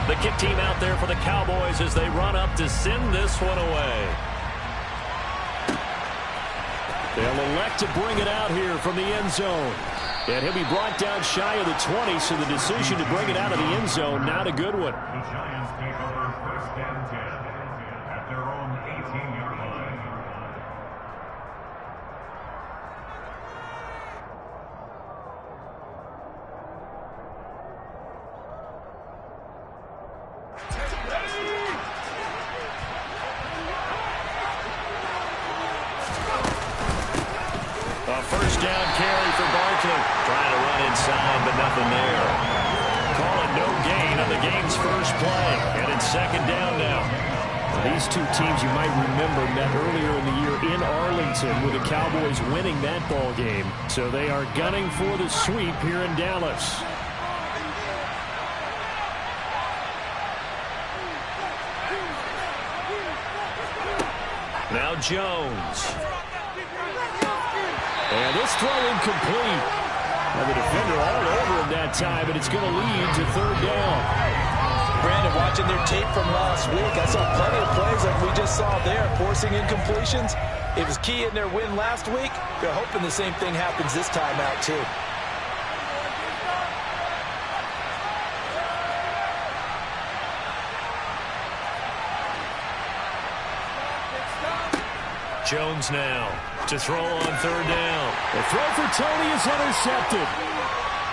The kick team out there for the Cowboys as they run up to send this one away. They'll elect to bring it out here from the end zone. And he'll be brought down shy of the 20, so the decision to bring it out of the end zone, not a good one. The Giants take over 1st and 10 at their own 18-yard line. A first down carry for Barkley. Trying to run inside, but nothing there. Calling no gain on the game's first play. And it's 2nd down now. These two teams, you might remember, met earlier in the year in Arlington with the Cowboys winning that ball game. So they are gunning for the sweep here in Dallas. Now Jones. And this throw incomplete. And the defender all over him that time, and it's going to lead to 3rd down. Brandon, watching their tape from last week, I saw plenty of plays like we just saw there, forcing incompletions. It was key in their win last week. They're hoping the same thing happens this time out, too. Jones now to throw on 3rd down. The throw for Tony is intercepted.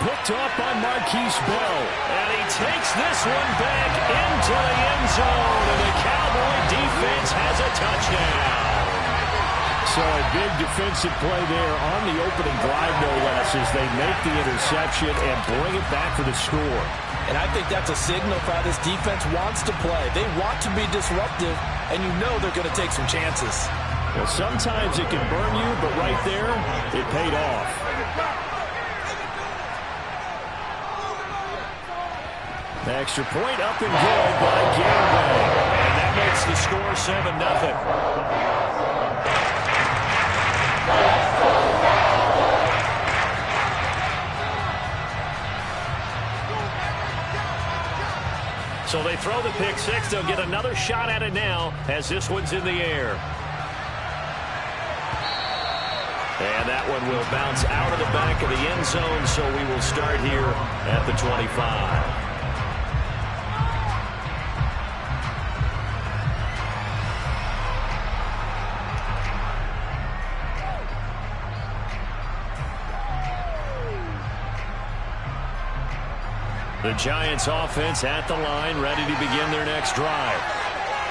Picked off by Marquise Bell. And he takes this one back into the end zone. And the Cowboy defense has a touchdown. So a big defensive play there on the opening drive, no less, as they make the interception and bring it back for the score. And I think that's a signal for how this defense wants to play. They want to be disruptive, and you know they're going to take some chances. Well, sometimes it can burn you, but right there, it paid off. Extra point up and good by Gambay. And that makes the score 7-0. So they throw the pick six. They'll get another shot at it now as this one's in the air. And that one will bounce out of the back of the end zone, so we will start here at the 25. The Giants offense at the line, ready to begin their next drive.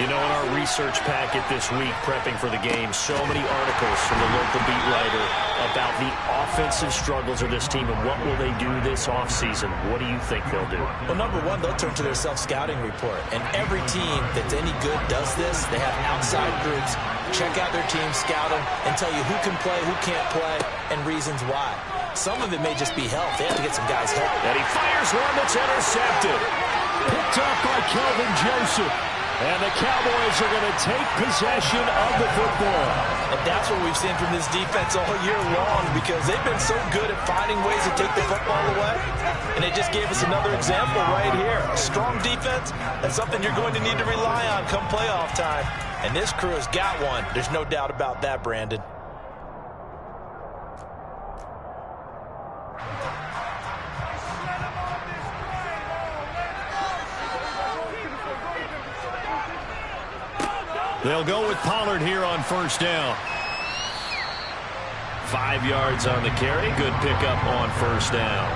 You know, in our research packet this week, prepping for the game, so many articles from the local beat writer about the offensive struggles of this team and what will they do this offseason. What do you think they'll do? Well, number one, they'll turn to their self-scouting report. And every team that's any good does this. They have outside groups, check out their team, scout them, and tell you who can play, who can't play, and reasons why. Some of it may just be health. They have to get some guys healthy. And he fires one that's intercepted. Picked up by Kelvin Joseph. And the Cowboys are going to take possession of the football. And that's what we've seen from this defense all year long, because they've been so good at finding ways to take the football away. And they just gave us another example right here. A strong defense, that's something you're going to need to rely on come playoff time. And this crew has got one. There's no doubt about that, Brandon. They'll go with Pollard here on first down. 5 yards on the carry. Good pickup on first down.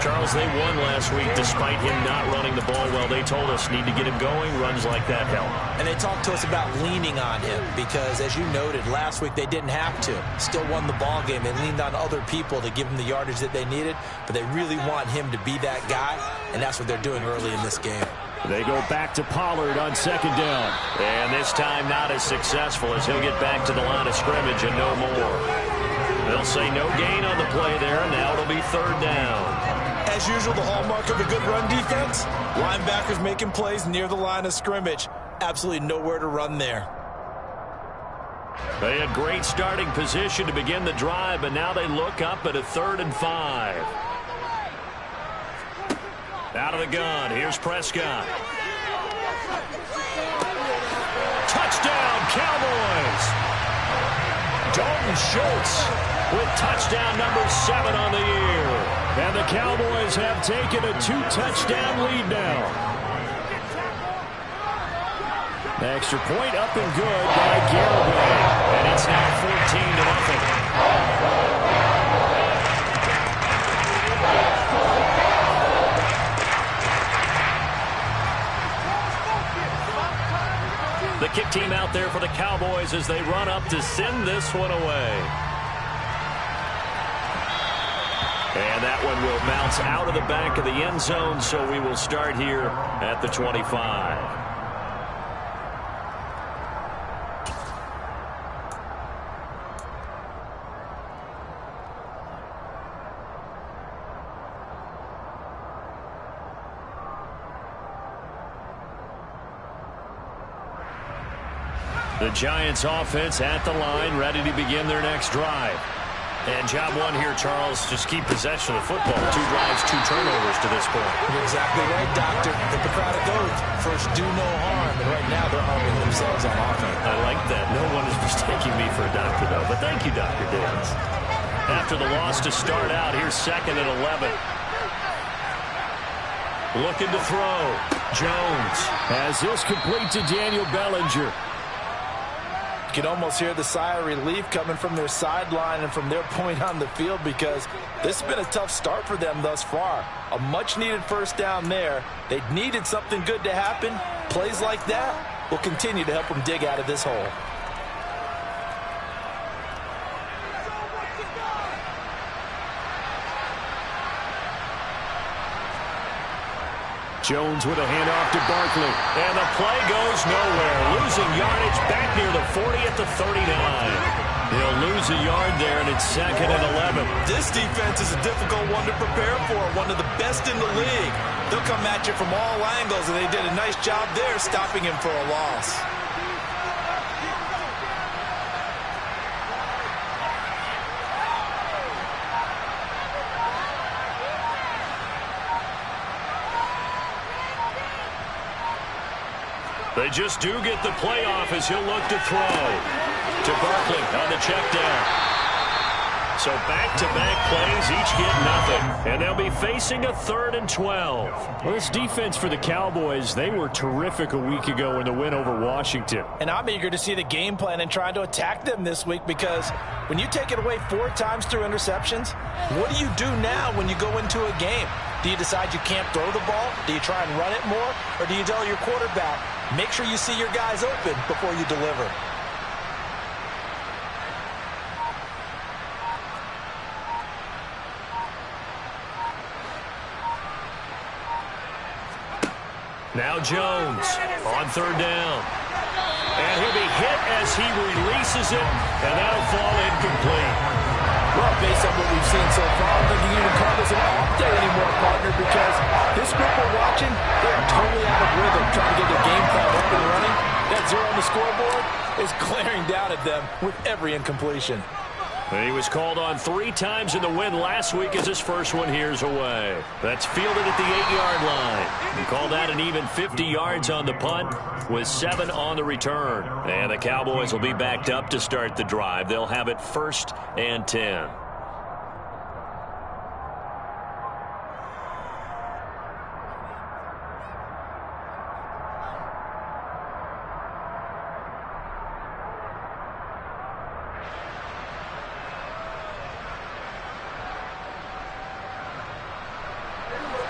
Charles, they won last week despite him not running the ball well. They told us need to get him going. Runs like that help. And they talked to us about leaning on him because, as you noted, last week they didn't have to. Still won the ball game. They leaned on other people to give them the yardage that they needed, but they really want him to be that guy, and that's what they're doing early in this game. They go back to Pollard on second down. And this time not as successful as he'll get back to the line of scrimmage and no more. They'll say no gain on the play there. Now it'll be third down. As usual, the hallmark of a good run defense, linebackers making plays near the line of scrimmage. Absolutely nowhere to run there. They had great starting position to begin the drive, but now they look up at a 3rd and 5. Out of the gun, here's Prescott. Touchdown, Cowboys! Dalton Schultz with touchdown number 7 on the year. And the Cowboys have taken a 2-touchdown lead now. Extra point up and good by Garibay. And it's now 14-0. The kick team out there for the Cowboys as they run up to send this one away. And that one will bounce out of the back of the end zone, so we will start here at the 25. The Giants offense at the line, ready to begin their next drive. And job one here, Charles, just keep possession of the football. 2 drives, 2 turnovers to this point. You're exactly right, Doctor. Hippocratic oath. First, do no harm. And right now, they're harming themselves on offense. I like that. No one is mistaking me for a doctor, though. But thank you, Dr. Davis. After the loss to start out, here's 2nd and 11. Looking to throw. Jones has this complete to Daniel Bellinger. You can almost hear the sigh of relief coming from their sideline and from their point on the field, because this has been a tough start for them thus far. A much-needed first down there. They needed something good to happen. Plays like that will continue to help them dig out of this hole. Jones with a handoff to Barkley. And the play goes nowhere. Losing yardage back near the 40 at the 39. They'll lose a yard there, and it's 2nd and 11. This defense is a difficult one to prepare for. One of the best in the league. They'll come at you from all angles, and they did a nice job there stopping him for a loss. They just do get the play off as he'll look to throw. To Barkley on the check down. So back-to-back plays, each get nothing. And they'll be facing a 3rd and 12. Well, this defense for the Cowboys, they were terrific a week ago in the win over Washington. And I'm eager to see the game plan and trying to attack them this week, because when you take it away 4 times through interceptions, what do you do now when you go into a game? Do you decide you can't throw the ball? Do you try and run it more? Or do you tell your quarterback, make sure you see your guys open before you deliver? Now Jones on 3rd down. And he'll be hit as he releases it, and that'll fall incomplete. Well, based on what we've seen so far, I don't think you can even call this an off day anymore, partner, because this group we're watching, they're totally out of rhythm, trying to get their game plan up and running. That 0 on the scoreboard is glaring down at them with every incompletion. And he was called on 3 times in the win last week as his first one here's away. That's fielded at the 8-yard line. He called that an even 50 yards on the punt with 7 on the return. And the Cowboys will be backed up to start the drive. They'll have it 1st and 10.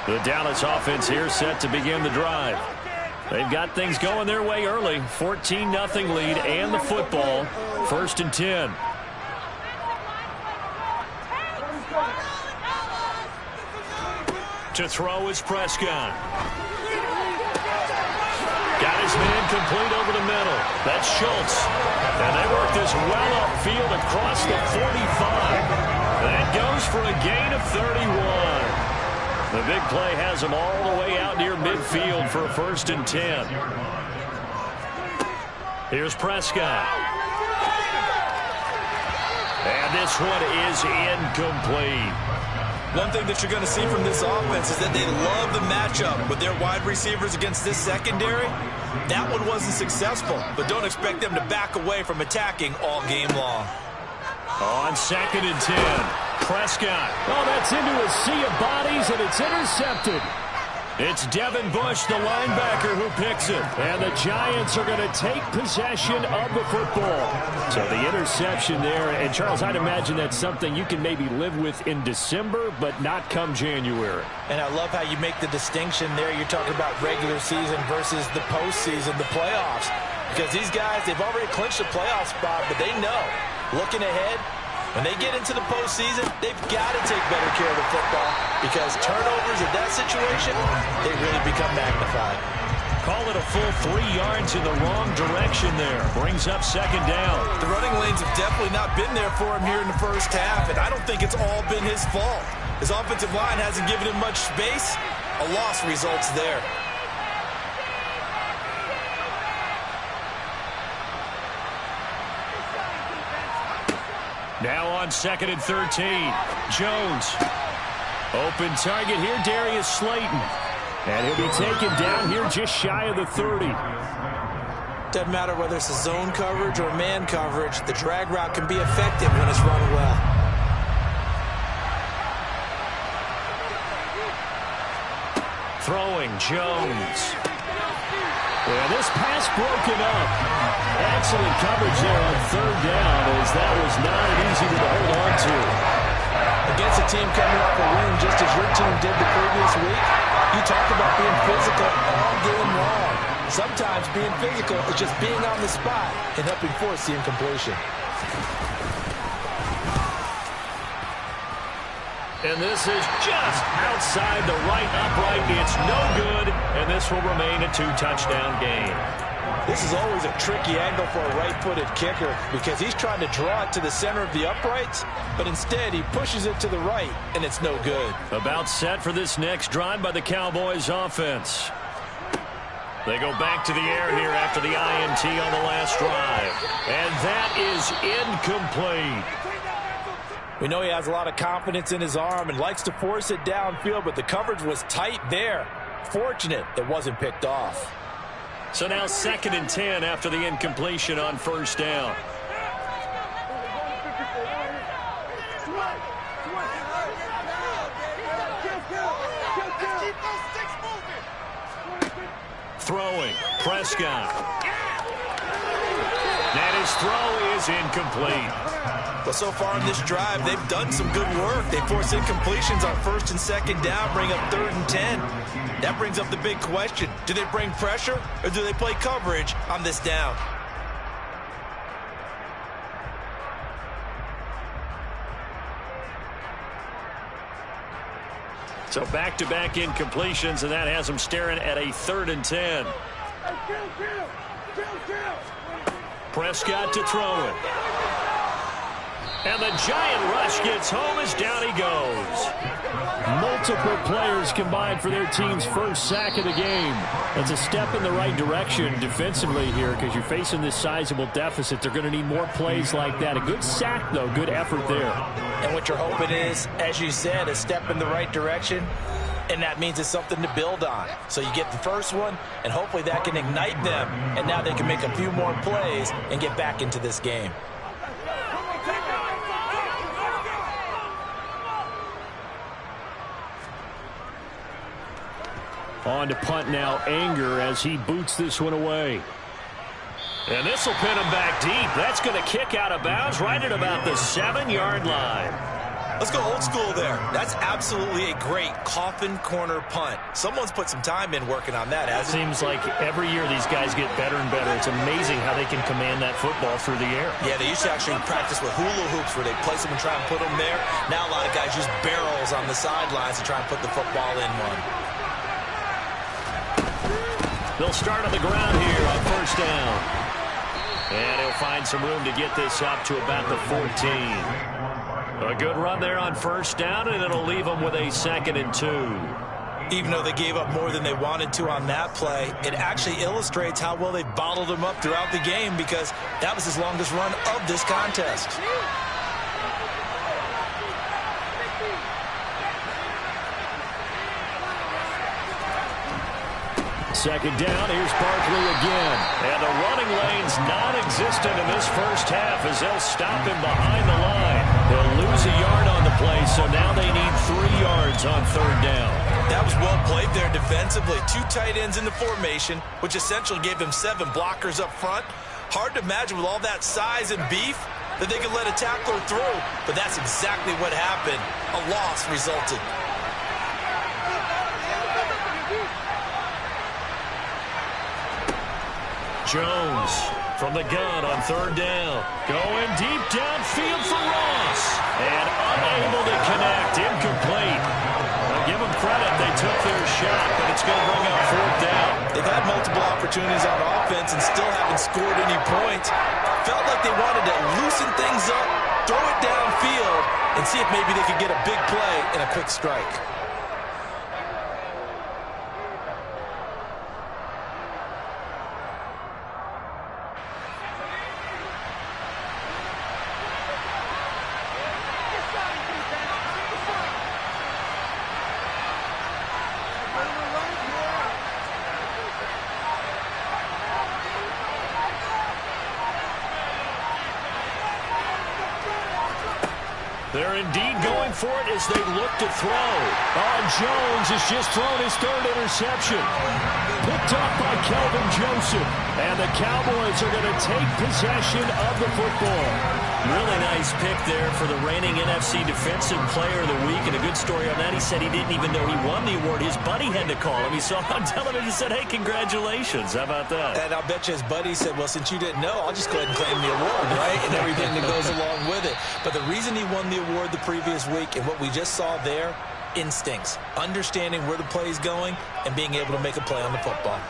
The Dallas offense here set to begin the drive. They've got things going their way early. 14-0 lead and the football. 1st and 10. To throw is Prescott. Got his man complete over the middle. That's Schultz. And they work this well upfield across the 45. That goes for a gain of 31. The big play has him all the way out near midfield for a 1st and 10. Here's Prescott. And this one is incomplete. One thing that you're going to see from this offense is that they love the matchup with their wide receivers against this secondary. That one wasn't successful, but don't expect them to back away from attacking all game long. On 2nd and 10, Prescott. Oh, that's into a sea of bodies, and it's intercepted. It's Devin Bush, the linebacker, who picks it. And the Giants are going to take possession of the football. So the interception there. And, Charles, I'd imagine that's something you can maybe live with in December, but not come January. And I love how you make the distinction there. You're talking about regular season versus the postseason, the playoffs. Because these guys, they've already clinched a playoff spot, but they know, looking ahead, when they get into the postseason, they've got to take better care of the football because turnovers in that situation, they really become magnified. Call it a full 3 yards in the wrong direction there. Brings up 2nd down. The running lanes have definitely not been there for him here in the first half, and I don't think it's all been his fault. His offensive line hasn't given him much space. A loss results there. Now on 2nd and 13, Jones. Open target here, Darius Slayton. And he'll be taken down here just shy of the 30. Doesn't matter whether it's a zone coverage or man coverage, the drag route can be effective when it's run well. Throwing, Jones. And this pass broken up. Excellent coverage there on 3rd down, as that was not an easy one to hold on to. Against a team coming off a win just as your team did the previous week, you talk about being physical all game long. Sometimes being physical is just being on the spot and helping force the incompletion. And this is just outside the right upright. It's no good, and this will remain a 2-touchdown game. This is always a tricky angle for a right-footed kicker because he's trying to draw it to the center of the uprights, but instead he pushes it to the right, and it's no good. About set for this next drive by the Cowboys offense. They go back to the air here after the INT on the last drive. And that is incomplete. We know he has a lot of confidence in his arm and likes to force it downfield, but the coverage was tight there. Fortunate it wasn't picked off. So now 2nd and 10 after the incompletion on 1st down. Throwing, Prescott. And his throw is incomplete. But so far in this drive, they've done some good work. They force incompletions on 1st and 2nd down, bring up 3rd and 10. That brings up the big question. Do they bring pressure or do they play coverage on this down? So back-to-back incompletions, and that has them staring at a 3rd and 10. Prescott to throw it. And the giant rush gets home as down he goes. Multiple players combined for their team's first sack of the game. That's a step in the right direction defensively here because you're facing this sizable deficit. They're going to need more plays like that. A good sack, though. Good effort there. And what you're hoping is, as you said, a step in the right direction. And that means it's something to build on. So you get the first one, and hopefully that can ignite them. And now they can make a few more plays and get back into this game. On to punt now, Anger, as he boots this one away. And this will pin him back deep. That's going to kick out of bounds right at about the 7-yard line. Let's go old school there. That's absolutely a great coffin corner punt. Someone's put some time in working on that, hasn't it? Seems like every year these guys get better and better. It's amazing how they can command that football through the air. Yeah, they used to actually practice with hula hoops where they place them and try and put them there. Now a lot of guys use barrels on the sidelines to try and put the football in one. They'll start on the ground here on 1st down. And he'll find some room to get this up to about the 14. A good run there on 1st down, and it'll leave them with a 2nd and 2. Even though they gave up more than they wanted to on that play, it actually illustrates how well they bottled them up throughout the game because that was his longest run of this contest. Second down, here's Barkley again. And the running lane's non-existent in this first half as they'll stop him behind the line. They'll lose a yard on the play, so now they need 3 yards on third down. That was well played there defensively. 2 tight ends in the formation, which essentially gave them 7 blockers up front. Hard to imagine with all that size and beef that they could let a tackler through, but that's exactly what happened. A loss resulted. Jones from the gun on third down. Going deep downfield for Ross. And unable to connect. Incomplete. I'll give them credit. They took their shot, but it's going to bring up fourth down. They've had multiple opportunities on offense and still haven't scored any points. Felt like they wanted to loosen things up, throw it downfield, and see if maybe they could get a big play and a quick strike. They're indeed going for it as they look to throw. Oh, Jones has just thrown his 3rd interception. Picked up by Kelvin Joseph. And the Cowboys are going to take possession of the football. Really nice pick there for the reigning NFC Defensive Player of the Week. And a good story on that, he said he didn't even know he won the award. His buddy had to call him. He saw him on television and said, hey, congratulations. How about that? And I'll bet you his buddy said, well, since you didn't know, I'll just go ahead and claim the award, right? And everything that goes along with it. But the reason he won the award the previous week and what we just saw there, instincts, understanding where the play is going and being able to make a play on the football.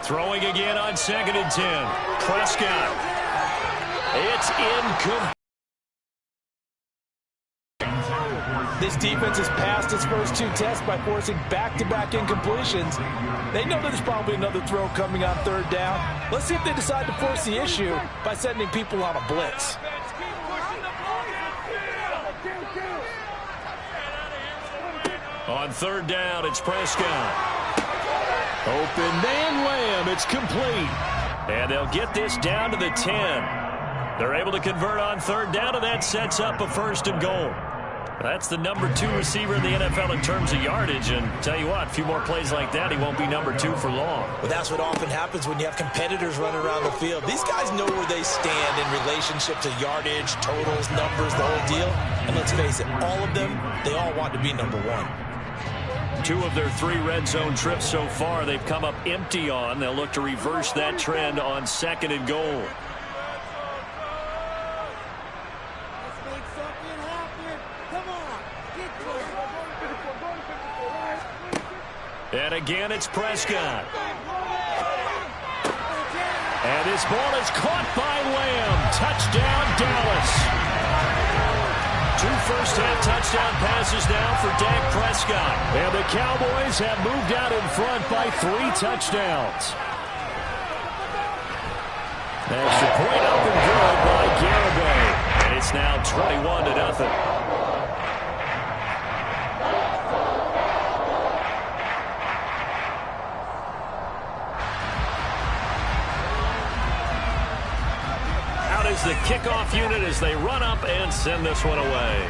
Throwing again on 2nd and 10. Prescott. It's incomplete. This defense has passed its first 2 tests by forcing back-to-back incompletions. They know there's probably another throw coming on third down. Let's see if they decide to force the issue by sending people on a blitz. On third down, it's Prescott. Open man Lamb. It's complete. And they'll get this down to the 10. They're able to convert on third down, and that sets up a 1st and goal. That's the number 2 receiver in the NFL in terms of yardage. And tell you what, a few more plays like that, he won't be number 2 for long. Well, that's what often happens when you have competitors running around the field. These guys know where they stand in relationship to yardage, totals, numbers, the whole deal. And let's face it, all of them, they all want to be number 1. 2 of their 3 red zone trips so far they've come up empty on. They'll look to reverse that trend on 2nd and goal. And again, it's Prescott. And this ball is caught by Lamb. Touchdown, Dallas. 2 first-half touchdown passes now for Dak Prescott. And the Cowboys have moved out in front by 3 touchdowns. Extra point up and good by Garibay. And it's now 21-0. Is the kickoff unit as they run up and send this one away.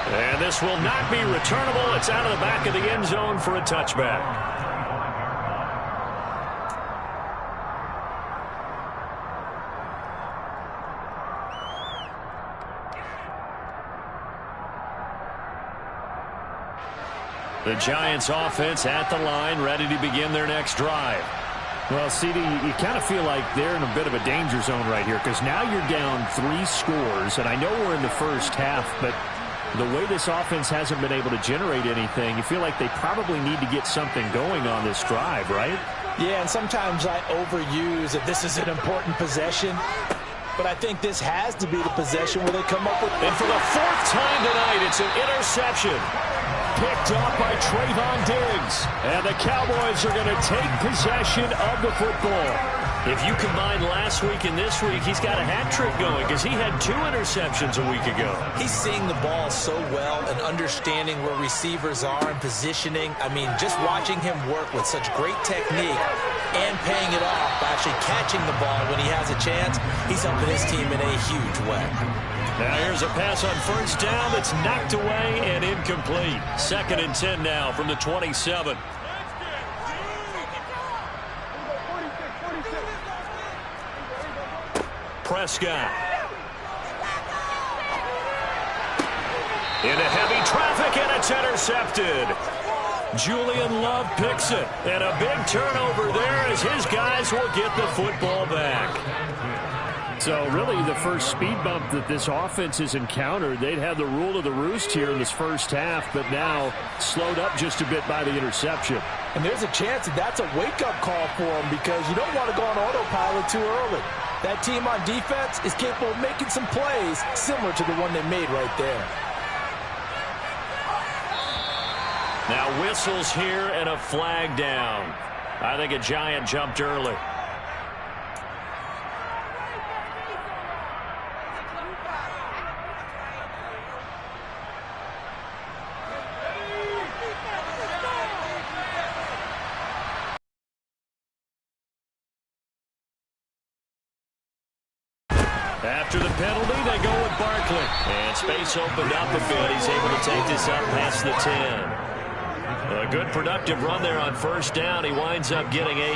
And this will not be returnable. It's out of the back of the end zone for a touchback. The Giants offense at the line, ready to begin their next drive. Well, CD, you kind of feel like they're in a bit of a danger zone right here because now you're down 3 scores, and I know we're in the first half, but the way this offense hasn't been able to generate anything, you feel like they probably need to get something going on this drive, right? Yeah, and sometimes I overuse that this is an important possession, but I think this has to be the possession where they come up with. And for the 4th time tonight, it's an interception. Picked up by Trayvon Diggs. And the Cowboys are going to take possession of the football. If you combine last week and this week, he's got a hat trick going because he had 2 interceptions a week ago. He's seeing the ball so well and understanding where receivers are and positioning. I mean, just watching him work with such great technique and paying it off by actually catching the ball when he has a chance, he's helping his team in a huge way. Now here's a pass on first down that's knocked away and incomplete. 2nd and 10 now from the 27. Prescott. Into heavy traffic, and it's intercepted. Julian Love picks it, and a big turnover there as his guys will get the football back. So really the first speed bump that this offense has encountered, they'd had the rule of the roost here in this first half, but now slowed up just a bit by the interception. And there's a chance that that's a wake-up call for them because you don't want to go on autopilot too early. That team on defense is capable of making some plays similar to the one they made right there. Now whistles here and a flag down. I think a Giant jumped early. After the penalty, they go with Barkley. And space opened up a bit. He's able to take this up past the 10. A good productive run there on first down. He winds up getting 8.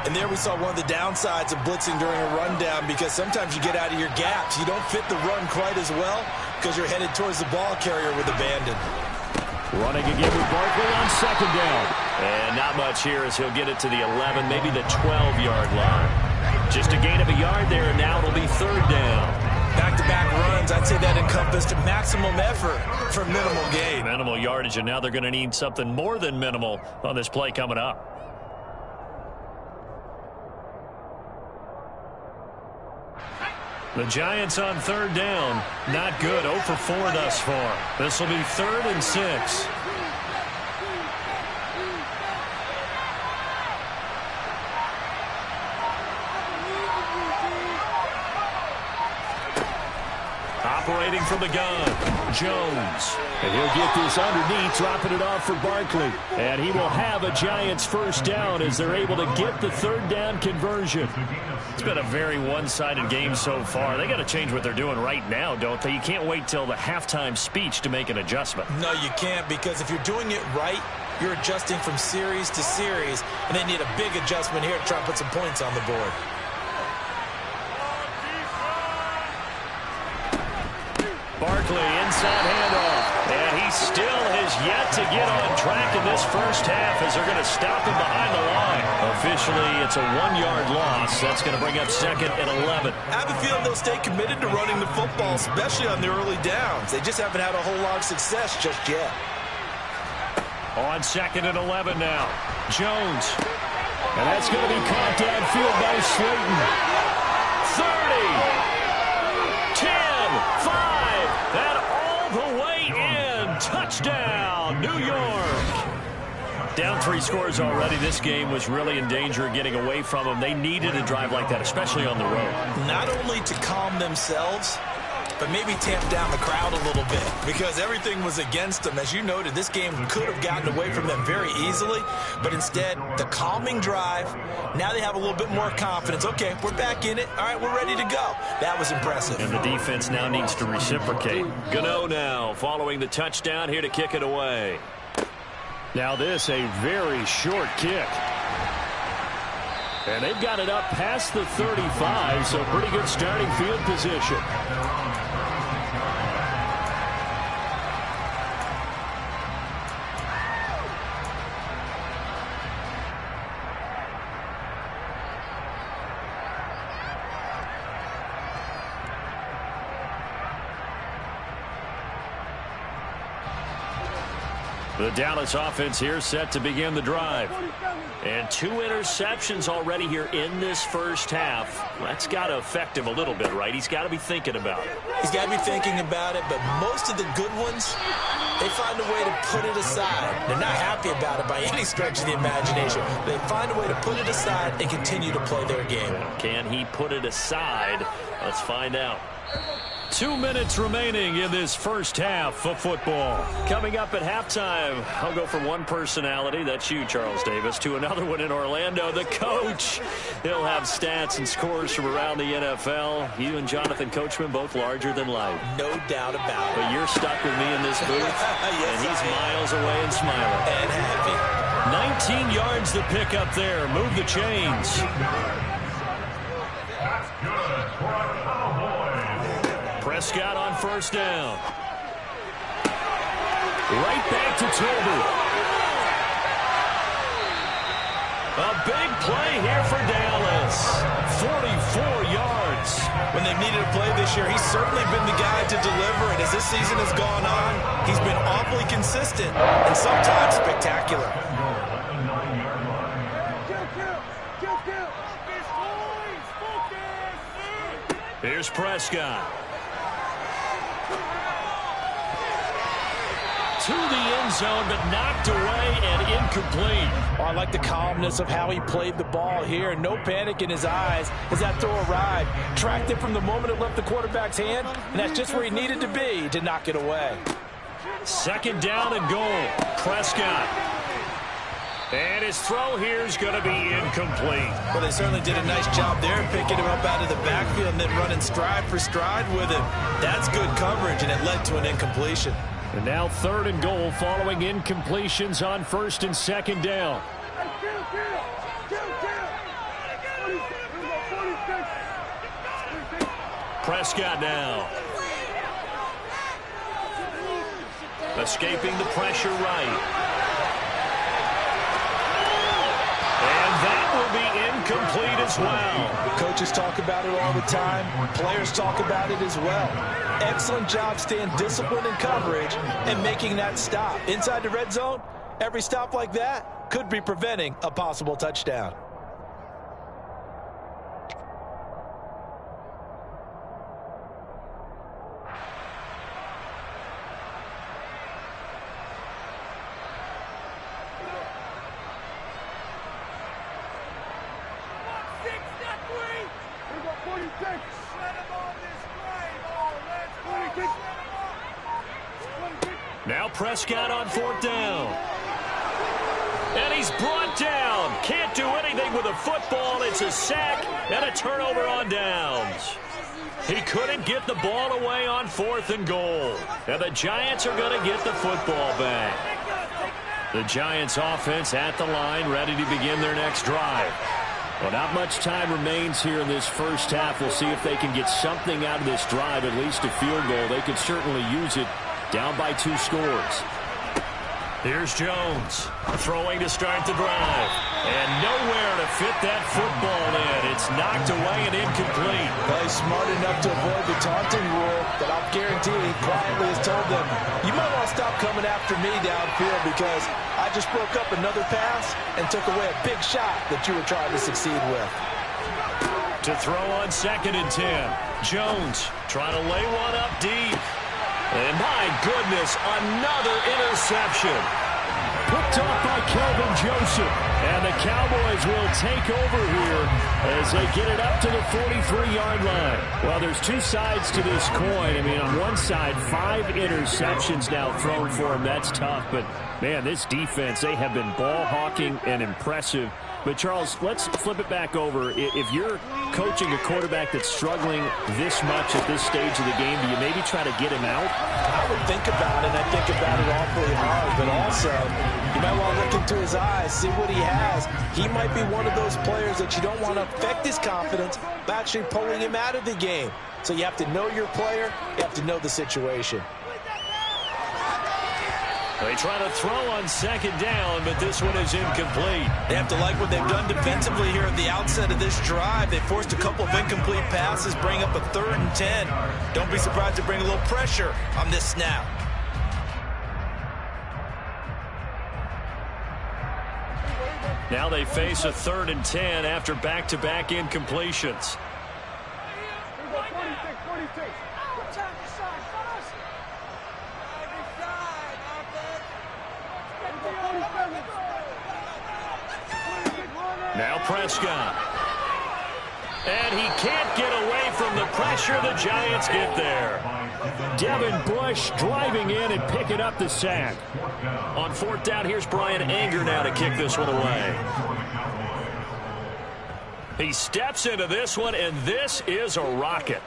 And there we saw one of the downsides of blitzing during a rundown because sometimes you get out of your gaps. You don't fit the run quite as well because you're headed towards the ball carrier with abandon. Running again with Barkley on 2nd down. And not much here as he'll get it to the 11, maybe the 12-yard line. Just a gain of a yard there, and now it'll be 3rd down. Back-to-back runs, I'd say that encompassed maximum effort for minimal gain. Minimal yardage, and now they're going to need something more than minimal on this play coming up. The Giants on 3rd down. Not good. 0 for 4 thus far. This will be 3rd and 6. Operating from the gun, Jones. And he'll get this underneath, dropping it off for Barkley. And he will have a Giants first down as they're able to get the 3rd down conversion. It's been a very one-sided game so far. They got to change what they're doing right now, don't they? You can't wait till the halftime speech to make an adjustment. No, you can't, because if you're doing it right, you're adjusting from series to series, and they need a big adjustment here to try and put some points on the board. Barkley, inside handoff. And he still has yet to get on track in this first half as they're going to stop him behind the line. Officially, it's a 1-yard loss. That's going to bring up 2nd and 11. I have a feeling they'll stay committed to running the football, especially on the early downs. They just haven't had a whole lot of success just yet. On 2nd and 11 now. Jones. And that's going to be caught downfield by Slayton. 30. 10. 5. And all the way in. Touchdown, New York. Down 3 scores already. This game was really in danger of getting away from them. They needed a drive like that, especially on the road. Not only to calm themselves, but maybe tamp down the crowd a little bit because everything was against them. As you noted, this game could have gotten away from them very easily, but instead, the calming drive, now they have a little bit more confidence. Okay, we're back in it. All right, we're ready to go. That was impressive. And the defense now needs to reciprocate. Gano now following the touchdown here to kick it away. Now this, a very short kick. And they've got it up past the 35, so pretty good starting field position. The Dallas offense here set to begin the drive. And 2 interceptions already here in this first half. That's got to affect him a little bit, right? He's got to be thinking about it. He's got to be thinking about it, but most of the good ones, they find a way to put it aside. They're not happy about it by any stretch of the imagination. They find a way to put it aside and continue to play their game. Can he put it aside? Let's find out. 2 minutes remaining in this first half of football. Coming up at halftime, I'll go from one personality, that's you, Charles Davis, to another one in Orlando, the coach. He'll have stats and scores from around the NFL. You and Jonathan Coachman both larger than life. No doubt about it. But you're stuck with me in this booth, yes, and he's miles away and smiling. And happy. 19 yards to pick up there. Move the chains. That's good for a Cowboy. Prescott on first down. Right back to Tolbert. A big play here for Dallas. 44 yards. When they've needed a play this year, he's certainly been the guy to deliver. And as this season has gone on, he's been awfully consistent and sometimes spectacular. Here's Prescott. To the end zone, but knocked away and incomplete. Oh, I like the calmness of how he played the ball here. No panic in his eyes as that throw arrived. Tracked it from the moment it left the quarterback's hand, and that's just where he needed to be to knock it away. Second down and goal. Prescott. And his throw here is going to be incomplete. Well, they certainly did a nice job there, picking him up out of the backfield and then running stride for stride with him. That's good coverage, and it led to an incompletion. And now 3rd and goal following incompletions on 1st and 2nd down. Prescott now. Escaping the pressure right. And that will be incomplete as well. Coaches talk about it all the time. Players talk about it as well. Excellent job staying disciplined in coverage and making that stop. Inside the red zone, every stop like that could be preventing a possible touchdown. Now Prescott on 4th down. And he's brought down. Can't do anything with a football. It's a sack and a turnover on downs. He couldn't get the ball away on 4th and goal. And the Giants are going to get the football back. The Giants offense at the line, ready to begin their next drive. Well, not much time remains here in this first half. We'll see if they can get something out of this drive, at least a field goal. They could certainly use it. Down by 2 scores. Here's Jones throwing to start the drive. And nowhere to fit that football in. It's knocked away and incomplete. Well, he's smart enough to avoid the taunting rule, but I'll guarantee he quietly has told them, you might want to stop coming after me downfield because I just broke up another pass and took away a big shot that you were trying to succeed with. To throw on 2nd and 10. Jones trying to lay one up deep. And my goodness, another interception. Picked off by Kelvin Joseph. And the Cowboys will take over here as they get it up to the 43-yard line. Well, there's 2 sides to this coin. I mean, on one side, 5 interceptions now thrown for them. That's tough. But, man, this defense, they have been ball hawking and impressive. But, Charles, let's flip it back over. If you're coaching a quarterback that's struggling this much at this stage of the game, do you maybe try to get him out? I would think about it, and I think about it awfully hard. But also, you might want to look into his eyes, see what he has. He might be one of those players that you don't want to affect his confidence by actually pulling him out of the game. So you have to know your player. You have to know the situation. They try to throw on 2nd down, but this one is incomplete. They have to like what they've done defensively here at the outset of this drive. They forced a couple of incomplete passes, bring up a 3rd and 10. Don't be surprised to bring a little pressure on this snap. Now they face a 3rd and 10 after back-to-back incompletions. Now Prescott. And he can't get away from the pressure. The Giants get there. Devin Bush driving in and picking up the sack. On 4th down, here's Brian Anger now to kick this one away. He steps into this one, and this is a rocket.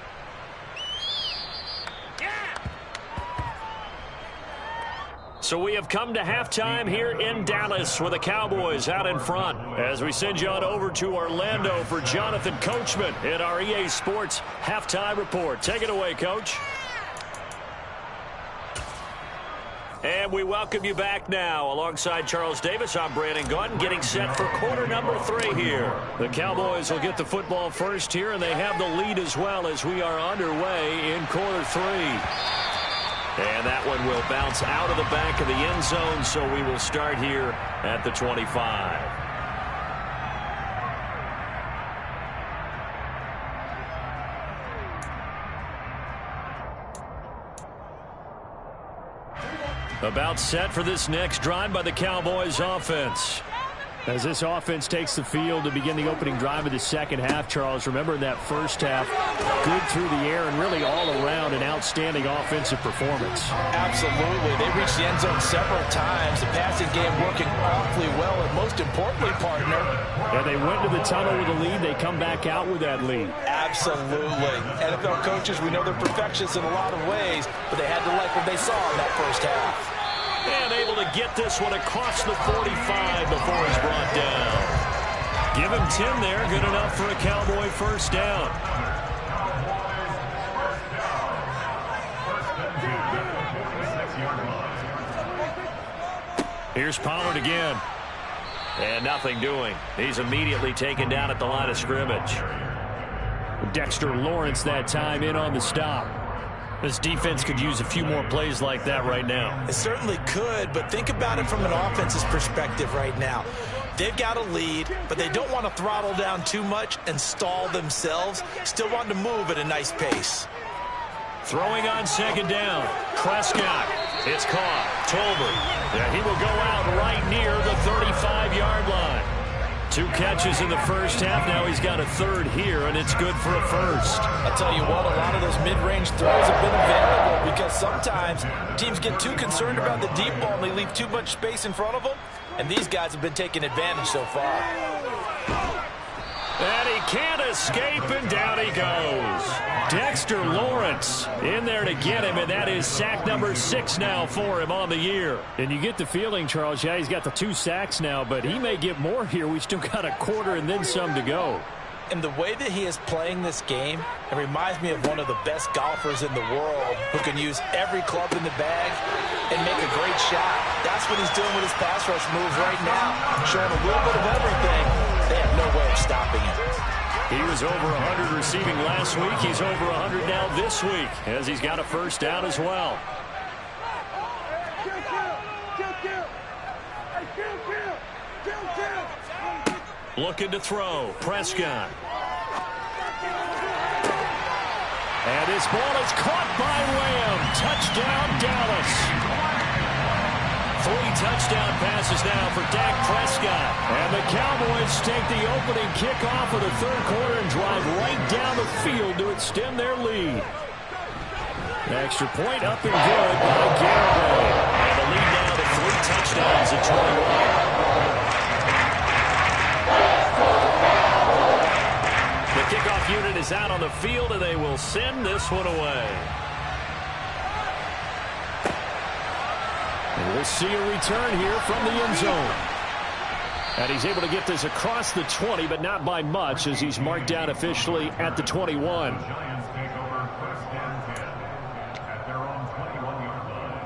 So we have come to halftime here in Dallas with the Cowboys out in front. As we send you on over to Orlando for Jonathan Coachman in our EA Sports Halftime Report. Take it away, Coach. And we welcome you back now. Alongside Charles Davis, I'm Brandon Gaudin, getting set for quarter number 3 here. The Cowboys will get the football first here, and they have the lead as well as we are underway in quarter 3. And that one will bounce out of the back of the end zone, so we will start here at the 25. About set for this next drive by the Cowboys offense. As this offense takes the field to begin the opening drive of the second half, Charles, remember in that first half, good through the air and really all around an outstanding offensive performance. Absolutely. They reached the end zone several times. The passing game working awfully well, and most importantly, partner. Yeah, they went to the tunnel with a lead. They come back out with that lead. Absolutely. NFL coaches, we know they're perfectionists in a lot of ways, but they had to like what they saw in that first half. And able to get this one across the 45 before he's brought down. Give him 10 there. Good enough for a Cowboy first down. Here's Pollard again. And nothing doing. He's immediately taken down at the line of scrimmage. Dexter Lawrence that time in on the stop. This defense could use a few more plays like that right now. It certainly could, but think about it from an offense's perspective right now. They've got a lead, but they don't want to throttle down too much and stall themselves. Still want to move at a nice pace. Throwing on second down. Prescott. It's caught. Tolbert. Yeah, he will go out right near the 35-yard line. 2 catches in the first half. Now he's got a 3rd here, and it's good for a first. I'll tell you what, a lot of those mid-range throws have been available because sometimes teams get too concerned about the deep ball and they leave too much space in front of them, and these guys have been taking advantage so far. And he can't escape, and down he goes. Dexter Lawrence in there to get him, and that is sack number 6 now for him on the year. And you get the feeling, Charles, yeah, he's got the 2 sacks now, but he may get more here. We still got a quarter and then some to go. And the way that he is playing this game, it reminds me of one of the best golfers in the world who can use every club in the bag and make a great shot. That's what he's doing with his pass rush moves right now, showing a little bit of everything. They have no way of stopping him. He was over 100 receiving last week. He's over 100 now this week as he's got a first down as well. Looking to throw. Prescott. And this ball is caught by Lamb. Touchdown, Dallas. 3 touchdown passes now for Dak Prescott. And the Cowboys take the opening kickoff of the 3rd quarter and drive right down the field to extend their lead. Extra point up and good by Garibay. And the lead now to 3 touchdowns at 21. The kickoff unit is out on the field, and they will send this one away. And we'll see a return here from the end zone. And he's able to get this across the 20, but not by much, as he's marked down officially at the 21. Giants take over first and 10 at their own 21-yard line.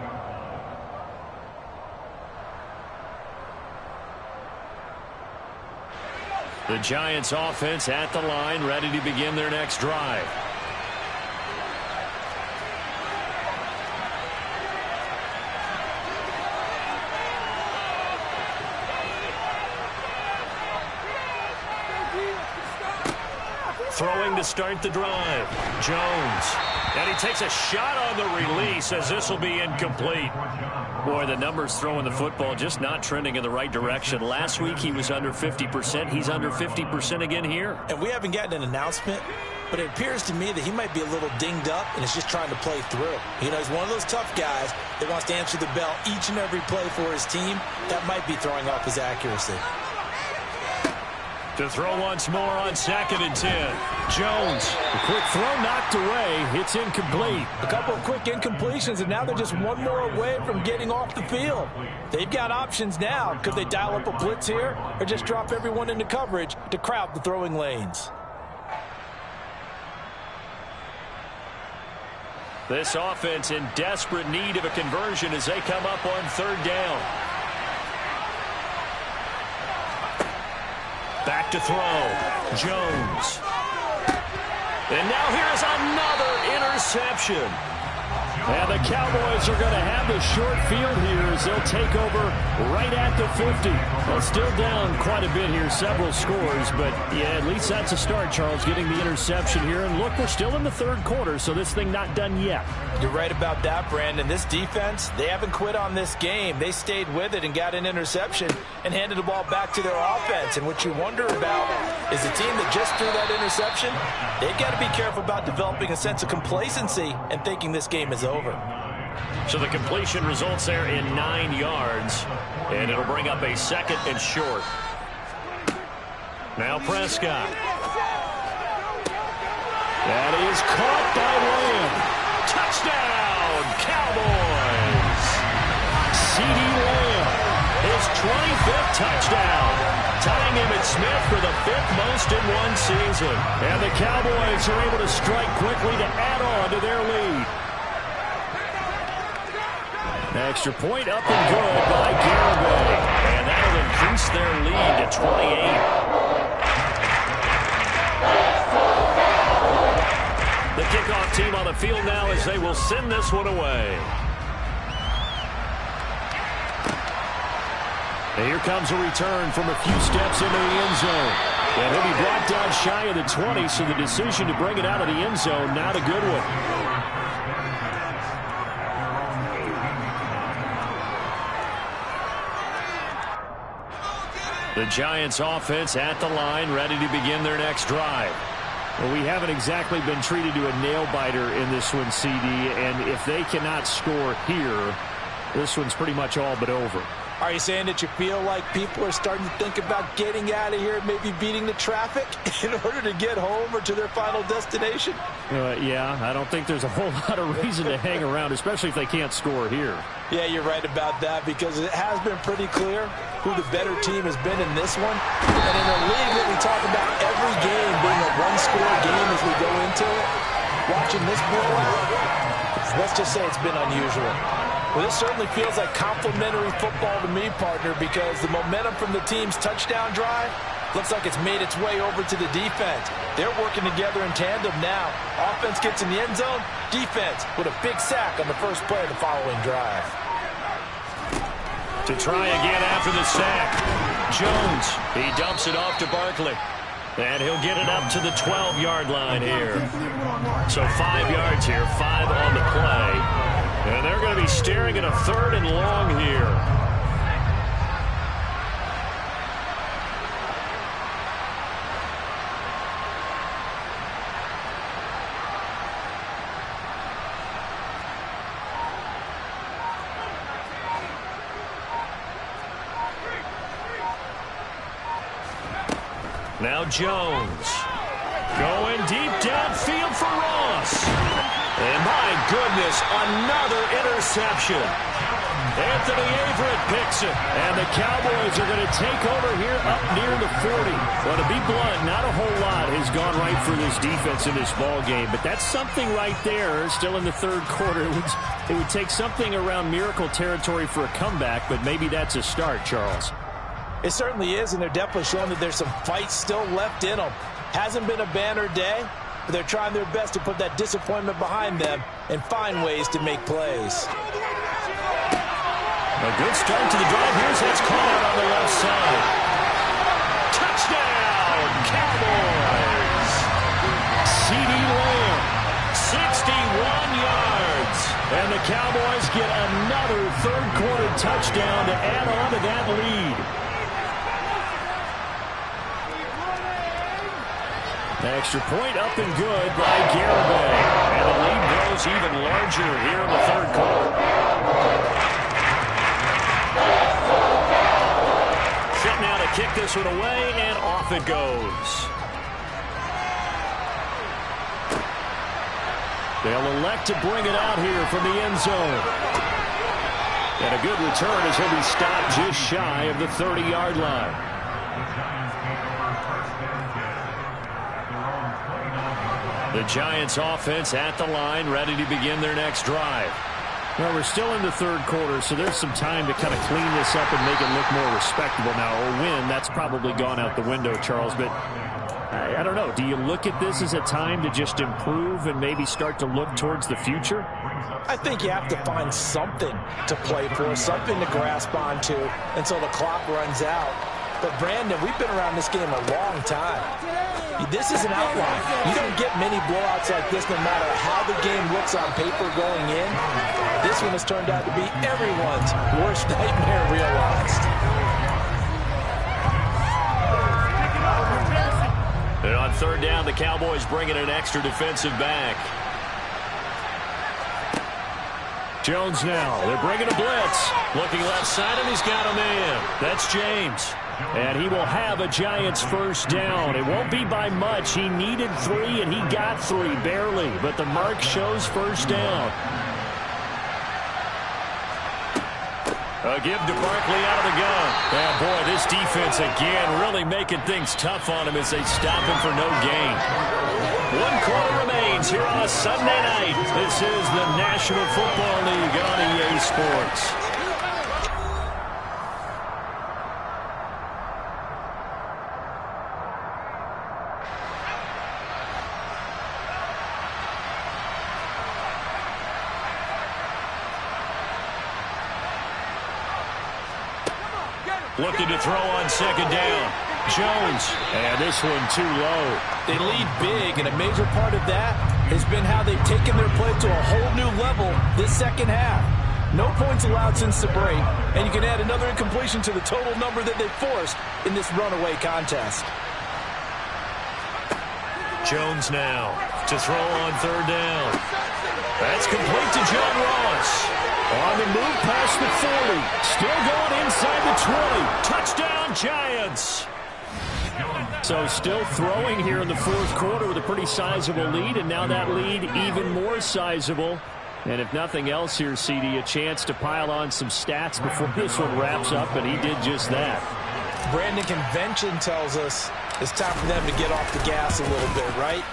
The Giants offense at the line, ready to begin their next drive. Throwing to start the drive. Jones. And he takes a shot on the release as this will be incomplete. Boy, the numbers throwing the football just not trending in the right direction. Last week he was under 50%. He's under 50% again here. And we haven't gotten an announcement, but it appears to me that he might be a little dinged up and is just trying to play through. You know, he's one of those tough guys that wants to answer the bell each and every play for his team. That might be throwing off his accuracy. To throw once more on 2nd and 10. Jones. A quick throw knocked away. It's incomplete. A couple of quick incompletions, and now they're just one more away from getting off the field. They've got options now. Could they dial up a blitz here or just drop everyone into coverage to crowd the throwing lanes? This offense in desperate need of a conversion as they come up on 3rd down. Back to throw. Jones. And now here's another interception. And the Cowboys are going to have the short field here as they'll take over right at the 50. Well, still down quite a bit here, several scores, but yeah, at least that's a start, Charles, getting the interception here. And look, we're still in the 3rd quarter, so this thing not done yet. You're right about that, Brandon. This defense, they haven't quit on this game. They stayed with it and got an interception and handed the ball back to their offense. And what you wonder about is the team that just threw that interception, they've got to be careful about developing a sense of complacency and thinking this game is over. So the completion results there in 9 yards, and it'll bring up a 2nd and short. Now Prescott. That is caught by Lamb. Touchdown, Cowboys. C.D. Lamb, his 25th touchdown, tying Emmitt Smith for the 5th most in one season. And the Cowboys are able to strike quickly to add on to their lead. Extra point up and good by Garibay. And that'll increase their lead to 28. The kickoff team on the field now as they will send this one away. And here comes a return from a few steps into the end zone. And he'll be brought down shy of the 20, so the decision to bring it out of the end zone, not a good one. The Giants offense at the line, ready to begin their next drive. Well, we haven't exactly been treated to a nail-biter in this one, CD, and if they cannot score here, this one's pretty much all but over. Are you saying that you feel like people are starting to think about getting out of here and maybe beating the traffic in order to get home or to their final destination? Yeah, I don't think there's a whole lot of reason to hang around, especially if they can't score here. Yeah, you're right about that because it has been pretty clear who the better team has been in this one. And in a league that we talk about every game being a one-score game as we go into it, watching this blowout, let's just say it's been unusual. Well, this certainly feels like complimentary football to me, partner, because the momentum from the team's touchdown drive looks like it's made its way over to the defense. They're working together in tandem now. Offense gets in the end zone, defense with a big sack on the first play of the following drive. To try again after the sack, Jones, he dumps it off to Barkley. And he'll get it up to the 12-yard line here. So 5 yards here, 5 on the play. And they're going to be staring at a 3rd and long here. Now Jones going deep downfield for Ross. And my goodness, another interception. Anthony Averett picks it. And the Cowboys are going to take over here up near the 40. Well, to be blunt, not a whole lot has gone right for this defense in this ball game. But that's something right there, still in the 3rd quarter. It would take something around miracle territory for a comeback, but maybe that's a start, Charles. It certainly is, and they're definitely showing that there's some fight still left in them. Hasn't been a banner day, but they're trying their best to put that disappointment behind them and find ways to make plays. A good start to the drive. Here's that's caught out on the left side. Touchdown, Cowboys! And the Cowboys get another third-quarter touchdown to add on to that lead. Extra point up and good by Garibay. And the lead grows even larger here in the third quarter. Set now to kick this one away, and off it goes. They'll elect to bring it out here from the end zone. And a good return as he'll be stopped just shy of the 30-yard line. The Giants offense at the line, ready to begin their next drive. Well, we're still in the third quarter, so there's some time to kind of clean this up and make it look more respectable now. Or win, that's probably gone out the window, Charles. But I don't know. Do you look at this as a time to just improve and maybe start to look towards the future? I think you have to find something to play for, something to grasp onto until the clock runs out. But, Brandon, we've been around this game a long time. This is an outline. You don't get many blowouts like this no matter how the game looks on paper going in. This one has turned out to be everyone's worst nightmare realized. And on third down, the Cowboys bring in an extra defensive back. Jones now. They're bringing a blitz. Looking left side, and he's got a man. That's James. And he will have a Giants first down. It won't be by much. He needed 3, and he got 3, barely. But the mark shows first down. A give to Barkley out of the gun. And boy, this defense again really making things tough on him as they stop him for no gain. 1 quarter remains here on a Sunday night. This is the National Football League on EA Sports. Looking to throw on second down. Jones. And this one too low. They lead big, and a major part of that has been how they've taken their play to a whole new level this second half. No points allowed since the break, and you can add another incompletion to the total number that they forced in this runaway contest. Jones now to throw on third down. That's complete to John Ross. On the move past the 40. Still going inside the 20. Touchdown, Giants. So still throwing here in the fourth quarter with a pretty sizable lead, and now that lead even more sizable. And if nothing else here, CD, a chance to pile on some stats before this one wraps up, and he did just that. Brandon, convention tells us it's time for them to get off the gas a little bit, right?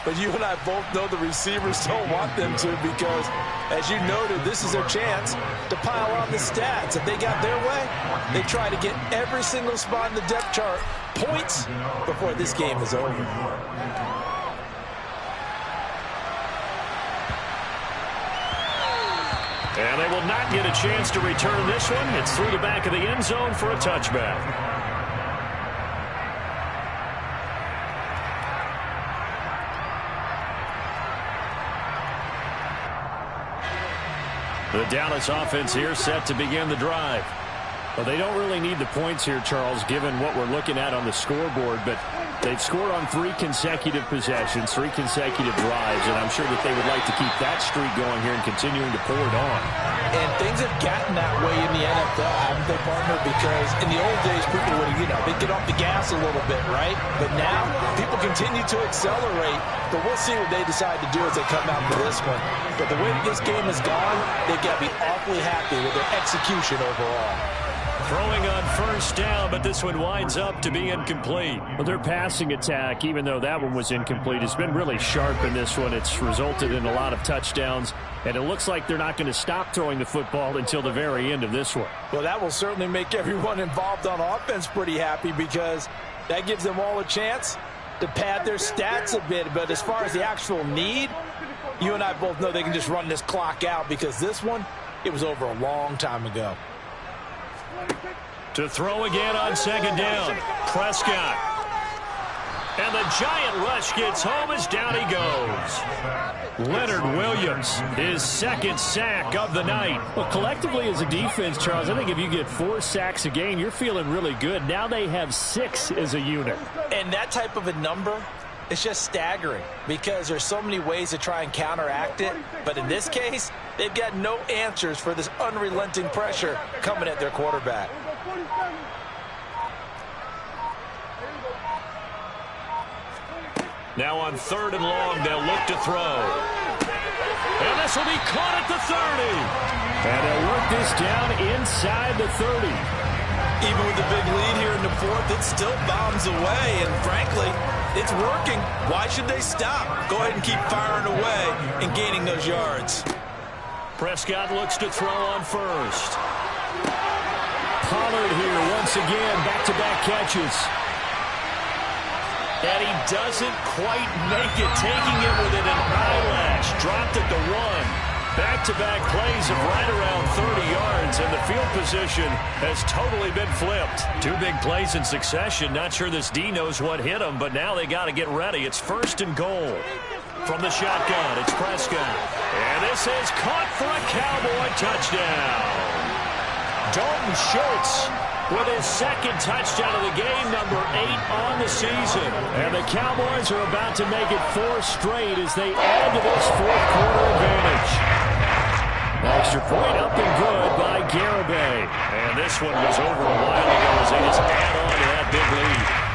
But you and I both know the receivers don't want them to because, as you noted, this is their chance to pile on the stats. If they got their way, they try to get every single spot in the depth chart points before this game is over. And they will not get a chance to return this one. It's through the back of the end zone for a touchback. The Dallas offense here set to begin the drive. Well, they don't really need the points here, Charles, given what we're looking at on the scoreboard, but they've scored on 3 consecutive possessions, 3 consecutive drives, and I'm sure that they would like to keep that streak going here and continuing to pour it on. And things have gotten that way in the NFL, haven't they, partner? Because in the old days, people would, they'd get off the gas a little bit, right? But now, people continue to accelerate, but we'll see what they decide to do as they come out for this one. But the way that this game has gone, they've got to be awfully happy with their execution overall. Throwing on first down, but this one winds up to be incomplete. Well, their passing attack, even though that one was incomplete, has been really sharp in this one. It's resulted in a lot of touchdowns, and it looks like they're not going to stop throwing the football until the very end of this one. Well, that will certainly make everyone involved on offense pretty happy because that gives them all a chance to pad their stats a bit. But as far as the actual need, you and I both know they can just run this clock out because this one, it was over a long time ago. To throw again on second down. Prescott. And the giant rush gets home as down he goes. Leonard Williams, his second sack of the night. Well, collectively as a defense, Charles, I think if you get 4 sacks a game, you're feeling really good. Now they have 6 as a unit. And that type of a number, it's just staggering because there's so many ways to try and counteract it. But in this case, they've got no answers for this unrelenting pressure coming at their quarterback. Now on 3rd and long, they'll look to throw. And this will be caught at the 30. And they'll work this down inside the 30. Even with the big lead here in the 4th, it still bombs away. And frankly, it's working. Why should they stop? Go ahead and keep firing away and gaining those yards. Prescott looks to throw on 1st. Pollard here once again, back-to-back catches. And he doesn't quite make it, taking it within an eyelash. Dropped at the 1. Back-to-back plays of right around 30 yards, and the field position has totally been flipped. 2 big plays in succession. Not sure this D knows what hit him, but now they got to get ready. It's 1st and goal. From the shotgun, it's Prescott. And this is caught for a Cowboy touchdown. Dalton Schultz with his second touchdown of the game, number 8 on the season. And the Cowboys are about to make it 4 straight as they add to this 4th quarter advantage. Extra point up and good by Garibay. And this one was over a while ago as they just add on to that big lead.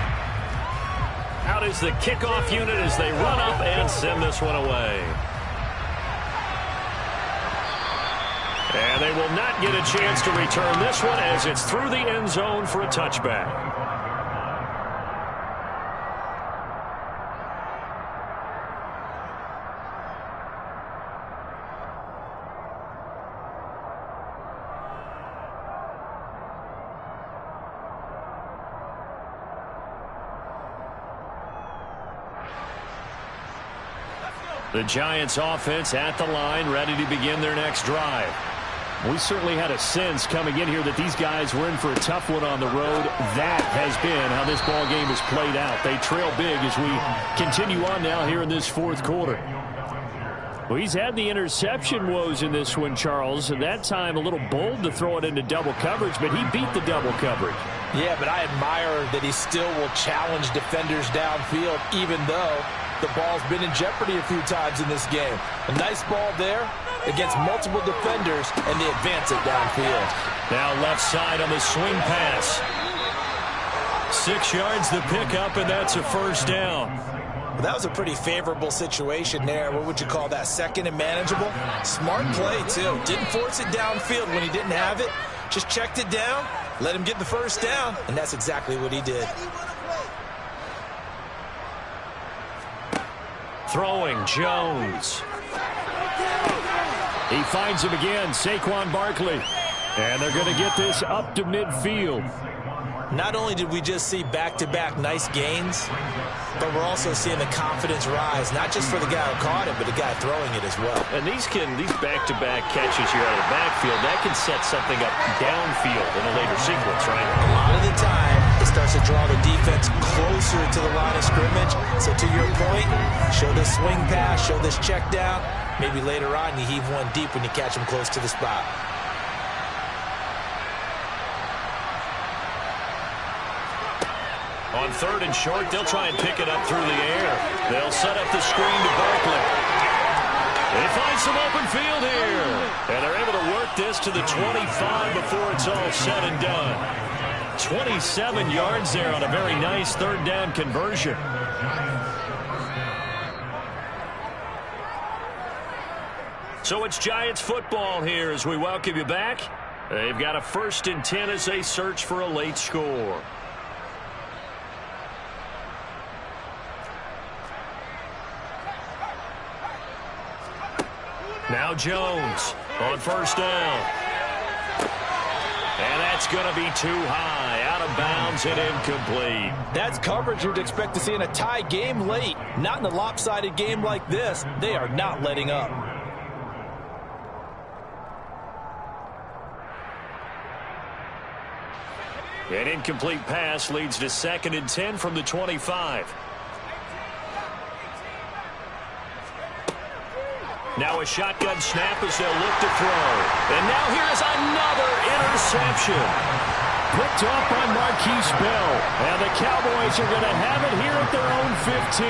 Out is the kickoff unit as they run up and send this one away. And they will not get a chance to return this one as it's through the end zone for a touchback. The Giants offense at the line, ready to begin their next drive. We certainly had a sense coming in here that these guys were in for a tough one on the road. That has been how this ball game has played out. They trail big as we continue on now here in this 4th quarter. Well, he's had the interception woes in this one, Charles. And that time a little bold to throw it into double coverage, but he beat the double coverage. Yeah, but I admire that he still will challenge defenders downfield, even though the ball's been in jeopardy a few times in this game. A nice ball there against multiple defenders, and they advance it downfield. Now left side on the swing pass. 6 yards the pickup, and that's a 1st down. Well, that was a pretty favorable situation there. What would you call that? 2nd and manageable? Smart play, too. Didn't force it downfield when he didn't have it. Just checked it down, let him get the 1st down, and that's exactly what he did. Throwing, Jones. He finds him again, Saquon Barkley. And they're going to get this up to midfield. Not only did we just see back-to-back nice gains, but we're also seeing the confidence rise, not just for the guy who caught it, but the guy throwing it as well. And these back-to-back catches here out of the backfield, that can set something up downfield in a later sequence, right? A lot of the time, it starts to draw the defense closer to the line of scrimmage. So to your point, show this swing pass, show this check down. Maybe later on you heave one deep when you catch them close to the spot. On 3rd and short, they'll try and pick it up through the air. They'll set up the screen to Barkley. They find some open field here. And they're able to work this to the 25 before it's all said and done. 27 yards there on a very nice 3rd down conversion. So it's Giants football here as we welcome you back. They've got a 1st and 10 as they search for a late score. Now Jones on 1st down. And that's going to be too high. Out of bounds and incomplete. That's coverage you'd expect to see in a tie game late. Not in a lopsided game like this. They are not letting up. An incomplete pass leads to 2nd and 10 from the 25. Now a shotgun snap as they'll look to throw. And now here's another interception. Picked off by Marquise Bell. And the Cowboys are going to have it here at their own 15.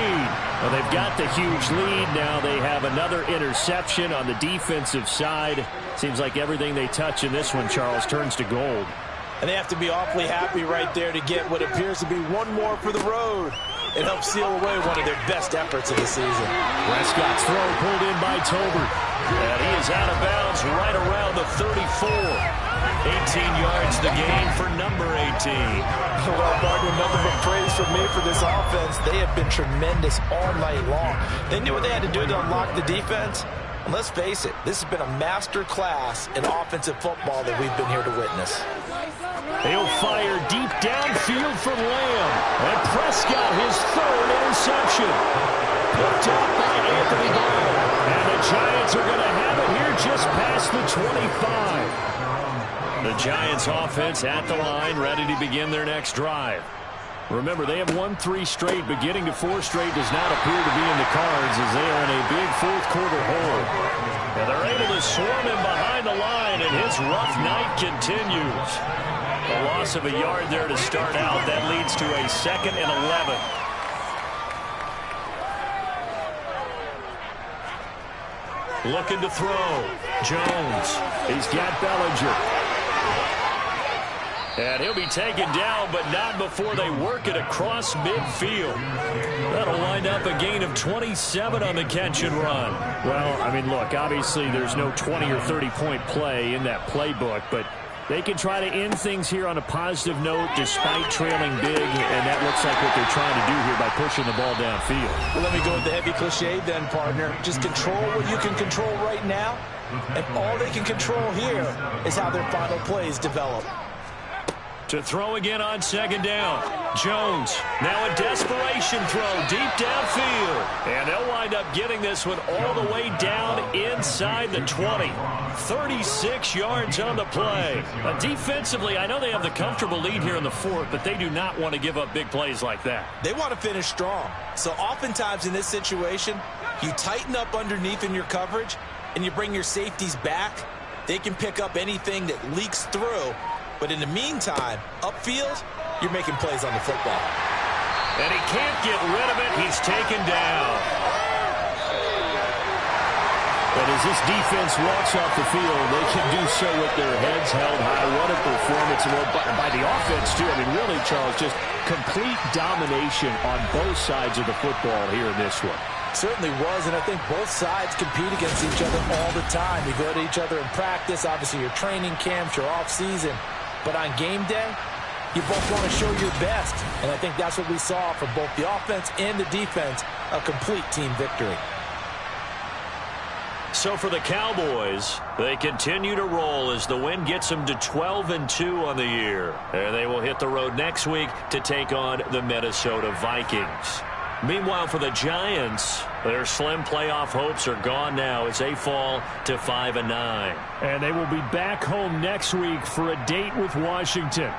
Well, they've got the huge lead. Now they have another interception on the defensive side. Seems like everything they touch in this one, Charles, turns to gold. And they have to be awfully happy right there to get what appears to be one more for the road. It helps seal away one of their best efforts of the season. Prescott's throw pulled in by Tolbert. And he is out of bounds right around the 34. 18 yards the gain for number 18. Well, partner, nothing but praise from me for this offense. They have been tremendous all night long. They knew what they had to do to unlock the defense. And let's face it, this has been a master class in offensive football that we've been here to witness. He'll fire deep downfield for Lamb. And Prescott, his third interception. Picked up by Anthony Barr. And the Giants are going to have it here just past the 25. The Giants offense at the line, ready to begin their next drive. Remember, they have won 3 straight, but getting to 4 straight does not appear to be in the cards as they are in a big fourth-quarter hole. And they're able to swarm him behind the line, and his rough night continues. A loss of a yard there to start out. That leads to a 2nd and 11. Looking to throw. Jones. He's got Bellinger. And he'll be taken down, but not before they work it across midfield. That'll wind up a gain of 27 on the catch and run. Well, I mean, look, obviously there's no 20 or 30-point play in that playbook, but they can try to end things here on a positive note despite trailing big, and that looks like what they're trying to do here by pushing the ball downfield. Well, let me go with the heavy cliche then, partner. Just control what you can control right now, and all they can control here is how their final plays develop. To throw again on 2nd down. Jones, now a desperation throw deep downfield. And they'll wind up getting this one all the way down inside the 20. 36 yards on the play. Defensively, I know they have the comfortable lead here in the 4th, but they do not want to give up big plays like that. They want to finish strong. So oftentimes in this situation, you tighten up underneath in your coverage, and you bring your safeties back. They can pick up anything that leaks through. But in the meantime, upfield, you're making plays on the football. And he can't get rid of it. He's taken down. But as this defense walks off the field, they can do so with their heads held high. What a performance. Well, by the offense, too. I mean, really, Charles, just complete domination on both sides of the football here in this one. Certainly was, and I think both sides compete against each other all the time. You go to each other in practice, obviously your training camps, your off-season. But on game day, you both want to show your best. And I think that's what we saw from both the offense and the defense, a complete team victory. So for the Cowboys, they continue to roll as the win gets them to 12-2 on the year. And they will hit the road next week to take on the Minnesota Vikings. Meanwhile, for the Giants, their slim playoff hopes are gone now as they fall to 5-9. And they will be back home next week for a date with Washington.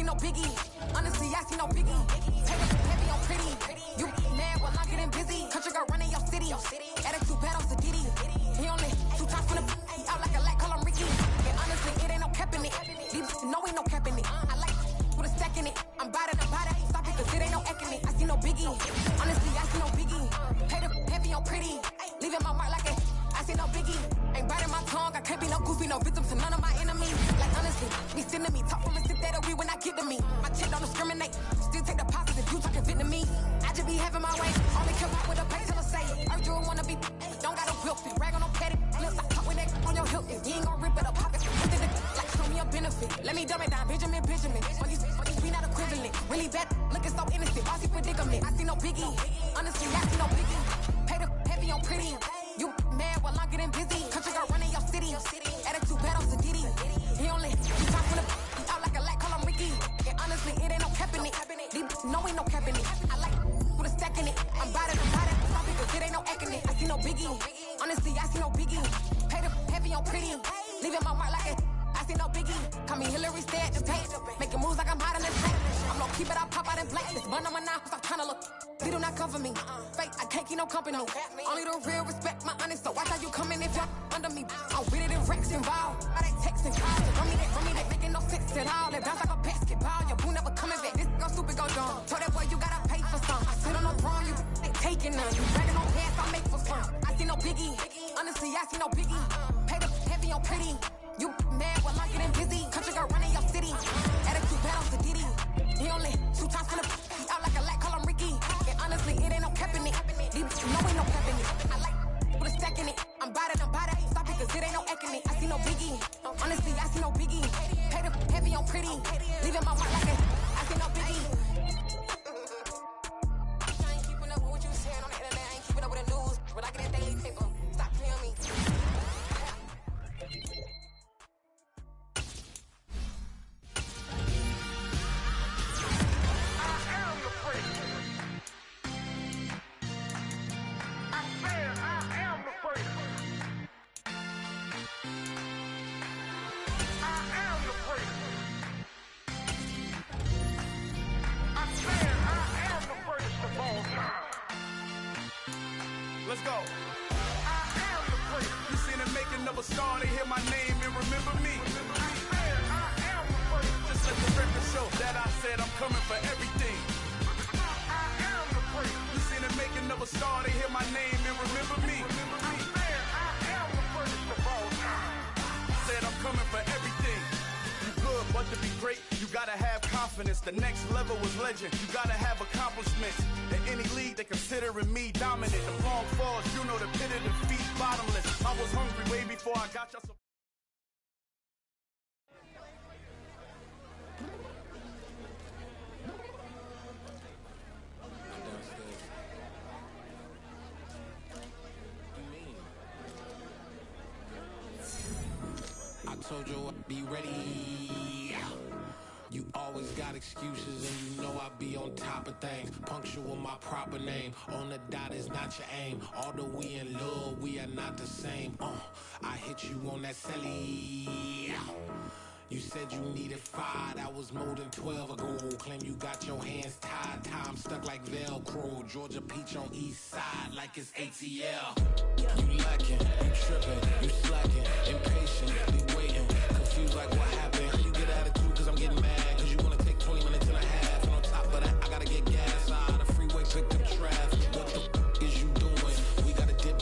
no biggie. Honestly, I see no biggie. Take it heavy on pretty. You mad while I'm getting busy. Country girl running your city. Attitude bad on Sadiddy. He only 2 times from the out like a light, call him Ricky. And honestly, it ain't no cap in it. These no ain't no cap in it. I like with a stack in it. I'm bad it. Stop it, cause it ain't no eck in it. I see no biggie. Honestly, I see no biggie. Pay the heavy on pretty. Leaving my mark like it. I see no biggie. Ain't biting my tongue. I can't be no goofy, no victim to none of my enemies. Like honestly, be sending me talk from a sip that we when I get to me. My chick don't discriminate. Still take the positive. You talking Vietnamese. I just be having my way. Only kill out with a pay till I say it. Urge you wanna be. Don't got no whip it. Rag on no petty. Lips. I talk with that on your hip. You ain't gon' rip it up. Pop it. Like show me a benefit. Let me dumb it down. Benjamin. All these be not equivalent. Really bad. Looking so innocent. Bossy predicament. I see no biggie. Honestly, I see no biggie. Pay the heavy on pretty. You mad while I'm getting busy. Country girl running your city. Attitude bad on Sadiddy. He only 2 times from the out like a light, call him Ricky. And honestly, it ain't no cap in it. No ain't no cap in it. I like with a stack in it. I'm bad it. Stop it, cause it ain't no eck in it. I see no biggie. Honestly, I see no biggie. Pay the heavy on pretty. Leaving my mark like it. I see no biggie. Call me Hillary, stay at the paint. Making moves like I'm hot in the tank. I'm low key, but I pop out in black. This bun on my knife, I'm tryna look. They do not come for me. Fake, I can't keep no company. Only the real respect my honest. So watch how you coming if you're under me. I'm with it and Rex involved. I they texting calls. Run me, they making no sense at all. They bounce like a basketball. Your boo never coming back. This go stupid, go dumb. Told that boy you gotta pay for some. I sit on no throne, you ain't taking none. You dragging on pants, I make for fun. I see no biggie. Honestly, I see no biggie. Pay the heavy on pretty. You mad while I'm getting busy. Country girl running your city. Attitude bad on Sadiddy. He only 2 times from the out like a light, call him Ricky. And honestly, it ain't no cap in it. No ain't no cap in it. I like with a stack in it. I'm bad it. Stop it, cause it ain't no eck in it. I see no biggie. Honestly, I see no biggie. Pay the heavy on pretty. Leaving my mark like it. I see no biggie. I ain't keeping up with what you saying on the internet. I ain't keeping up with the news. But I get that daily paper. Stop playing me. Let's go. I am the great. You seen the making of a star, they hear my name and remember me. I said I am the great. Just let the record show that I said I'm coming for everything. I am the great. You seen the making of a star, they hear my name and remember me. I said I am the greatest of all time. Said I'm coming for everything. You good, but to be great, you gotta have confidence. The next level was legend. You gotta have accomplishments. In any league, they considering me dominant. The long falls, you know the pit of defeat, bottomless. I was hungry way before I got y'all. I told you I'd be ready. You always got excuses and you know I be on top of things. Punctual my proper name. On the dot is not your aim. Although we in love, we are not the same. I hit you on that celly. You said you needed 5, that was more than 12 ago. Claim you got your hands tied, time stuck like Velcro. Georgia peach on east side like it's ATL. You lacking, you tripping, you slacking, impatient, be waiting, confused like what happened. You get attitude cause I'm getting mad, cause you wanna take 20 minutes and a half. And on top of that, I gotta get gas out of the freeway, pick up traffic. What the f is you doing? We gotta dip.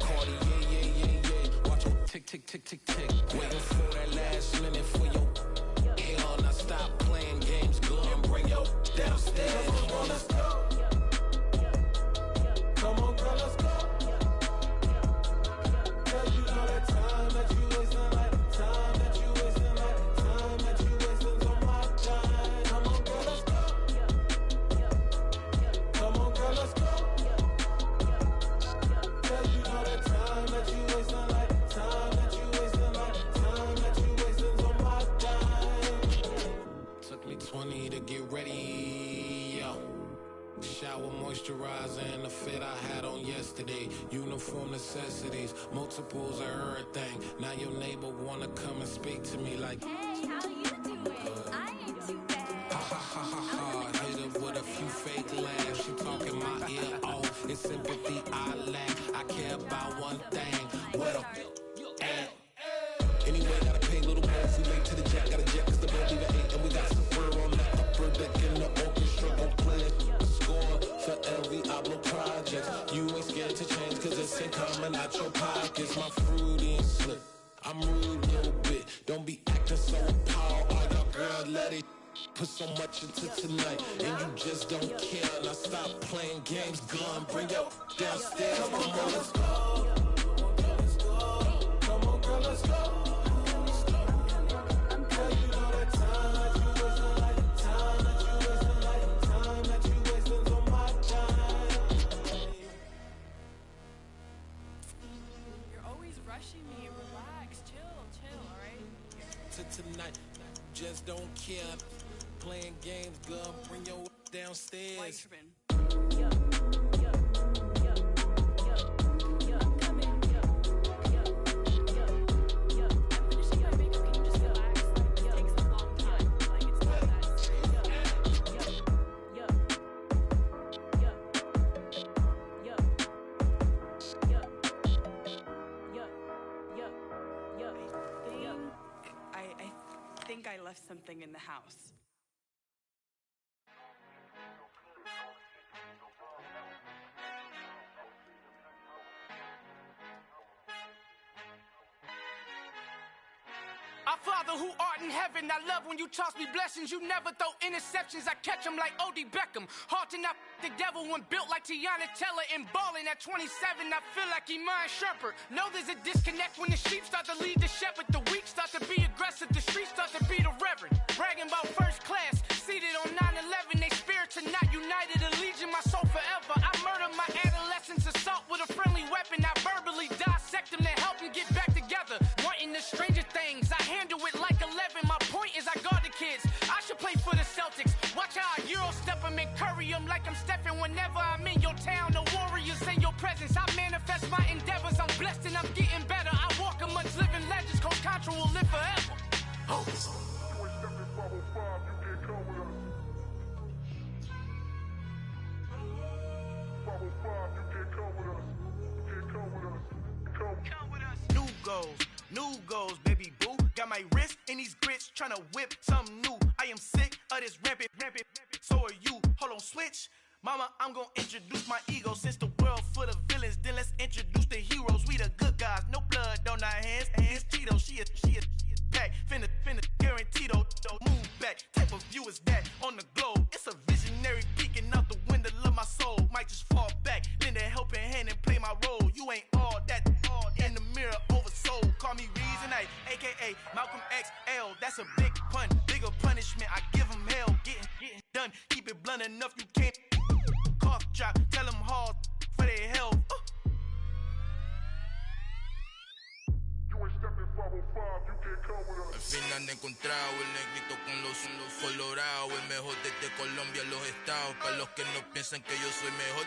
Cardi, yeah. Watch your tick. Waiting for that last minute for your hell. Now stop playing games, go and bring your downstairs. Come on, let's go. Come on, girl, let's go. Girl, you know that time that you wasting, like time that you wasting, like time that you wasting on my time. Come on, girl, let's go. Come on, girl, let's go. Girl, you know that time that you wasting, like time that you wasting, like time that you wasting on my time. Took me 20 to get ready, yo. Shower moisturizer and the fit I had on yesterday. Uniform necessities, multiples of everything. Now your neighbor wanna come and speak to me like, hey, how you doing? I ain't too hard, let it put so much into tonight, and you just don't care. Now stop playing games, gun, bring your downstairs. Come on, girl, let's go. Come on, girl, let's go. Girl, you know that time that you wasting, like the time that you wasting, like the time that you wasting on my time. You're always rushing me. Relax, chill, all right? To tonight, just don't care. Playing games, girl, bring your downstairs. I think I left something in the house. Our Father who art in heaven, I love when you toss me blessings. You never throw interceptions, I catch them like O.D. Beckham. Hard to not the devil when built like Tiana Teller and balling at 27. I feel like Iman Shumpert. Know there's a disconnect when the sheep start to lead the shepherd. The weak start to be aggressive, the streets start to be the reverend. Bragging about first class, seated on 9/11. They spirits are not united, a legion, my soul forever. I murdered my adolescence, assault with a friendly weapon. I verbally dissect them to help them get back together. Wanting the stranger things, I handle it like 11. My point is I guard the kids. I should play for the Celtics. Watch how I Euro step them and curry them like I'm stepping. Whenever I'm in your town, the Warriors in your presence. I manifest my endeavors. I'm blessed and I'm getting better. I walk amongst living legends. Coach Contra will live forever. You ain't stepping 505, you can't come with us. 505, you can't come with us. You can't come with us. Come with us. New goals, baby boo. Got my wrist in these grits, tryna whip something new. I am sick of this rampant. So are you. Hold on, switch. Mama, I'm gonna introduce my ego. Since the world full of villains, then let's introduce the heroes. We the good guys, no blood on our hands. Hands Tito, she is back. Finna, guaranteed though. Move back. Type of view is that on the globe? It's a visionary peeking out the window of my soul. Might just fall back, lend a helping hand and play my role. You ain't all that. In the mirror, oversold. Call me Reason A, aka Malcolm XL. That's a big pun, bigger punishment. I give him hell. Getting done. Keep it blunt enough, you can't. Cough drop, tell them hard for their health. You ain't stepping 505, you can't come with us. Al fin han encontrado el negrito con los colorados, el mejor desde Colombia, los estados. Para los que no piensan que yo soy mejor,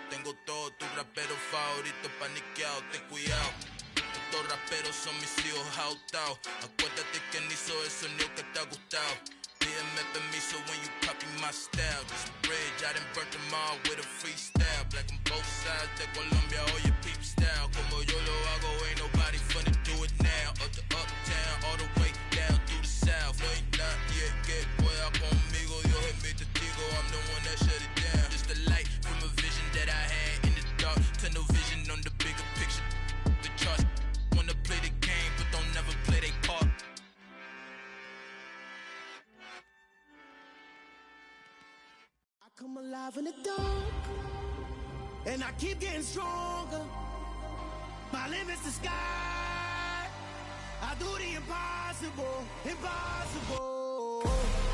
tengo todo, tu rapero favorito paniqueado, ten cuidado. Estos raperos son mis hijos jautados. Acuérdate que ni hizo el sonido que te ha gustado. Pídeme permiso when you copy my style. This bridge, I done burnt them all with a freestyle. Black on both sides de Colombia, oye peep style. Como yo lo hago, ain't nobody finna do it now. Up to uptown, all the way down through the south. No hay nadie que pueda conmigo, Dios es mi testigo. I'm the one that shut it down. Just the light from a vision that I had in the dark. Tunnel vision on the bigger picture. The charts wanna play the game, but don't never play their part. Come alive in the dark, and I keep getting stronger. My limit's the sky. I do the impossible.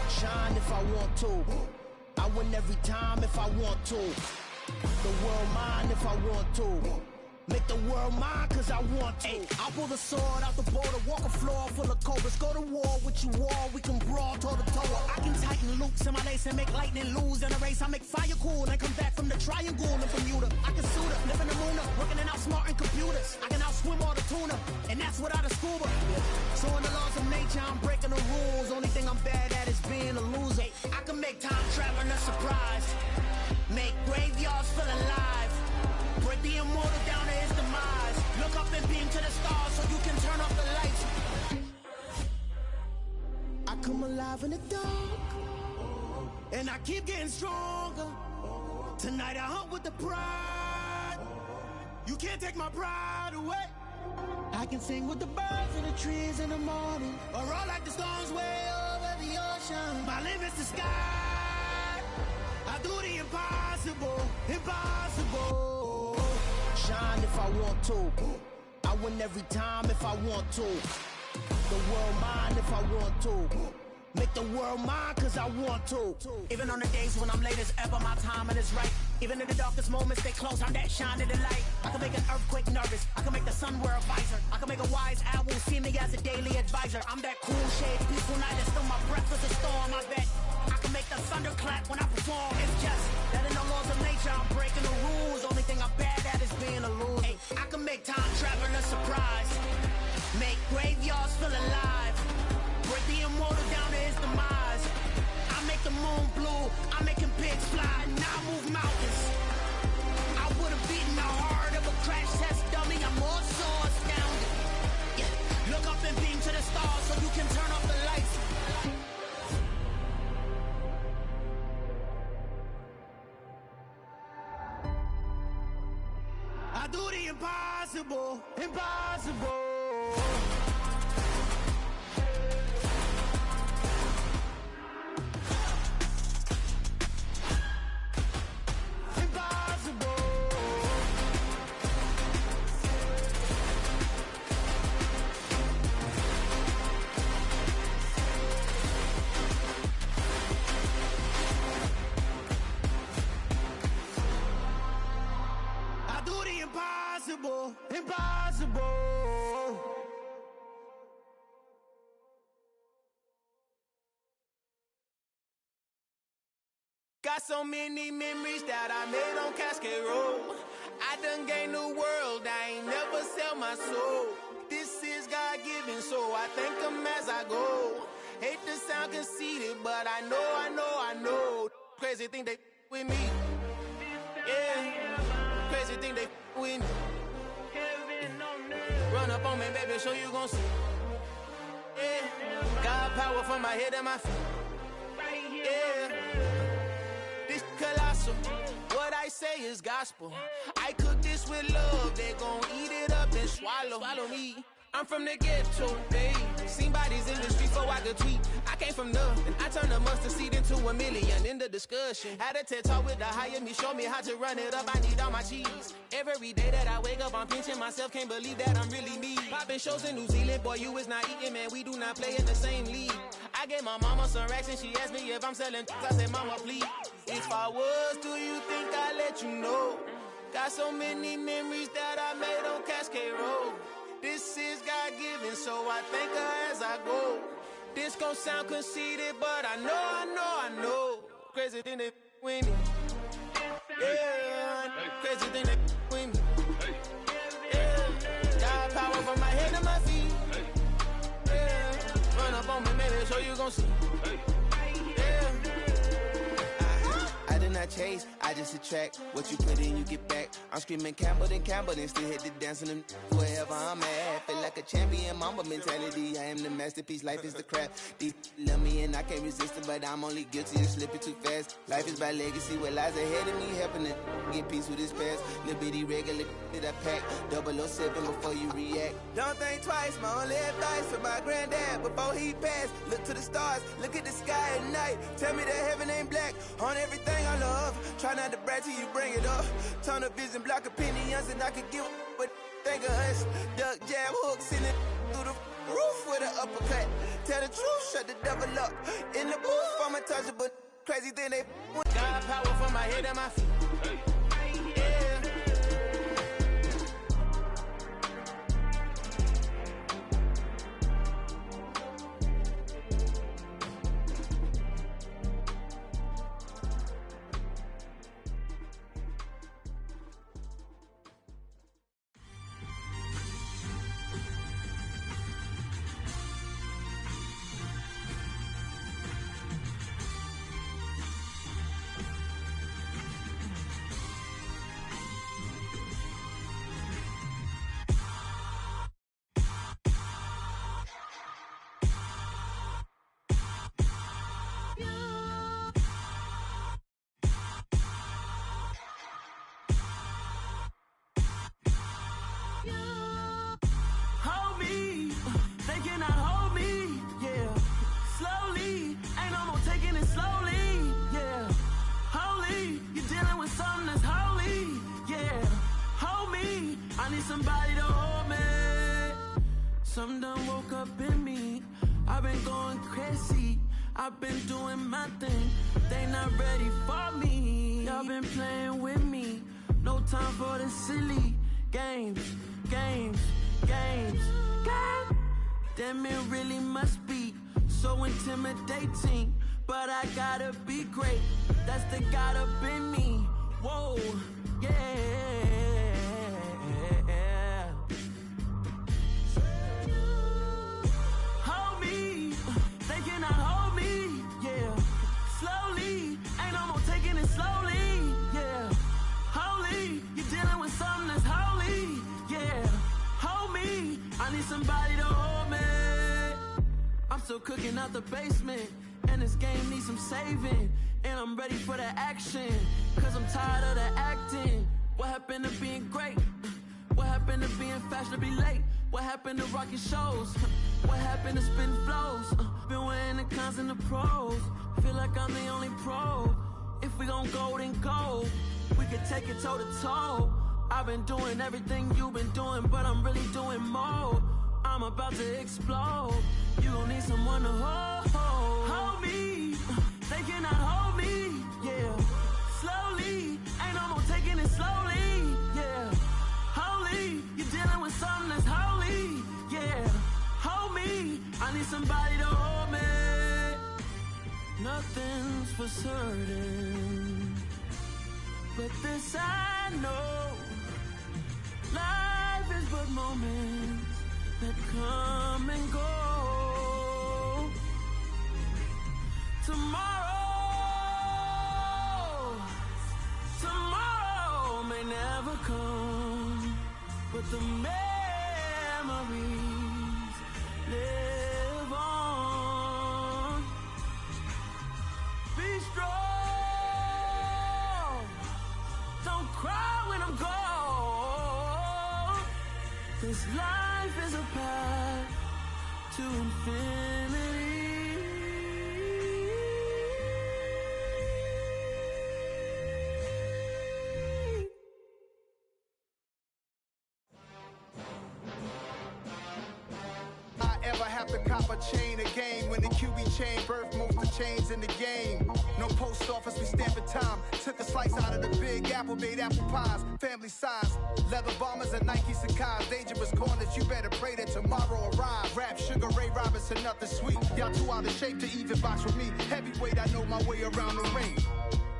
Shine if I want to. I win every time if I want to. The world mine if I want to. Make the world mine cause I want to. I'll pull the sword out the border, walk a floor full of cobras. Go to war with you all, we can brawl toe to toe. I can tighten loops in my lace and make lightning lose in a race. I make fire cool and come back from the triangle in Bermuda. I can suit up, live in the moon up, working and outsmarting computers. I can outswim all the tuna, and that's without a scuba. So in the laws of nature, I'm breaking the rules. Only thing I'm bad at is being a loser. I can make time traveling a surprise, make graveyards feel alive. Break the immortal down to his demise. Look up and beam to the stars so you can turn off the lights. I come alive in the dark, and I keep getting stronger. Tonight I hunt with the pride. You can't take my pride away. I can sing with the birds and the trees in the morning, or roll like the storms way over the My limit's the sky. I do the impossible, impossible. Shine if I want to. I win every time if I want to. The world mine if I want to. Make the world mine cause I want to. Even on the days when I'm late as ever, my timing is right. Even in the darkest moments, they close, I'm that shine of the light. I can make an earthquake nervous, I can make the sun wear a visor. I can make a wise owl see me as a daily advisor. I'm that cool shade, peaceful night, and still my breath is a storm, I bet. I can make the thunder clap when I perform. It's just that in the laws of nature, I'm breaking the rules. Only thing I'm bad at is being a loser. Hey, I can make time travel a surprise. Make graveyards feel alive. Break the immortal down to his demise. I make the moon blue, I'm making pigs fly, and I move mountains. I would've beaten the heart of a crash test dummy, I'm more so astounded. Yeah. Look up and beam to the stars so you can turn off the lights. I do the impossible, impossible. Impossible, impossible. Got so many memories that I made on Cascade Road. I done gained the world, I ain't never sell my soul. This is God-given, so I thank him as I go. Hate to sound conceited, but I know. Crazy thing they with me. Yeah. Crazy thing they with me. Run up on me, baby, so you gon' see. Yeah. Got power from my head and my feet. Yeah. This colossal. What I say is gospel. I cook this with love. They gon' eat it up and swallow me. I'm from the ghetto, babe. Seen bodies in the streets so I could tweet. I came from nothing. I turned a mustard seed into a million in the discussion. Had a TED talk with the higher me, show me how to run it up. I need all my cheese. Every day that I wake up, I'm pinching myself. Can't believe that I'm really me. Popping shows in New Zealand, boy, you is not eating, man. We do not play in the same league. I gave my mama some racks and she asked me if I'm selling. I said, mama, please. If I was, do you think I'd let you know? Got so many memories that I made on Cascade Road. This is God-given, so I thank her as I go. This gon' sound conceited, but I know. Crazy thing they with me. Yeah, crazy thing they with me. Yeah, got power from my head to my feet. Yeah, run up on me, maybe so you gon' see. Yeah. I did not chase, I just attract. What you put in, you get back. I'm screaming Campbell, then still hit the dance and them wherever I'm at. Feel like a champion, mamba mentality. I am the masterpiece, life is the crap. Deep love me and I can't resist it, but I'm only guilty of slipping too fast. Life is by legacy, what lies ahead of me, helping to get peace with his past. Little bitty regular that I pack, 007 before you react. Don't think twice, my only advice for my granddad before he passed. Look to the stars, look at the sky at night. Tell me that heaven ain't black on everything I love. Try not to brag till you bring it up. Tunnel vision, block opinions, and I could give but think of us. Duck jab hooks in it through the roof with an uppercut. Tell the truth, shut the devil up. In the booth, I'm untouchable. Crazy thing they got power from my head and my feet. Yeah. need somebody to hold me. Something done woke up in me. I've been going crazy. I've been doing my thing. They not ready for me. Y'all been playing with me. No time for the silly games. Damn, it really must be so intimidating. But I gotta be great. That's the God up in me. Whoa, yeah. Hold me, they cannot hold me, yeah. Slowly, ain't no more taking it slowly, yeah. Holy, you're dealing with something that's holy, yeah. Hold me, I need somebody to hold me. I'm still cooking out the basement, and this game needs some saving. And I'm ready for the action, cause I'm tired of the acting. What happened to being great? What happened to being fashionably late? What happened to rocking shows? What happened to spitting flows? Been weighing the cons and the pros. Feel like I'm the only pro. If we gon' go, then go. We could take it toe to toe. I've been doing everything you've been doing, but I'm really doing more. I'm about to explode. You gon' need someone to hold me. They cannot hold me, yeah. Slowly, ain't no more taking it slowly, yeah. Holy, you're dealing with something that's holy, yeah. Hold me, I need somebody to hold me. Nothing's for certain, but this I know. Life is but moments that come and go. Tomorrow may never come, but the memories live on. Be strong, don't cry when I'm gone. This life is a path to infinity. Ever have to cop a chain again when the QB chain birthed most of the chains in the game. No post office, we stamping time. Took a slice out of the big apple, made apple pies, family size. Leather bombers and Nike Sacai's. Dangerous corners, you better pray that tomorrow arrives. Rap, Sugar Ray Robinson, nothing sweet. Y'all too out of shape to even box with me. Heavyweight, I know my way around the ring.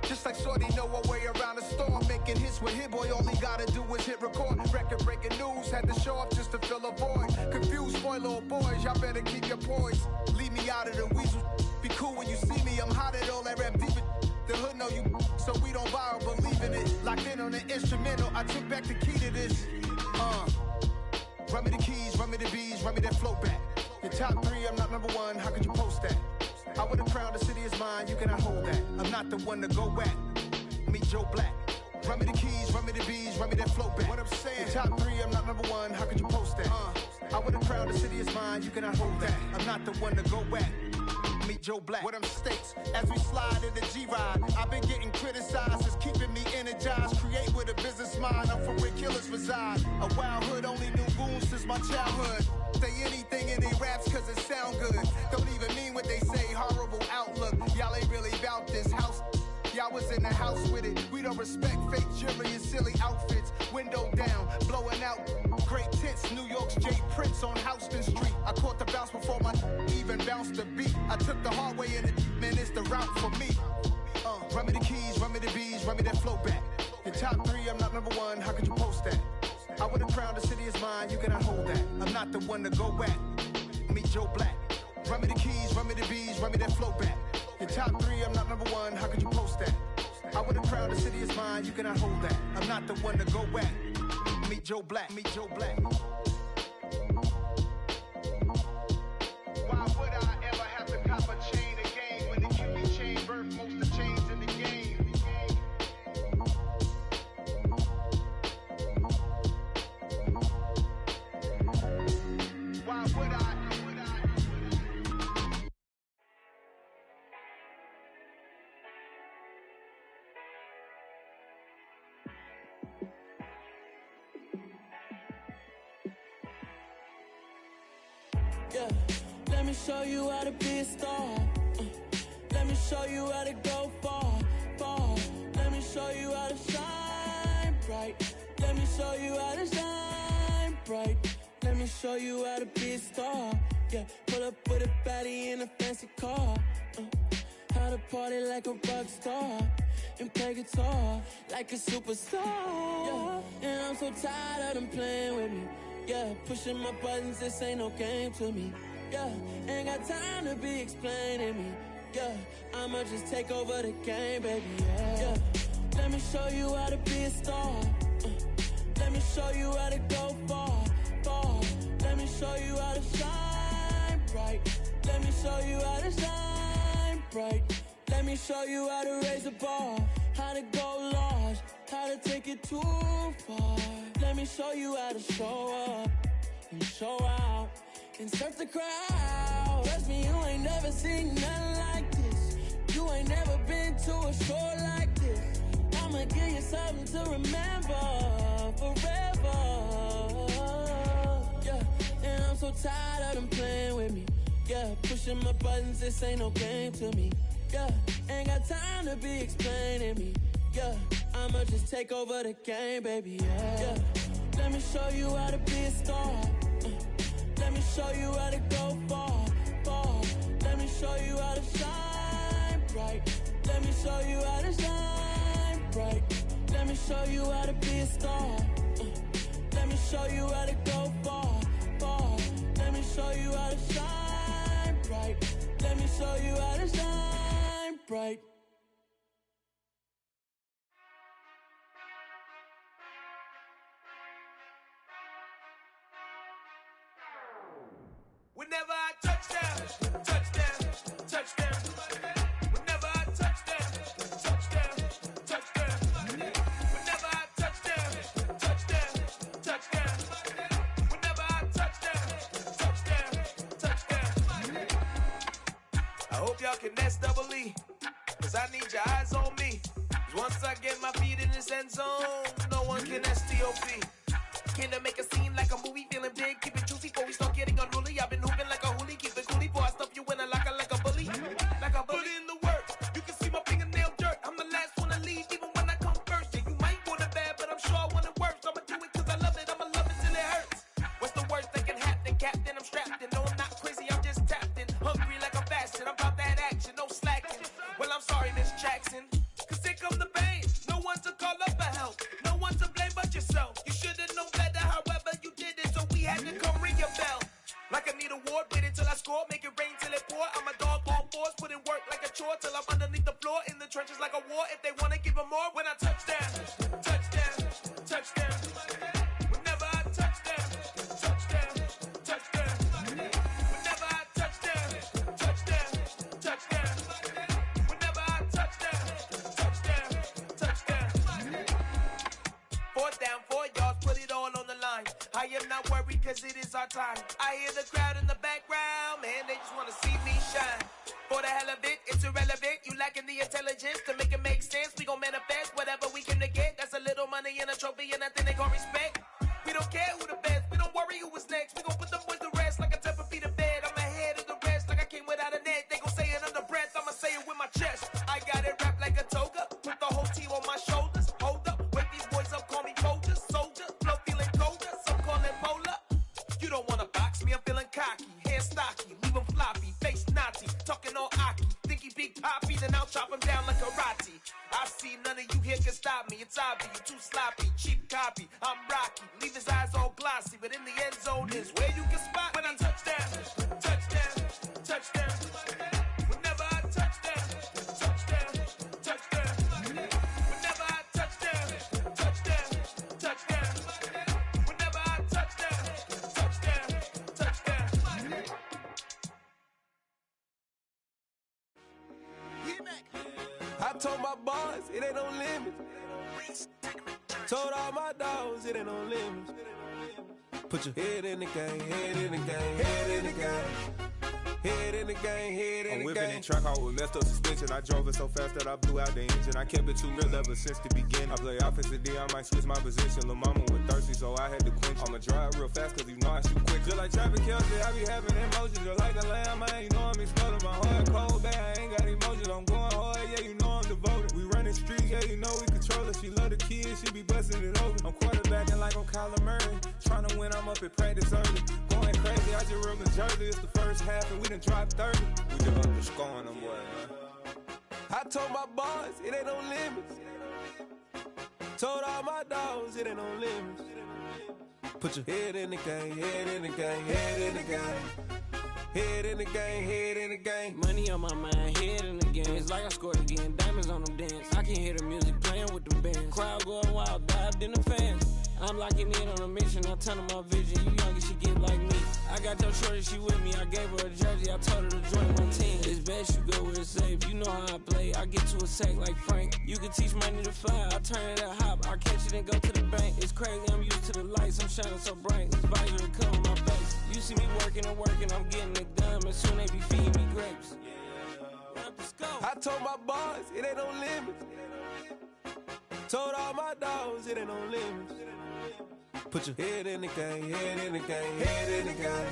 Just like Shorty know her way around the storm. Making hits with Hit Boy, all he gotta do is hit record. Record breaking news, had to show up just to fill a void. Confused boy, little boys, y'all better keep your poise. Leave me out of the weasel. Be cool when you see me, I'm hot at all that rap deep. The hood know you, so we don't borrow, believe in it. Locked in on the instrumental, I took back the key to this. Run me the keys, run me the bees, run me that flow back. Your top three, I'm not number one, how could you post that? I would have crowned the city is mine, you cannot hold that. I'm not the one to go back. Meet Joe Black. Run me the keys, run me the bees, run me that flow back. What I'm saying, your top three, I'm not number one, how could you post that? I would have crowned the city is mine, you cannot hold that. I'm not the one to go back. Meet Joe Black. What I'm states, as we slide in the G-Ride. I've been getting criticized, it's keeping me energized. Create with a business mind, I'm from where killers reside. A wild hood, only knew goons since my childhood. Say anything in they raps cause it sound good. Don't even mean what they say, horrible outlook. Y'all ain't really about this house. Y'all was in the house with it. We don't respect fake jewelry and silly outfits. Window down, blowing out great tits. New York's J. Prince on Houston Street. I caught the bounce before my even bounced the beat. I took the hard way in it, man, it's the route for me. Run me the keys, run me the bees, run me that flow back. Your top three, I'm not number one, how could you post that? I would have crowned the city is mine, you cannot hold that. I'm not the one to go back. Meet Joe Black. Run me the keys, run me the bees, run me that flow back. Your top three, I'm not number one, how could you post that? I would have crowned the city is mine, you cannot hold that. I'm not the one to go back. Meet Joe Black, meet Joe Black. Why would I ever have to cop a chain again when the QB chain birthed most of the chains in the game? Why would I? Yeah, let me show you how to be a star. Let me show you how to go far, far. Let me show you how to shine bright. Let me show you how to shine bright. Let me show you how to be a star. Yeah, pull up with a baddie in a fancy car. How to party like a rock star and play guitar like a superstar. Yeah, and I'm so tired of them playing with me. Yeah, pushing my buttons, this ain't no game to me. Yeah, ain't got time to be explaining me. Yeah, I'ma just take over the game, baby. Yeah, let me show you how to be a star. Let me show you how to go far, far. Let me show you how to shine bright. Let me show you how to shine bright. Let me show you how to raise a bar, how to go large, how to take it too far. Let me show you how to show up and show out and surf the crowd. Trust me, you ain't never seen nothing like this. You ain't never been to a show like this. I'ma give you something to remember forever. Yeah, and I'm so tired of them playing with me. Yeah, pushing my buttons, this ain't no game to me. Yeah, ain't got time to be explaining me. Yeah, I'ma just take over the game, baby. Yeah, let me show you how to be a star. Let me show you how to go far, far. Let me show you how to shine bright. Let me show you how to shine bright. Let me show you how to be a star. Let me show you how to go far, far. Let me show you how to shine bright. Let me show you how to shine bright. Whenever I touch down, touchdown, touchdown. Whenever I touch down, touchdown, touchdown. Whenever I touch down, touchdown, touchdown. Whenever I touch down, touchdown. I hope y'all can S-double-E, cause I need your eyes on me. Cause once I get my feet in this end zone, no one can S-T-O-P. Can I make a scene like a movie, feeling big, keep it juicy before we start getting unruly. I've been hooping like a hoolie, keep it coolie before I stuff you in a locker like a bully. Like a bully. Put in the work, you can see my fingernail dirt. I'm the last one to leave, even when I come first. Yeah, you might want it bad, but I'm sure I want it worse. I'ma do it cause I love it, I'ma love it till it hurts. What's the worst that can happen, Captain? I'm strapped in, no I'm not crazy, I'm just tapped in. Hungry like I'm fasting, I'm about that action, no slacking. Well, I'm sorry, Miss Jackson, cause here come the pain. No one to call up for help, no one to blame but yourself. You should've known better, however you did it, so we had to come ring your bell. Like I need a ward, wait until I score, make it rain till it pour. I'm a dog, all fours, put in work like a chore till I'm underneath the floor, in the trenches like a war. If they wanna give them more, when I touch down, touchdown, touchdown. Whenever I touch down, touchdown, touchdown. Whenever I touch down, touchdown, touchdown. Whenever I touch down, touchdown, touchdown. 4th down, 4 yards, put it all on the line. I am not worried cause it is our time. I hear the crowd in the background, man, they just wanna see me shine. For the hell of it, it's irrelevant. You lacking the intelligence to make it make sense. We gon' manifest whatever we came to get. That's a little money and a trophy and nothing they gon' respect. We don't care who the best, we don't worry who was next. We gon' put them boys to rest like a 10 feet of bed. I'm ahead of the rest like I came without a net. They gon' say it under breath, I'ma say it with my chest. I got it wrapped like a toga, put the whole team on my shoulders. Hold up, wake these boys up, call me Folgers, soldier, flow feeling colder, some call it polar. You don't wanna box me, I'm feeling cocky, hair stocky, leave him floppy, face Nazi, talking all aki, think he big poppy, then I'll chop him down like karate. I see none of you here can stop me, it's obvious, you too sloppy, cheap copy, I'm rocky, leave his eyes all glossy, but in the end zone is where you can spot when I touch down, touchdown, touchdown. Whenever I touch down, touchdown, touchdown. Whenever I touch down, touchdown, touchdown. Whenever I touch down, touchdown, touchdown. I told my boys it ain't no limits. Told all my dogs it ain't no limits. Put your head in the game, head in the game, head in the game. Head in the game, head in the game. I'm whipping in track out with messed up suspension. I drove it so fast that I blew out the engine. I kept it too real ever since the beginning. I play offensive D, I might switch my position. Lil' mama was thirsty, so I had to quench. I'ma drive real fast, cause you know I shoot quick. Just like Travis Kelce, I be having emotions. Just like a lamb, man, you know I'm exploding. My heart cold, bad, I ain't got emotions. I'm going hard, yeah, you know I'm devoted. We running streets, yeah, you know we control it. She love the kids, she be busting it over. I'm quarterbacking like I'm Kyler Murray. Trying to win, I'm up at practice early. Going crazy, I just real the jersey. It's the first half and we done dropped 30. We just underscoring them, boy, man. I told my boys, it ain't no limits. Told all my dogs, it ain't no limits. Put your head in the game, head in the game, head in the game. Head in the game, head in the game. Money on my mind, head in the game. It's like I scored again, diamonds on them dance. I can hear the music playing with the bands. Crowd going wild, dived in the fans. I'm locking in on a mission, I tell her my vision. You young and she get like me. I got your shorty, she with me. I gave her a jersey, I told her to join my team. It's best you go where it's safe. You know how I play. I get to a sack like Frank. You can teach money to fly. I turn it up hop. I catch it and go to the bank. It's crazy, I'm used to the lights. I'm shining so bright. This visor cover my face. You see me working and working. I'm getting it done. And soon they be feeding me grapes. Let's go. I told my boys, it ain't no limits. Told all my dogs, it ain't no limits. Put your head in the game, head in the game, head in the game.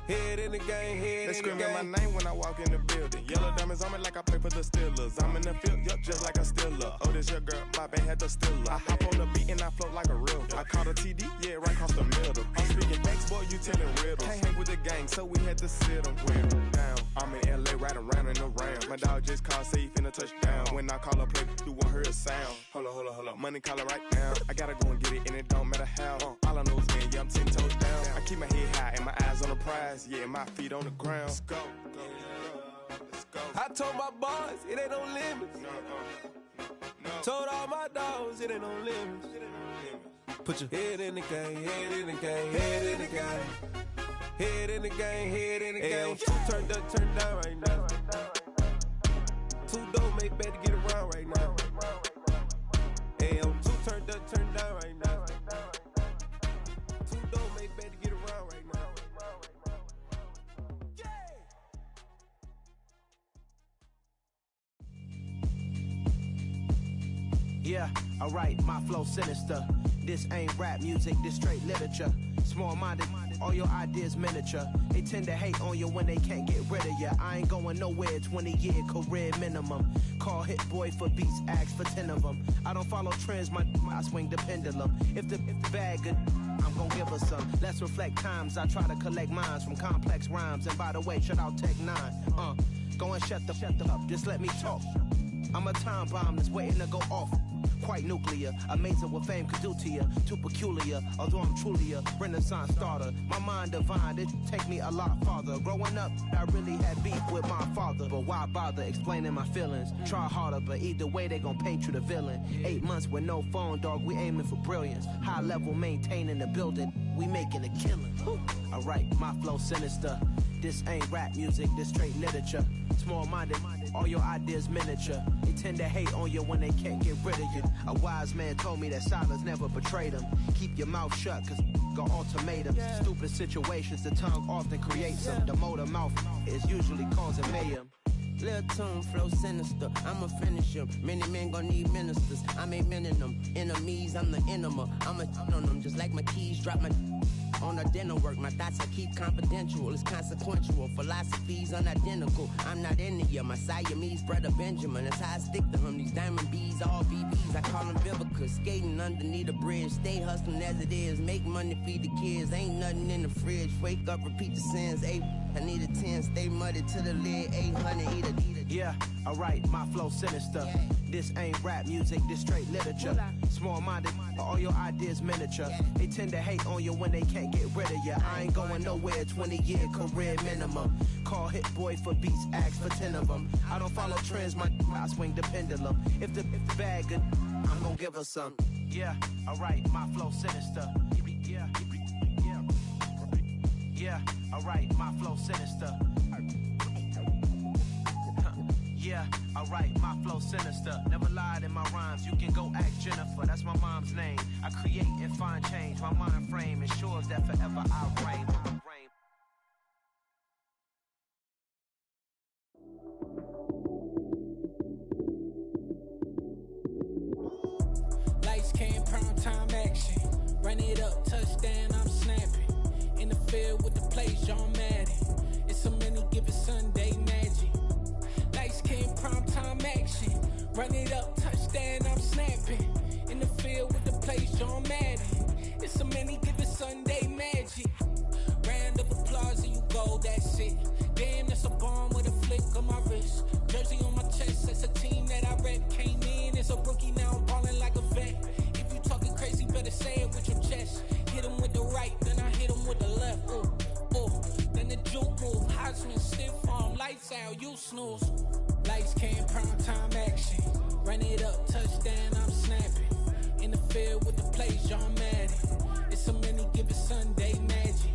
Head in the game, head they in the game. They screaming my name when I walk in the building. Yellow diamonds on me like I play for the Steelers. I'm in the field, yup, just like a Steeler. Oh, this your girl, my band had the Steeler. I hop on the beat and I float like a real. I caught a TD, yeah, right across the middle. I'm speaking facts, boy, you telling riddles. Can't hang with the gang, so we had to sit them down. I'm in LA, riding around and around. My dog just called, say he finna touchdown. When I call a play, you won't hear a sound. Hold up, money caller right now. I gotta go and get it, and it don't matter how. All I know is win, yeah, I'm 10 toes down. I keep my head high and my eyes on the prize. Yeah, my feet on the ground. Let's go. Let's go. I told my boys, it ain't no limits. No. Told all my dogs, it ain't no limits. Put your head in the game, head in the game, head in the game. Head in the game, head in the game. Two turned up, turned down right now. Two dope make better get around right now. Two turned up, turned down right now. Two dope make better get around right now. Yeah, alright, my flow sinister. This ain't rap music, this straight literature. Small-minded, all your ideas miniature. They tend to hate on you when they can't get rid of you. I ain't going nowhere, 20-year career minimum. Call Hit Boy for beats, ask for 10 of them. I don't follow trends, I swing the pendulum. If the bag good, I'm gon' give her some. Let's reflect times, I try to collect minds from complex rhymes. And by the way, shout out Tech 9. Go and shut the up, just let me talk. I'm a time bomb that's waiting to go off. Quite nuclear, amazing what fame could do to you. Too peculiar, although I'm truly a renaissance starter. My mind divine, it take me a lot farther. Growing up, I really had beef with my father. But why bother explaining my feelings? Try harder, but either way they gon' paint you the villain. 8 months with no phone, dog, we aiming for brilliance. High level maintaining the building, we making a killing. Alright, my flow sinister. This ain't rap music, this straight literature. Small-minded, all your ideas miniature. They tend to hate on you when they can't get rid of you. A wise man told me that silence never betrayed him. Keep your mouth shut, cause got ultimatums. Stupid situations, the tongue often creates them. The motor mouth is usually causing mayhem. Lil' tune, flow sinister, I'ma finish him. Many men gon' need ministers, I'm a men in them. Enemies, I'm the enema. I'm on them, just like my keys, drop my on a dinner work. My thoughts I keep confidential, it's consequential. Philosophies unidentical, I'm not in it yet. My Siamese brother Benjamin, that's how I stick to him. These diamond bees, all BBs, I call them Vivica. Skating underneath a bridge, stay hustling as it is. Make money, feed the kids, ain't nothing in the fridge. Wake up, repeat the sins, I need a 10, stay muddy to the lid, 800, eat a. Yeah, alright, my flow sinister. This ain't rap music, this straight literature. Small-minded, all your ideas miniature. They tend to hate on you when they can't get rid of you. I ain't going nowhere, 20-year career minimum. Call Hit Boy for beats, ask for 10 of them. I don't follow trends, I swing the pendulum. If the bag good, I'm gon' give her some. Yeah, alright, my flow sinister. Yeah, alright, my flow sinister. Yeah, alright, my flow sinister. Never lied in my rhymes, you can go ask Jennifer. That's my mom's name. I create and find change. My mind frame ensures that forever I reign. touchdown, I'm snapping. In the field with the plays, John Madden. It's a many given Sunday magic. Lights came primetime action. Run it up, touchdown, I'm snapping. In the field with the plays, John Madden. It's a many given Sunday magic. Round of applause and you go, that's it. Damn, that's a bomb with a flick on my wrist. Jersey on my chest, that's a team that I rep. Came in as a rookie, now I'm ballin' like a vet. If you talking crazy, better say it with your chest. Hit him with the right, then I hit him with the left. Then the juke move, Heisman, stiff arm, lights out, you snooze. Lights came, prime time action. Run it up, touchdown, I'm snapping. In the field with the plays, John Madden. It's a many given Sunday magic.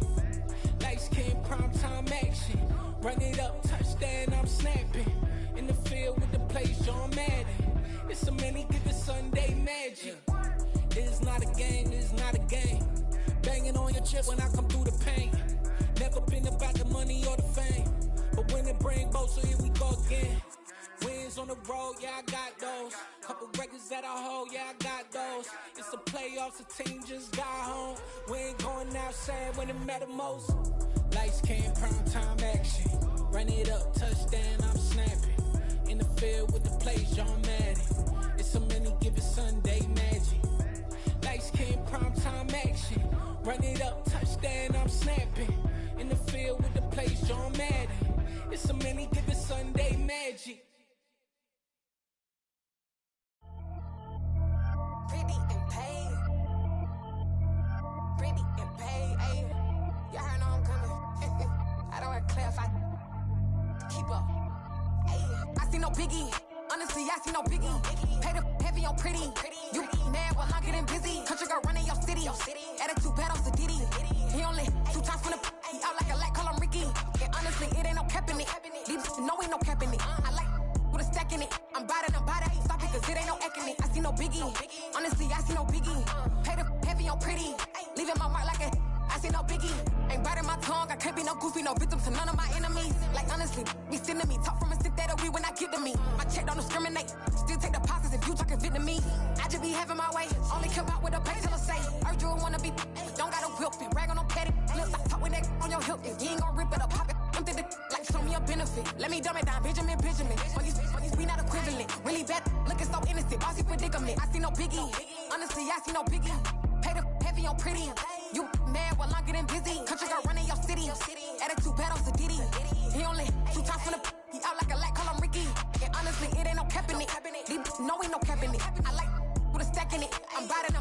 Lights came, prime time action. Run it up, touchdown, I'm snapping. In the field with the plays, John Madden. It's a many given Sunday magic. It's not a game, it's not a game. Banging on your chest when I come through the pain. Never been about the money or the fame. But when it bring both, so here we go again. Wins on the road, yeah, I got those. Couple records that I hold, yeah, I got those. It's the playoffs, the team just got home. We ain't going outside when it matter most. Lights came, prime time action. Run it up, touchdown, I'm snapping. In the field with the plays, John Madden. It's a many given Sunday magic. Lights came, prime time action. Run it up, touchdown, I'm snapping. In the field with the plays, John Madden. It's a many given Sunday magic. Pretty and paid. Pretty and paid, ayy. Y'all heard know I'm coming. I don't want to clarify. Keep up. Ayy. I see no biggie. Honestly, I see no biggie. Pay the heavy on pretty. You mad while I'm getting busy. Country girl running your city. Attitude bad on the Diddy. He only 2 times from the he out like a light, call him Ricky. And honestly, it ain't no cap in it. These know ain't no cap in it. I like with a stack in it. I'm about it. Stop it, cause it ain't no eck in it. I see no biggie. Honestly, I see no biggie. Pay the heavy on pretty. Leaving my mark like a I see no biggie. Ain't biting my tongue. I can't be no goofy, no victim to none of my enemies. Like honestly, be sending me. Talk from a stick that we when I get to me. My check don't discriminate. Still take deposits if you talking Vietnamese. I just be having my way. Only care about what the pay tell her say. Urge you wanna be. Don't gotta whip it. Rag on no petty. Let's stop talk with that on your hip. If you ain't gon' rip it up, pop it. Empty the like show me a benefit. Let me dumb it down. Benjamin. We not equivalent. Really bad. Looking so innocent. Bossy predicament. I see no biggie. Honestly, I see no biggie. Pay the heavy on pretty. You mad while I'm getting busy. Country girl running your city. Attitude bad on the Diddy. He only 2 times from the he out like a light, call him Ricky. And honestly, it ain't no cap in it. These know ain't no cap in it. I like with a stack in it. I'm about it.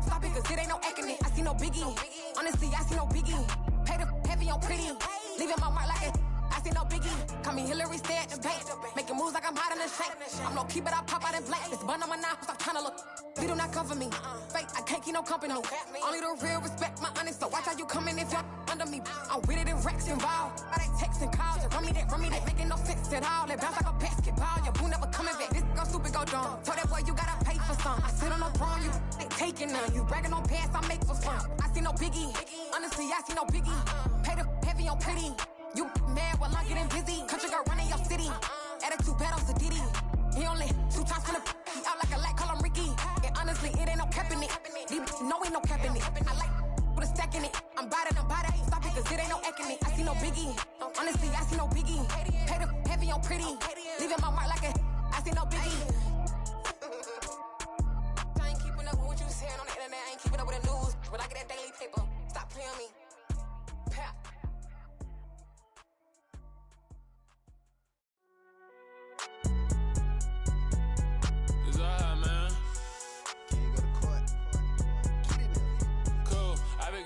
Stop it, cause it ain't no eck in it. I see no biggie. Honestly, I see no biggie. Pay the heavy on pretty. Leaving my mark like a I see no biggie. Call me Hillary, stay at the bank. Making moves like I'm hot in the shank. I'm low key, but I pop out in blank. This bun on my knife, stop trying to look. They do not cover me. Fake, I can't keep no company. Only the real respect my honest. So watch how you coming if you're under me. I'm with it in racks involved. I they texting calls and run me that. Making no sense at all. They bounce like a basketball. Your boo never coming back. This go stupid, go dumb. Told that boy you gotta pay for some. I sit on no throne, you ain't taking none. You bragging on pants, I make for fun. I see no biggie. Honestly, I see no biggie. Pay the heavy on pretty. You mad while I'm getting busy. Country girl running your city. Attitude bad on the Diddy. He only 2 times from the he out like a light, call him Ricky. And honestly, it ain't no cap in it. These know ain't no cap in it. I like with a stack in it. I'm about it. Stop it, cause it ain't no eck in it. I see no biggie. Honestly, I see no biggie. Pay the heavy on pretty. Leaving my mark like a I see no biggie. I ain't keeping up with what you saying on the internet. I ain't keeping up with the news. But I get that daily paper. Stop playing me. Pap.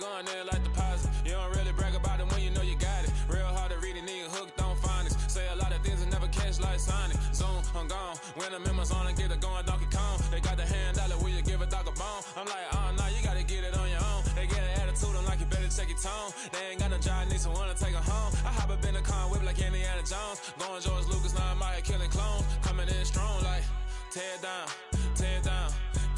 Going there like deposit. You don't really brag about it when you know you got it. Real hard to read a nigga hooked on finance. Say a lot of things and never catch like Sonic. Zone, I'm gone. When I'm in my zone, I get it going Donkey Kong. They got the hand dollar, will you give a dog a bone? I'm like, oh, nah, you gotta get it on your own. They get an attitude, I'm like, you better check your tone. They ain't got no job, need someone to take her home. I hop up in a car, whip like Indiana Jones. Going George Lucas, now I'm out here killing clones. Coming in strong like, tear down, tear down.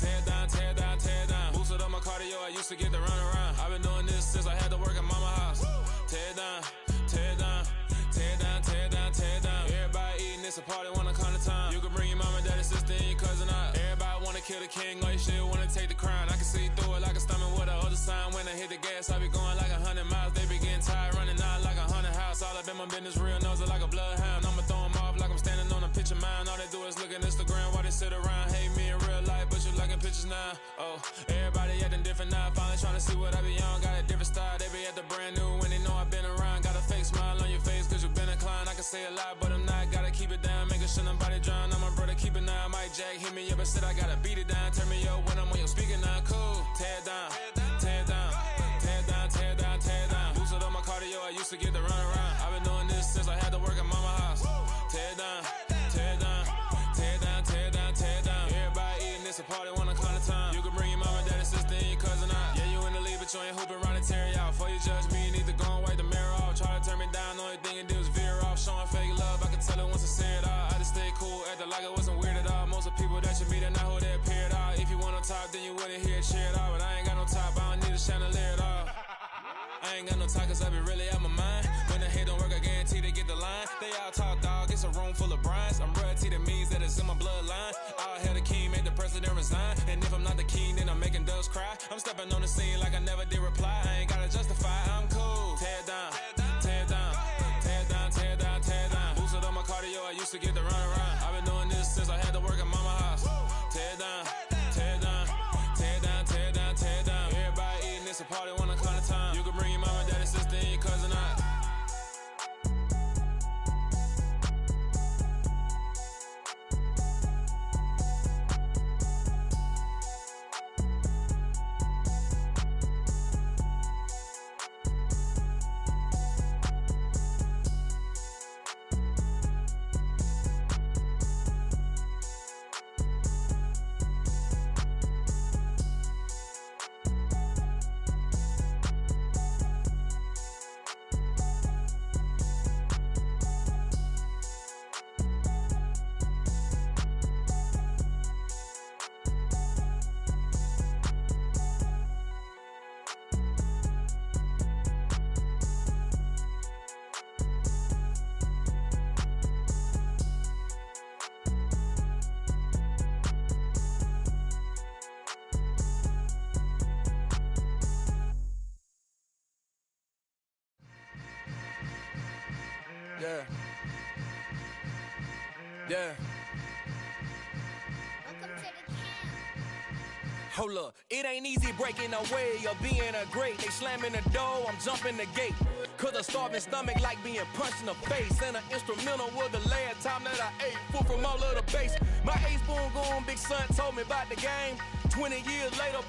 Tear down, tear down, tear down. Boosted up my cardio, I used to get to run around. I've been doing this since I had to work at mama house. Tear down, tear down, tear down, tear down, tear down. Everybody eating, it's a party, wanna come to time. You can bring your mama, daddy, sister, and your cousin out. Everybody wanna kill the king, or you shit wanna take the crown. I can see through it like a stomach with the other sign. When I hit the gas, I be going like 100 miles. They be getting tired, running out like a 100 house. All up in my business, real nosy like a bloodhound. I'ma throw them off like I'm standing on a picture mound. All they do is look at Instagram while they sit around. Hate me in real life, but you liking pictures now. Oh, everybody acting different now. Finally trying to see what I be on. Got a different style, they be at the brand new when they know I've been around. Got a fake smile on your face cause you been inclined. I can say a lot, but I'm not. Gotta keep it down, making sure nobody drown. I'm my brother, keep it now. Mike Jack hit me up and said I gotta beat it down. Turn me up when I'm on your speaker now. Cool, tear it down, tear it down, tear it down, tear it down, tear it down. Boosted on my cardio, I used to get the run around. I've been doing this since I had to work at mama house. Tear it down, tear it down, tear it down, tear it down, tear it down. Everybody eating this a party, one o'clock of time. You can bring your mama, daddy, sister, and your cousin out. Yeah, you in the lead, but you ain't hooping around and tear it out. Before you judge me, you need to go and wipe the mirror off. Try to turn me down, the only thing you do is veer off. Showing fake love, I can tell it once I say it all. I just stay cool, acting like it wasn't weird at all. Most of the people that you meet are not who they appear at all. If you want on top, then you wouldn't hear it cheer at all. But I ain't got no top, I don't need a chandelier at all. I ain't got no talk cause I be really out my mind. When the hate don't work, I guarantee they get the line. They all talk dog, it's a room full of brines. I'm royalty, that means that it's in my bloodline. All hail the king, make the president resign. And if I'm not the king, then I'm making doves cry. I'm stepping on the scene like I never did reply. I ain't gotta justify, I'm cool. Tear it down, tear it down, tear it down, tear it down, tear it down. Boosted on my cardio, I used to get the run around. I've been doing this since I had to work at mama house. Tear it down, tear it down, tear it down, tear it down, tear it down. Everybody eating this a party, one o'clock of time. You can bring your mama, daddy, sister, and your cousin out. Yeah. Yeah. Hold up, it ain't easy breaking away or being a great. They slamming the door, I'm jumping the gate. Cause a starving stomach like being punched in the face. And an instrumental was the last time that I ate. Full from all of the bass. My ace boom goon, big son told me about the game. 20 years later,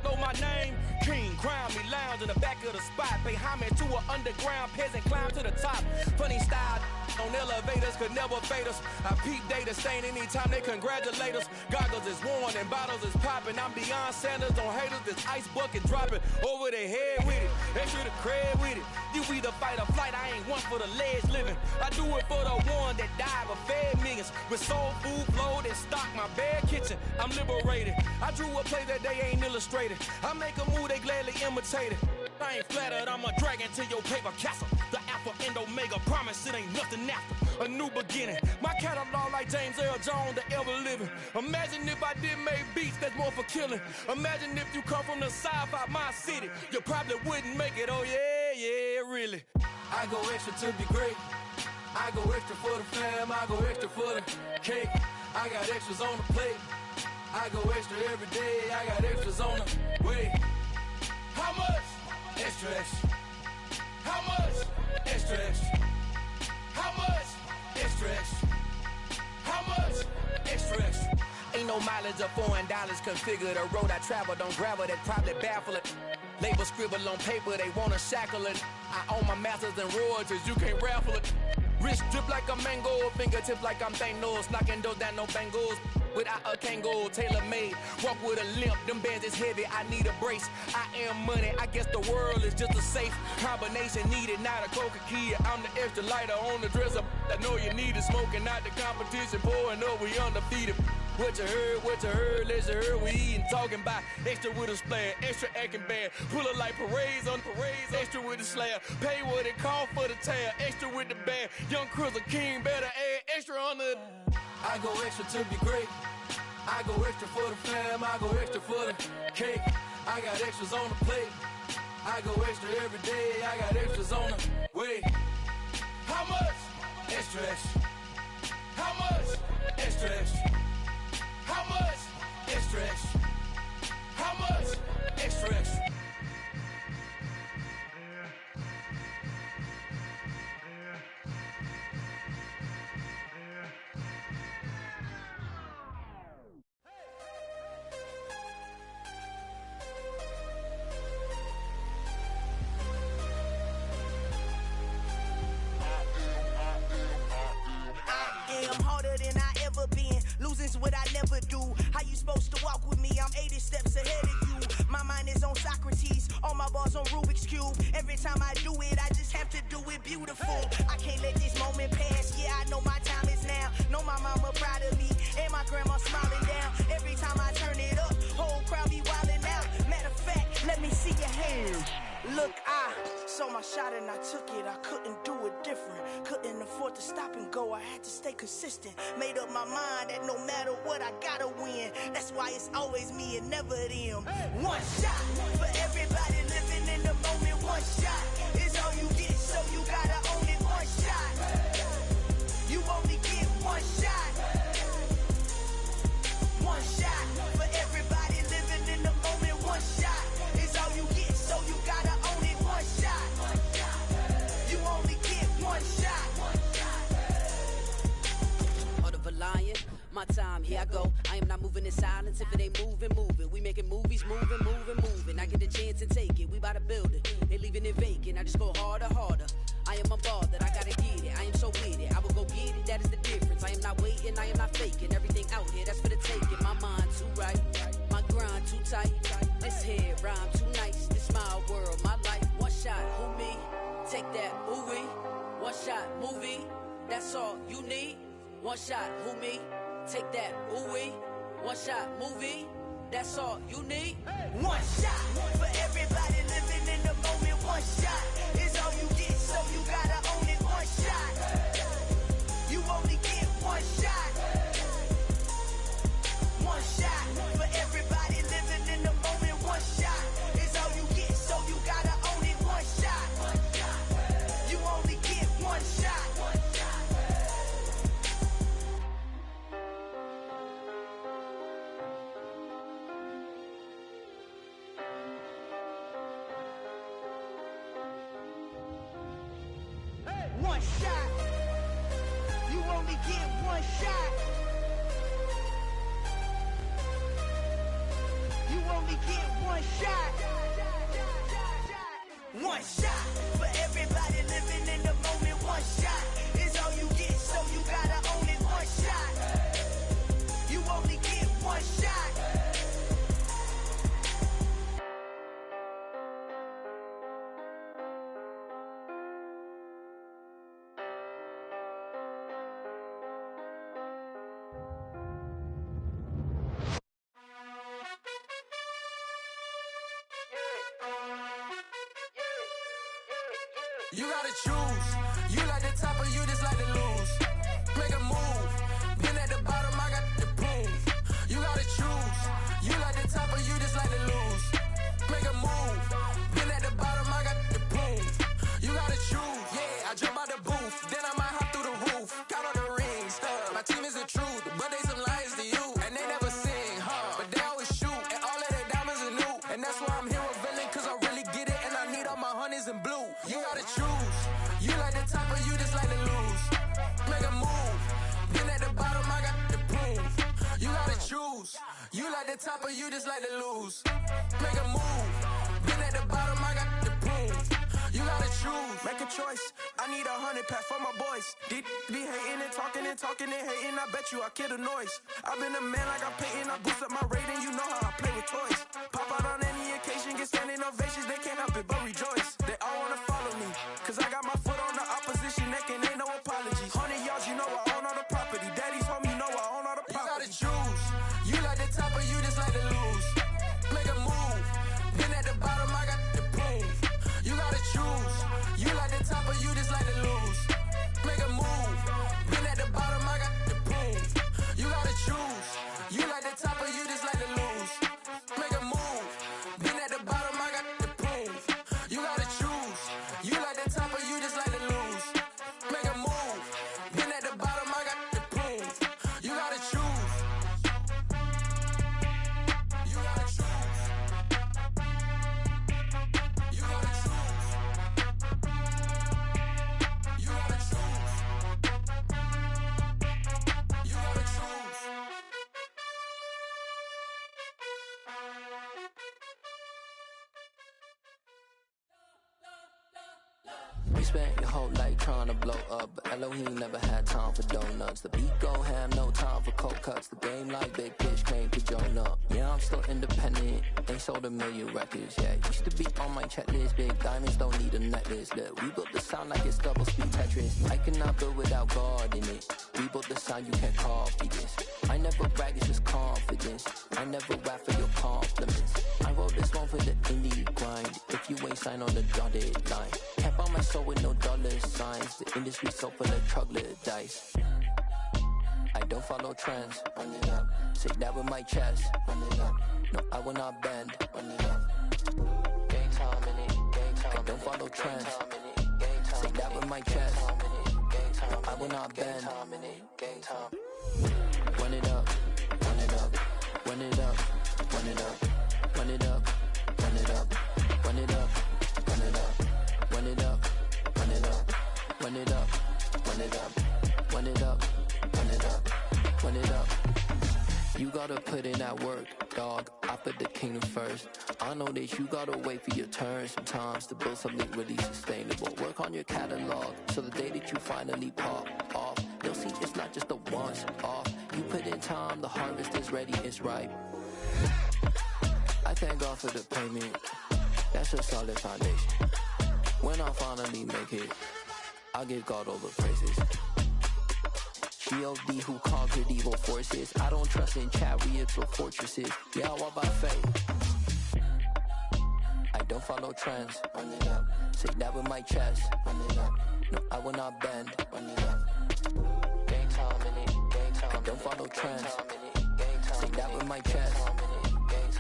know my name. King, crown me, lounge in the back of the spot. Pay homage to an underground peasant, climb to the top. Funny style on elevators could never fade us. I peep data stain anytime they congratulate us. Goggles is worn and bottles is popping. I'm beyond Sanders on haters, this ice bucket dropping over their head with it. They should have cred with it. You either fight or flight, I ain't one for the ledge living. I do it for the one that died but fed millions. With soul food flowed and stocked my bare kitchen. I'm liberated. I drew a play that they ain't illustrated. I make a move, they gladly imitate it. I ain't flattered, I'm a dragon to your paper castle. The Alpha and Omega, promise it ain't nothing after. A new beginning. My catalog like James Earl Jones, the ever living. Imagine if I did make beats that's more for killing. Imagine if you come from the south out my city. You probably wouldn't make it, oh yeah, yeah, really. I go extra to be great. I go extra for the fam, I go extra for the cake. I got extras on the plate. I go extra every day, I got extras on the way. How much? Extra, extra. How much? Extra, extra. How much? Extra, extra. How much? Extra, extra. Ain't no mileage of $4 configure the road I travel. Don't gravel, that probably baffle it. Label scribble on paper, they wanna shackle it. I own my masters and royalties, you can't raffle it. Wrist drip like a mango, fingertips like I'm Thanos. Knocking those down, no bangles. Without a Kango, tailor-made. Walk with a limp, them bands is heavy, I need a brace. I am money, I guess the world is just a safe combination needed, not a coca key. I'm the extra lighter on the dresser. I know you need it, smoking out the competition, pouring up, we undefeated. What you heard, let you heard, we eating, talking about extra with a splash, extra acting bad. Pull it like parades on parades, extra with the slab. Pay what it cost for the tab, extra with the bag. Young Cruiser King, better add extra on the. I go extra to be great. I go extra for the fam, I go extra for the cake. I got extras on the plate. I go extra every day. I got extras on the way. How much? Extra, extra. How much? Extra, extra. How much? Extra, extra. How much? Extra, extra. I'm harder than I ever been. Losing's what I never do. How you supposed to walk with me? I'm 80 steps ahead of you. My mind is on Socrates. All my bars on Rubik's Cube. Every time I do it, I just have to do it beautiful. I can't let this moment pass. Yeah, I know my time is now. Know my mama proud of me. And my grandma smiling down. Every time I turn it up, whole crowd be wildin' out. Matter of fact, let me see your hands. Look, I saw my shot and I took it. I couldn't do it different. Couldn't afford to stop and go. I had to stay consistent. Made up my mind that no matter what, I gotta win. That's why it's always me and never them. One shot for everybody living in the moment. One shot is all you get, so you gotta own it. One shot. You only get one shot. One shot for everybody living in the moment. One shot is all you get, so you gotta own it. One shot. You only get one shot. Heart of a lion, my time, here I go. I am not moving in silence. If it ain't moving, moving. We making movies, moving, moving, moving. I get a chance and take it. We bout to build it. They leaving it vacant. I just go harder, harder. I am a ball that I gotta get it. I am so with it. I will go get it. That is the difference. I am not waiting. I am not faking. Everything out here, that's for the taking. My mind too right. My grind too tight. This head rhyme too nice. This my world, my life. One shot, who me? Take that, ooh wee. One shot, movie. That's all you need. One shot, who me? Take that, ooh wee. One shot, movie. That's all you need. One shot for everybody living in the moment. One shot is all you get, so you gotta own it. One shot. You only get one shot. One shot for everybody living in the moment. One shot is all you get, so you gotta own it. One shot. You only get one shot. One shot. You only get one shot. You only get one shot. One shot for everybody living in the moment. One shot is all you get, so you gotta own it. One shot. You only get one shot. You gotta choose. You like the top or you just like to lose. Make a move. Been at the bottom, I got the proof. You gotta choose. You like the top or you just like to lose. Make a move. Been at the bottom, I got the proof. You gotta choose. Yeah, I jump out the booth. Then I might hop through the roof. Count on the rings. My team is the truth, but they some liars to you. And they never sing, but they always shoot. And all of their diamonds are new. And that's why I'm here with villain, cause I really get it. And I need all my honeys in blue. You gotta choose. You like the top or you just like to lose. Make a move. Been at the bottom, I got the proof. You gotta choose. You like the top or you just like to lose. Make a move. Been at the bottom, I got the proof. You gotta choose. Make a choice. I need 100 pack for my boys. Be hating and talking and hating. I bet you I kill the noise. I've been a man like I'm Peyton. I boost up my rating. You know how I play with toys. Pop out on any occasion, get standing ovations. They can't help it but rejoice. They all wanna follow me, cause I got my foot on the opposition neck and ain't no apologies. 100 yards, you know I own all the property. Daddy's home, you know I own all the property. You gotta choose. You like the top or you just like to lose. Make a move. Been at the bottom, I got the proof. You gotta choose. You like the top or you just like to lose. Make a move. Been at the bottom, I got the proof. You gotta choose. You like the top or you just like to lose. Make a move. Been at You spent your whole life trying to blow up, but Elohim never had time for donuts. The beat go ham, no time for cold cuts. The game like Big Pitch came to Jonah. Yeah, I'm still independent, ain't sold a million records. Yeah, used to be on my checklist. Big diamonds don't need a necklace. Look, we built the sound like it's double speed Tetris. I cannot build without God in it. We built the sound, you can't copy this. I never brag, it's just confidence. I never rap for your compliments. I wrote this one for the indie grind. If you ain't signed on the dotted line, can't buy my soul with no dollar signs. The industry so full of troglodytes. I don't follow trends. Run it up. Say that with my chest. Run it up. No, I will not bend. Run it up. Gang time in it. Gang time. I don't follow trends. Say that with my chest. No, I will not bend. Gang time. Run it up. Run it up. Run it up. Run it up. Run it up. Run it up. Run it up. Run it up. Run it up. Run it up. Run it up. Run it up. Run it up. Run it up. Run it up. You gotta put in that work, dog. I put the kingdom first. I know that you gotta wait for your turn sometimes to build something really sustainable. Work on your catalog, so the day that you finally pop off, you'll see it's not just a once off. You put in time, the harvest is ready, it's ripe. I thank God for the payment. That's a solid foundation. When I finally make it, I'll give God all the praises. G.O.D. who conquered evil forces. I don't trust in chariots or fortresses. Yeah, I walk by faith. I don't follow trends. Run it up. Say that with my chest. Run it up. No, I will not bend. Run it up. Gang time in it. Gang time. I don't follow trends. Say that with my chest.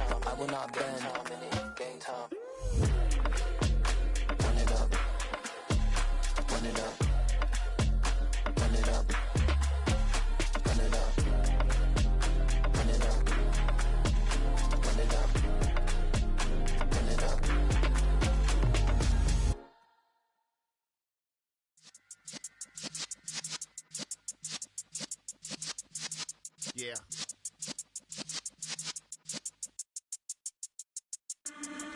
No, I will not bend. Gang time. Run it up. Run it up. Run it up. Run it up. Run it up. Run it up. Run it up. Yeah.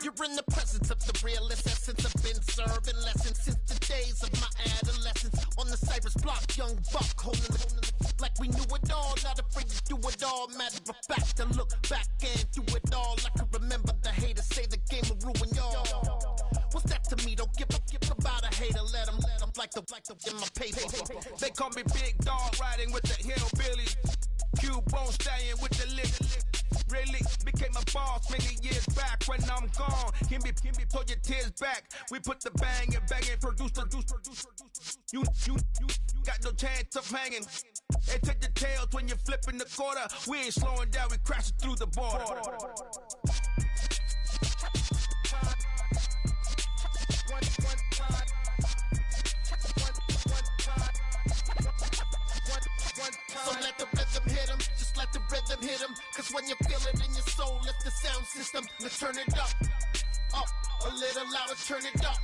You're in the presence of the realest essence. I've been serving lessons since the days of my adolescence. On the Cypress block, young buck holding the like we knew it all. Not afraid to do it all. Matter of fact, to look back and do it all. I can remember the haters say the game will ruin y'all. What's that to me? Don't give about a hater. Let them like the in my paper. They call me Big Dog, riding with the hillbillies. Cubone stallion with the lick. Really became a boss many years back. When I'm gone, can be pull your tears back. We put the bang and produce. You got no chance of hanging. And take the tails when you're flipping the quarter. We ain't slowing down, we crashing through the border. So let the rhythm hit him, just let the rhythm hit him. Cause when you feel it in your soul, lift the sound system. Let's turn it up, a little louder, turn it up,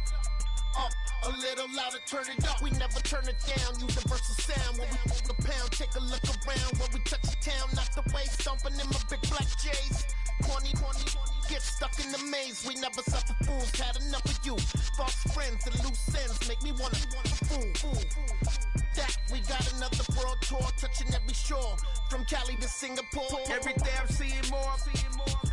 a little louder, turn it up. We never turn it down, universal sound. When we move the pound, take a look around. When we touch the town, not the way, stomping in my big black J's. Corny, get stuck in the maze. We never suffer fools, had enough of you. False friends and loose ends make me wanna fool. That we got another world tour, touching every shore, from Cali to Singapore. Every day I'm seeing more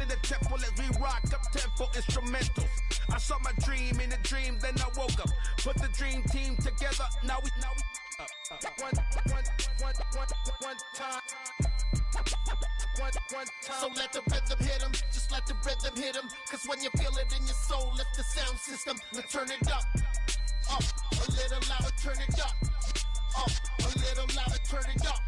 in the temple as we rock up tempo instrumentals. I saw my dream in a dream, then I woke up. Put the dream team together, now we one time. So let the rhythm hit him, just let the rhythm hit him. Cause when you feel it in your soul, lift the sound system. Let's turn it up, a little louder, turn it up, a little louder, turn it up.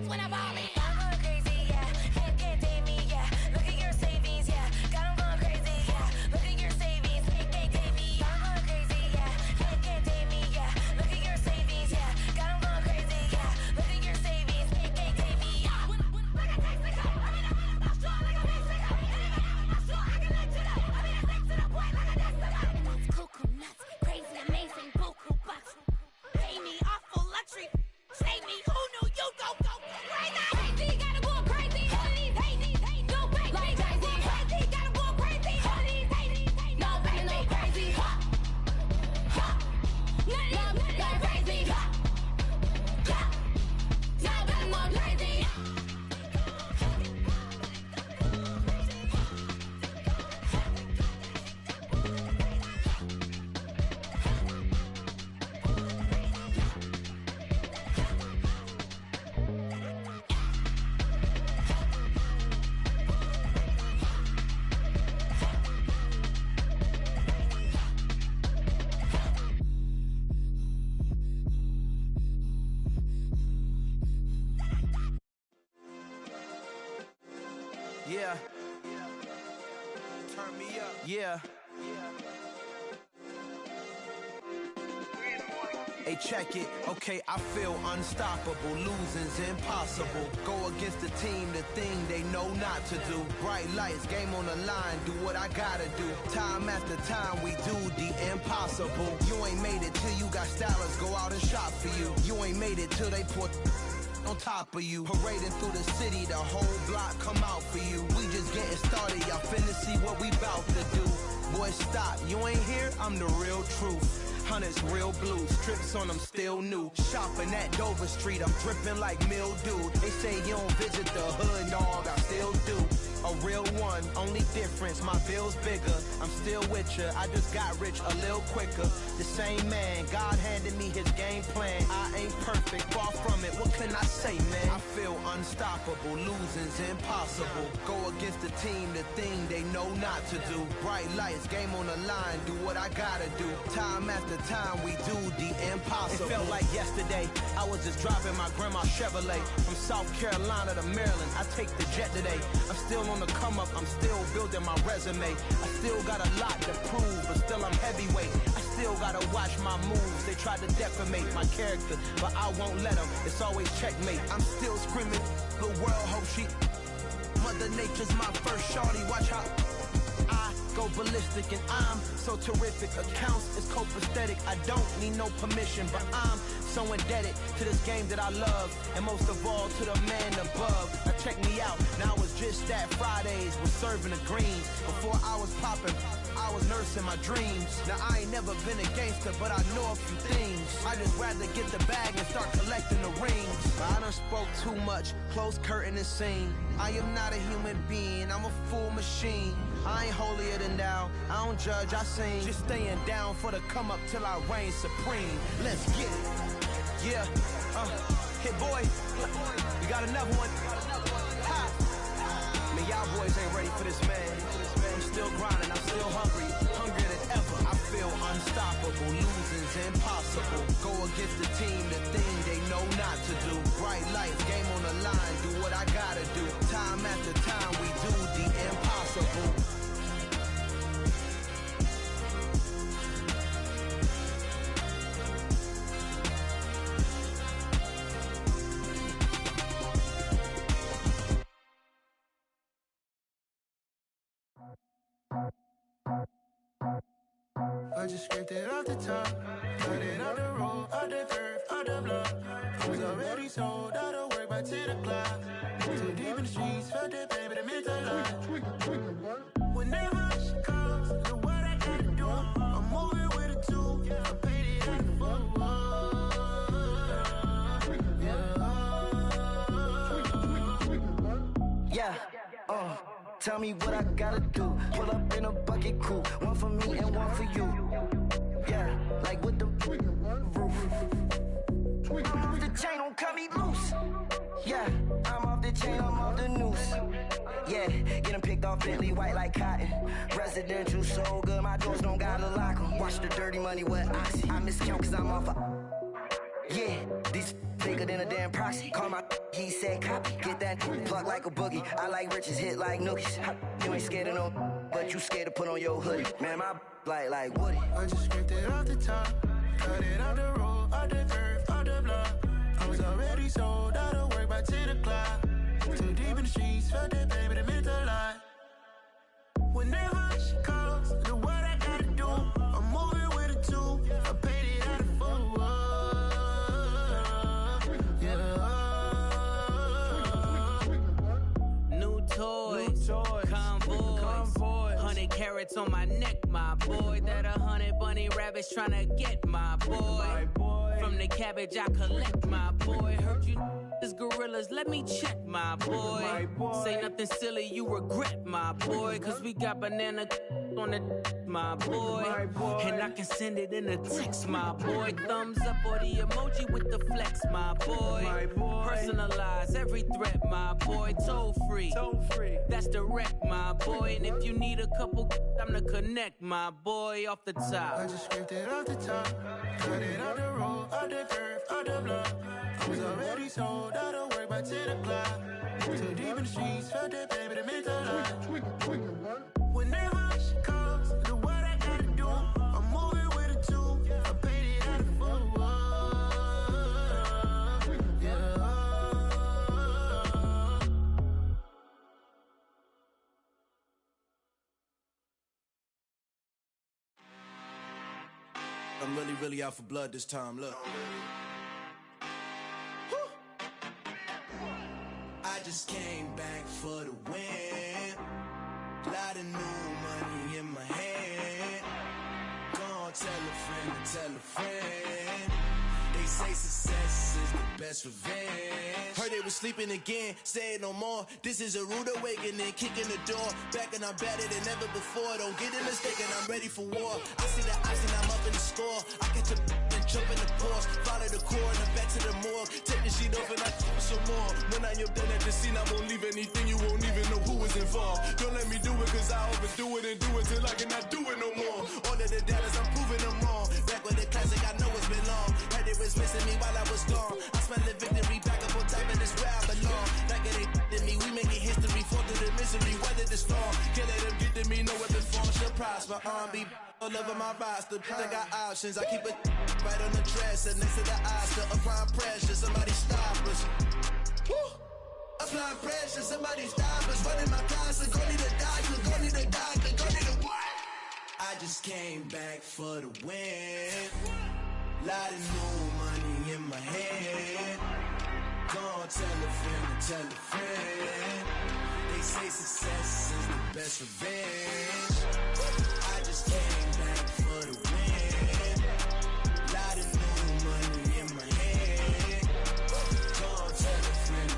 nuts when I ball in. I'm going crazy, yeah. Can't tame me, yeah. Look at your savings, yeah. Got 'em going crazy, yeah. Look at your savings, can't tame me. I'm going crazy, yeah. Can't tame me, yeah. Look at your savings, yeah. Got 'em going crazy, yeah. Look at your savings, can't tame me. Like a Mexico, I mean I'm strong like a Mexico. I'm strong, I can let you know. I mean I'm to the point like a Mexico. That's cuckoo nuts, crazy, amazing, buku bucks. Pay me off for luxury. Save me, who knew you'd go crazy? Crazy, gotta go crazy. All these hate, no baby. Like crazy, gotta go crazy. All these hate, no baby, no crazy. None of these crazy. Now I'm more crazy. Yeah. Turn me up. Yeah. Hey, check it. Okay, I feel unstoppable. Losing's impossible. Go against the team, the thing they know not to do. Bright lights, game on the line. Do what I gotta do. Time after time, we do the impossible. You ain't made it till you got stylists go out and shop for you. You ain't made it till they put on top of you. Parading through the city, the whole block come out for you. We just getting started, y'all finna see what we bout to do. Boy, stop, you ain't here, I'm the real truth. Hunters, real blues, strips on them still new. Shopping at Dover Street, I'm dripping like mildew. They say you don't visit the hood, dog, I still do. A real one, only difference, my bill's bigger. I'm still with ya, I just got rich a little quicker. The same man, God handed me his game plan. I ain't perfect, far from it, what can I say, man? I feel unstoppable, losing's impossible. Go against the team, the thing they know not to do. Bright lights, game on the line, do what I gotta do. Time after time, we do the impossible. It felt like yesterday, I was just driving my grandma's Chevrolet. From South Carolina to Maryland, I take the jet today. I'm still on the come up, I'm still building my resume. I still got a lot to prove, but still I'm heavyweight. I still gotta watch my moves. They tried to defamate my character, but I won't let them. It's always checkmate. I'm still screaming, the world hope she. Mother Nature's my first shorty. Watch how I go ballistic, and I'm so terrific. Accounts is copacetic. I don't need no permission, but I'm so indebted to this game that I love, and most of all to the man above. Now check me out, now it's just that Fridays was serving the greens. Before I was popping, I was nursing my dreams. Now I ain't never been a gangster, but I know a few things. I just rather get the bag and start collecting the rings. But I done spoke too much, close curtain and scene. I am not a human being, I'm a full machine. I ain't holier than thou, I don't judge, I sing. Just staying down for the come up till I reign supreme. Let's get it. Yeah, hit boy, we got another one. Ha! Man, y'all boys ain't ready for this, man. I'm still grinding, I'm still hungry, hungrier than ever. I feel unstoppable, losing's impossible. Go against the team, the thing they know not to do. Bright lights, game on the line, do what I gotta do. Time after time, we do the impossible. I just scraped it off the top, cut it out the road, out the curve, out the block. Was already sold, out of work by 10 o'clock. Too deep in the streets, felt that pain, but it meant a lot. Whenever she calls, do what I gotta do. I'm moving with a two, I paid it out the full. Yeah, tell me what I gotta do. Pull up in a bucket crew, one for me and one for you. Yeah, like with the roof. I'm off the chain, don't cut me loose. Yeah, I'm off the chain, I'm off the noose. Yeah, getting picked off Bentley, white like cotton. Residential so good, my doors don't gotta lock 'em. Watch the dirty money with Oxy. I miscount cause I'm off a... Yeah, these they thicker than a damn proxy. Call my he said copy. Get that plug like a boogie. I like riches, hit like nookies. You ain't scared of no, but you scared to put on your hoodie. Man, my like Woody. I just scraped it off the top, cut it off the road, off the curve, off the block. I was already sold out of work by 10 o'clock. Too deep in the streets, felt that baby, that meant a lot. Whenever she calls, do what I gotta do. I'm moving with a two, I paid it out of full. Yeah. New toys, convoys, 100 carats on my neck, my boy. That 100 bunny rabbits tryna get my boy. From the cabbage I collect, my boy. Heard you is gorillas, let me check, my boy. Say nothing silly, you regret, my boy. Cause we got banana on the my boy. And I can send it in a text, my boy. Thumbs up or the emoji with the flex, my boy. Personalize every threat, my boy. Toll free, that's direct, my boy. And if you need a couple, I'm the connect, my boy. Off the top, I just scraped it off the top, cut it off the road, off the curve, off the block. I was already sold out of work by 10 o'clock. Too deep in the streets, felt that baby, that meant a lot. Whenever she calls, do what I gotta do. I'm moving with a two, I paid it out of full. Yeah. I'm really out for blood this time, look. I just came back for the win. Lot of new money in my hand. Gonna tell a friend. They say success is the best revenge. Heard they was sleeping again, saying no more. This is a rude awakening, kicking the door. Back and I'm better than ever before. Don't get it mistaken, I'm ready for war. I see the ice and I'm up in the score. I get to and jump in the pause. Follow the core and I'm back to the morgue. Take the sheet off and I keep it some more. When I am done at the scene, I won't leave anything. You won't even know who was involved. Don't let me do it cause I overdo it and do it till I cannot do it no more. All of the doubters, I'm proving them wrong. Back with the classic, I know it's been long. Heard it was missing me while I was gone. I smell the victory back up on top and it's where I belong. Like it ain't to me, we making history. Fall through the misery, weather the storm. Can't let them get to me, no weapon form shall prosper. R&B all over my roster. I got options, I keep it right on the dresser. Next to the Oscar, applying pressure. Somebody stop us. Woo! Applying pressure, somebody stop us. Running my closet, go need a doctor, go need a doctor, go need a what? I just came back for the win. Lot of new money in my hand. Gonna tell a friend. They say success is the best revenge. I just came back for the win. Lot of new money in my hand. Gonna tell a friend.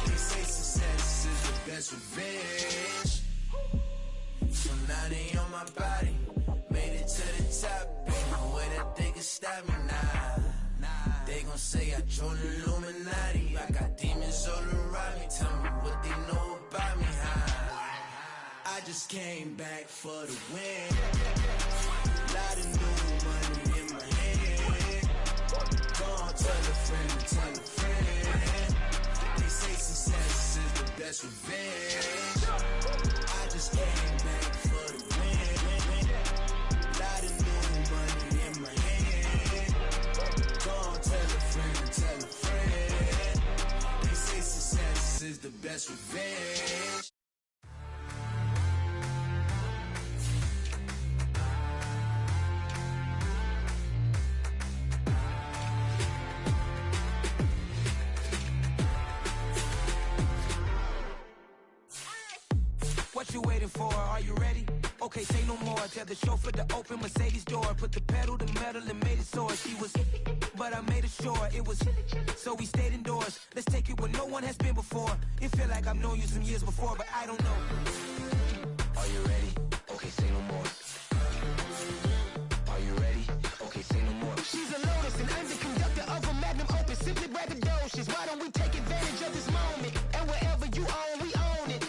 They say success is the best revenge. So now they on my body. Made it to the top. Ain't no way that they can stop me now. They gon' say I joined the Illuminati. I got demons all around me. Tell me what they know about me, huh? I just came back for the win. Lot of new money in my hand. Gonna tell a friend. They say success is the best revenge. I just came back for the win. Lot of new money in my hand. Gonna tell a friend. They say success is the best revenge. What you waiting for? Are you ready? Okay, say no more. Tell the chauffeur to open Mercedes door. Put the pedal to metal and made it soar. She was, but I made it sure it was. So we stayed indoors. Let's take it where no one has been before. It feel like I've known you some years before, but I don't know. Are you ready? Okay, say no more. Are you ready? Okay, say no more. She's a lotus and I'm the conductor of a magnum opus. Simply braggadocious. Why don't we take advantage of this moment? And wherever you own, we own it.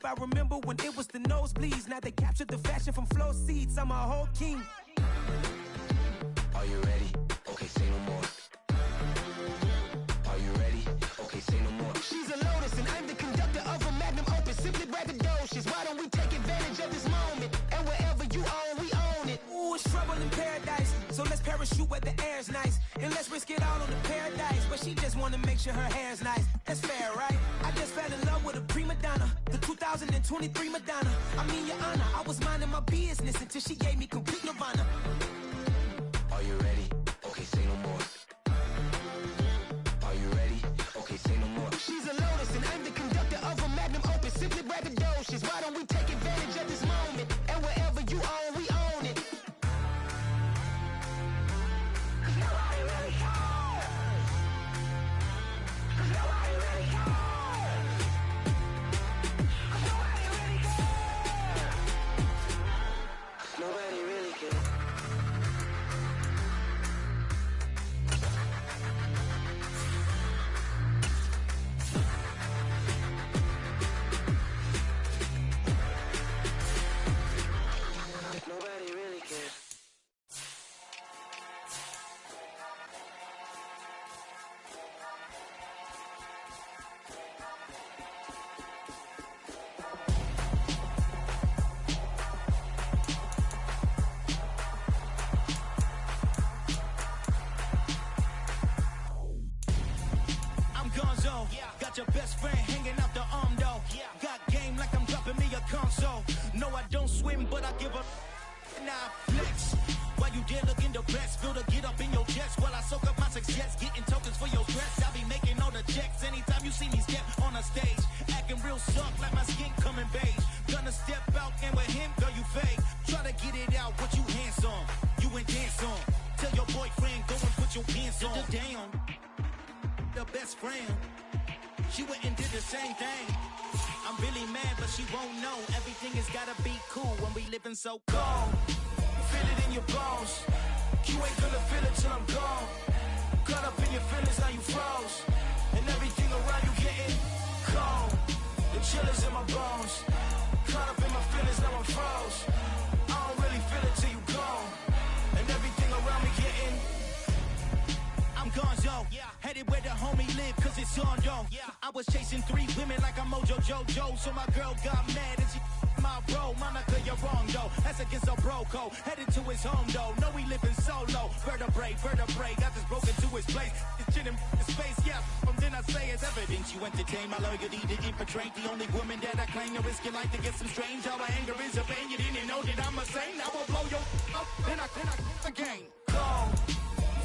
I remember when it was the nosebleeds. Now they captured the fashion from flow seats. I'm a whole king. Are you ready? Okay, say no more. Are you ready? Okay, say no more. She's a lotus and I'm the conductor of a magnum opus. Simply braggadocious. Why don't we take advantage of this moment? And wherever you own, we own it. Ooh, it's trouble in paradise. So let's parachute where the air's nice. And let's risk it all on the paradise. But she just wanna make sure her hair's nice. That's fair, right? I just fell in love with a prima donna. The 2023 Madonna. I mean, your honor, I was minding my business until she gave me complete nirvana. Are you ready? Okay, say no more. Are you ready? Okay, say no more. She's a lotus and I'm the conductor of a magnum opus. Simply braggadocious. Why don't we take advantage of this moment? And wherever you own, we own it. Cause nobody really cares. Cause nobody really cares. Cause nobody really cares. Cause nobody really cares. Nobody really cares. I'm Gonzo. Got your best friend hanging out the arm though. Got game like I'm dropping me a console. No, I don't swim, but I give a nah flex. While you there looking the best, feel the get up in your chest while I soak up my success, getting tokens for your stress. I be making all the checks anytime you see me step on a stage, acting real soft like my skin coming beige. Gonna step out and with him, girl, you fake. Try to get it out, what you hands on, you ain't dance on. Tell your boyfriend, go and put your pants on. Down, the best friend, she went and did the same thing. I'm really mad, but she won't know. Everything has gotta be cool when we living so cold. Feel it in your bones. You ain't gonna feel it till I'm gone. Caught up in your feelings, now you froze. And everything around you getting cold. The chill is in my bones. Caught up in my feelings, now I'm froze. I don't really feel it till you gone. And everything around me getting I'm Gonzo, headed where the homie live, cause it's on, yo. I was chasing 3 women like I'm Mojo Jojo, so my girl got mad and she my bro. Monica, you're wrong, though. That's against a bro code. Headed to his home, though. No, he living solo. Vertebrae, got this broken to his place. It's chin in his face, yeah. From then I say it's evidence. You entertain my loyalty to infiltrate. The only woman that I claim to risk your life to get some strange. How my anger is a pain. You didn't know that I'm a saint. I will blow your up, then I again. Gone.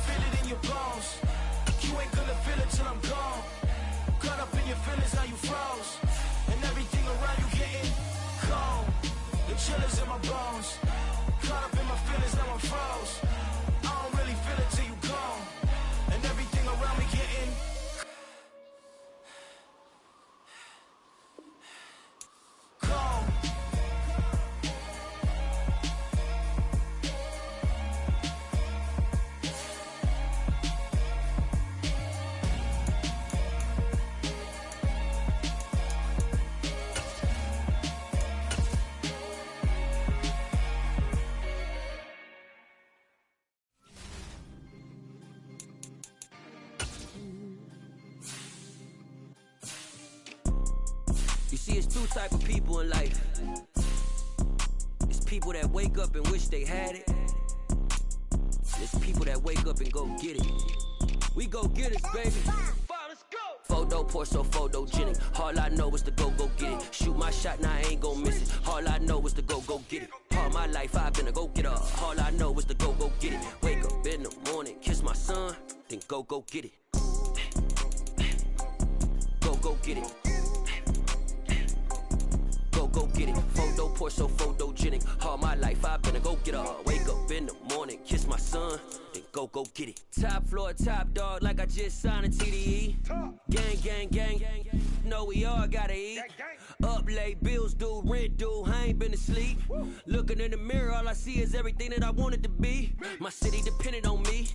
Feel it in your bones. You ain't gonna feel it till I'm gone. Caught up in your feelings, now you froze. And everything around you getting cold. The chill is in my bones. Caught up in my feelings, now I'm froze. I don't really feel it till you gone. And everything around me getting cold. You see, it's 2 type of people in life. It's people that wake up and wish they had it. It's people that wake up and go get it. We go get it, baby. Photo pour so photogenic. All I know is to go get it. Shoot my shot, now I ain't gon' miss it. All I know is to go get it. All my life I've been a go getter. All I know is to go get it. Wake up in the morning, kiss my son, then go get it. Go get it. Go get it. Photo pour so photogenic. All my life I've been a go getter. Wake up in the morning, kiss my son, then go get it. Top floor, top dog, like I just signed a TDE. Gang. Know we all gotta eat. Up late, bills due, rent due. I ain't been asleep. Looking in the mirror, all I see is everything that I wanted to be. My city depended on me.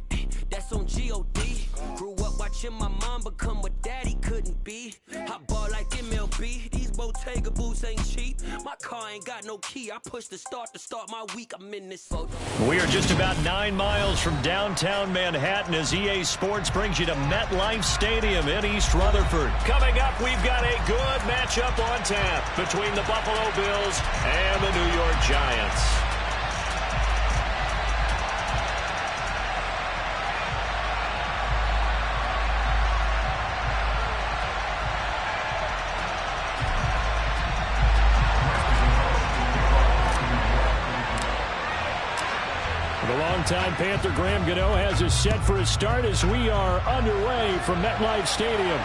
that's on G.O.D. Grew up watching my mom become what daddy couldn't be. I ball like MLB, these Bottega boots ain't cheap. My car ain't got no key, I push the start to start my week. I'm in this photo. We are just about 9 miles from downtown Manhattan as EA Sports brings you to MetLife Stadium in East Rutherford. Coming up, we've got a good matchup on tap between the Buffalo Bills and the New York Giants. The longtime Panther Graham Gano has us set for a start as we are underway from MetLife Stadium.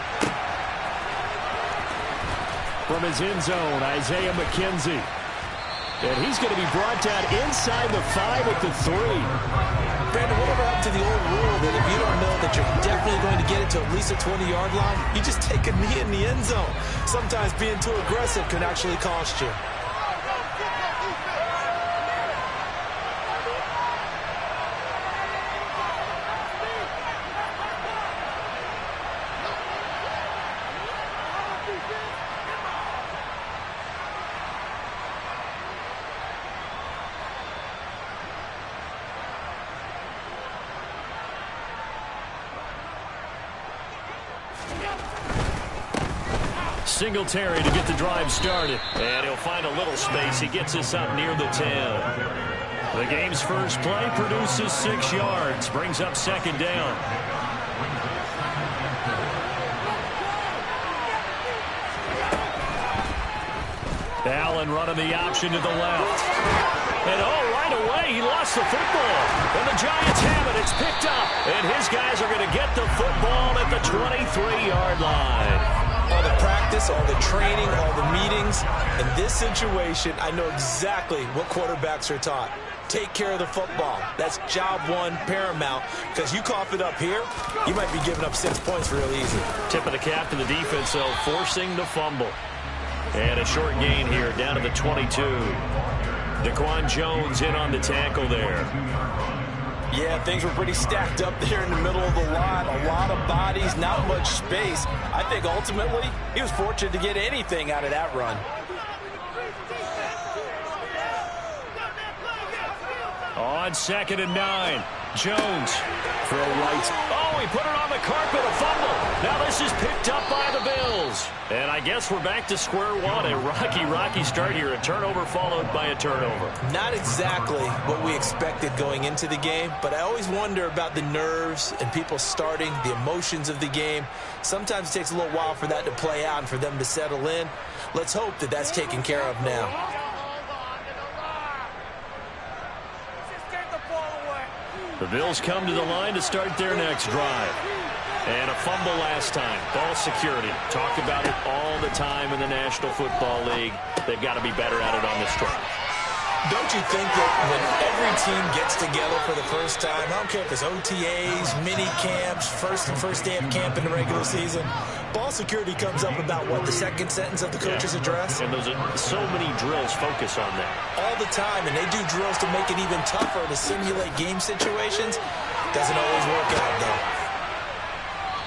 From his end zone, Isaiah McKenzie. And he's going to be brought down inside the 5 at the 3. Brandon, whatever happened to the old rule that if you don't know that you're definitely going to get it to at least a 20-yard line, you just take a knee in the end zone. Sometimes being too aggressive can actually cost you. Singletary to get the drive started. And he'll find a little space. He gets us up near the 10. The game's first play produces 6 yards. Brings up second down. Allen running the option to the left. And right away, he lost the football. And the Giants have it. It's picked up. And his guys are going to get the football at the 23-yard line. All the practice, all the training, all the meetings. In this situation, I know exactly what quarterbacks are taught. Take care of the football. That's job one, paramount. Because you cough it up here, you might be giving up 6 points real easy. Tip of the cap to the defense, though, forcing the fumble. And a short gain here, down to the 22. Daquan Jones in on the tackle there. Yeah, things were pretty stacked up there in the middle of the line. A lot of bodies, not much space. I think ultimately he was fortunate to get anything out of that run. On 2nd and 9, Jones. Throw right. Oh, he put it on the carpet, a fumble. Now this is picked up by the Bills. And I guess we're back to square one. A rocky start here. A turnover followed by a turnover. Not exactly what we expected going into the game, but I always wonder about the nerves and people starting, the emotions of the game. Sometimes it takes a little while for that to play out and for them to settle in. Let's hope that that's taken care of now. The Bills come to the line to start their next drive. And a fumble last time. Ball security. Talk about it all the time in the National Football League. They've got to be better at it on this drive. Don't you think that when every team gets together for the first time, I don't care if it's OTAs, mini camps, first day of camp in the regular season, ball security comes up about what, the second sentence of the coach's address? And those are so many drills focus on that. All the time, and they do drills to make it even tougher to simulate game situations. Doesn't always work out, though.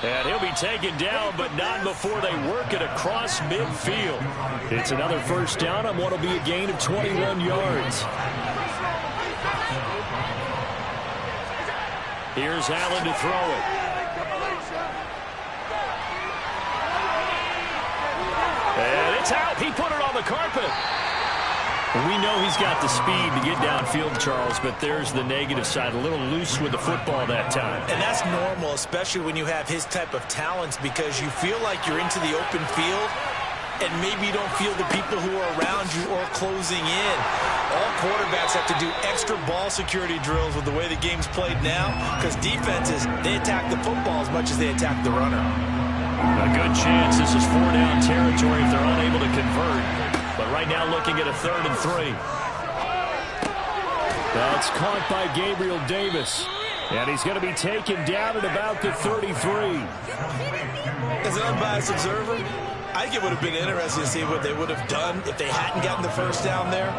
And he'll be taken down, but not before they work it across midfield. It's another first down on what will be a gain of 21 yards. Here's Allen to throw it. And it's out. He put it on the carpet. We know he's got the speed to get downfield, Charles, but there's the negative side. A little loose with the football that time. And that's normal, especially when you have his type of talents, because you feel like you're into the open field, and maybe you don't feel the people who are around you or closing in. All quarterbacks have to do extra ball security drills with the way the game's played now, because defenses, they attack the football as much as they attack the runner. A good chance this is 4-down territory if they're unable to convert. But right now looking at a 3rd and 3. That's caught by Gabriel Davis. And he's going to be taken down at about the 33. As an unbiased observer, I think it would have been interesting to see what they would have done if they hadn't gotten the first down there.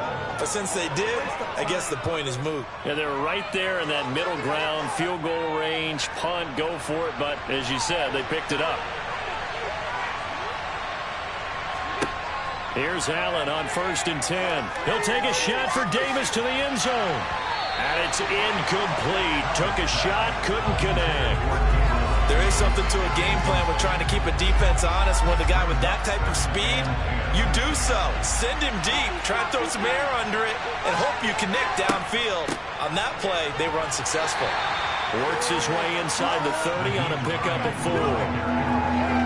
But since they did, I guess the point is moot. Yeah, they're right there in that middle ground, field goal range, punt, go for it. But as you said, they picked it up. Here's Allen on 1st and 10. He'll take a shot for Davis to the end zone. And it's incomplete. Took a shot, couldn't connect. There is something to a game plan with trying to keep a defense honest. When the guy with that type of speed, you do so. Send him deep. Try to throw some air under it and hope you connect downfield. On that play, they were unsuccessful. Works his way inside the 30 on a pickup of 4.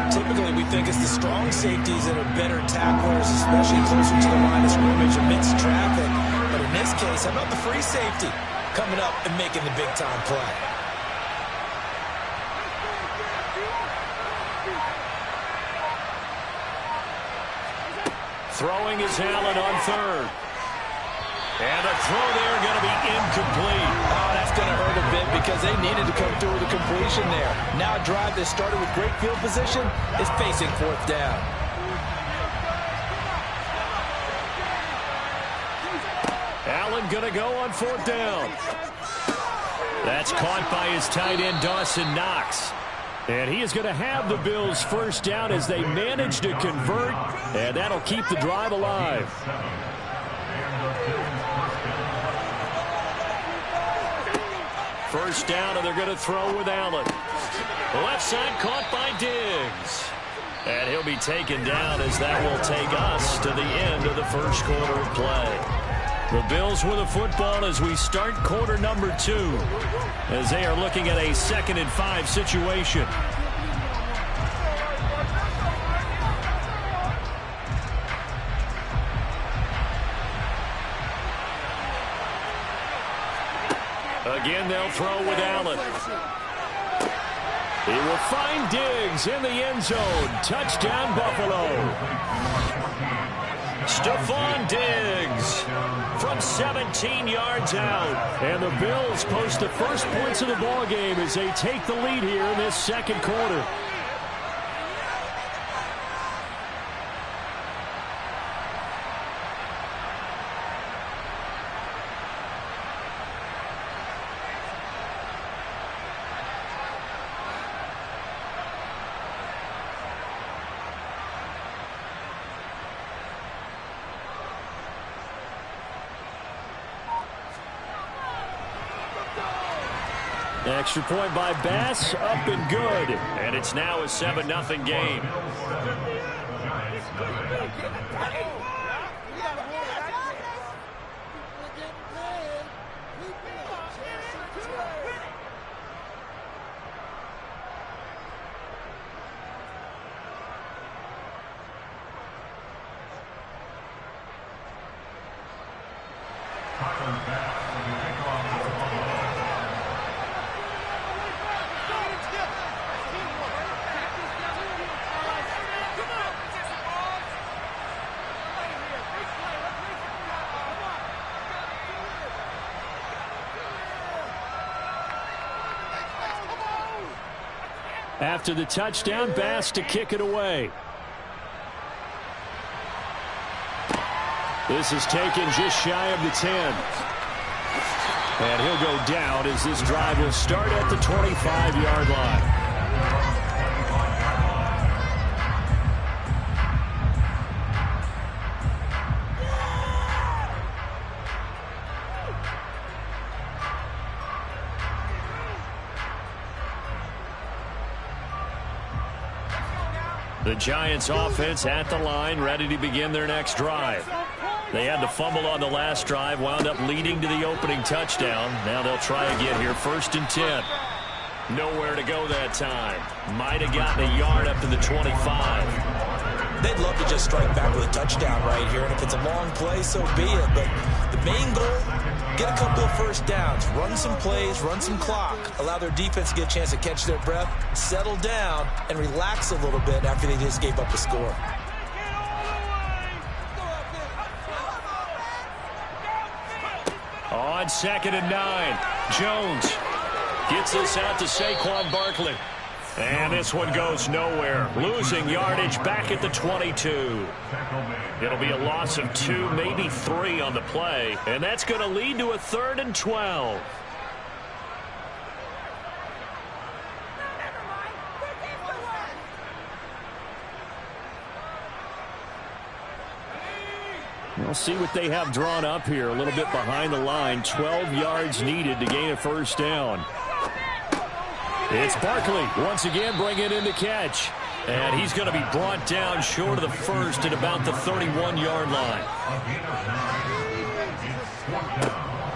Typically, we think it's the strong safeties that are better tacklers, especially closer to the line of scrimmage amidst traffic. But in this case, how about the free safety coming up and making the big-time play? Throwing is Allen on 3rd. And the throw there going to be incomplete. Oh, that's going to hurt a bit because they needed to come through with a completion there. Now a drive that started with great field position is facing 4th down. Allen going to go on 4th down. That's caught by his tight end, Dawson Knox. And he is going to have the Bills' 1st down as they manage to convert, and that'll keep the drive alive. First down, and they're going to throw with Allen. Left side caught by Diggs. And he'll be taken down as that will take us to the end of the first quarter of play. The Bills with the football as we start quarter number 2, as they are looking at a 2nd and 5 situation. Again, they'll throw with Allen. He will find Diggs in the end zone. Touchdown, Buffalo. Stephon Diggs from 17 yards out. And the Bills post the first points of the ball game as they take the lead here in this second quarter. Extra point by Bass, up and good. And it's now a 7-0 game. After the touchdown, Bass to kick it away. This is taken just shy of the 10. And he'll go down as this drive will start at the 25-yard line. The Giants offense at the line, ready to begin their next drive. They had the fumble on the last drive, wound up leading to the opening touchdown. Now they'll try again here, 1st and 10. Nowhere to go that time. Might have gotten a yard up to the 25. They'd love to just strike back with a touchdown right here, and if it's a long play, so be it. But the main goal, get a couple of first downs, run some plays, run some clock, allow their defense to get a chance to catch their breath, settle down, and relax a little bit after they just gave up a score. On 2nd and 9, Jones gets this out to Saquon Barkley. And this one goes nowhere. Losing yardage back at the 22. It'll be a loss of 2, maybe 3 on the play. And that's going to lead to a 3rd and 12. We'll see what they have drawn up here. A little bit behind the line. 12 yards needed to gain a first down. It's Barkley once again bringing it in to catch. And he's going to be brought down short of the first at about the 31-yard line.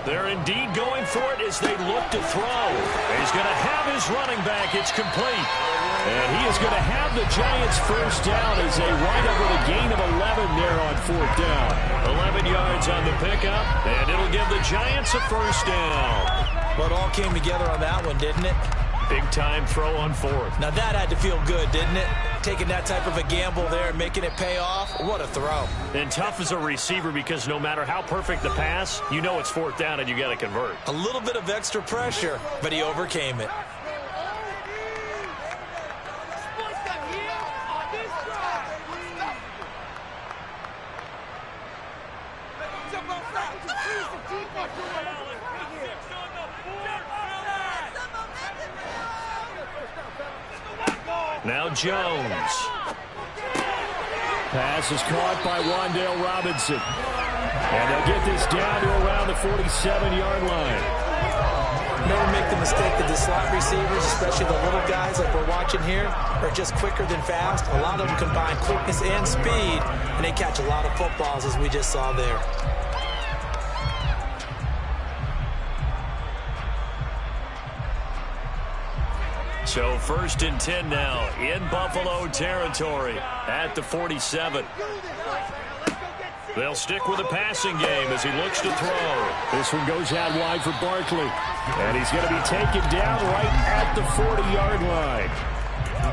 They're indeed going for it as they look to throw. He's going to have his running back. It's complete. And he is going to have the Giants first down as they wind up with a gain of 11 there on 4th down. 11 yards on the pickup, and it'll give the Giants a first down. Well, it all came together on that one, didn't it? Big-time throw on 4th. Now that had to feel good, didn't it? Taking that type of a gamble there and making it pay off. What a throw. And tough as a receiver because no matter how perfect the pass, you know it's 4th down and you got to convert. A little bit of extra pressure, but he overcame it. Now Jones. Pass is caught by Wan'Dale Robinson. And they'll get this down to around the 47-yard line. Never make the mistake that the slot receivers, especially the little guys like we're watching here, are just quicker than fast. A lot of them combine quickness and speed, and they catch a lot of footballs as we just saw there. So 1st and 10 now in Buffalo territory at the 47. They'll stick with the passing game as he looks to throw. This one goes out wide for Barkley. And he's going to be taken down right at the 40-yard line.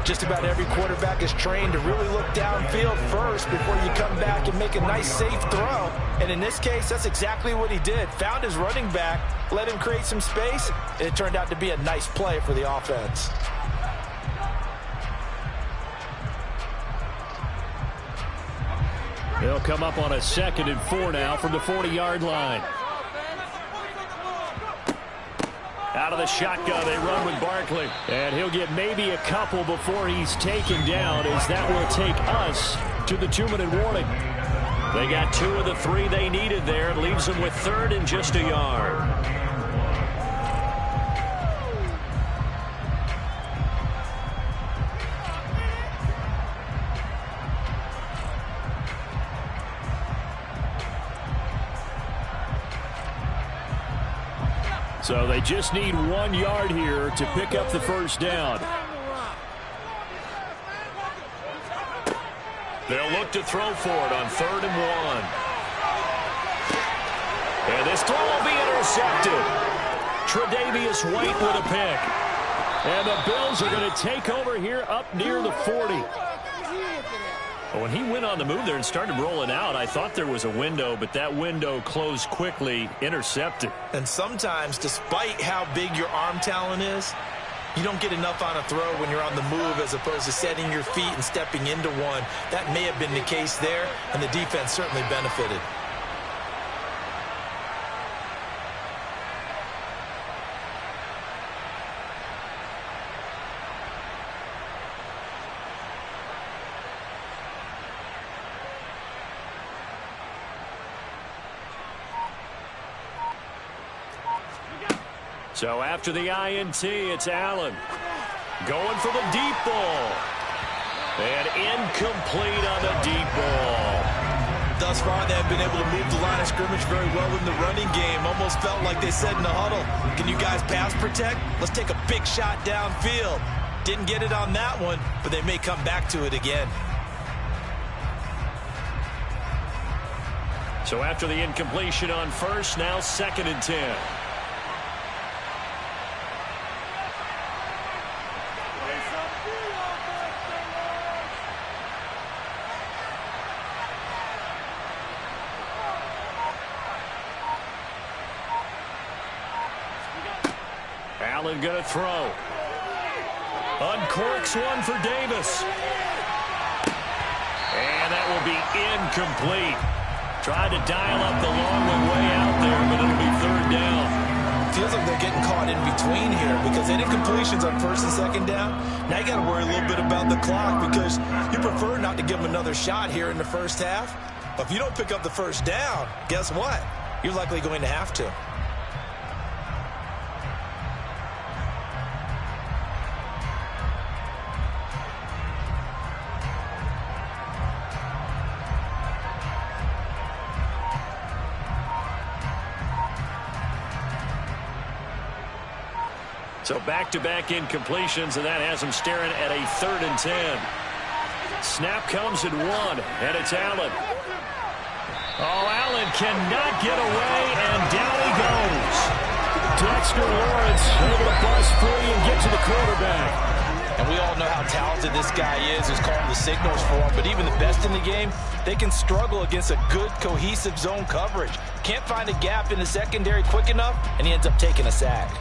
Just about every quarterback is trained to really look downfield first before you come back and make a nice, safe throw. And in this case, that's exactly what he did. Found his running back, let him create some space, and it turned out to be a nice play for the offense. They'll come up on a 2nd and 4 now from the 40-yard line. Out of the shotgun, they run with Barkley. And he'll get maybe a couple before he's taken down, as that will take us to the 2-minute warning. They got 2 of the 3 they needed there. It leaves them with 3rd and just a yard. So they just need 1 yard here to pick up the first down. They'll look to throw for it on 3rd and 1. And this throw will be intercepted. Tre'Davious White with a pick. And the Bills are going to take over here up near the 40. When he went on the move there and started rolling out, I thought there was a window, but that window closed quickly, intercepted. And sometimes, despite how big your arm talent is, you don't get enough on a throw when you're on the move as opposed to setting your feet and stepping into one. That may have been the case there, and the defense certainly benefited. So after the INT, it's Allen going for the deep ball. And incomplete on the deep ball. Thus far, they have been able to move the line of scrimmage very well in the running game. Almost felt like they said in the huddle, can you guys pass protect? Let's take a big shot downfield. Didn't get it on that one, but they may come back to it again. So after the incompletion on 1st, now 2nd and 10. Allen going to throw. Uncorks one for Davis. And that will be incomplete. Tried to dial up the long way out there, but it'll be third down. Feels like they're getting caught in between here because any completions on first and second down, now you got to worry a little bit about the clock because you prefer not to give them another shot here in the first half. But if you don't pick up the first down, guess what? You're likely going to have to. So back-to-back incompletions, and that has him staring at a 3rd and 10. Snap comes at 1, and it's Allen. Oh, Allen cannot get away, and down he goes. Dexter Lawrence able to bust free and get to the quarterback. And we all know how talented this guy is who's calling the signals for him. But even the best in the game, they can struggle against a good, cohesive zone coverage. Can't find a gap in the secondary quick enough, and he ends up taking a sack.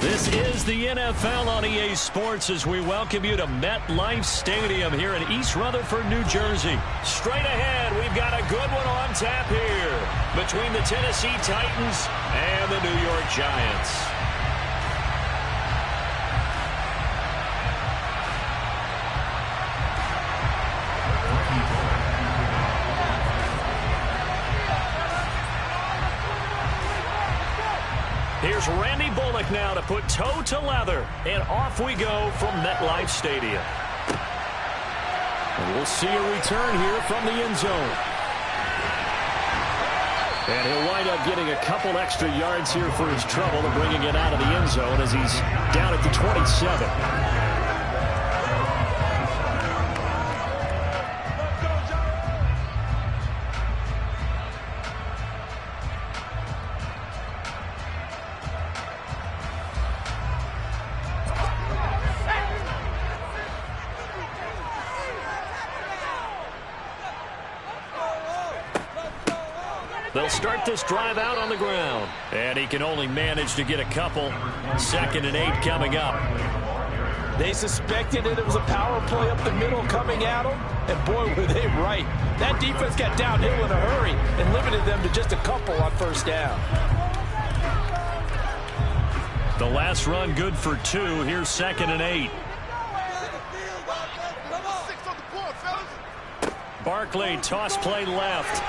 This is the NFL on EA Sports as we welcome you to MetLife Stadium here in East Rutherford, New Jersey. Straight ahead, we've got a good one on tap here between the Tennessee Titans and the New York Giants. Here's Randy Bullock now to put toe to leather, and off we go from MetLife Stadium. And we'll see a return here from the end zone. And he'll wind up getting a couple extra yards here for his trouble and bringing it out of the end zone as he's down at the 27. They'll start this drive out on the ground. And he can only manage to get a couple. 2nd and 8 coming up. They suspected it was a power play up the middle coming at them. And boy, were they right. That defense got downhill in a hurry and limited them to just a couple on first down. The last run good for 2. Here's 2nd and 8. Barkley, toss play left.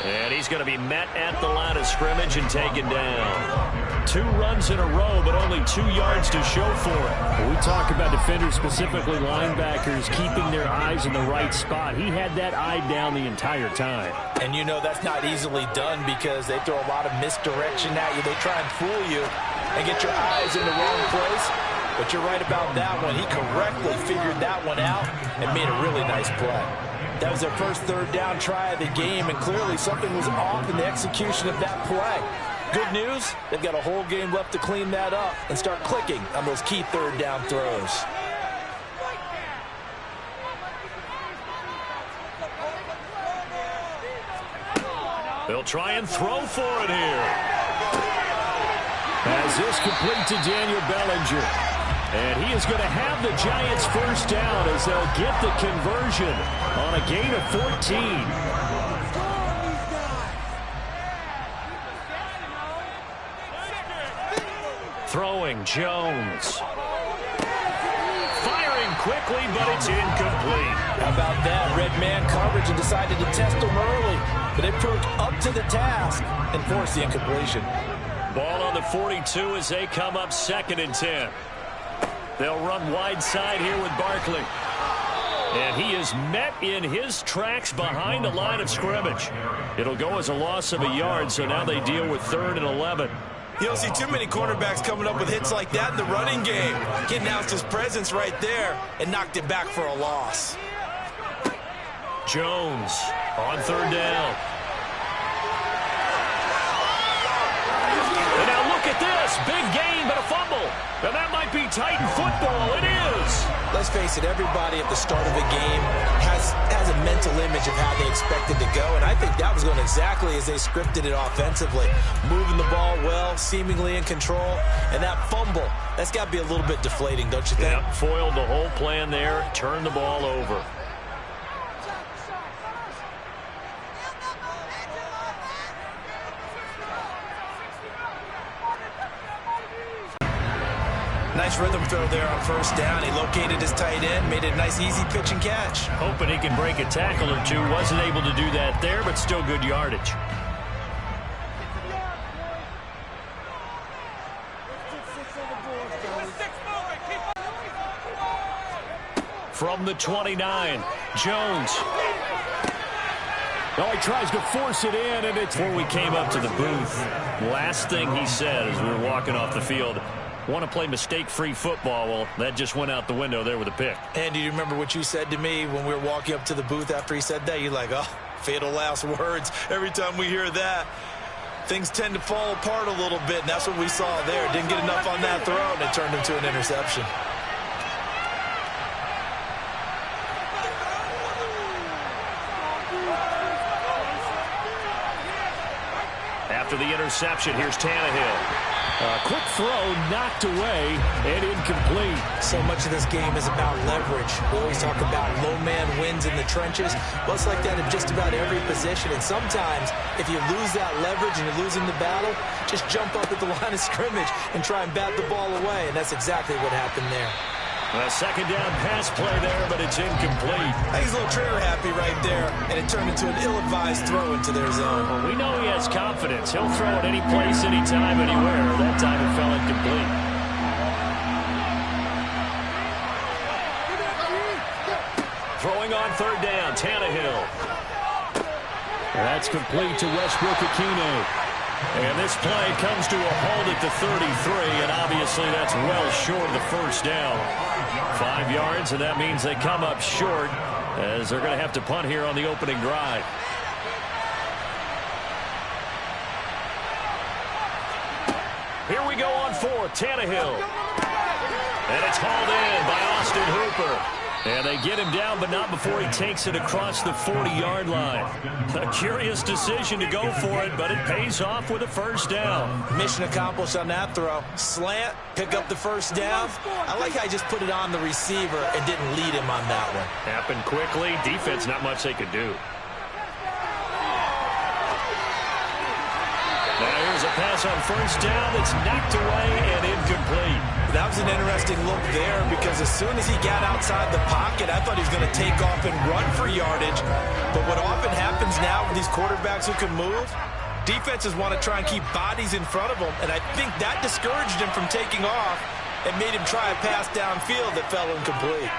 And he's going to be met at the line of scrimmage and taken down. 2 runs in a row, but only 2 yards to show for it. We talk about defenders, specifically linebackers, keeping their eyes in the right spot. He had that eye down the entire time. And you know that's not easily done because they throw a lot of misdirection at you. They try and fool you and get your eyes in the wrong place. But you're right about that one. He correctly figured that one out and made a really nice play. That was their first 3rd down try of the game, and clearly something was off in the execution of that play. Good news, they've got a whole game left to clean that up and start clicking on those key 3rd down throws. They'll try and throw for it here. As this complete to Daniel Bellinger. And he is going to have the Giants first down as they'll get the conversion on a gain of 14. Throwing Jones. Firing quickly, but it's incomplete. How about that? Red man coverage and decided to test him early. But they proved up to the task and forced the incompletion. Ball on the 42 as they come up 2nd and 10. They'll run wide side here with Barkley. And he is met in his tracks behind the line of scrimmage. It'll go as a loss of a yard, so now they deal with 3rd and 11. You don't see too many cornerbacks coming up with hits like that in the running game. He announced his presence right there and knocked it back for a loss. Jones on 3rd down. And now look at this. Big gain, but a fumble. And that might be Titan football. It is. Let's face it, everybody at the start of a game has a mental image of how they expect it to go, and I think that was going exactly as they scripted it offensively. Moving the ball well, seemingly in control, and that fumble, that's got to be a little bit deflating, don't you think? Yeah, foiled the whole plan there, turned the ball over. Nice rhythm throw there on 1st down. He located his tight end, made it a nice easy pitch and catch. Hoping he can break a tackle or two. Wasn't able to do that there, but still good yardage. From the 29, Jones. Oh, he tries to force it in, and it's before we came up to the booth. Last thing he said as we were walking off the field, want to play mistake-free football. Well, that just went out the window there with a pick. And do you remember what you said to me when we were walking up to the booth after he said that? You're like, oh, fatal last words. Every time we hear that, things tend to fall apart a little bit, and that's what we saw there. Didn't get enough on that throw, and it turned into an interception. After the interception, here's Tannehill. Quick throw, knocked away, and incomplete. So much of this game is about leverage. We always talk about low man wins in the trenches. Well, it's like that in just about every position. And sometimes, if you lose that leverage and you're losing the battle, just jump up at the line of scrimmage and try and bat the ball away. And that's exactly what happened there. A 2nd down pass play there, but it's incomplete. He's a little trigger happy right there, and it turned into an ill-advised throw into their zone. Well, we know he has confidence. He'll throw it any place, anytime, anywhere. That time it fell incomplete. Throwing on 3rd down, Tannehill. That's complete to Westbrook-Ikhine. And this play comes to a halt at the 33, and obviously that's well short of the 1st down. 5 yards, and that means they come up short as they're going to have to punt here on the opening drive. Here we go on 4th, Tannehill. And it's hauled in by Austin Hooper. And they get him down, but not before he takes it across the 40-yard line. A curious decision to go for it, but it pays off with a 1st down. Mission accomplished on that throw. Slant, pick up the 1st down. I like how he just put it on the receiver and didn't lead him on that one. Happened quickly. Defense, not much they could do. Now here's a pass on first down that's knocked away and incomplete. That was an interesting look there because as soon as he got outside the pocket, I thought he was going to take off and run for yardage. But what often happens now with these quarterbacks who can move, defenses want to try and keep bodies in front of them, and I think that discouraged him from taking off and made him try a pass downfield that fell incomplete.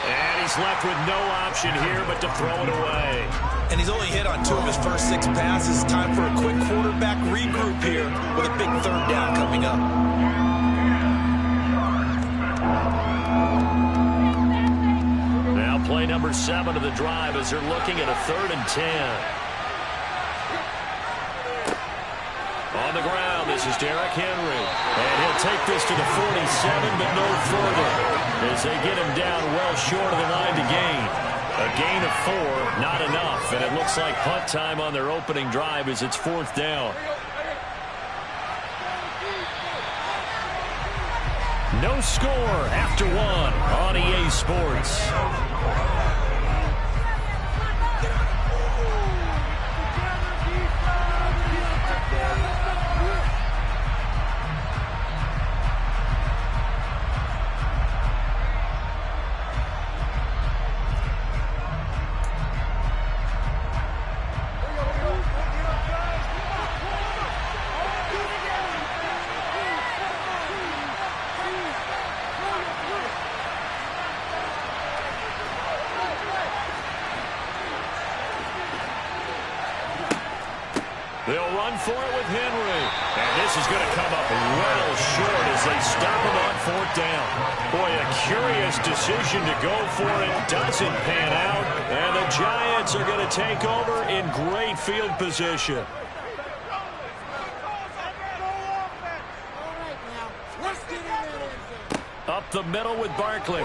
And he's left with no option here but to throw it away. And he's only hit on 2 of his first 6 passes. Time for a quick quarterback regroup here with a big third down coming up. Now play number 7 of the drive as they're looking at a 3rd and 10. On the ground, this is Derrick Henry. And he'll take this to the 47, but no further, as they get him down well short of the line to gain. A gain of 4, not enough, and it looks like punt time on their opening drive as it's 4th down. No score after 1 on EA Sports. They'll run for it with Henry. And this is going to come up well short as they stop him on 4th down. Boy, a curious decision to go for it. Doesn't pan out. And the Giants are going to take over in great field position. Up the middle with Barkley.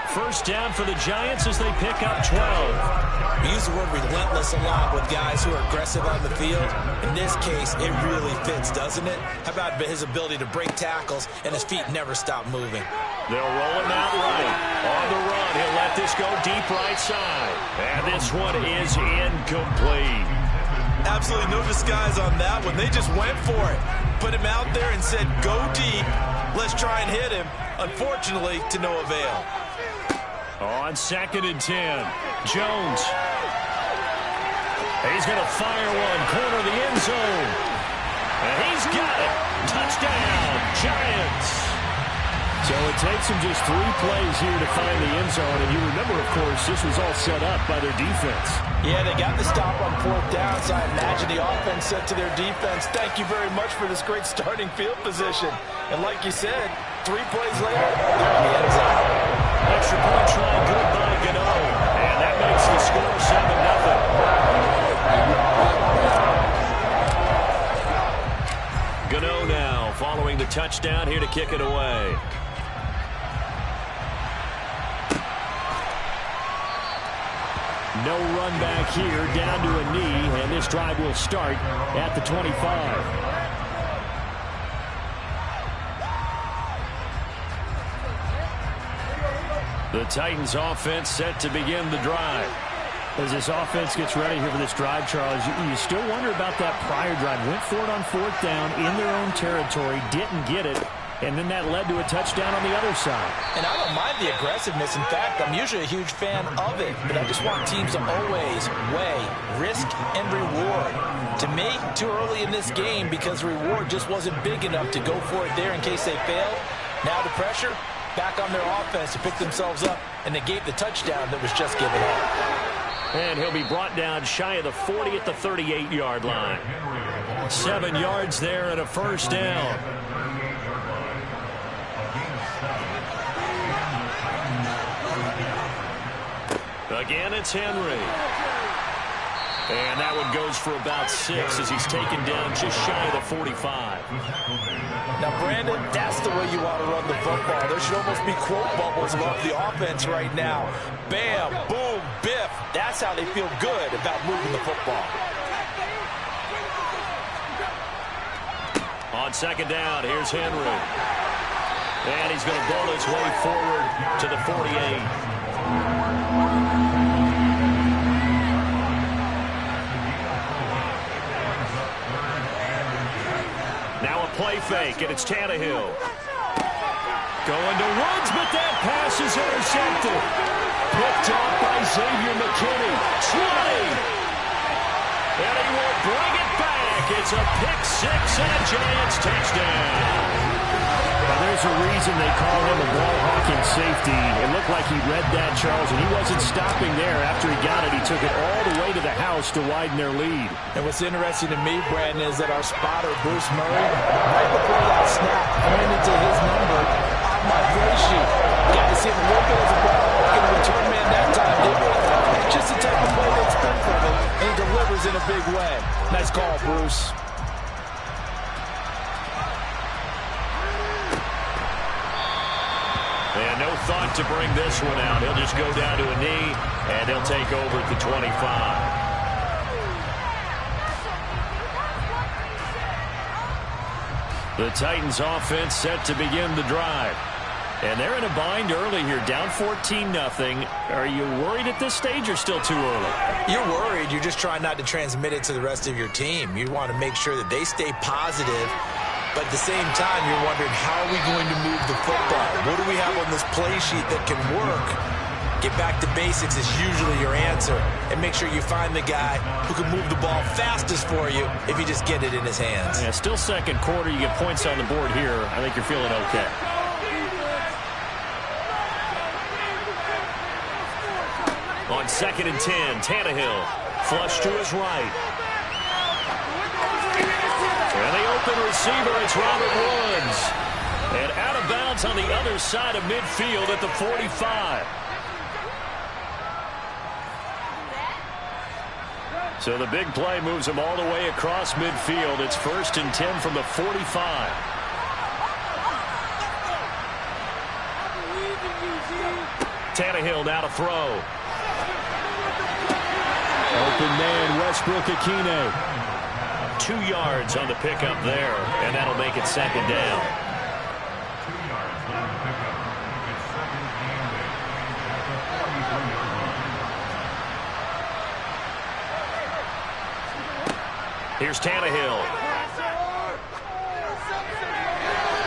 First down for the Giants as they pick up 12. We use the word relentless a lot with guys who are aggressive on the field. In this case, it really fits, doesn't it? How about his ability to break tackles and his feet never stop moving? They'll roll him out right. On the run, he'll let this go deep right side. And this one is incomplete. Absolutely no disguise on that one. They just went for it. Put him out there and said, go deep. Let's try and hit him. Unfortunately, to no avail. On 2nd and 10, Jones. He's going to fire one, corner of the end zone. And he's got it. Touchdown, Giants. So it takes them just 3 plays here to find the end zone. And you remember, of course, this was all set up by their defense. Yeah, they got the stop on 4th down, so I imagine the offense said to their defense, thank you very much for this great starting field position. And like you said, 3 plays later, they're in the end zone. Extra point try good by Gano. And that makes the score 7-0. Gano now following the touchdown here to kick it away. No run back here, down to a knee, and this drive will start at the 25. The Titans offense set to begin the drive. As this offense gets ready here for this drive, Charles, you still wonder about that prior drive. Went for it on 4th down in their own territory, didn't get it, and then that led to a touchdown on the other side. And I don't mind the aggressiveness. In fact, I'm usually a huge fan of it, but I just want teams to always weigh risk and reward. To me, too early in this game because the reward just wasn't big enough to go for it there in case they failed. Now the pressure back on their offense to pick themselves up and negate the touchdown that was just given up. And he'll be brought down shy of the 40 at the 38-yard line. 7 yards there and a first down. Again, it's Henry. And that one goes for about 6 as he's taken down just shy of the 45. Now, Brandon, that's the way you want to run the football. There should almost be quote bubbles above the offense right now. Bam, boom, biff. That's how they feel good about moving the football. On 2nd down, here's Henry. And he's going to bowl his way forward to the 48. Now a play fake, and it's Tannehill. Going to Woods, but that pass is intercepted. Picked off by Xavier McKinney. 20! And he will bring it back. It's a pick six and a Giants touchdown. Well, there's a reason they call him a ball-hawking safety. It looked like he read that, Charles, and he wasn't stopping there. After he got it, he took it all the way to the house to widen their lead. And what's interesting to me, Brandon, is that our spotter, Bruce Murray, right before that snap, pointed to his number on my play sheet. Got to see him a little bit as a ball-hawking return man that time. That's just the type of play they expect from him, and he delivers in a big way. Nice call, Bruce. And no thought to bring this one out. He'll just go down to a knee, and he'll take over at the 25. The Titans offense set to begin the drive. And they're in a bind early here, down 14-0. Are you worried at this stage or still too early? You're worried. You're just trying not to transmit it to the rest of your team. You want to make sure that they stay positive. But at the same time, you're wondering, how are we going to move the football? What do we have on this play sheet that can work? Get back to basics is usually your answer. And make sure you find the guy who can move the ball fastest for you if you just get it in his hands. Yeah, still second quarter. You get points on the board here. I think you're feeling okay. On 2nd and 10, Tannehill. Flush to his right. And the open receiver, it's Robert Woods. And out of bounds on the other side of midfield at the 45. So the big play moves him all the way across midfield. It's 1st and 10 from the 45. Tannehill now to throw. Open man, Westbrook-Akine. 2 yards on the pickup there, and that'll make it 2nd down. Here's Tannehill.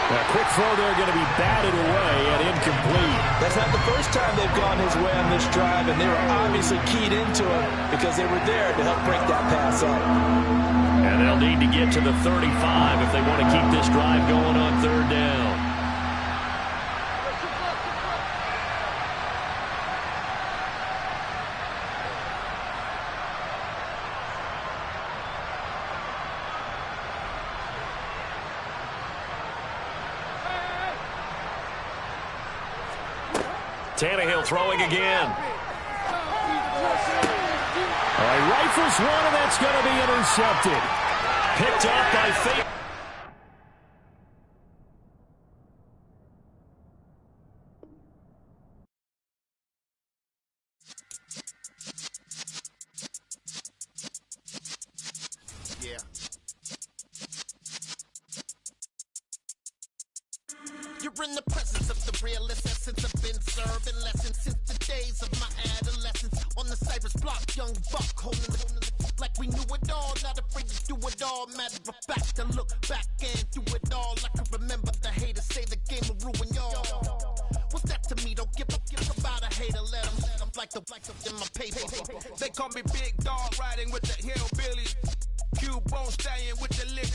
A quick throw there, going to be batted away and incomplete. That's not the first time they've gone his way on this drive, and they were obviously keyed into it because they were there to help break that pass up. And they'll need to get to the 35 if they want to keep this drive going on 3rd down. Tannehill throwing again. All right, rifles one, and that's going to be intercepted. Picked up by Fate. Yeah. You're in the presence of the realest essence. I've been serving lessons since the days of my adolescence. On the Cypress block, young buck holding the like we knew it all, not afraid to do it all. Matter of fact, to look back and do it all. I can remember the haters say the game will ruin y'all. What's that to me? Don't give about a hater. Let them like the in my paper. They call me Big Dog, riding with the hillbillies. Cubone staying with the lick.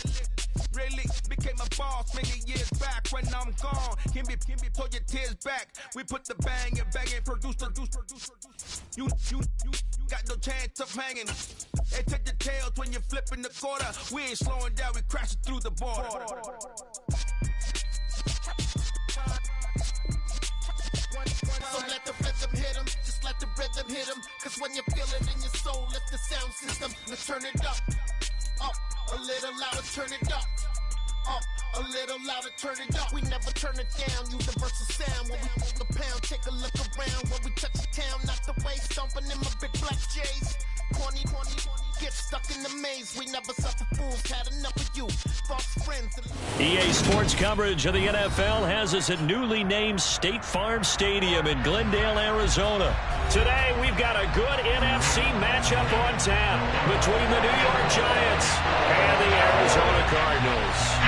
Really became a boss many years back. When I'm gone, can be pull your tears back. We put the bang and produce. You got no chance of hanging. They take the tails when you're flipping the quarter. We ain't slowing down, we crashing through the border. So let the rhythm hit him, just let the rhythm hit him. Cause when you feel it in your soul, lift the sound system. Let's turn it up, a little louder, turn it up. A little louder, turn it up. We never turn it down, universal sound. When we pull the pound, take a look around. When we touch the town, not the way, stomping in my big black J's. Corny, get stuck in in the maze. We never suffer fools, had enough of you. False friends. EA Sports coverage of the NFL has us at newly named State Farm Stadium in Glendale, Arizona. Today, we've got a good NFC matchup on tap between the New York Giants and the Arizona Cardinals.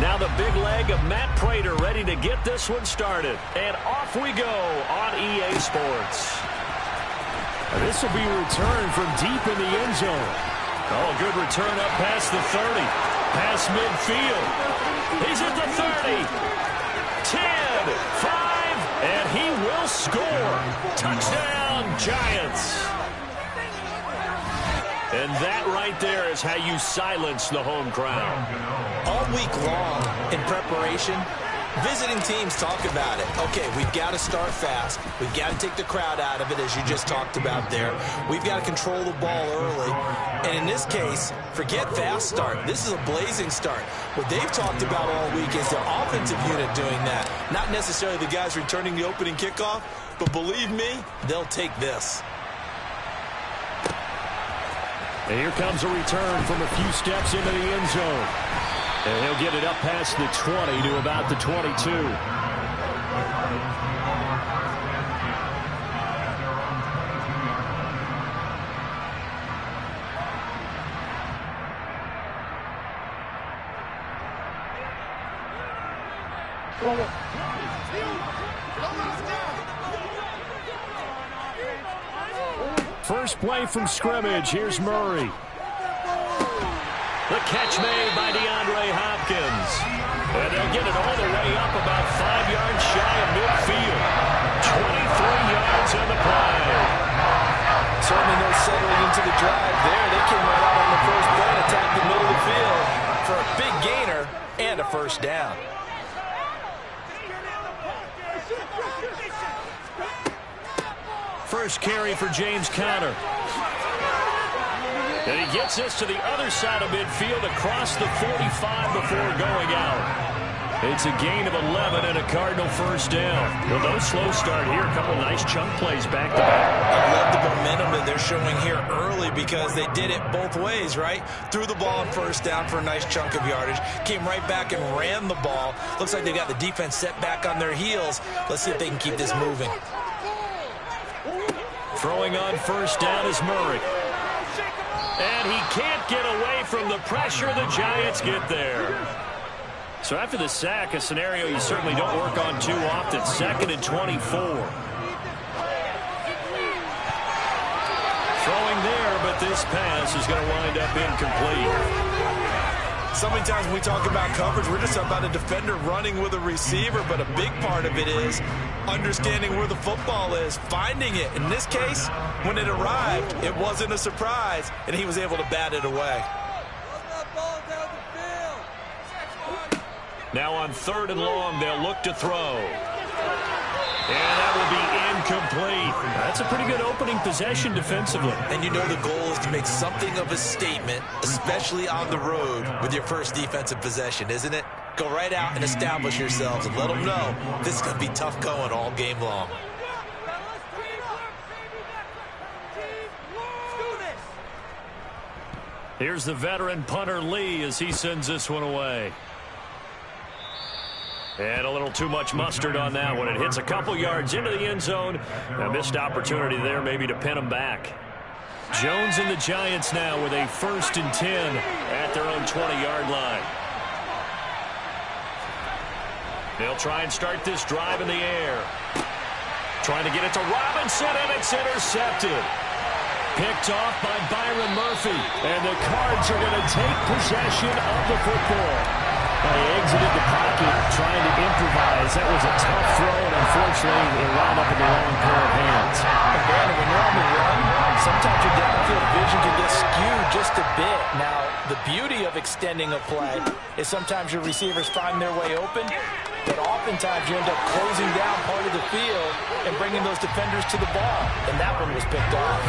Now the big leg of Matt Prater ready to get this one started. And off we go on EA Sports. This will be a return from deep in the end zone. Oh, good return up past the 30. Past midfield. He's at the 30. 10, 5, and he will score. Touchdown, Giants. And that right there is how you silence the home crowd. All week long in preparation, visiting teams talk about it. Okay, we've got to start fast. We've got to take the crowd out of it, as you just talked about there. We've got to control the ball early. And in this case, forget fast start. This is a blazing start. What they've talked about all week is their offensive unit doing that. Not necessarily the guys returning the opening kickoff, but believe me, they'll take this. And here comes a return from a few steps into the end zone. And he'll get it up past the 20 to about the 22. First play from scrimmage. Here's Murray. The catch made by DeAndre Hopkins. And they'll get it all the way up about 5 yards shy of midfield. 23 yards on the play. Certainly no settling into the drive there. They came right out on the first play and attacked the middle of the field for a big gainer and a first down. First carry for James Conner. And he gets this to the other side of midfield across the 45 before going out. It's a gain of 11 and a Cardinal first down. Well, no slow start here. A couple nice chunk plays back to back. I love the momentum that they're showing here early because they did it both ways, right? Threw the ball on first down for a nice chunk of yardage. Came right back and ran the ball. Looks like they got the defense set back on their heels. Let's see if they can keep this moving. Throwing on first down is Murray. And he can't get away from the pressure. The Giants get there. So after the sack, a scenario you certainly don't work on too often. 2nd and 24. Throwing there, but this pass is going to wind up incomplete. So many times when we talk about coverage, we're just about a defender running with a receiver, but a big part of it is understanding where the football is, finding it. In this case, when it arrived, it wasn't a surprise, and he was able to bat it away. Now on 3rd and long, they'll look to throw. And that will be incomplete. That's a pretty good opening possession defensively. And you know the goal is to make something of a statement, especially on the road with your first defensive possession, isn't it? Go right out and establish yourselves and let them know this is going to be tough going all game long. Here's the veteran punter Lee as he sends this one away. And a little too much mustard on that one. It hits a couple yards into the end zone. A missed opportunity there maybe to pin them back. Jones and the Giants now with a 1st and 10 at their own 20-yard line. They'll try and start this drive in the air. Trying to get it to Robinson, and it's intercepted. Picked off by Byron Murphy. And the Cards are going to take possession of the football. He exited the pocket trying to improvise. That was a tough throw, and unfortunately, it wound up in the wrong pair of hands. And Brandon, when you're on the run, sometimes your downfield vision can get skewed just a bit. Now, the beauty of extending a play is sometimes your receivers find their way open, but oftentimes you end up closing down part of the field and bringing those defenders to the ball, and that one was picked off.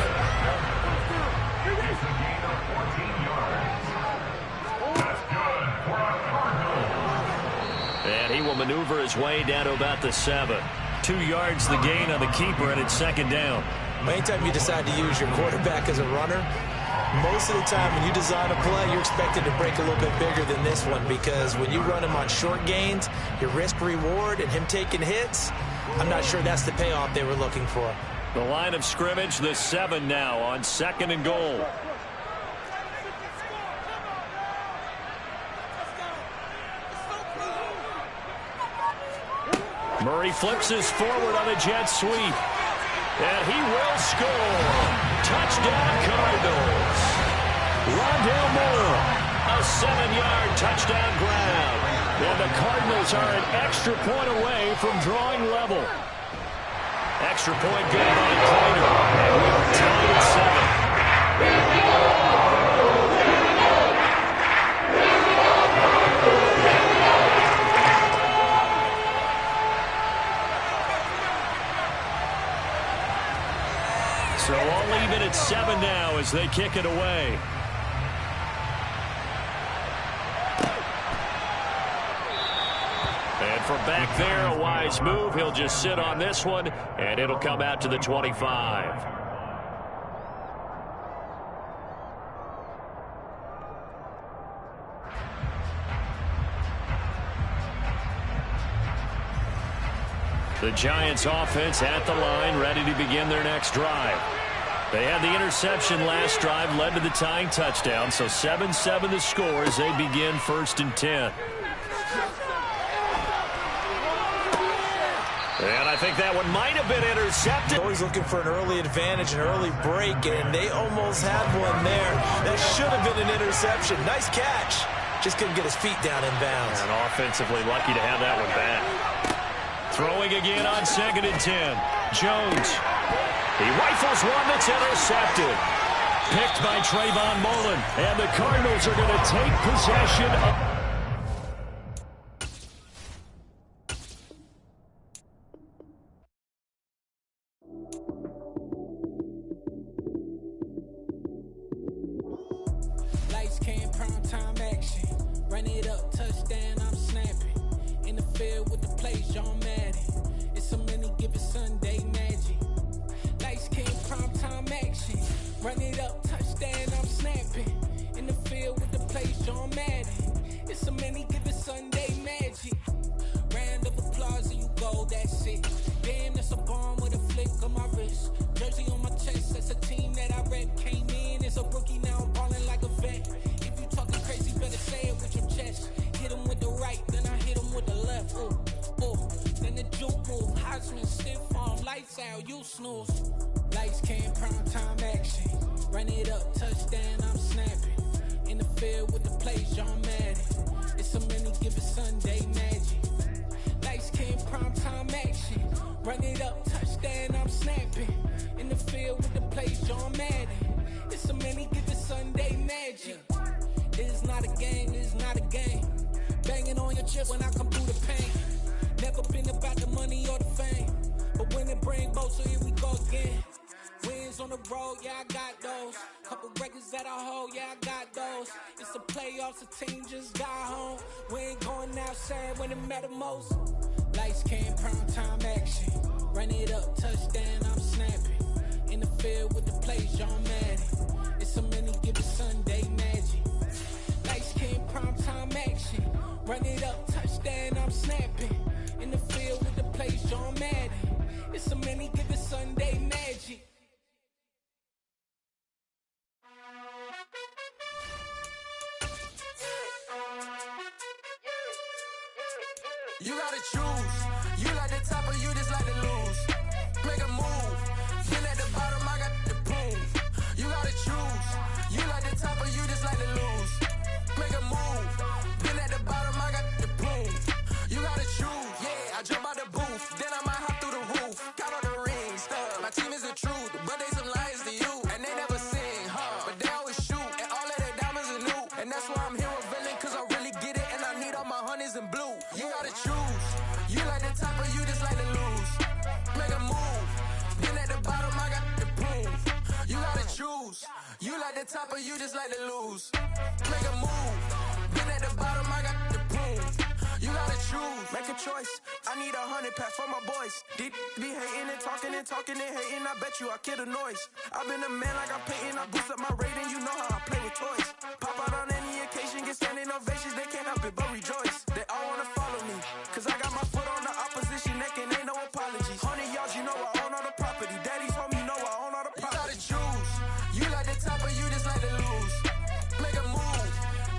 to maneuver his way down to about the 7. 2 yards the gain on the keeper, and it's 2nd down. Anytime you decide to use your quarterback as a runner, most of the time when you design a play, you're expected to break a little bit bigger than this one, because when you run him on short gains, your risk-reward and him taking hits, I'm not sure that's the payoff they were looking for. The line of scrimmage, the 7 now on 2nd and goal. Murray flips us forward on a jet sweep. And he will score. Touchdown Cardinals. Rondale Moore, a 7-yard touchdown grab. And the Cardinals are an extra point away from drawing level. Extra point good by Cardinal. And we are tied at 7. So all even at 7 now as they kick it away. And from back there, a wise move. He'll just sit on this one, and it'll come out to the 25. The Giants offense at the line, ready to begin their next drive. They had the interception last drive, led to the tying touchdown, so 7-7 the score as they begin 1st and 10. And I think that one might have been intercepted. Always looking for an early advantage, an early break, and they almost had one there. That should have been an interception. Nice catch. Just couldn't get his feet down in bounds. And offensively lucky to have that one back. Throwing again on 2nd and 10. Jones. He rifles one that's intercepted. Picked by Trayvon Mullen. And the Cardinals are going to take possession of... Lights came, prime time action. Run it up, touchdown, I'm snapping. In the field with the plays, John Madden. It's a many given Sunday magic. Lights came, prime time action. Run it up, touchdown, I'm snapping. In the field with the plays, John Madden. It's a many given Sunday magic. Round of applause and you go, that's it. Damn, that's a bomb with a flick on my wrist. Jersey on my chest, that's a team that I rep. Came in as a rookie, now I'm balling like a vet. If you talking crazy, better say it with your chest. Hit him with the right, then I hit him with the left. Ooh, ooh. Then the juke move, Heisman, stiff arm, lights out, you snooze. Lights came, prime time action. Run it up, touchdown, I'm snapping. In the field with the plays, John Madden. It's a many given Sunday magic. Lights came, prime time action. Run it up, touchdown, I'm snapping. In the field with the plays, John Madden. It's a many given Sunday magic. It is not a game, it is not a game. Banging on your chest when I come through the pain. Never been about the money or the fame. But when it bring both, so here we go again. Wins on the road, yeah, I got those. Couple records that I hold, yeah, I got those. It's the playoffs, the team just got home. We ain't going outside when it matter most. Lights came, prime time action. Run it up, touchdown, I'm snapping. In the field with the plays, John Madden. It's a many given Sunday magic. Lights came, prime time action. Run it up, touchdown, I'm snapping. In the field with the plays, John Madden. It's a many given Sunday magic. You gotta choose. You like the top or you just like to lose. Make a move. Been at the bottom, I got the proof. You gotta choose. You like the top or you just like to lose. Make a move. Been at the bottom, I got the proof. You gotta choose. Yeah, I jump out the booth. Then I might hop through the roof. Got all the rings, stuff. My team is the truth, but they some liars to you. And they never sing, but they always shoot. And all of their diamonds are new. And that's why I'm here revealing, cause I really get it. And I need all my honeys in blue. You gotta choose. You like the top or you just like to lose. Make a move. Been at the bottom, I got the proof. You gotta choose. You like the top or you just like to lose. Make a move. Been at the bottom, I got the proof. You gotta choose. make a choice. I need 100 pack for my boys. Be hating and talking and hating. I bet you I kill the noise. I've been a man like I'm Peyton. I boost up my rating. You know how I play with toys. Pop out on any occasion, get standing ovations. They can't help it but rejoice. They all wanna follow me, cause I got my foot on the opposition neck and ain't no apologies. 100 yards, you know I own all the property. Daddy's home, you know I own all the property. You gotta choose. You like the top or you just like to lose. Make a move.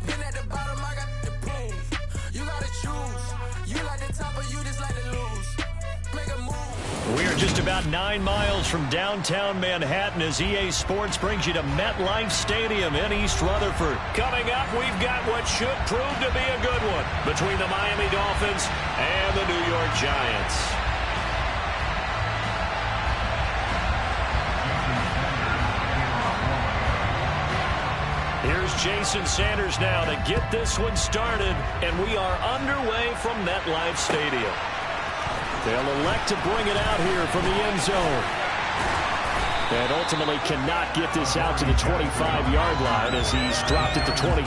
Been at the bottom, I got the proof. You gotta choose. You like the top or you just like to lose. Make a move. We are just about 9 miles from downtown Manhattan as EA Sports brings you to MetLife Stadium in East Rutherford. Coming up, we've got what should prove to be a good one between the Miami Dolphins and the New York Giants. Here's Jason Sanders now to get this one started, and we are underway from MetLife Stadium. They'll elect to bring it out here from the end zone. And ultimately cannot get this out to the 25-yard line as he's dropped at the 23.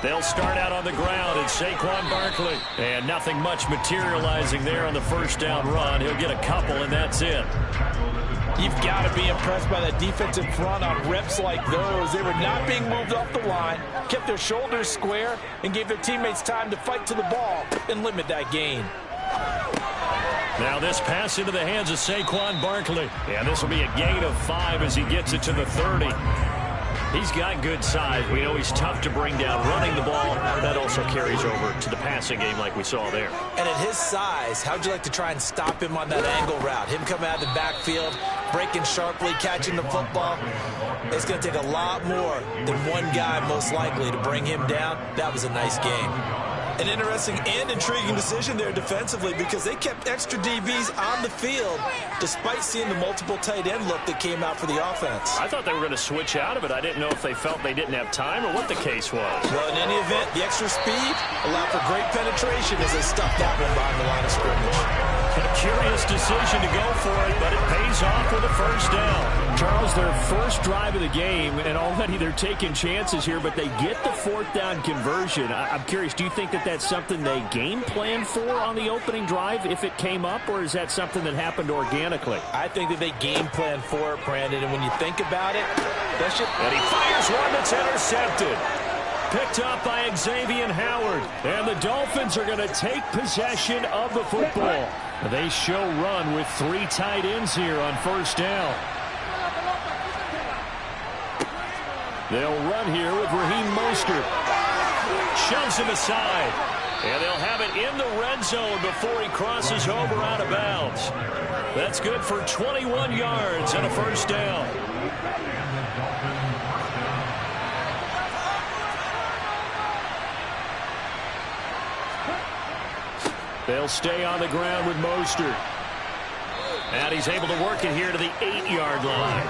They'll start out on the ground, and Saquon Barkley. And nothing much materializing there on the first down run. He'll get a couple, and that's it. You've got to be impressed by that defensive front on reps like those. They were not being moved off the line, kept their shoulders square, and gave their teammates time to fight to the ball and limit that gain. Now this pass into the hands of Saquon Barkley. And this will be a gain of 5 as he gets it to the 30. He's got good size. We know he's tough to bring down running the ball. That also carries over to the passing game like we saw there. And at his size, how'd you like to try and stop him on that angle route? Him coming out of the backfield, breaking sharply, catching the football. It's going to take a lot more than one guy most likely to bring him down. That was a nice game. An interesting and intriguing decision there defensively because they kept extra DBs on the field despite seeing the multiple tight end look that came out for the offense. I thought they were going to switch out of it. I didn't know if they felt they didn't have time or what the case was. Well, in any event, the extra speed allowed for great penetration as they stuffed that one behind the line of scrimmage. A curious decision to go for it, but it pays off with a first down. Charles, their first drive of the game, and already they're taking chances here, but they get the fourth down conversion. I'm curious, do you think that that's something they game planned for on the opening drive if it came up, or is that something that happened organically? I think that they game planned for it, Brandon, and when you think about it, that's just... And he fires one that's intercepted. Picked up by Xavier Howard. And the Dolphins are going to take possession of the football. They show run with 3 tight ends here on first down. They'll run here with Raheem Mostert. Shoves him aside. And they'll have it in the red zone before he crosses over out of bounds. That's good for 21 yards and a first down. They'll stay on the ground with Mostert. And he's able to work it here to the 8-yard line.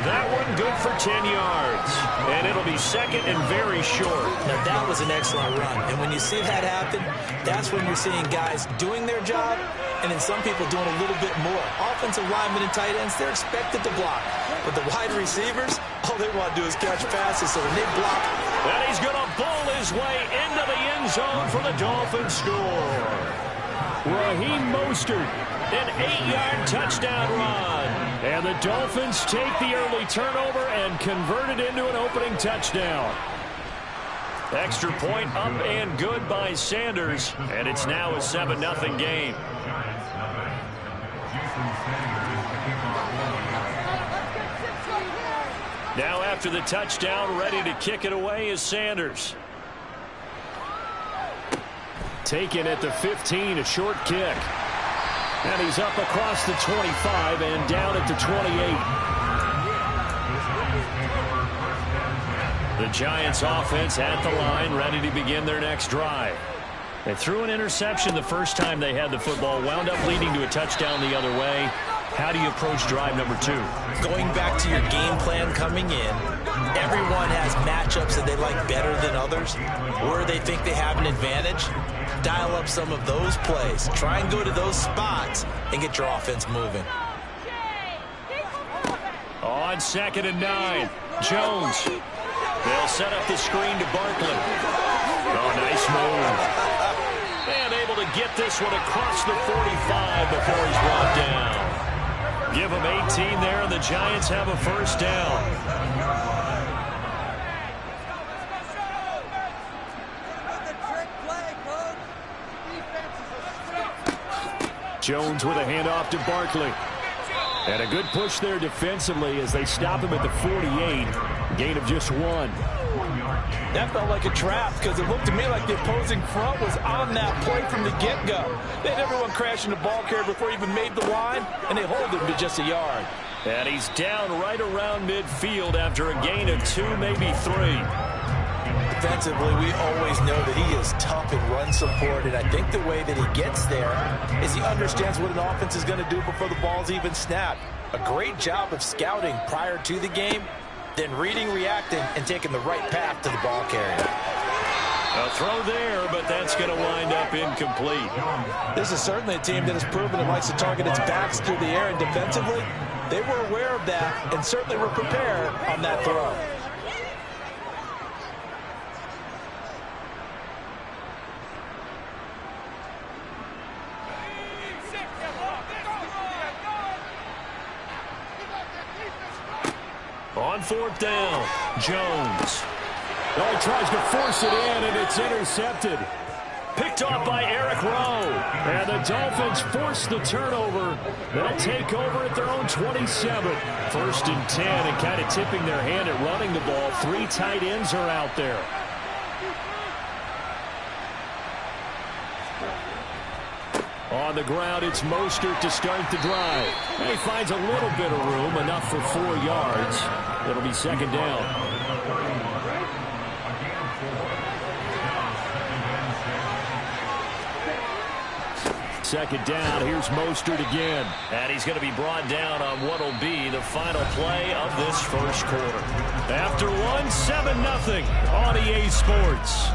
That one good for 10 yards. And it'll be second and very short. Now, that was an excellent run. And when you see that happen, that's when you're seeing guys doing their job and then some people doing a little bit more. Offensive linemen and tight ends, they're expected to block. But the wide receivers, all they want to do is catch passes. So when they block... And he's going to bowl his way into the end zone for the Dolphins score. Raheem Mostert. An 8-yard touchdown run. And the Dolphins take the early turnover and convert it into an opening touchdown. Extra point up and good by Sanders. And it's now a 7-0 game. Now after the touchdown, ready to kick it away is Sanders. Taken at the 15, a short kick. And he's up across the 25 and down at the 28. The Giants offense at the line, ready to begin their next drive. They threw an interception the first time they had the football, wound up leading to a touchdown the other way. How do you approach drive number 2? Going back to your game plan coming in, everyone has matchups that they like better than others, where they think they have an advantage. Dial up some of those plays. Try and go to those spots and get your offense moving. On 2nd and 9, Jones. They'll set up the screen to Barkley. Oh, nice move. And able to get this one across the 45 before he's brought down. Give them 18 there, and the Giants have a first down. Jones with a handoff to Barkley. And a good push there defensively as they stop him at the 48. Gain of just 1. That felt like a trap because it looked to me like the opposing front was on that play from the get-go. They had everyone crashing the ball carrier before he even made the line, and they hold him to just a yard. And he's down right around midfield after a gain of 2, maybe 3. Defensively, we always know that he is tough in run support, and I think the way that he gets there is he understands what an offense is going to do before the ball's even snapped. A great job of scouting prior to the game, then reading, reacting, and taking the right path to the ball carrier. A throw there, but that's going to wind up incomplete. This is certainly a team that has proven it likes to target its backs through the air, and defensively, they were aware of that and certainly were prepared on that throw. On 4th down, Jones. Oh, he tries to force it in, and it's intercepted. Picked off by Eric Rowe. And the Dolphins force the turnover. They'll take over at their own 27. 1st and 10, and kind of tipping their hand at running the ball. 3 tight ends are out there. On the ground, it's Mostert to start the drive. And he finds a little bit of room, enough for 4 yards. It'll be 2nd down. Second down, here's Mostert again. And he's going to be brought down on what will be the final play of this first quarter. After 1, 7-0 on EA Sports.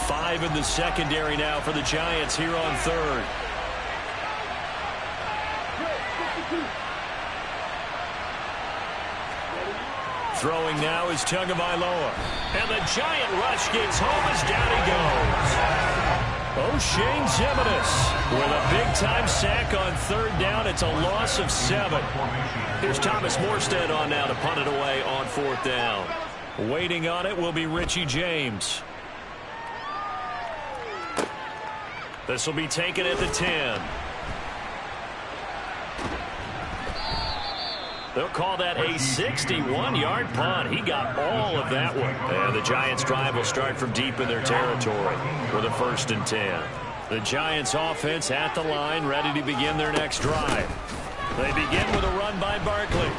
5 in the secondary now for the Giants here on 3rd. Throwing now is Tagovailoa. And the Giant rush gets home as down he goes. O'Shane Ximines with a big-time sack on 3rd down. It's a loss of 7. Here's Thomas Morstead on now to punt it away on 4th down. Waiting on it will be Richie James. This will be taken at the 10. They'll call that a 61-yard punt. He got all of that one. And the Giants' drive will start from deep in their territory with a 1st and 10. The Giants' offense at the line, ready to begin their next drive. They begin with a run by Barkley.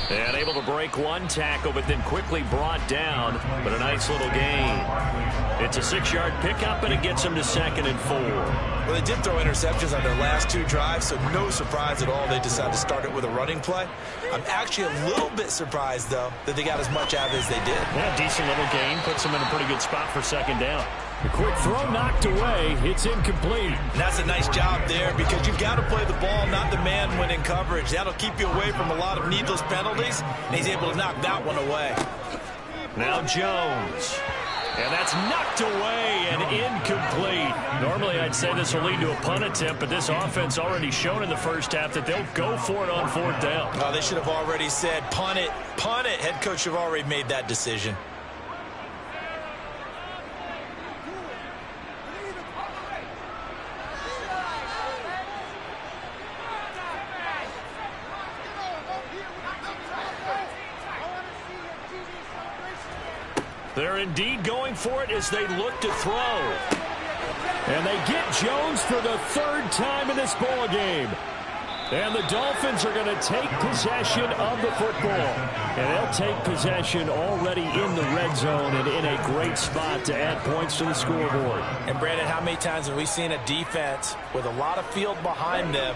And able to break 1 tackle, but then quickly brought down. But a nice little gain. It's a 6-yard pickup, and it gets them to 2nd and 4. Well, they did throw interceptions on their last 2 drives, so no surprise at all they decided to start it with a running play. I'm actually a little bit surprised, though, that they got as much out of it as they did. Yeah, decent little gain. Puts them in a pretty good spot for 2nd down. A quick throw knocked away. It's incomplete. And that's a nice job there because you've got to play the ball, not the man when in coverage. That'll keep you away from a lot of needless penalties, and he's able to knock that one away. Now Jones. And that's knocked away and incomplete. Normally I'd say this will lead to a punt attempt, but this offense already shown in the first half that they'll go for it on 4th down. Oh, they should have already said punt it, punt it. Head coach should have already made that decision. They're indeed going for it as they look to throw. And they get Jones for the 3rd time in this ball game. And the Dolphins are going to take possession of the football. And they'll take possession already in the red zone and in a great spot to add points to the scoreboard. And Brandon, how many times have we seen a defense with a lot of field behind them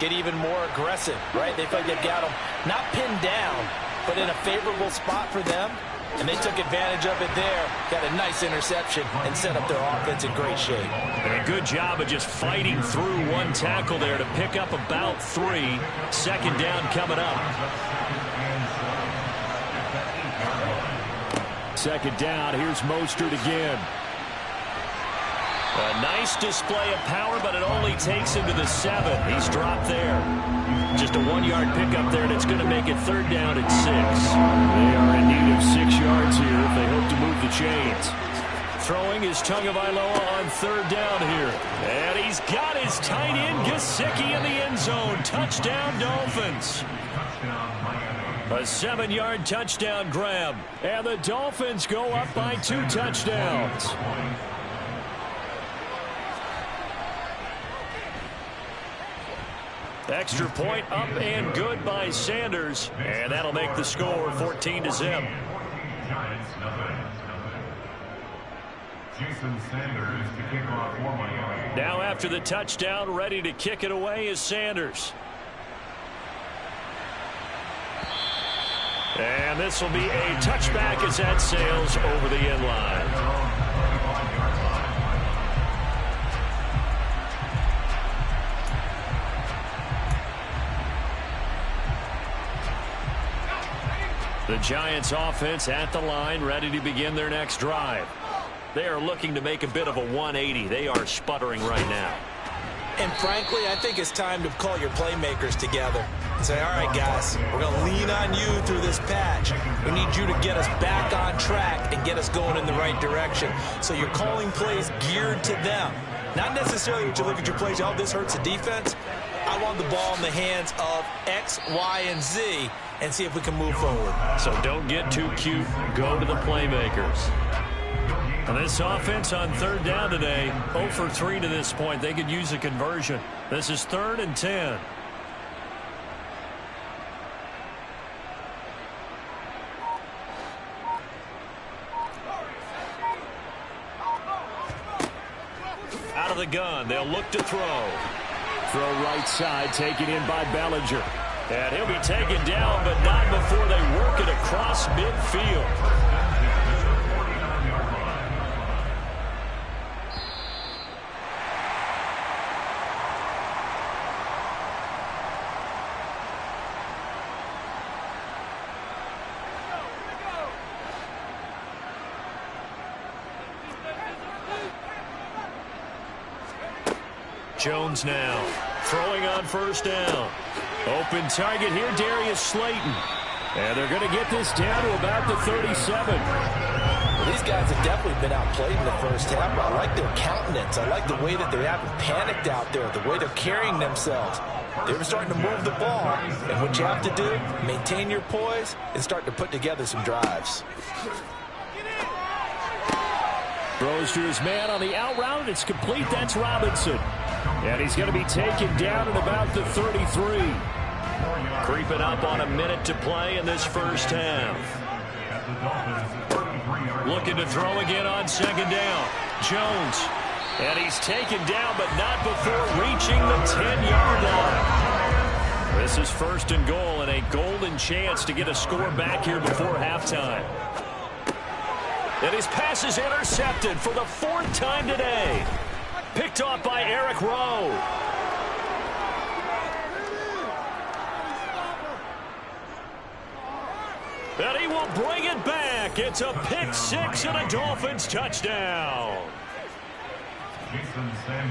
get even more aggressive, right? They feel like they've got them not pinned down, but in a favorable spot for them. And they took advantage of it there, got a nice interception, and set up their offense in great shape. And a good job of just fighting through one tackle there to pick up about 3. Second down coming up. Second down, here's Mostert again. A nice display of power, but it only takes him to the 7. He's dropped there. Just a 1-yard pickup there, and it's going to make it third down at 6. They are in need of 6 yards here if they hope to move the chains. Throwing is Tagovailoa on third down here. And he's got his tight end, Gesicki, in the end zone. Touchdown, Dolphins. A 7-yard touchdown grab. And the Dolphins go up by 2 touchdowns. Extra point up and good by Sanders. And that'll make the score 14-0. Now after the touchdown, ready to kick it away is Sanders. And this will be a touchback as that sails over the end line. The Giants offense at the line, ready to begin their next drive. They are looking to make a bit of a 180. They are sputtering right now. And frankly, I think it's time to call your playmakers together and say, all right, guys, we're going to lean on you through this patch. We need you to get us back on track and get us going in the right direction. So you're calling plays geared to them. Not necessarily that you look at your plays, oh, this hurts the defense. I want the ball in the hands of X, Y, and Z and see if we can move forward. So don't get too cute. Go to the playmakers. And this offense on third down today, 0 for 3 to this point. They could use a conversion. This is 3rd and 10. Out of the gun, they'll look to throw. Throw right side, taken in by Bellinger. And he'll be taken down, but not before they work it across midfield. Jones now throwing on first down. Open target here, Darius Slayton. And they're going to get this down to about the 37. Well, these guys have definitely been outplayed in the first half. I like their countenance. I like the way that they haven't panicked out there, the way they're carrying themselves. They're starting to move the ball. And what you have to do, maintain your poise and start to put together some drives. Throws to his man on the out route. It's complete. That's Robinson. And he's going to be taken down at about the 33. Creeping up on a minute to play in this first half. Looking to throw again on second down. Jones. And he's taken down, but not before reaching the 10-yard line. This is 1st and goal and a golden chance to get a score back here before halftime. And his pass is intercepted for the 4th time today. Picked off by Eric Rowe. And he will bring it back. It's a pick 6 and a Dolphins touchdown.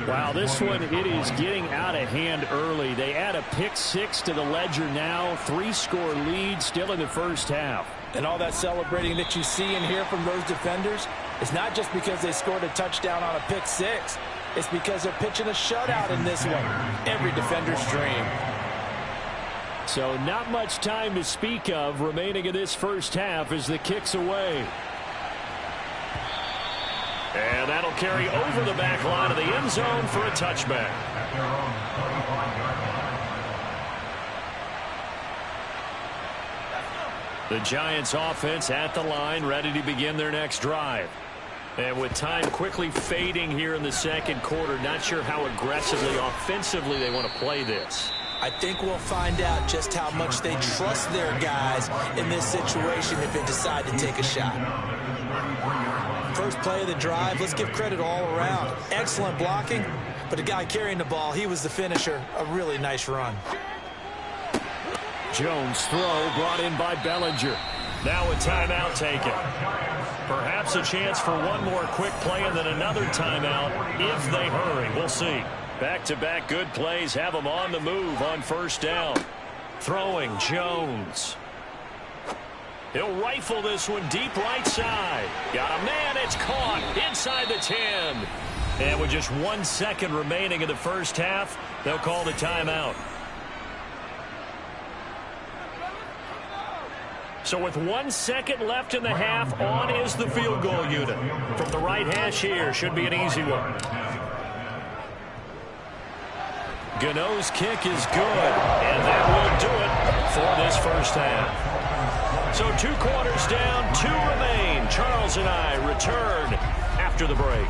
Wow, this one, it is getting out of hand early. They add a pick 6 to the ledger now. 3-score lead still in the first half. And all that celebrating that you see and hear from those defenders is not just because they scored a touchdown on a pick 6. It's because they're pitching a shutout in this one. Every defender's dream. So not much time to speak of remaining in this first half as the kick's away. And that'll carry over the back line of the end zone for a touchback. The Giants offense at the line, ready to begin their next drive. And with time quickly fading here in the second quarter, not sure how aggressively, offensively they want to play this. I think we'll find out just how much they trust their guys in this situation if they decide to take a shot. First play of the drive, let's give credit all around. Excellent blocking, but the guy carrying the ball, he was the finisher. A really nice run. Jones' throw brought in by Bellinger. Now a timeout taken. Perhaps a chance for one more quick play and then another timeout if they hurry. We'll see. Back-to-back good plays have them on the move on first down. Throwing Jones. He'll rifle this one deep right side. Got a man. It's caught inside the 10. And with just 1 second remaining in the first half, they'll call the timeout. So with 1 second left in the half, on is the field goal unit. From the right hash here, should be an easy one. Gano's kick is good, and that will do it for this first half. So 2 quarters down, 2 remain. Charles and I return after the break.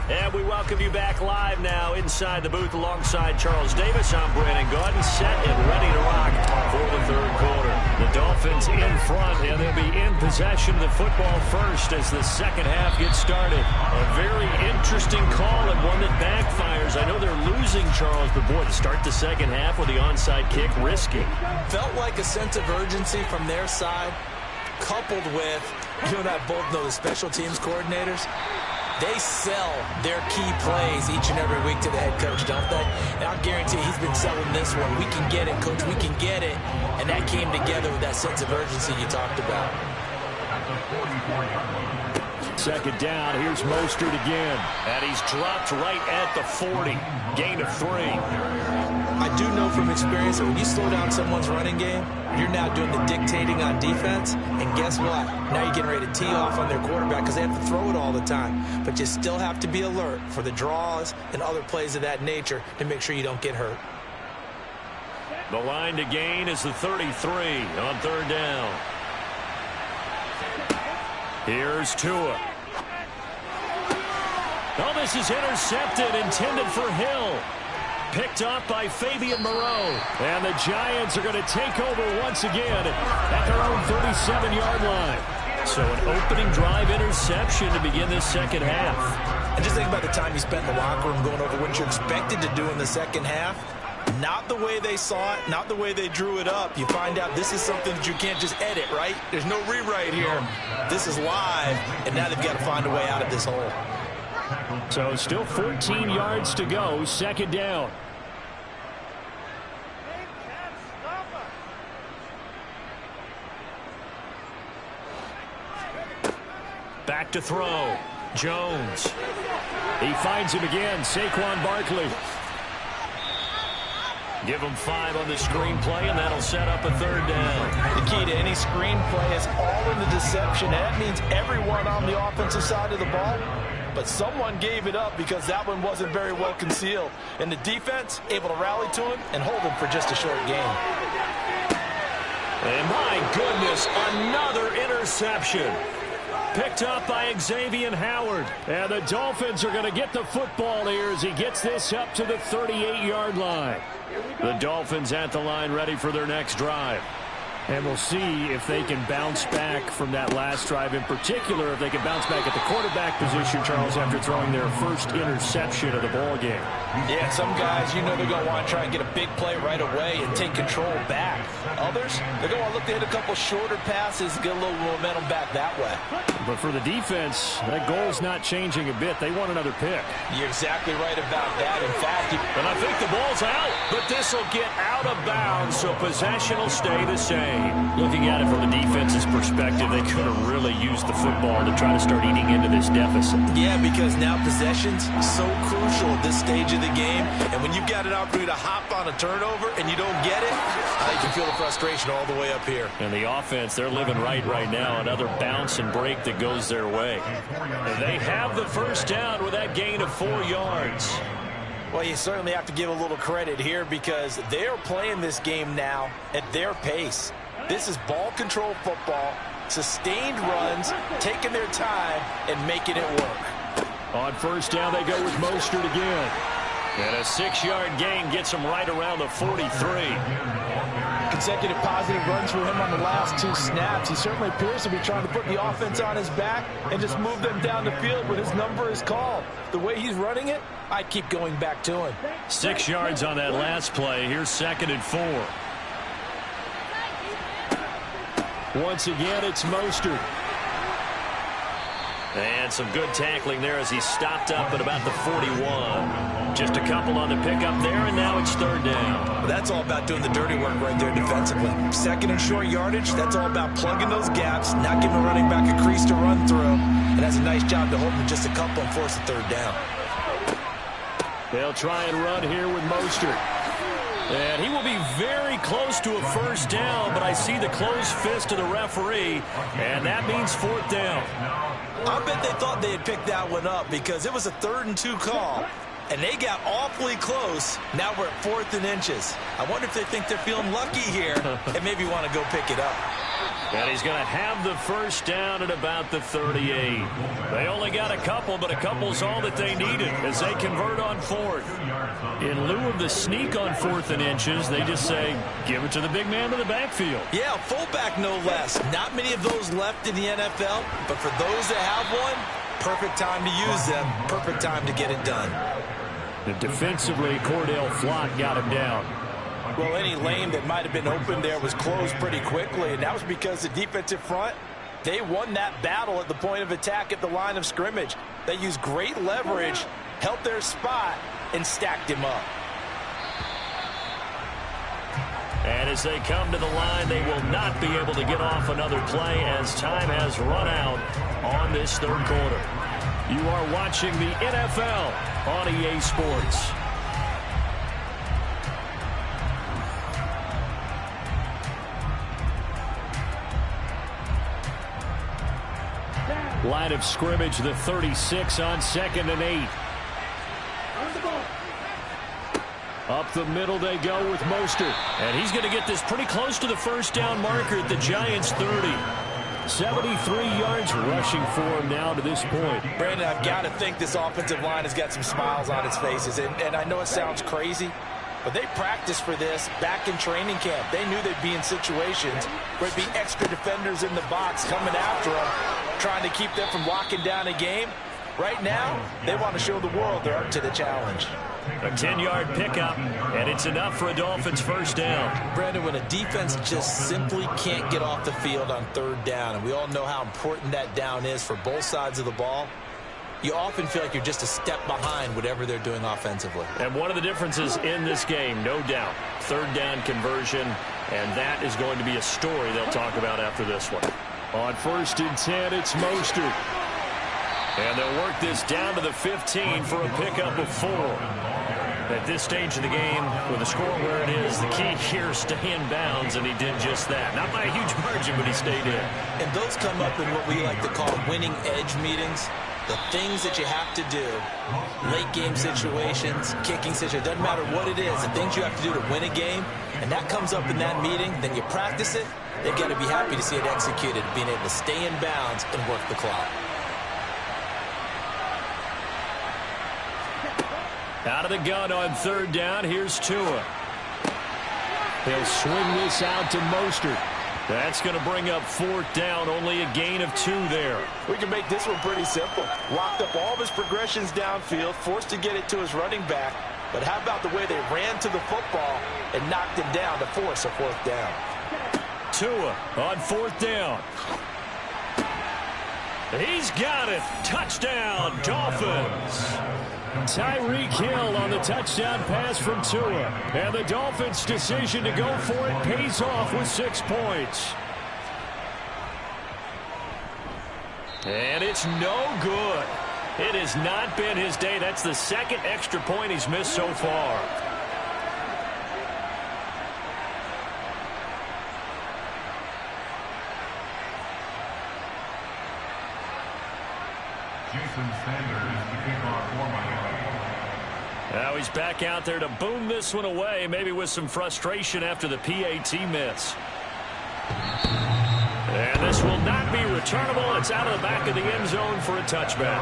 And we welcome you back live now inside the booth alongside Charles Davis. I'm Brandon Gaudin, set and ready to rock for the third quarter. The Dolphins in front, and they'll be in possession of the football first as the second half gets started. A very interesting call and one that backfires. I know they're losing, Charles, but boy, to start the second half with the onside kick, risky. Felt like a sense of urgency from their side, coupled with, you and I both know the special teams coordinators. They sell their key plays each and every week to the head coach, don't they? And I'll guarantee he's been selling this one. We can get it, coach. We can get it. And that came together with that sense of urgency you talked about. Second down. Here's Mostert again. And he's dropped right at the 40. Gain of 3. I do know from experience that when you slow down someone's running game, you're now doing the dictating on defense. And guess what? Now you're getting ready to tee off on their quarterback because they have to throw it all the time. But you still have to be alert for the draws and other plays of that nature to make sure you don't get hurt. The line to gain is the 33 on third down. Here's Tua. Oh, this is intercepted, intended for Hill. Picked up by Fabian Moreau. And the Giants are going to take over once again at their own 37-yard line. So an opening drive interception to begin this second half. And just think about the time you spent in the locker room going over what you expected to do in the second half. Not the way they saw it, not the way they drew it up. You find out this is something that you can't just edit, right? There's no rewrite here. This is live, and now they've got to find a way out of this hole. So still 14 yards to go, second down. Back to throw. Jones. He finds him again. Saquon Barkley. Give him 5 on the screenplay, and that'll set up a third down. The key to any screenplay is all in the deception. That means everyone on the offensive side of the ball. But someone gave it up because that one wasn't very well concealed. And the defense able to rally to him and hold him for just a short gain. And my goodness, another interception. Picked up by Xavier Howard. And the Dolphins are going to get the football here as he gets this up to the 38-yard line. The Dolphins at the line ready for their next drive. And we'll see if they can bounce back from that last drive, in particular if they can bounce back at the quarterback position, Charles, after throwing their first interception of the ball game. Yeah, some guys, you know they're going to want to try and get a big play right away and take control back. Others, they're going to look to hit a couple shorter passes, get a little momentum back that way. But for the defense, that goal's not changing a bit. They want another pick. You're exactly right about that. In fact, and I think the ball's out, but this will get out of bounds, so possession will stay the same. Looking at it from the defense's perspective, they could have really used the football to try to start eating into this deficit. Yeah, because now possession's so crucial at this stage of the game. And when you've got an opportunity to hop on a turnover and you don't get it, you can feel the frustration all the way up here. And the offense, they're living right now. Another bounce and break that goes their way. They have the first down with that gain of 4 yards. Well, you certainly have to give a little credit here because they're playing this game now at their pace. This is ball control football, sustained runs, taking their time, and making it work. On first down, they go with Mostert again. And a 6-yard gain gets him right around the 43. Consecutive positive runs for him on the last 2 snaps. He certainly appears to be trying to put the offense on his back and just move them down the field when his number is called. The way he's running it, I keep going back to him. 6 yards on that last play. Here's 2nd and 4. Once again, it's Mostert. And some good tackling there as he stopped up at about the 41. Just a couple on the pickup there, and now it's 3rd down. Well, that's all about doing the dirty work right there defensively. 2nd and short yardage, that's all about plugging those gaps, not giving a running back a crease to run through. And that's a nice job to hold him just a couple and force a 3rd down. They'll try and run here with Mostert. And he will be very close to a 1st down, but I see the closed fist of the referee, and that means 4th down. I bet they thought they had picked that one up because it was a 3rd and 2 call, and they got awfully close. Now we're at 4th and inches. I wonder if they think they're feeling lucky here and maybe want to go pick it up. And he's going to have the 1st down at about the 38. They only got a couple, but a couple's all that they needed as they convert on 4th. In lieu of the sneak on 4th and inches, they just say, give it to the big man in the backfield. Yeah, fullback no less. Not many of those left in the NFL, but for those that have one, perfect time to use them, perfect time to get it done. And defensively, Cordell Flott got him down. Well, any lane that might have been open there was closed pretty quickly, and that was because the defensive front, they won that battle at the point of attack at the line of scrimmage. They used great leverage, held their spot, and stacked him up. And as they come to the line, they will not be able to get off another play as time has run out on this 3rd quarter. You are watching the NFL on EA Sports. Line of scrimmage, the 36 on 2nd and 8. Up the middle they go with Mostert. And he's going to get this pretty close to the 1st down marker at the Giants' 30. 73 yards rushing for him now to this point. Brandon, I've got to think this offensive line has got some smiles on its faces. And I know it sounds crazy, but they practiced for this back in training camp. They knew they'd be in situations where there'd be extra defenders in the box coming after them, trying to keep them from locking down a game. Right now, they want to show the world they're up to the challenge. A 10-yard pickup, and it's enough for a Dolphins 1st down. Brandon, when a defense just simply can't get off the field on 3rd down, and we all know how important that down is for both sides of the ball, you often feel like you're just a step behind whatever they're doing offensively. And one of the differences in this game, no doubt, 3rd down conversion, and that is going to be a story they'll talk about after this one. On 1st and 10, it's Mostert. And they'll work this down to the 15 for a pickup of 4. At this stage of the game, with the score where it is, the key here is stay in bounds, and he did just that. Not by a huge margin, but he stayed in. And those come up in what we like to call winning edge meetings. The things that you have to do, late game situations, kicking situations, doesn't matter what it is, the things you have to do to win a game, and that comes up in that meeting, then you practice it, they've got to be happy to see it executed, being able to stay in bounds and work the clock. Out of the gun on 3rd down, here's Tua. He'll swing this out to Mostert. That's going to bring up 4th down, only a gain of 2 there. We can make this one pretty simple. Locked up all of his progressions downfield, forced to get it to his running back. But how about the way they ran to the football and knocked him down to force a 4th down? Tua on 4th down. He's got it. Touchdown, Dolphins. Tyreek Hill on the touchdown pass from Tua. And the Dolphins' decision to go for it pays off with 6 points. And it's no good. It has not been his day. That's the 2nd extra point he's missed so far. Jason Sanders to kick off for Miami. Now he's back out there to boom this one away, maybe with some frustration after the PAT miss. And this will not be returnable. It's out of the back of the end zone for a touchback.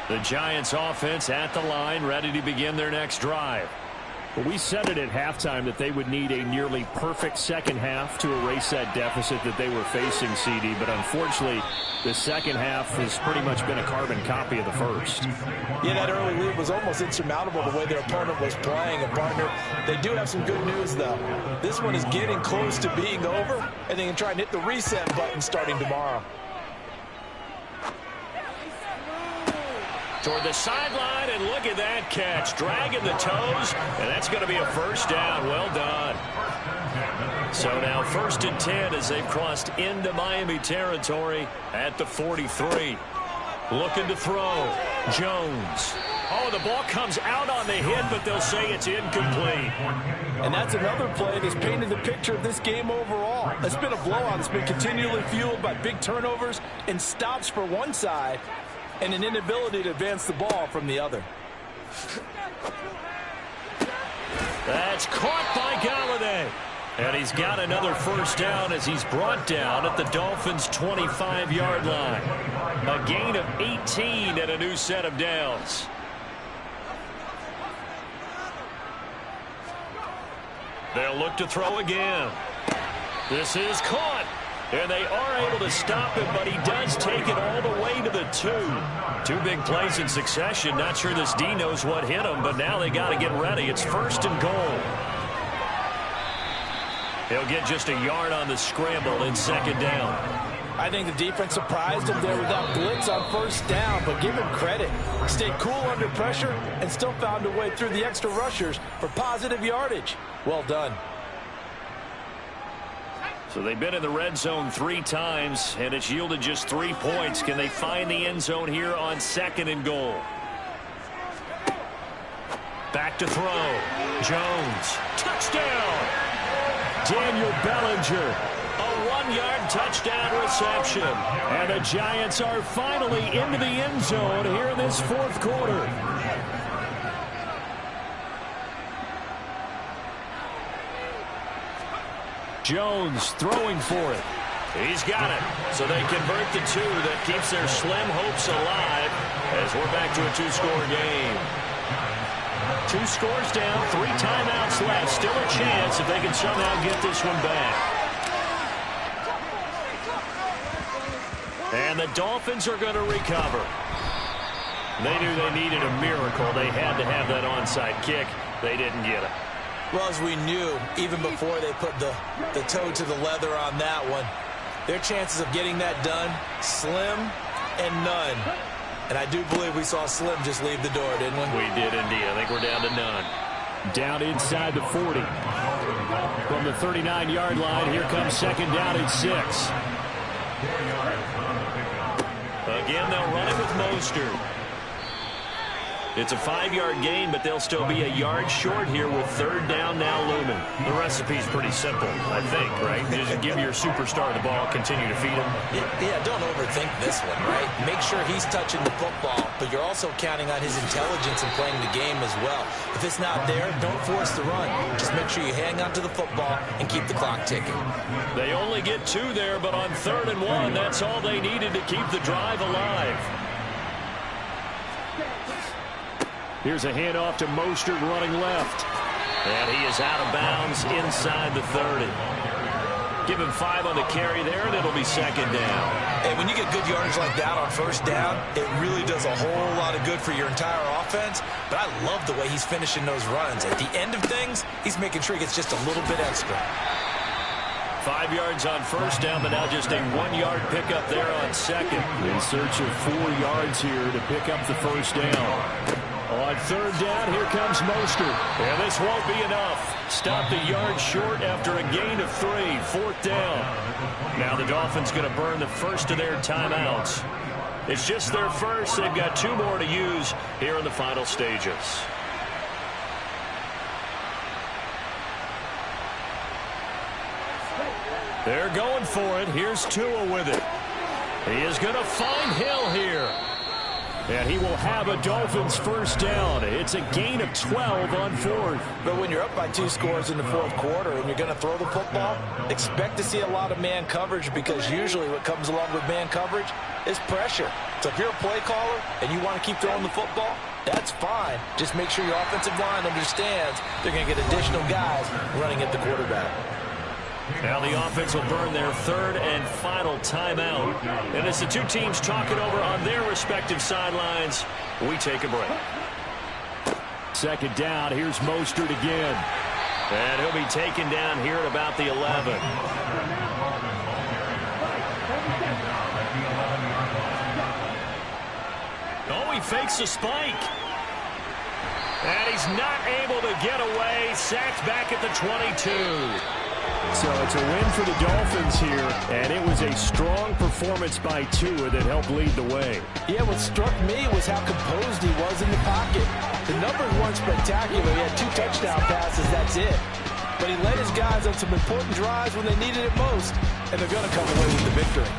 The Giants offense at the line, ready to begin their next drive. Well, we said it at halftime that they would need a nearly perfect second half to erase that deficit that they were facing, CD. But unfortunately, the second half has pretty much been a carbon copy of the first. Yeah, that early lead was almost insurmountable the way their opponent was playing. And, partner, they do have some good news, though. This one is getting close to being over, and they can try and hit the reset button starting tomorrow. Toward the sideline, and look at that catch. Dragging the toes, and that's going to be a first down. Well done. So now 1st and 10 as they've crossed into Miami territory at the 43. Looking to throw. Jones. Oh, the ball comes out on the hit, but they'll say it's incomplete. And that's another play that's painted the picture of this game overall. It's been a blowout. It's been continually fueled by big turnovers and stops for one side, and an inability to advance the ball from the other. That's caught by Galladay. And he's got another first down as he's brought down at the Dolphins' 25-yard line. A gain of 18 and a new set of downs. They'll look to throw again. This is caught. And they are able to stop him, but he does take it all the way to the 2. 2 big plays in succession. Not sure this D knows what hit him, but now they got to get ready. It's 1st and goal. He'll get just a yard on the scramble in 2nd down. I think the defense surprised him there with that blitz on 1st down, but give him credit. Stayed cool under pressure and still found a way through the extra rushers for positive yardage. Well done. So they've been in the red zone 3 times, and it's yielded just 3 points. Can they find the end zone here on 2nd and goal? Back to throw. Jones. Touchdown! Daniel Bellinger. A 1-yard touchdown reception. And the Giants are finally into the end zone here in this 4th quarter. Jones throwing for it. He's got it. So they convert the 2 that keeps their slim hopes alive as we're back to a 2-score game. 2 scores down, 3 timeouts left. Still a chance if they can somehow get this one back. And the Dolphins are going to recover. They knew they needed a miracle. They had to have that onside kick. They didn't get it. Well, as we knew, even before they put the toe to the leather on that one, their chances of getting that done, slim and none. And I do believe we saw Slim just leave the door, didn't we? We did indeed. I think we're down to none. Down inside the 40. From the 39-yard line, here comes 2nd down and 6. Again, they'll run it with Mostert. It's a 5-yard gain, but they'll still be a yard short here with 3rd down now looming. The recipe's pretty simple, I think, right? Just give your superstar the ball, continue to feed him. Yeah, don't overthink this one, right? Make sure he's touching the football, but you're also counting on his intelligence in playing the game as well. If it's not there, don't force the run. Just make sure you hang on to the football and keep the clock ticking. They only get 2 there, but on 3rd and 1, that's all they needed to keep the drive alive. Here's a handoff to Mostert running left. And he is out of bounds inside the 30. Give him 5 on the carry there, and it'll be 2nd down. And when you get good yardage like that on 1st down, it really does a whole lot of good for your entire offense. But I love the way he's finishing those runs. At the end of things, he's making sure he gets just a little bit extra. 5 yards on 1st down, but now just a 1-yard pickup there on 2nd. In search of 4 yards here to pick up the 1st down. On 3rd down, here comes Mostert. And this won't be enough. Stopped a yard short after a gain of 3. 4th down. Now the Dolphins going to burn the first of their timeouts. It's just their first. They've got 2 more to use here in the final stages. They're going for it. Here's Tua with it. He is going to find Hill here. And he will have a Dolphins first down. It's a gain of 12 on fourth. But when you're up by 2 scores in the fourth quarter and you're going to throw the football, expect to see a lot of man coverage, because usually what comes along with man coverage is pressure. So if you're a play caller and you want to keep throwing the football, that's fine. Just make sure your offensive line understands they're going to get additional guys running at the quarterback. Now the offense will burn their third and final timeout. And as the two teams talk it over on their respective sidelines, we take a break. Second down, here's Mostert again. And he'll be taken down here at about the 11. Oh, he fakes a spike. And he's not able to get away. Sacked back at the 22. So it's a win for the Dolphins here, and it was a strong performance by Tua that helped lead the way. Yeah, what struck me was how composed he was in the pocket. The numbers weren't spectacular. He had 2 touchdown passes, that's it. But he led his guys on some important drives when they needed it most, and they're going to come away with the victory.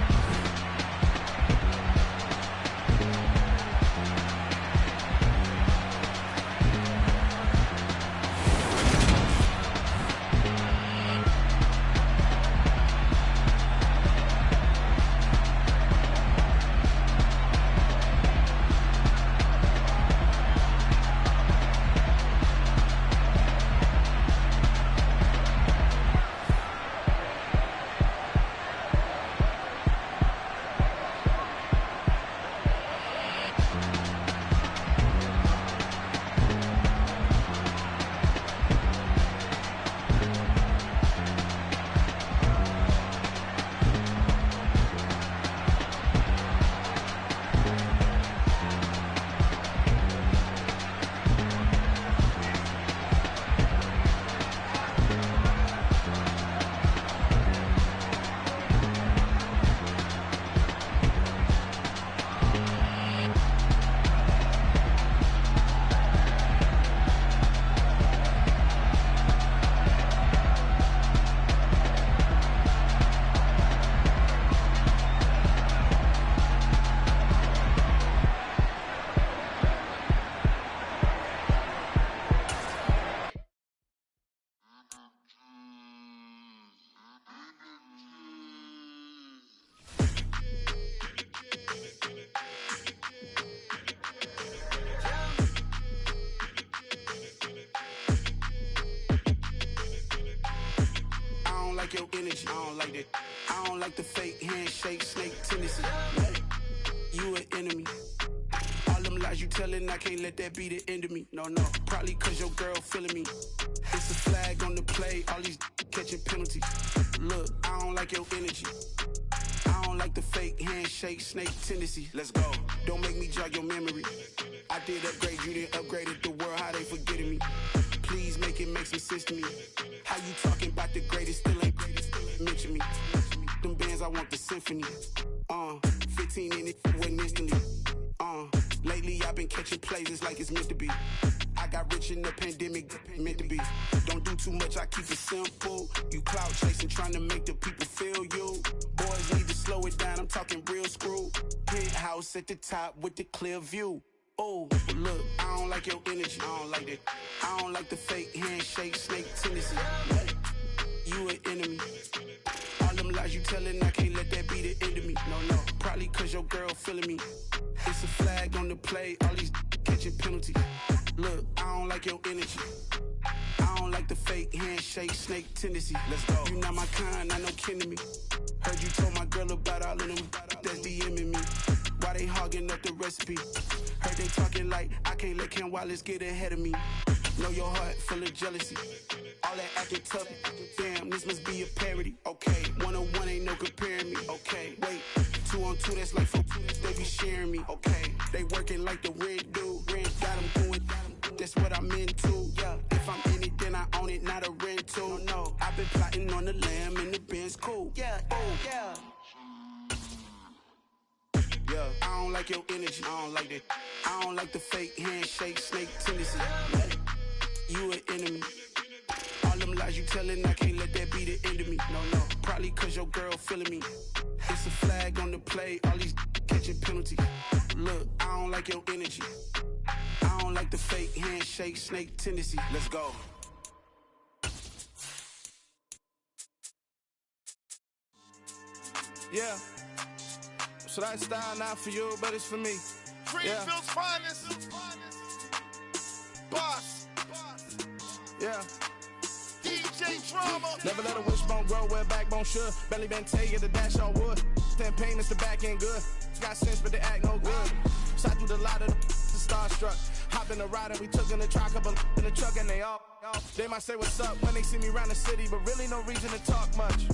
like your energy. I don't like that. I don't like the fake handshake, snake tendency. You an enemy. All them lies you telling, I can't let that be the end of me. No, no, probably cause your girl feeling me. It's a flag on the play, all these catching penalties. Look, I don't like your energy. I don't like the fake handshake, snake tendency. Let's go. Don't make me jog your memory. I did upgrade, you didn't upgrade it. The world, how they forgetting me. Please make it make some sense to me. How you talking about the greatest, still ain't mention me. Them bands, I want the symphony. 15 in it, went instantly. Lately I've been catching plays, it's like it's meant to be. I got rich in the pandemic, meant to be. Don't do too much, I keep it simple. You clout chasing, trying to make the people feel you. Boys need to slow it down, I'm talking real screw. Penthouse at the top with the clear view. Oh, look, I don't like your energy, I don't like that. I don't like the fake handshake, snake tendency. You an enemy. All them lies you telling, I can't let that be the end of me. No, no, probably cause your girl feeling me. It's a flag on the play, all these catching penalties. Look, I don't like your energy. I don't like the fake handshake, snake tendency. Let's go. You not my kind, I know kin to me. Heard you told my girl about all of them that's DMing me. Why they hogging up the recipe? Heard they talking like I can't let Ken Wallace get ahead of me. Know your heart full of jealousy. All that acting tough, damn, this must be a parody. Okay, 1-on-1 ain't no comparing me. Okay, wait, 2-on-2, that's like 4, they be sharing me. Okay, they working like the rent do. Rent got them doing, that's what I'm into. Yeah, if I'm in it, then I own it, not a rental. No, I've been plotting on the lamb and the Benz cool. Yeah, oh, yeah. Yeah, I don't like your energy, I don't like that. I don't like the fake handshake, snake tendency. You an enemy. All them Them lies you telling, I can't let that be the end of me. No, probably cause your girl feeling me. It's a flag on the play, all these catching penalties. Look, I don't like your energy. I don't like the fake handshake, snake tendency. Let's go. Yeah. So that style not for you, but it's for me. Greenfield's finest. Boss. Yeah. DJ Drama. Never let a wishbone grow where backbone should. Belly been take it, the dash on wood. 10 payments, the back end good. Got sense, but they act no good. Shot through the lot of the starstruck. Hop in the ride and we took in the truck, couple in the truck and they all. They might say what's up when they see me around the city, but really no reason to talk much.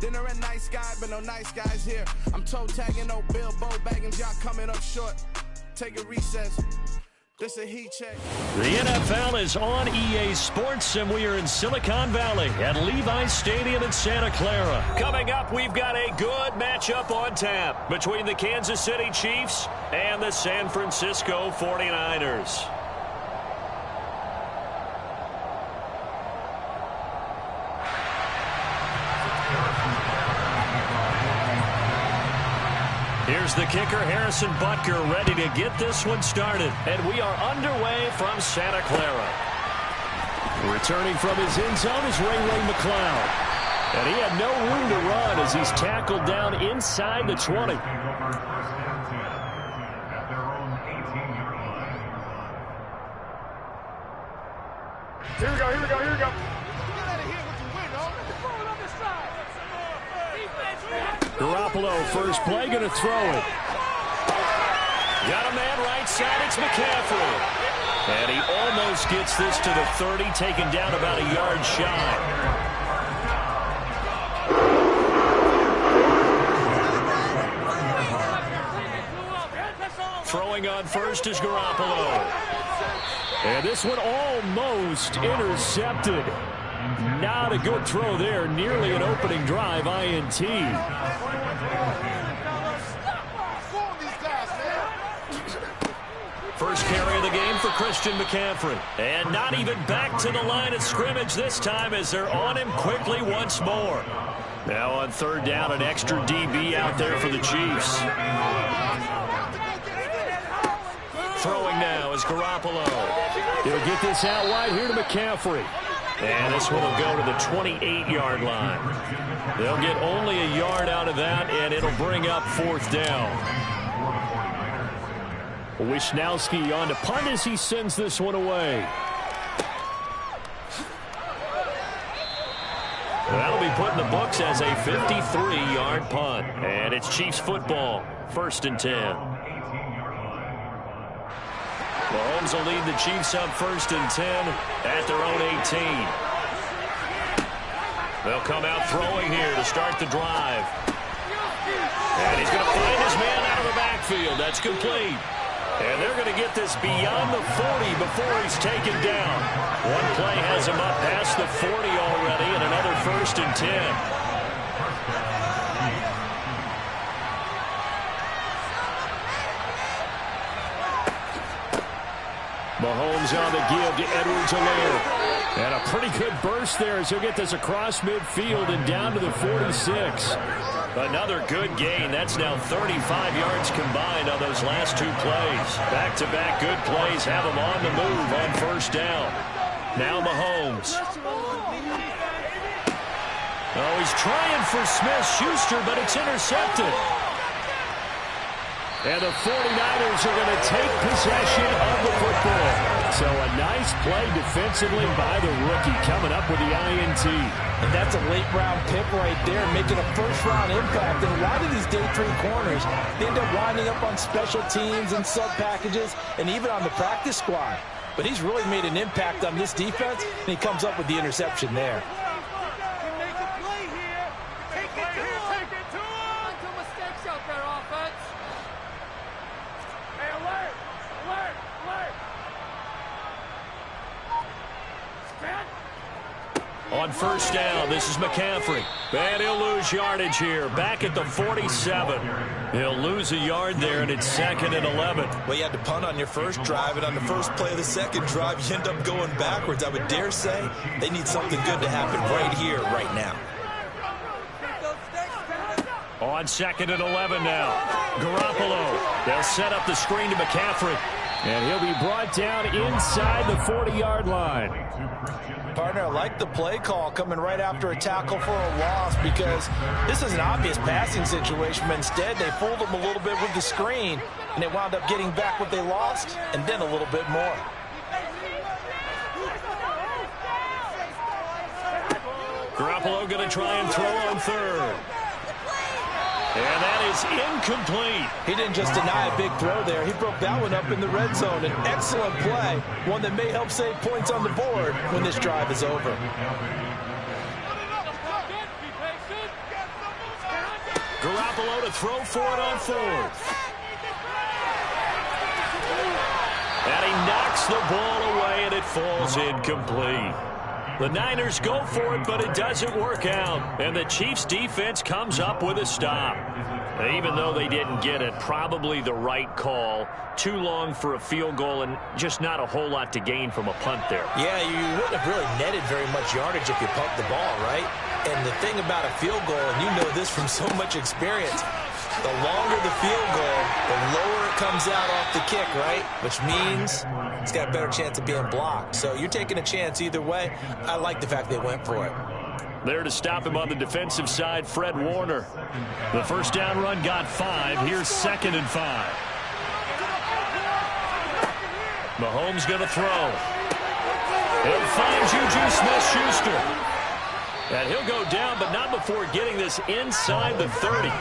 Dinner at nice guy, but no nice guys here. I'm toe tagging, no Bilbo bagging, y'all coming up short. Take a recess. This a heat check. The NFL is on EA Sports, and we are in Silicon Valley at Levi's Stadium in Santa Clara. Coming up, we've got a good matchup on tap between the Kansas City Chiefs and the San Francisco 49ers. Here's the kicker, Harrison Butker, ready to get this one started. And we are underway from Santa Clara. Returning from his end zone is Ray McCloud. And he had no room to run as he's tackled down inside the 20. Here we go. Garoppolo, first play, going to throw it. Got a man right side, it's McCaffrey. And he almost gets this to the 30, taken down about a yard shy. Throwing on first is Garoppolo. And this one almost intercepted. Not a good throw there. Nearly an opening drive, INT. First carry of the game for Christian McCaffrey. And not even back to the line of scrimmage this time as they're on him quickly once more. Now on third down, an extra DB out there for the Chiefs. Throwing now is Garoppolo. He'll get this out wide here to McCaffrey. And this one will go to the 28-yard line. They'll get only a yard out of that, and it'll bring up fourth down. Wisnowski on to punt as he sends this one away. That'll be put in the books as a 53-yard punt. And it's Chiefs football, 1st and 10. Mahomes will lead the Chiefs up 1st and 10 at their own 18. They'll come out throwing here to start the drive. And he's going to find his man out of the backfield. That's complete. And they're going to get this beyond the 40 before he's taken down. One play has him up past the 40 already, and another 1st and 10. Mahomes on the give to Edwards-Helaire. And a pretty good burst there as he'll get this across midfield and down to the 46. Another good gain. That's now 35 yards combined on those last two plays. Back-to-back good plays have him on the move on first down. Now Mahomes. Oh, he's trying for Smith-Schuster, but it's intercepted. And the 49ers are going to take possession of the football. So a nice play defensively by the rookie coming up with the INT. And that's a late-round pick right there, making a first-round impact. And a lot of these day 3 corners, they end up winding up on special teams and sub-packages and even on the practice squad. But he's really made an impact on this defense, and he comes up with the interception there. On first down, this is McCaffrey. And he'll lose yardage here. Back at the 47. He'll lose a yard there, and it's 2nd and 11. Well, you had to punt on your first drive, and on the first play of the second drive, you end up going backwards. I would dare say they need something good to happen right here, right now. On 2nd and 11 now. Garoppolo. They'll set up the screen to McCaffrey. And he'll be brought down inside the 40-yard line. Partner, I like the play call coming right after a tackle for a loss because this is an obvious passing situation, but instead they fooled them a little bit with the screen, and they wound up getting back what they lost and then a little bit more. Garoppolo going to try and throw on third. And that is incomplete. He didn't just deny a big throw there. He broke that one up in the red zone. An excellent play, one that may help save points on the board when this drive is over. Garoppolo to throw for it on fourth. And he knocks the ball away, and it falls incomplete. The Niners go for it, but it doesn't work out. And the Chiefs' defense comes up with a stop. Even though they didn't get it, probably the right call. Too long for a field goal and just not a whole lot to gain from a punt there. Yeah, you wouldn't have really netted very much yardage if you pumped the ball, right? And the thing about a field goal, and you know this from so much experience, the longer the field goal, the lower it comes out off the kick, right? Which means it's got a better chance of being blocked. So you're taking a chance either way. I like the fact they went for it. There to stop him on the defensive side, Fred Warner. The first down run got 5. Here's 2nd and 5. Mahomes going to throw. He'll find Juju Smith-Schuster. And he'll go down, but not before getting this inside the 30.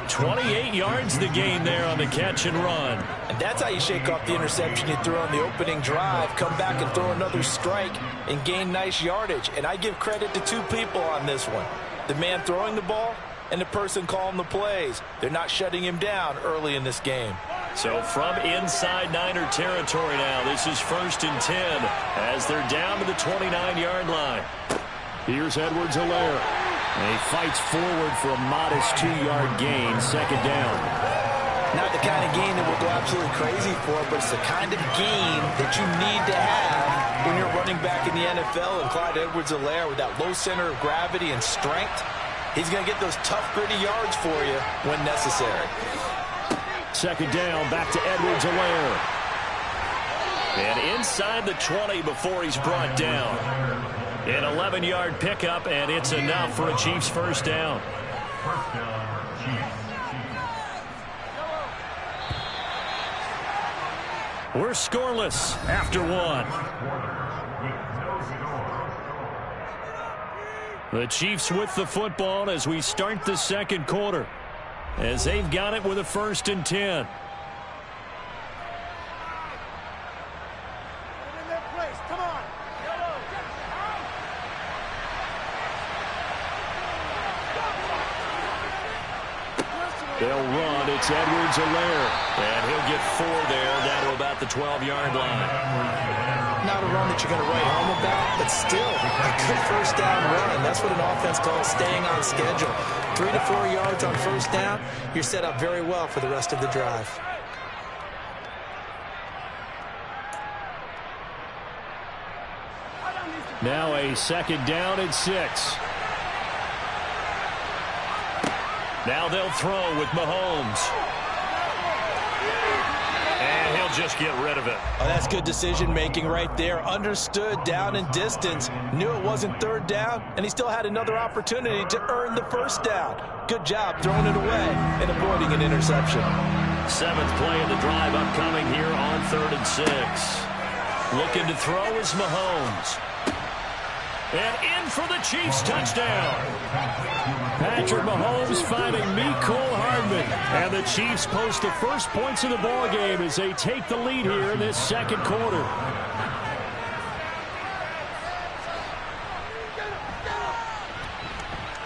28 yards the gain there on the catch and run. And that's how you shake off the interception you threw on the opening drive. Come back and throw another strike and gain nice yardage. And I give credit to two people on this one. The man throwing the ball and the person calling the plays. They're not shutting him down early in this game. So from inside Niner territory now, this is 1st and 10 as they're down to the 29-yard line. Here's Edwards-Helaire. And he fights forward for a modest 2-yard gain, 2nd down. Not the kind of gain that we'll go absolutely crazy for, but it's the kind of gain that you need to have when you're running back in the NFL. And Clyde Edwards-Helaire, with that low center of gravity and strength, he's going to get those tough, gritty yards for you when necessary. 2nd down, back to Edwards-Helaire. And inside the 20 before he's brought down. An 11-yard pickup, and it's enough for a Chiefs first down. We're scoreless after 1. The Chiefs with the football as we start the second quarter, as they've got it with a 1st and 10. They'll run. It's Edwards-Helaire. And he'll get 4 there, down to about the 12-yard line. Not a run that you're going to write home about, but still a good first down run. That's what an offense calls staying on schedule. 3 to 4 yards on first down, you're set up very well for the rest of the drive. Now a 2nd down and 6. Now they'll throw with Mahomes. And he'll just get rid of it. Oh, that's good decision-making right there. Understood down and distance. Knew it wasn't 3rd down, and he still had another opportunity to earn the first down. Good job throwing it away and avoiding an interception. 7th play of the drive upcoming here on 3rd and 6. Looking to throw is Mahomes. And in for the Chiefs touchdown. Patrick Mahomes finding Mecole Hardman. And the Chiefs post the first points of the ball game as they take the lead here in this second quarter.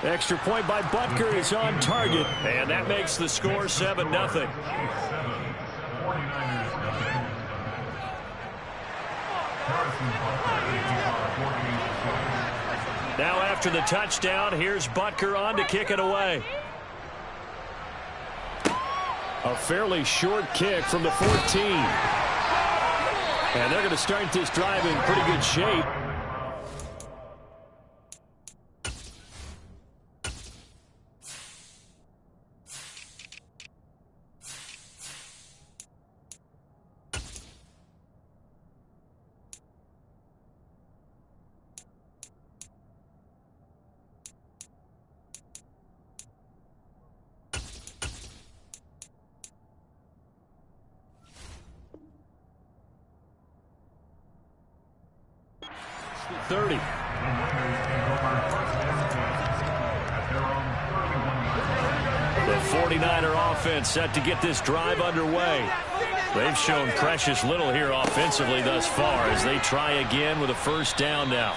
Extra point by Butker is on target. And that makes the score 7-0. Now after the touchdown, here's Butker on to kick it away. A fairly short kick from the 14. And they're going to start this drive in pretty good shape. The 49er offense set to get this drive underway. They've shown precious little here offensively thus far as they try again with a first down now.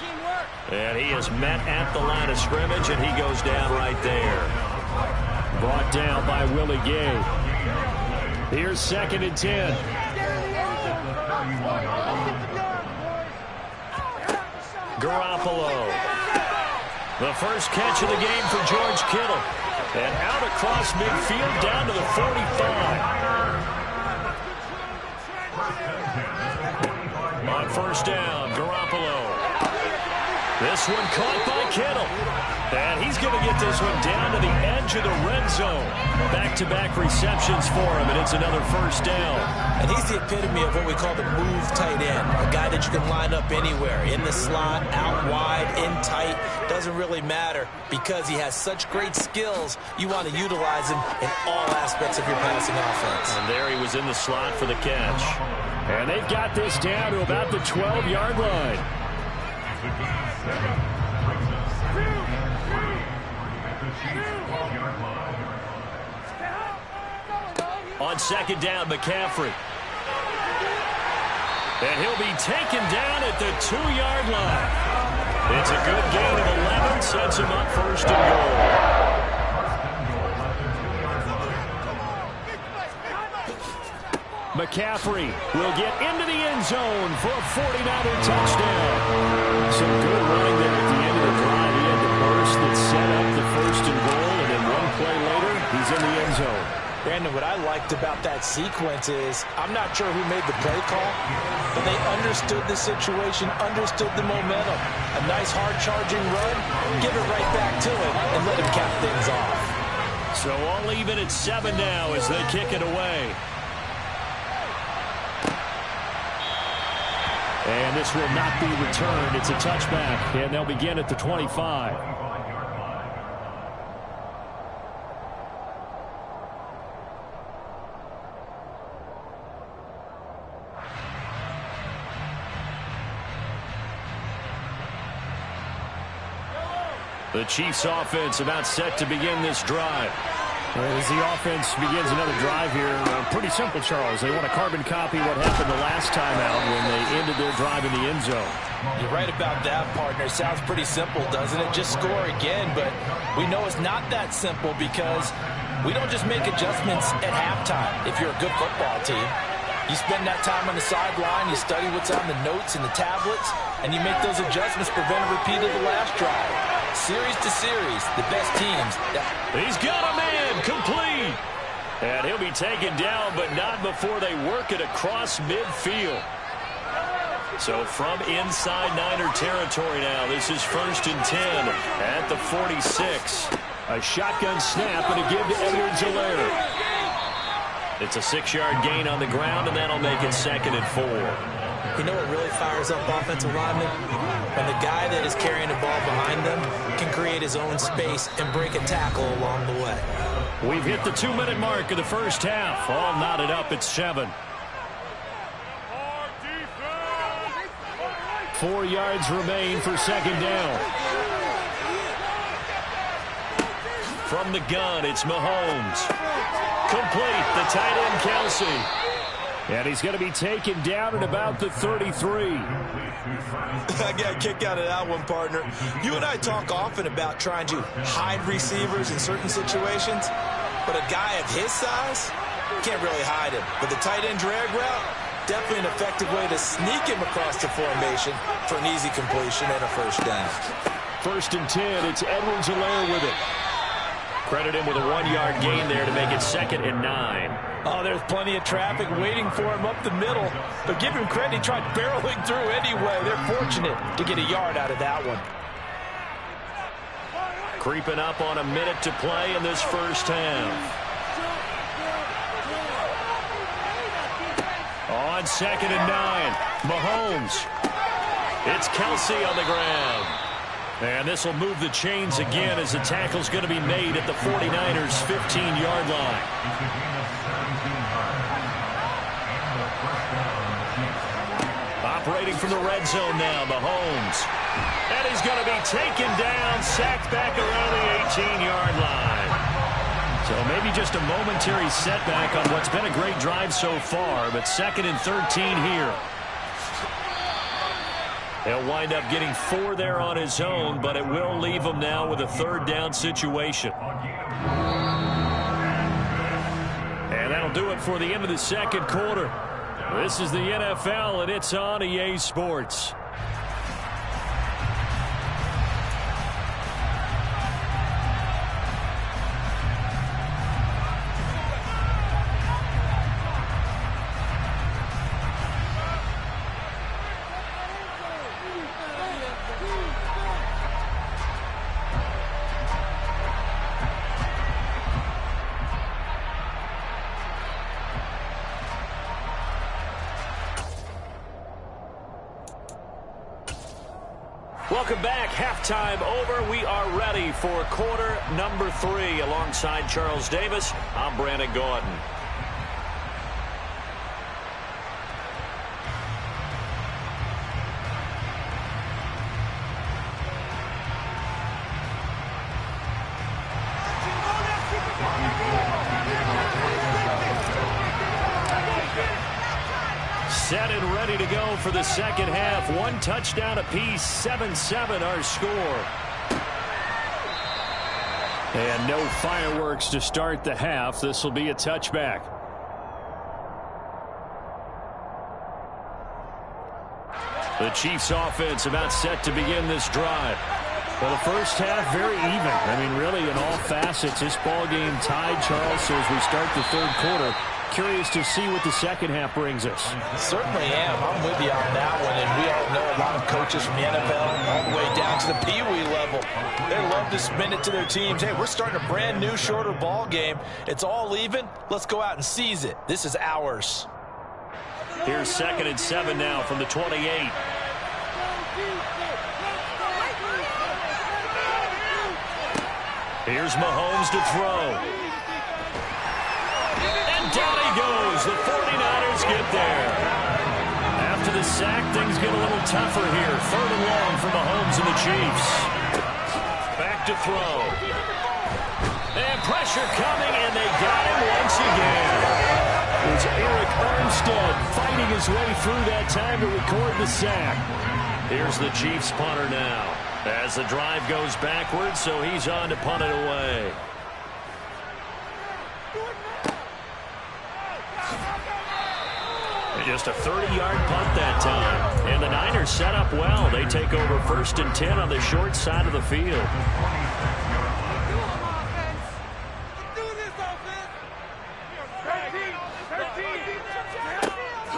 And he is met at the line of scrimmage, and he goes down right there. Brought down by Willie Gay. Here's 2nd and 10. Garoppolo. The first catch of the game for George Kittle. And out across midfield down to the 45. On first down, Garoppolo. This one caught by Kittle. And he's going to get this one down to the edge of the red zone. Back-to-back receptions for him, and it's another first down. And he's the epitome of what we call the move tight end. A guy that you can line up anywhere. In the slot, out wide, in tight. Doesn't really matter because he has such great skills. You want to utilize him in all aspects of your passing offense. And there he was in the slot for the catch. And they've got this down to about the 12-yard line. On second down, McCaffrey. And he'll be taken down at the 2-yard line. It's a good gain of 11, sets him up first and goal. McCaffrey will get into the end zone for a 49er touchdown. Some good running there at the end of the drive. He had the burst that set up the first and goal, and then one play later, he's in the end zone. Brandon, what I liked about that sequence is I'm not sure who made the play call, but they understood the situation, understood the momentum. A nice hard-charging run, give it right back to him, and let him cap things off. So all even at 7 now as they kick it away. And this will not be returned. It's a touchback, and they'll begin at the 25. The Chiefs offense about set to begin this drive. As the offense begins another drive here, pretty simple, Charles. They want to carbon copy what happened the last time out when they ended their drive in the end zone. You're right about that, partner. Sounds pretty simple, doesn't it? Just score again, but we know it's not that simple because we don't just make adjustments at halftime if you're a good football team. You spend that time on the sideline, you study what's on the notes and the tablets, and you make those adjustments, prevent a repeat of the last drive. Series to series, the best teams. He's got a man, complete. And he'll be taken down, but not before they work it across midfield. So from inside Niner territory now, this is 1st and 10 at the 46. A shotgun snap and a give to Edwards-Helaire. It's a 6-yard gain on the ground, and that'll make it 2nd and 4. You know what really fires up offensive linemen? When the guy that is carrying the ball behind them can create his own space and break a tackle along the way. We've hit the 2-minute mark of the first half. All knotted up at 7. 4 yards remain for 2nd down. From the gun, it's Mahomes. Complete, the tight end, Kelsey. And he's going to be taken down at about the 33. I got a kick out of that one, partner. You and I talk often about trying to hide receivers in certain situations, but a guy of his size can't really hide him. But the tight end drag route, definitely an effective way to sneak him across the formation for an easy completion and a first down. First and 10. It's Edwards-Helaire with it. Credit him with a 1-yard gain there to make it 2nd and 9. Oh, there's plenty of traffic waiting for him up the middle. But give him credit, he tried barreling through anyway. They're fortunate to get a yard out of that one. Creeping up on a minute to play in this first half. On 2nd and 9, Mahomes. It's Kelsey on the ground. And this will move the chains again as the tackle's going to be made at the 49ers' 15-yard line. Operating from the red zone now, Mahomes. And he's going to be taken down, sacked back around the 18-yard line. So maybe just a momentary setback on what's been a great drive so far, but 2nd and 13 here. He'll wind up getting 4 there on his own, but it will leave him now with a 3rd down situation. And that'll do it for the end of the second quarter. This is the NFL, and it's on EA Sports. Welcome back. Halftime over. We are ready for quarter number 3. Alongside Charles Davis, I'm Brandon Gordon. Set and ready to go for the second half. 1 touchdown apiece, 7-7 our score. And no fireworks to start the half. This will be a touchback. The Chiefs offense about set to begin this drive. Well, the first half, very even. I mean, really, in all facets, this ball game tied, Charles. So as we start the third quarter, curious to see what the second half brings us. Certainly am. I'm with you on that one. And we all know a lot of coaches from the NFL all the way down to the Pee Wee level. They love to spin it to their teams. Hey, we're starting a brand new, shorter ball game. It's all even. Let's go out and seize it. This is ours. Here's 2nd and 7 now from the 28. Here's Mahomes to throw. And down he goes. The 49ers get there. After the sack, things get a little tougher here. 3rd and long for Mahomes and the Chiefs. Back to throw. And pressure coming, and they got him once again. It's Eric Armstead fighting his way through that time to record the sack. Here's the Chiefs punter now. As the drive goes backwards, so he's on to punt it away. Just a 30-yard punt that time. And the Niners set up well. They take over 1st and 10 on the short side of the field.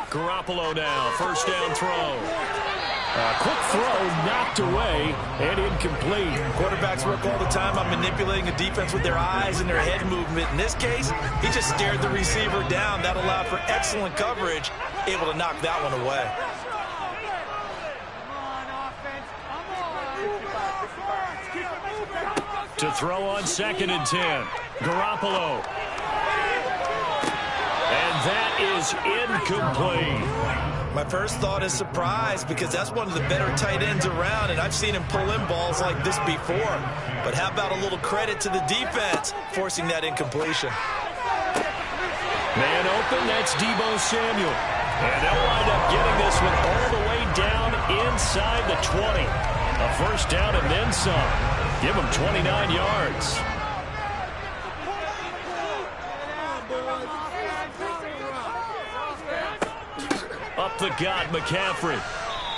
Garoppolo now, 1st down throw. Quick throw, knocked away, and incomplete. Quarterbacks work all the time on manipulating the defense with their eyes and their head movement. In this case, he just stared the receiver down. That allowed for excellent coverage, able to knock that one away. To throw on 2nd and 10. Garoppolo. And that is incomplete. My first thought is surprise, because that's one of the better tight ends around, and I've seen him pull in balls like this before. But how about a little credit to the defense forcing that incompletion? Man open, that's Deebo Samuel. And they'll wind up getting this one all the way down inside the 20. A 1st down and then some. Give them 29 yards. Up the gut, McCaffrey.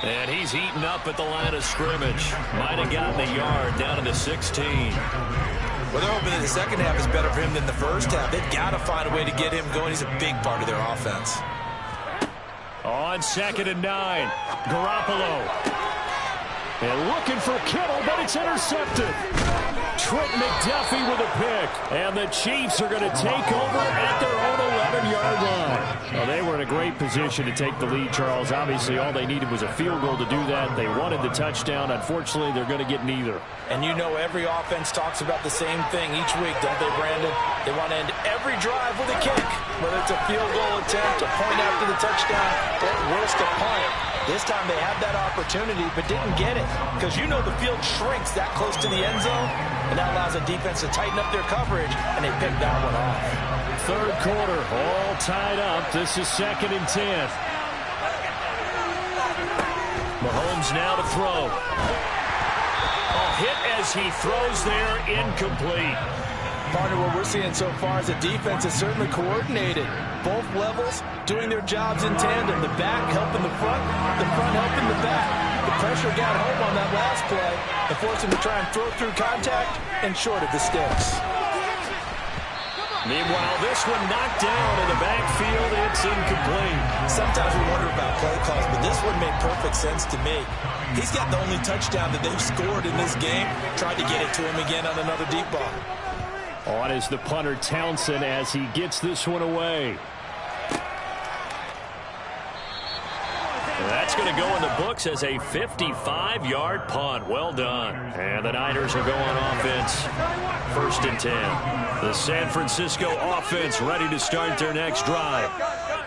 And he's heating up at the line of scrimmage. Might have gotten a yard down to the 16. Well, they're hoping that the second half is better for him than the first half. They've got to find a way to get him going. He's a big part of their offense. On 2nd and 9, Garoppolo. And looking for Kittle, but it's intercepted. Trent McDuffie with a pick. And the Chiefs are going to take over at their own 11-yard line. Well, they were in a great position to take the lead, Charles. Obviously, all they needed was a field goal to do that. They wanted the touchdown. Unfortunately, they're going to get neither. And you know every offense talks about the same thing each week, don't they, Brandon? They want to end every drive with a kick, whether it's a field goal attempt, a point after the touchdown, or at worst, a punt. This time they had that opportunity but didn't get it because you know the field shrinks that close to the end zone, and that allows the defense to tighten up their coverage, and they picked that one off. Third quarter, all tied up. This is 2nd and 10. Mahomes now to throw. A hit as he throws there, incomplete. Partner, what we're seeing so far is the defense is certainly coordinated. Both levels doing their jobs in tandem. The back helping the front helping the back. The pressure got home on that last play and forced him to try and throw through contact and short of the sticks. Meanwhile, this one knocked down in the backfield. It's incomplete. Sometimes we wonder about play calls, but this one made perfect sense to me. He's got the only touchdown that they've scored in this game. Tried to get it to him again on another deep ball. On is the punter Townsend as he gets this one away. That's going to go in the books as a 55-yard punt. Well done. And the Niners are going offense. 1st and 10. The San Francisco offense ready to start their next drive.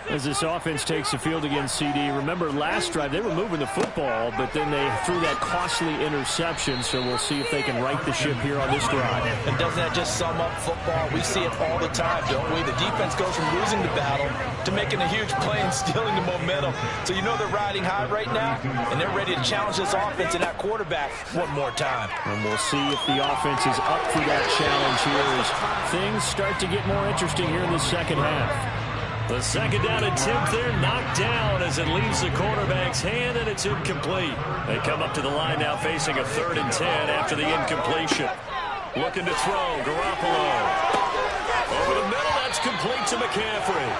As this offense takes the field against CD, remember last drive they were moving the football, but then they threw that costly interception, so we'll see if they can right the ship here on this drive. And doesn't that just sum up football? We see it all the time, don't we? The defense goes from losing the battle to making a huge play and stealing the momentum. So you know they're riding high right now, and they're ready to challenge this offense and that quarterback one more time. And we'll see if the offense is up for that challenge here as things start to get more interesting here in the second half. The second down attempt there knocked down as it leaves the quarterback's hand, and it's incomplete. They come up to the line now facing a 3rd and 10 after the incompletion. Looking to throw, Garoppolo. Over the middle, that's complete to McCaffrey.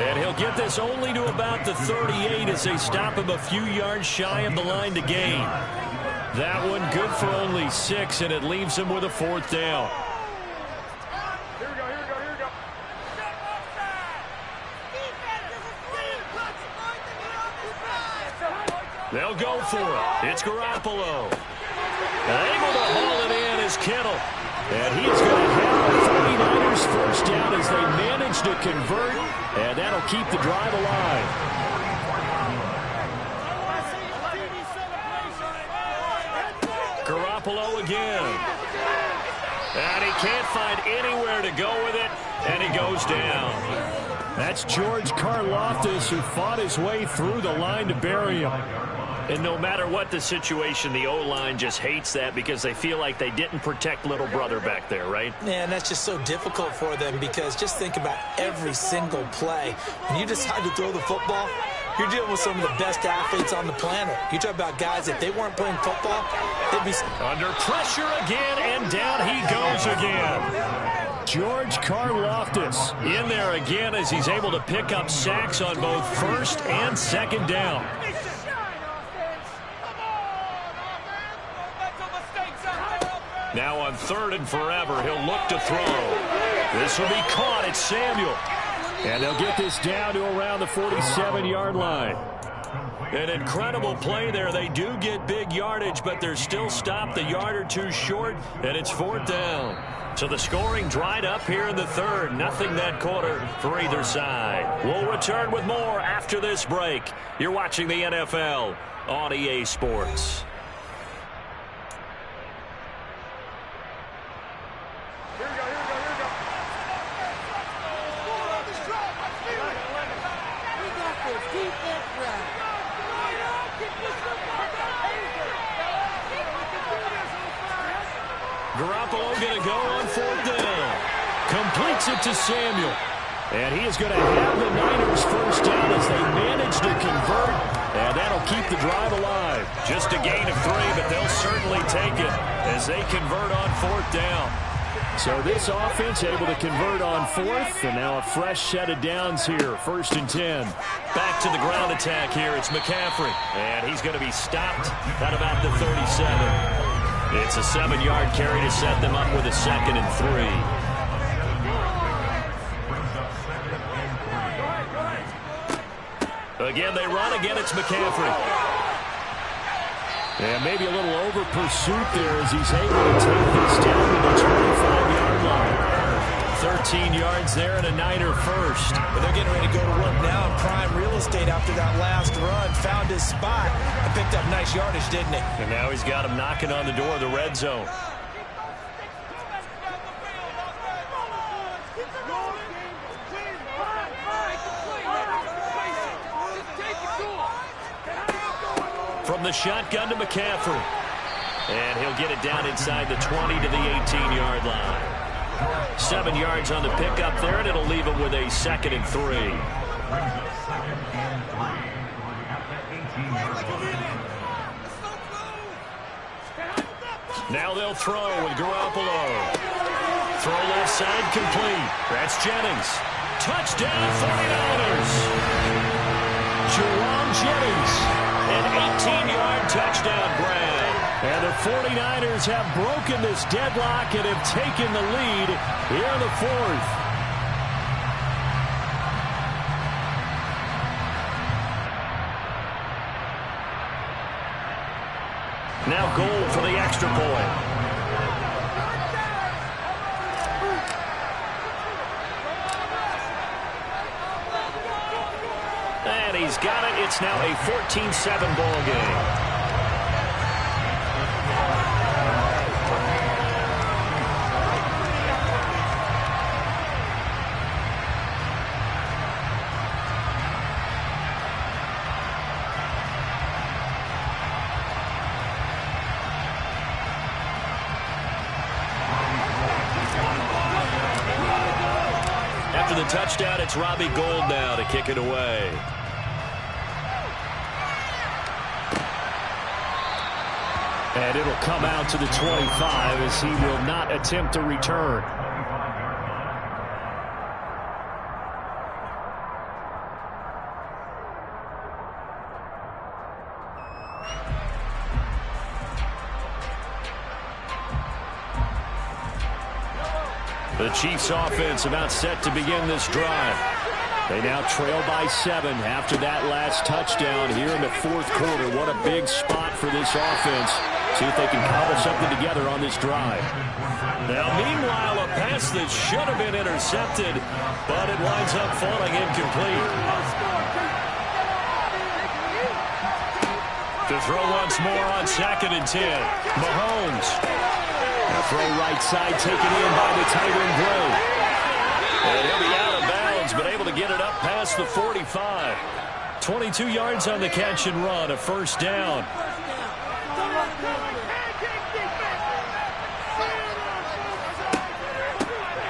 And he'll get this only to about the 38 as they stop him a few yards shy of the line to gain. That one good for only 6, and it leaves him with a 4th down. They'll go for it. It's Garoppolo. Able to haul it in is Kittle. And he is going to have the 49ers first down as they manage to convert. And that'll keep the drive alive. Garoppolo again. And he can't find anywhere to go with it. And he goes down. That's George Karlaftis who fought his way through the line to bury him. And no matter what the situation, the O-line just hates that because they feel like they didn't protect little brother back there, right? Yeah, and that's just so difficult for them because just think about every single play. When you decide to throw the football, you're dealing with some of the best athletes on the planet. You talk about guys, if they weren't playing football, they'd be... Under pressure again, and down he goes again. George Karlaftis in there again as he's able to pick up sacks on both 1st and 2nd down. Now on 3rd and forever, he'll look to throw. This will be caught. It's Samuel. And they'll get this down to around the 47-yard line. An incredible play there. They do get big yardage, but they're still stopped the yard or two short, and it's 4th down. So the scoring dried up here in the 3rd. Nothing that quarter for either side. We'll return with more after this break. You're watching the NFL on EA Sports. Garoppolo going to go on 4th down. Completes it to Samuel. And he is going to have the Niners first down as they manage to convert. And that'll help keep the drive alive. Just a gain of 3, but they'll certainly take it as they convert on 4th down. So this offense able to convert on 4th, and now a fresh set of downs here, 1st and 10. Back to the ground attack here. It's McCaffrey, and he's going to be stopped at about the 37. It's a 7-yard carry to set them up with a 2nd and 3. Again, they run. Again, it's McCaffrey. And maybe a little over pursuit there as he's able to take this down to the 25-yard line. 13 yards there and a Niner first. But they're getting ready to go to work now in prime real estate after that last run. Found his spot and picked up nice yardage, didn't he? And now he's got him knocking on the door of the red zone. From the shotgun to McCaffrey. And he'll get it down inside the 20 to the 18-yard line. 7 yards on the pickup there, and it'll leave him with a 2nd and 3. Now they'll throw with Garoppolo. Throw left side complete. That's Jennings. Touchdown 49ers. Jerome Jennings. An 18-yard touchdown grab. And the 49ers have broken this deadlock and have taken the lead here in the 4th. Now goal for the extra point. And he's got it. It's now a 14-7 ball game. After the touchdown, it's Robbie Gould now to kick it away. And it'll come out to the 25 as he will not attempt to return. The Chiefs offense about set to begin this drive. They now trail by 7 after that last touchdown here in the 4th quarter. What a big spot for this offense. See if they can cobble something together on this drive. Now, meanwhile, a pass that should have been intercepted, but it winds up falling incomplete. To throw once more on 2nd and 10. Mahomes. The throw right side taken in by the tight end Gray. And he'll be out of bounds, but able to get it up past the 45. 22 yards on the catch and run, a 1st down.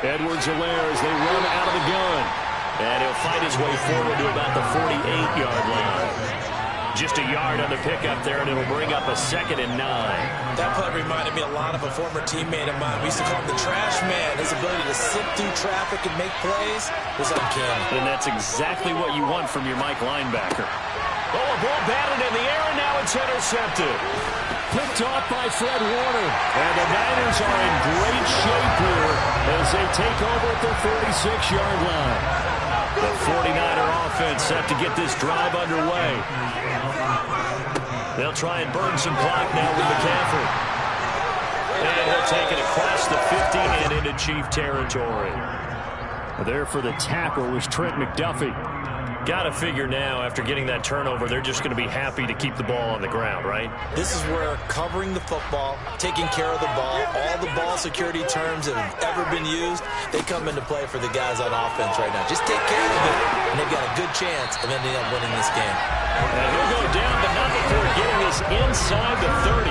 Edwards-Helaire as they run out of the gun. And he'll fight his way forward to about the 48-yard line. Just a yard on the pickup there, and it'll bring up a 2nd and 9. That play reminded me a lot of a former teammate of mine. We used to call him the trash man. His ability to sit through traffic and make plays was uncanny. And that's exactly what you want from your Mike linebacker. Oh, a ball batted in the air, and now it's intercepted. Picked off by Fred Warner. And the Niners are in great shape here as they take over at the 46-yard line. The 49er offense set to get this drive underway. They'll try and burn some clock now with McCaffrey. And he'll take it across the 50 and into Chief territory. There for the tackle was Trent McDuffie. Got to figure now, after getting that turnover, they're just going to be happy to keep the ball on the ground, right? This is where covering the football, taking care of the ball, all the ball security terms that have ever been used, they come into play for the guys on offense right now. Just take care of it, and they've got a good chance of ending up winning this game. And he'll go down, but not before getting this inside the 30.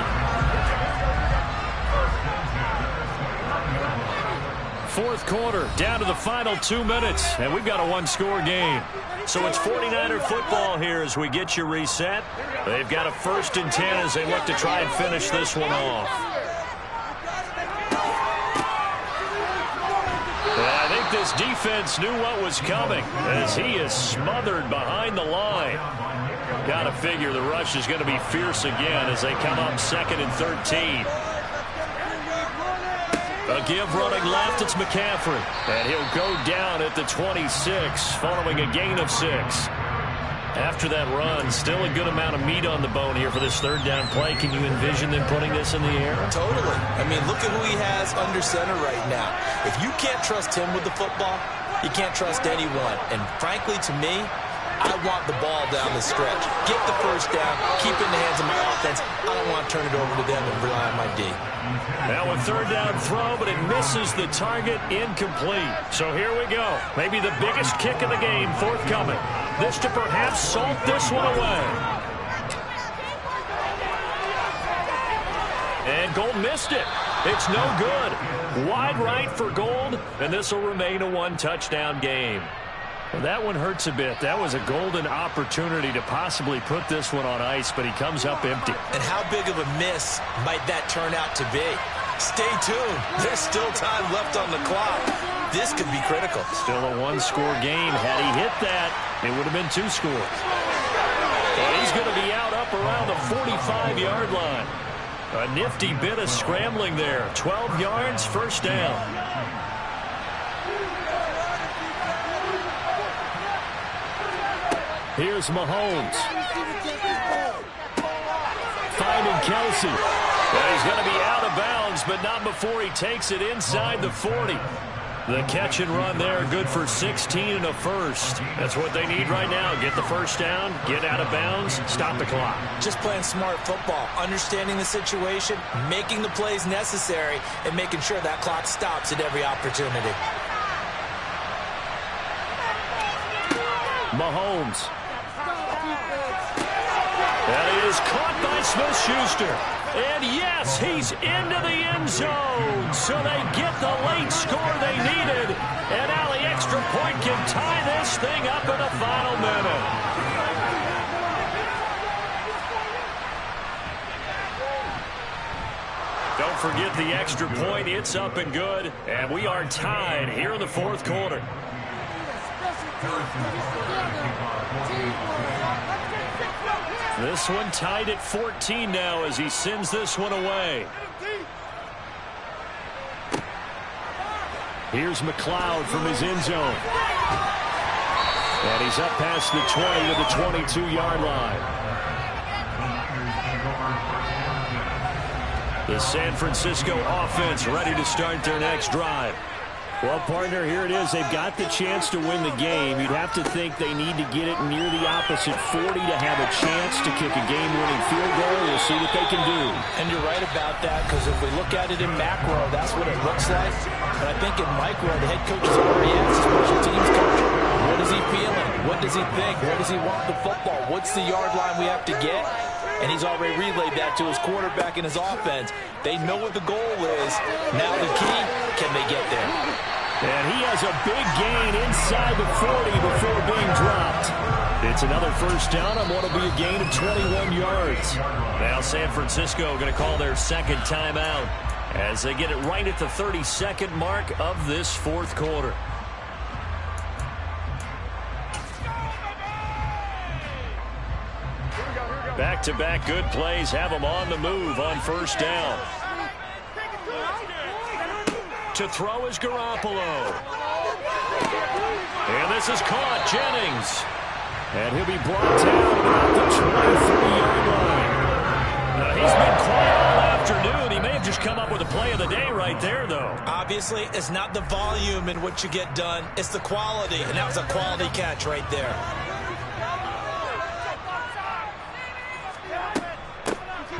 Fourth quarter, down to the final 2 minutes, and we've got a one-score game. So it's 49er football here as we get you reset. They've got a 1st and 10 as they look to try and finish this one off. And I think this defense knew what was coming as he is smothered behind the line. Got to figure the rush is going to be fierce again as they come up 2nd and 13. A give running left, it's McCaffrey. And he'll go down at the 26 following a gain of 6. After that run, still a good amount of meat on the bone here for this 3rd down play. Can you envision them putting this in the air? Totally. I mean, look at who he has under center right now. If you can't trust him with the football, you can't trust anyone. And frankly, to me, I want the ball down the stretch. Get the 1st down, keep it in the hands of my offense. I don't want to turn it over to them and rely on my D. Now a 3rd down throw, but it misses the target, incomplete. So here we go. Maybe the biggest kick of the game forthcoming. This to perhaps salt this one away. And Gold missed it. It's no good. Wide right for Gold, and this will remain a 1-touchdown game. Well, that one hurts a bit. That was a golden opportunity to possibly put this one on ice, but he comes up empty. And how big of a miss might that turn out to be? Stay tuned. There's still time left on the clock. This could be critical. Still a 1-score game. Had he hit that, it would have been 2 scores. And he's going to be out up around the 45-yard line. A nifty bit of scrambling there. 12 yards, 1st down. Here's Mahomes. Finding Kelsey. Well, he's going to be out of bounds, but not before he takes it inside the 40. The catch and run there, good for 16 and a 1st. That's what they need right now. Get the 1st down, get out of bounds, stop the clock. Just playing smart football, understanding the situation, making the plays necessary, and making sure that clock stops at every opportunity. Mahomes. That is caught by Smith-Schuster. And yes, he's into the end zone. So they get the late score they needed. And now the extra point can tie this thing up in the final minute. Don't forget the extra point. It's up and good. And we are tied here in the 4th quarter. This one tied at 14 now as he sends this one away. Here's McLeod from his end zone. And he's up past the 20 to the 22-yard line. The San Francisco offense ready to start their next drive. Well, partner, here it is. They've got the chance to win the game. You'd have to think they need to get it near the opposite 40 to have a chance to kick a game-winning field goal. We'll see what they can do. And you're right about that, because if we look at it in macro, that's what it looks like. But I think in micro, the head coach has already asked his special teams coach, what is he feeling? What does he think? What does he want with the football? What's the yard line we have to get? And he's already relayed that to his quarterback and his offense. They know what the goal is. Now the key, can they get there? And he has a big gain inside the 40 before being dropped. It's another 1st down on what will be a gain of 21 yards. Now San Francisco going to call their 2nd timeout as they get it right at the 32nd mark of this 4th quarter. Back-to-back good plays have them on the move on 1st down. To throw is Garoppolo. And this is caught. Jennings. And he'll be brought down about the 23-yard line. He's been quiet all afternoon. He may have just come up with a play of the day right there, though. Obviously, it's not the volume in what you get done. It's the quality, and that was a quality catch right there.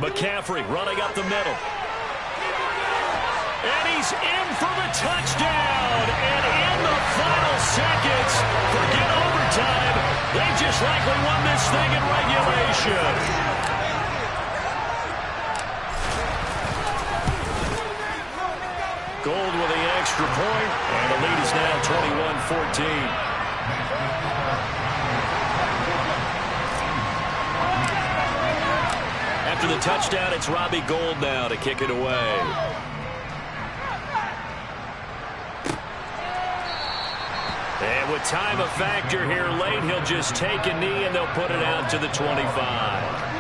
McCaffrey running up the middle. And he's in for the touchdown. And in the final seconds, forget overtime. They just likely won this thing in regulation. Gold with the extra point, and the lead is now 21-14. After the touchdown, it's Robbie Gould now to kick it away. And with time a factor here late, he'll just take a knee and they'll put it out to the 25.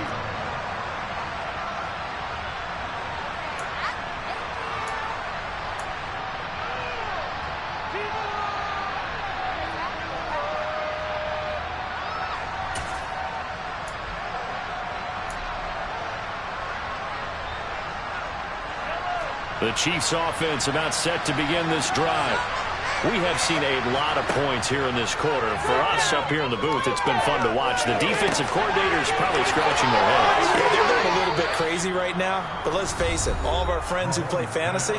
The Chiefs offense about set to begin this drive. We have seen a lot of points here in this quarter. For us up here in the booth, it's been fun to watch. The defensive coordinators probably scratching their heads. Yeah, they're going a little bit crazy right now, but let's face it, all of our friends who play fantasy,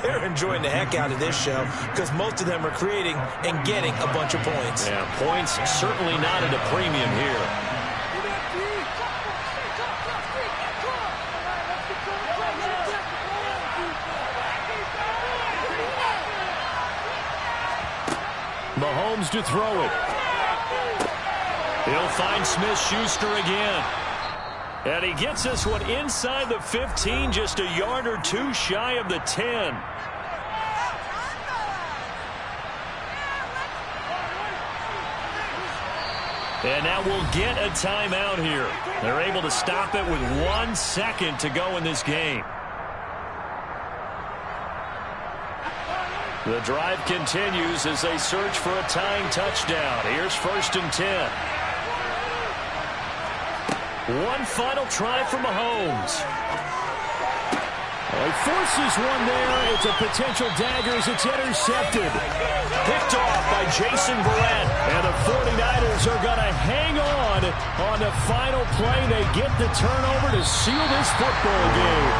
they're enjoying the heck out of this show because most of them are creating and getting a bunch of points. Yeah, points certainly not at a premium here. Mahomes to throw it. He'll find Smith-Schuster again. And he gets this one inside the 15, just a yard or two shy of the 10. And now we'll get a timeout here. They're able to stop it with 1 second to go in this game. The drive continues as they search for a tying touchdown. Here's 1st and 10. One final try for Mahomes. He forces one there. It's a potential dagger as it's intercepted. Picked off by Jason Verrett. And the 49ers are going to hang on the final play. They get the turnover to seal this football game.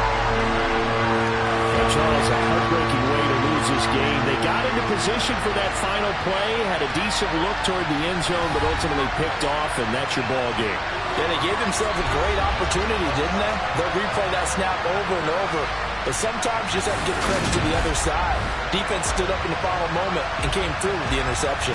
Charles, a heartbreaking way to lose this game. They got into position for that final play, had a decent look toward the end zone, but ultimately picked off, and that's your ball game. Yeah, they gave themselves a great opportunity, didn't they? They'll replay that snap over and over. But sometimes you just have to give credit to the other side. Defense stood up in the final moment and came through with the interception.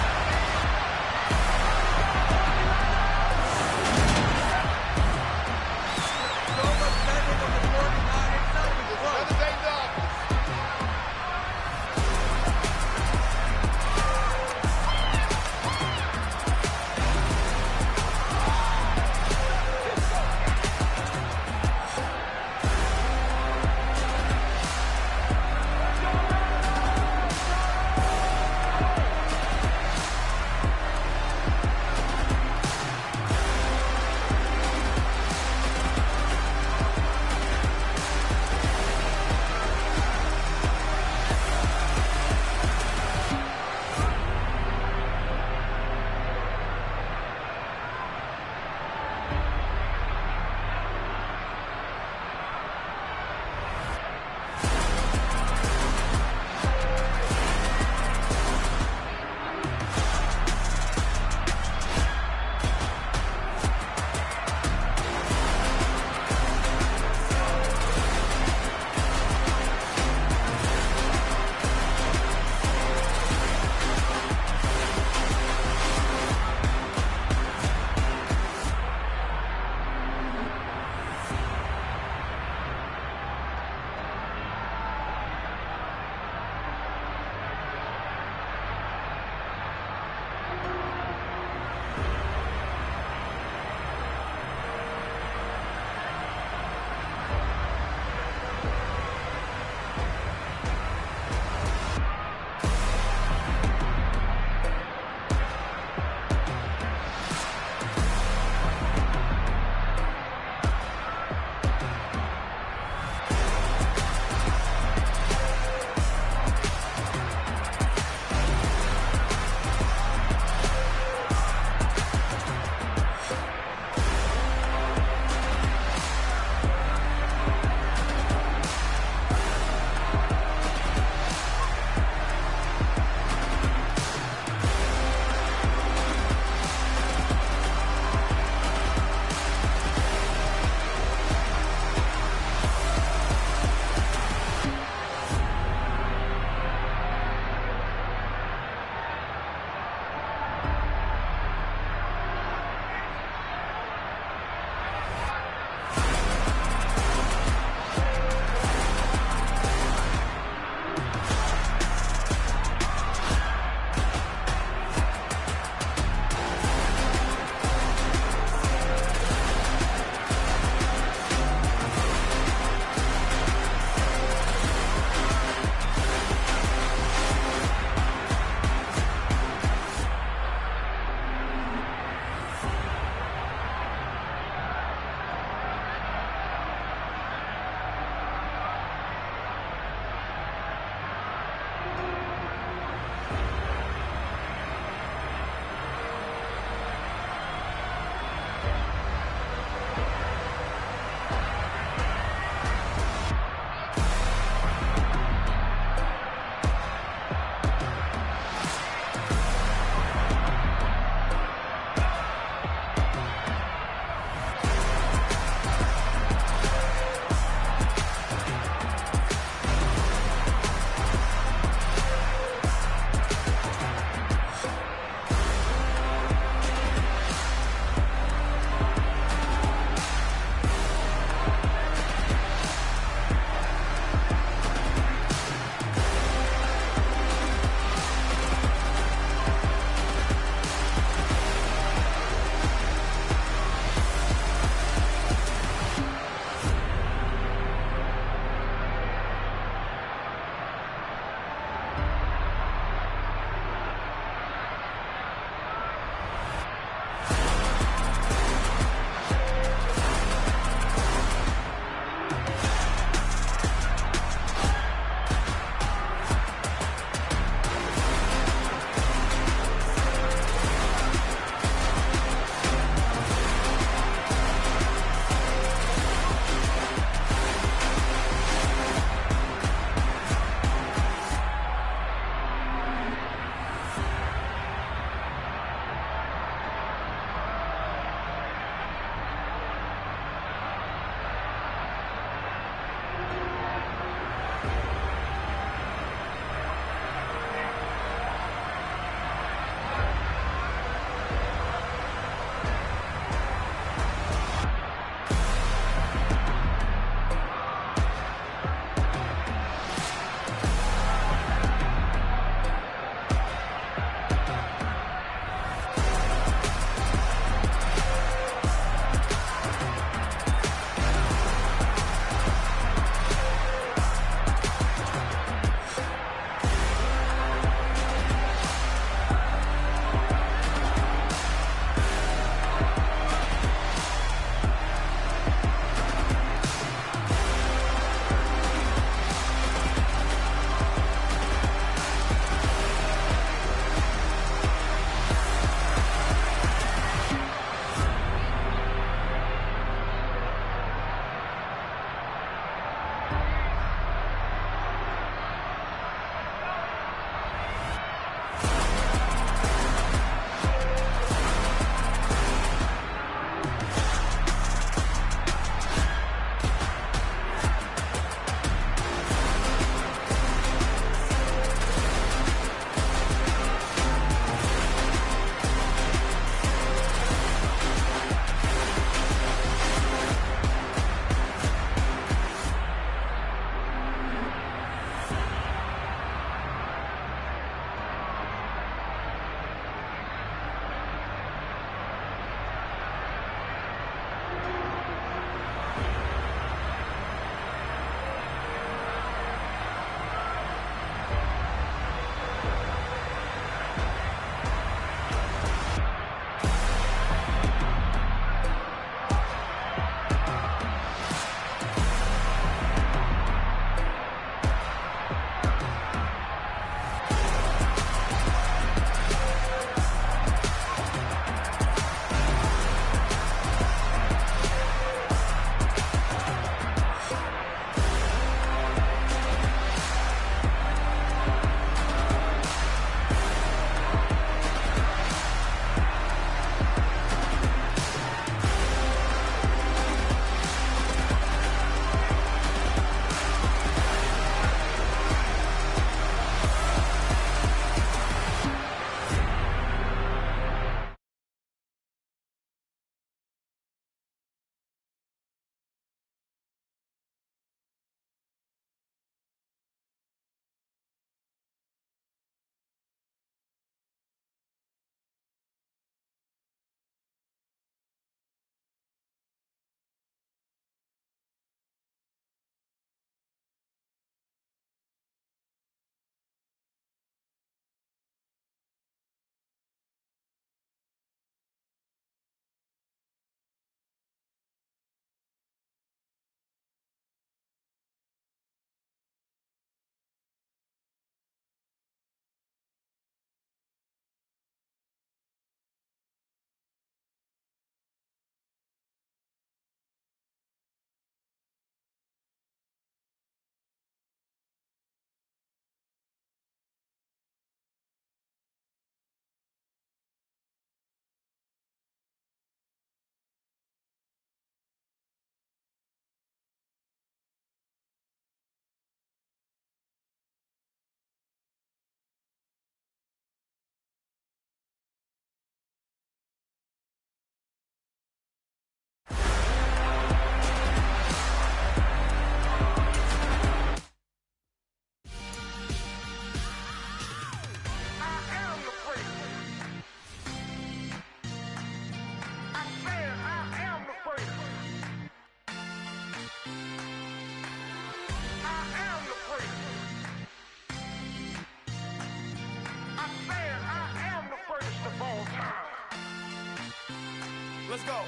Let's go.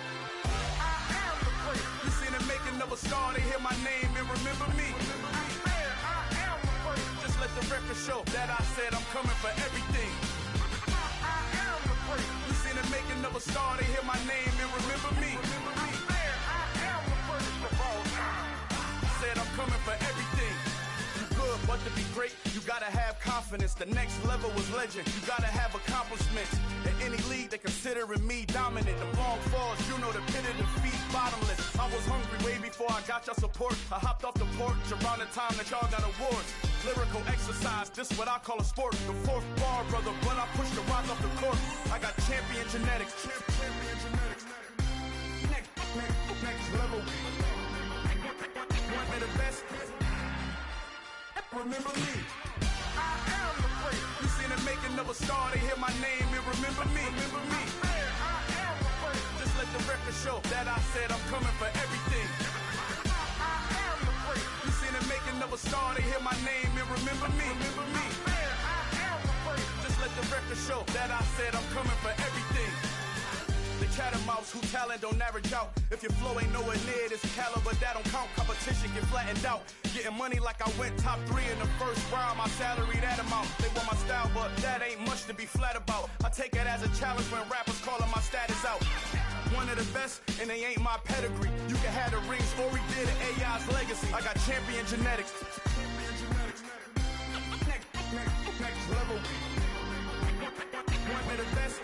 I am the place. You seen the making of a star, they hear my name and remember me. I am the place. Just let the record show that I said I'm coming for everything. I am the place. You seen the making of a star, they hear my name and remember me. I am the first of all time. Said I'm coming for everything. You good, but to be great, you gotta have confidence. The next level was legend. You gotta have accomplishments. In any league, they considering me dominant. The long falls, you know the pit of defeat, bottomless. I was hungry way before I got your support. I hopped off the porch around the time that y'all got awards. Lyrical exercise, this what I call a sport. The fourth bar, brother, when I push the rock off the court. I got champion genetics. Champion genetics. Next level. One of the best. Remember me. I am the place. You seen the making of a star, they hear my name and remember me. Remember me. I am the place. Just let the record show that I said I'm coming for everything. I am the place. You seen the making of a star, they hear my name and remember me. Remember me. I am the place. Just let the record show that I said I'm coming for everything. The cat and mouse who talent don't average out. If your flow ain't nowhere near this caliber, that don't count. Competition get flattened out. Getting money like I went top 3 in the first round. My salary that amount. They want my style, but that ain't much to be flat about. I take it as a challenge when rappers calling my status out. One of the best, and they ain't my pedigree. You can have the rings, or we did an AI's legacy. I got champion genetics. Next level. One of the best.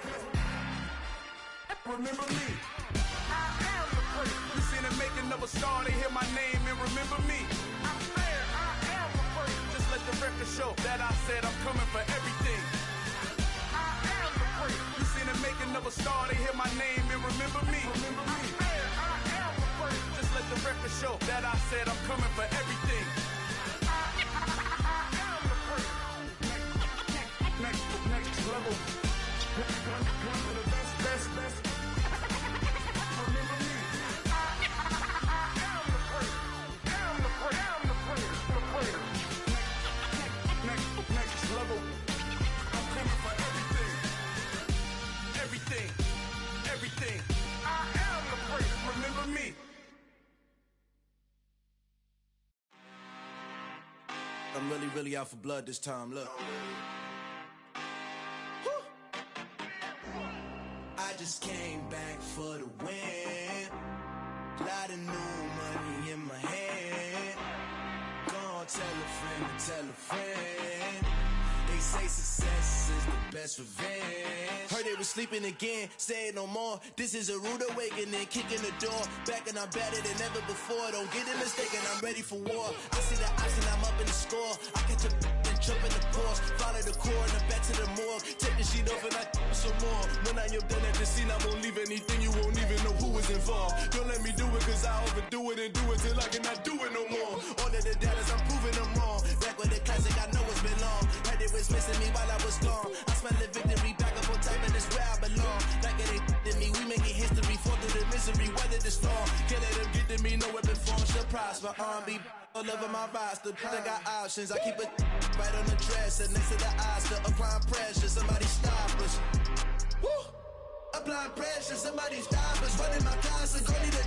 Remember me. I am the place. You seen the making of a star, they hear my name and remember me. I am the place. Just let the record show that I said I'm coming for everything. I am the place. You seen the making of a star, they hear my name and remember me. Remember me. I am the place. Just let the record show that I said I'm coming for everything. I am the place. Next level. One of the best. Everything. I am the place. Remember me. I'm really out for blood this time. Look. I just came back for the win. Lot of new money in my hand. Gonna tell a friend to tell a friend. They say success is the best revenge. Heard they was sleeping again, say it no more. This is a rude awakening, kicking the door. Back and I'm better than ever before. Don't get it mistaken, I'm ready for war. I see the option, I'm up in the score. I catch a and jump in the Porsche. Follow the core and the back to the morgue. Take the sheet off and I some more. When I am done at the scene, I won't leave anything. You won't even know who was involved. Don't let me do it, cause I overdo it and do it till I cannot do it no more. All of the doubters, I'm proving them wrong. Back with the classic, I know it's been long. Heard it was missing me while I was gone. I smell the victory back up on top, and it's where I belong. Like it ain't to me, we making history. Fall through the misery, weather the storm. Can't let them get to me, no weapon form should prosper. R&B all over my roster. I got options, I keep it right on the dresser. Next to the Oscar, applying pressure. Somebody stop us. Woo! Applying pressure, somebody stop us. Running my closet, go need a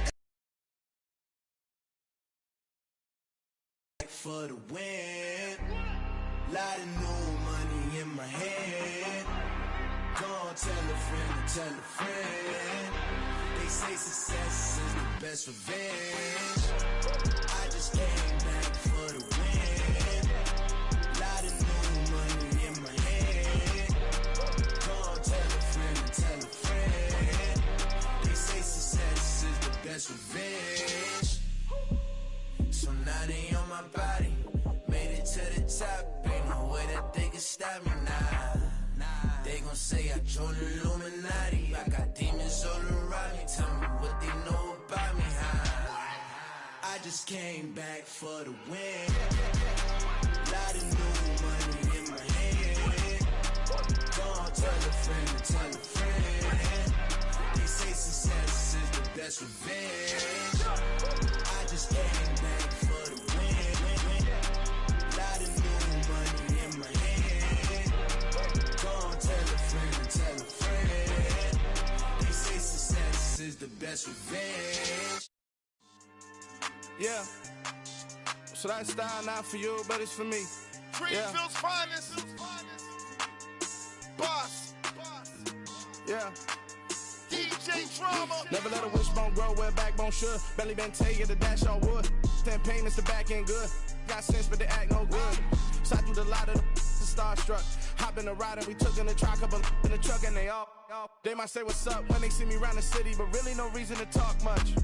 for the win. Lot of new money in my hand. Gonna tell a friend to tell a friend. They say success is the best revenge. I just came back for the win. Lot of new money in my hand. Gonna tell a friend to tell a friend. They say success is the best revenge. So now they on my body, made it to the top. Ain't no way that they can stop me now. They gon' say I joined the Illuminati. I got demons all around me. Tell me what they know about me, huh? I just came back for the win. Lot of new money in my hand. Gonna tell a friend to tell a friend. They say success is the best revenge. I just came back for the win. Lot of new money in my hand. Gonna tell a friend to tell a friend. They say success is the best revenge. Yeah. So that style not for you, but it's for me. Greenfield's finest. Boss. Yeah. DJ Drama. Never let a wishbone grow where backbone should. Belly been take the dash all wood. 10 payments, the back end good. Got sense, but they act no good. Side through the lot of the starstruck. Hop in the ride and we took in the truck, couple in the truck, and they might say what's up when they see me around the city, but really no reason to talk much.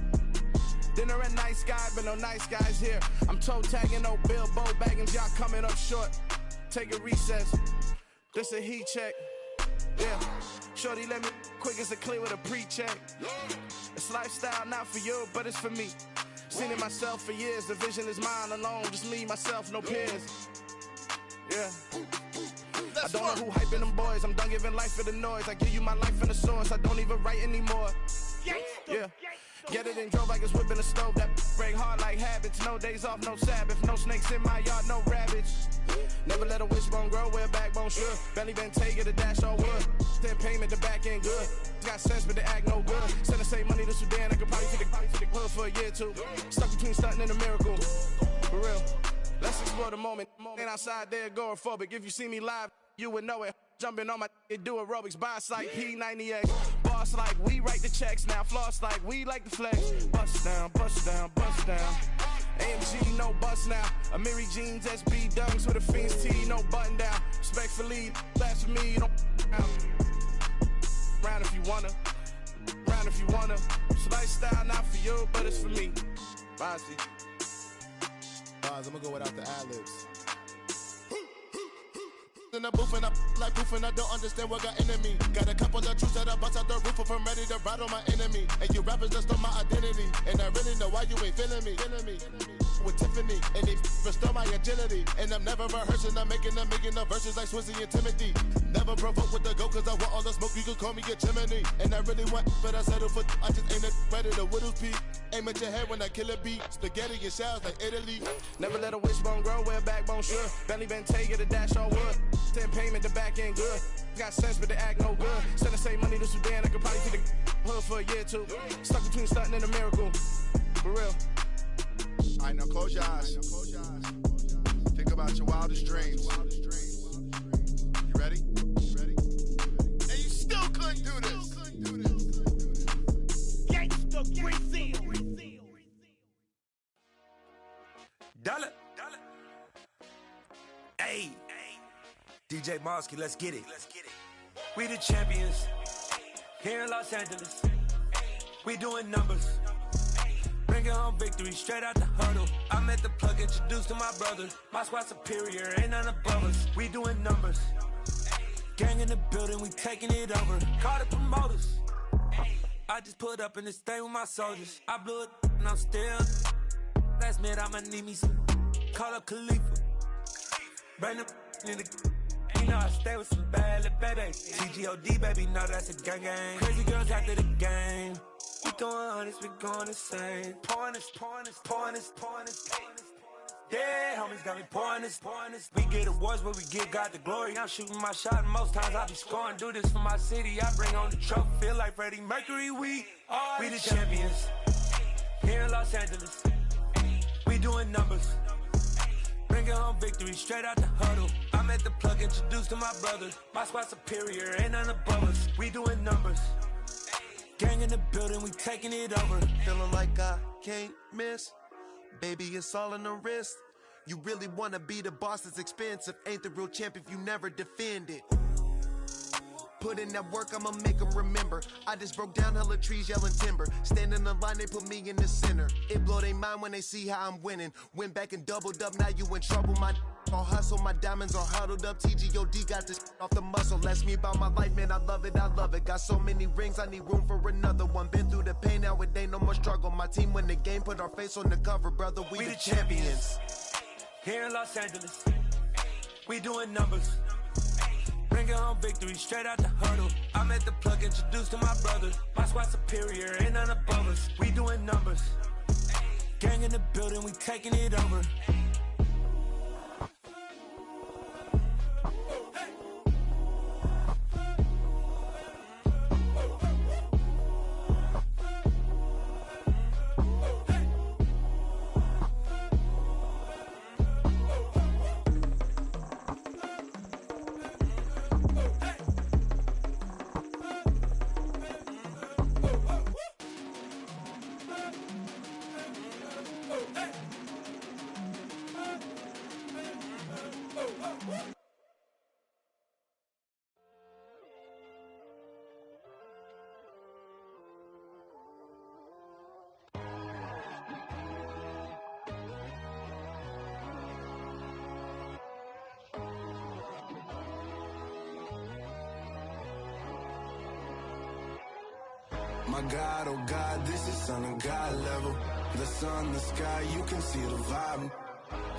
Dinner at Nice Guy, but no nice guys here. I'm toe tagging, no Bilbo baggins, y'all coming up short. Take a recess. This a heat check. Yeah. Shorty let me quick as a clear with a pre-check. It's lifestyle not for you, but it's for me. Seen it myself for years. The vision is mine alone. Just me, myself, no peers. Yeah. I don't know who hyping them boys. I'm done giving life for the noise. I give you my life in the source. I don't even write anymore. Yeah. Get it and drove like it's whipping a stove. That break hard like habits. No days off, no Sabbath. No snakes in my yard, no rabbits. Never let a wishbone grow where backbone should. Belly been take the dash all wood. 10 payment, the back end good. Got sense, but they act no good. Send the same money to Sudan. I could probably take the hood for a year or two. Stuck between stunting and a miracle. For real. Let's explore the moment. Ain't outside there agoraphobic. If you see me live, you would know it. Jumping on my do aerobics, boss like P90X. Boss like we write the checks now. Floss like we like the flex. Bust down, bust down, bust down. AMG, no bust now. Amiri jeans, SB dunks with a Fiends T, no button down. Respectfully, that's for me, don't round if you wanna. Round if you wanna. It's lifestyle not for you, but it's for me. Bossy. I'm gonna go without the ad-libs. In the booth and I like proof and I don't understand what got into me. Got a couple of truths that I bust out the roof if I'm ready to ride on my enemy. And you rappers just stole my identity, and I really know why you ain't feeling me. With Tiffany, and they restore my agility. And I'm never rehearsing, I'm making the verses like Swizzy and Timothy. Never provoke with the go, cause I want all the smoke, you can call me a chimney. And I really want, but I settle for, I just ain't ready to whittles peak. Aim at your head when I kill a beat. Spaghetti and shells like Italy. Never let a wishbone grow where backbone should. Belly been take the dash all wood. 10 payment, the back end good. Got sense, but they act no good. Send the same money to Sudan, I could probably take the hood for a year or two. Stuck between stunting and a miracle. For real. Alright, now close your eyes. Think about your wildest dreams. You ready? And you still couldn't do this. Gangsta Brazil. Dollar. Hey. DJ Mosky, let's get it. We the champions here in Los Angeles. We doing numbers. Bringing home victory straight out the huddle. I'm at the plug, introduced to my brother. My squad superior, ain't none above us. We doing numbers. Gang in the building, we taking it over. Call the promoters. I just put up in this thing with my soldiers. I blew it and I'm still. Last minute I'ma need me some. Call up Khalifa. Bring them in the. You know I stay with some bad little baby. TGOD baby, no that's a gang gang. Crazy girls after the game. We going honest, we going insane. Pouring this. Yeah, homies got me pouring this. We get awards, but we give God the glory. I'm shooting my shot, and most times I be scoring. Do this for my city, I bring on the trophy. Feel like Freddie Mercury, we the champions. Here in Los Angeles, we doing numbers. Bringing home victory straight out the huddle. I'm at the plug, introduced to my brother. My squad superior, ain't none above us. We doing numbers. Gang in the building, we taking it over. Feeling like I can't miss. Baby, it's all in the wrist. You really wanna be the boss, it's expensive. Ain't the real champ if you never defend it. Put in that work, I'ma make them remember. I just broke down hella trees, yelling timber. Stand in the line, they put me in the center. It blow they mind when they see how I'm winning. Went back and doubled up, now you in trouble. My all hustle, my diamonds are huddled up. TGOD got this off the muscle. That's me about my life, man, I love it. Got so many rings, I need room for another one. Been through the pain, now it ain't no more struggle. My team win the game, put our face on the cover, brother. We the champions. Here in Los Angeles, we doing numbers. Bringing home victory straight out the huddle. I'm at the plug, introduced to my brother. My squad superior, ain't none above us. We doing numbers. Gang in the building, we taking it over. My God, oh God, this is son of God level. The sun, the sky, you can see the vibe.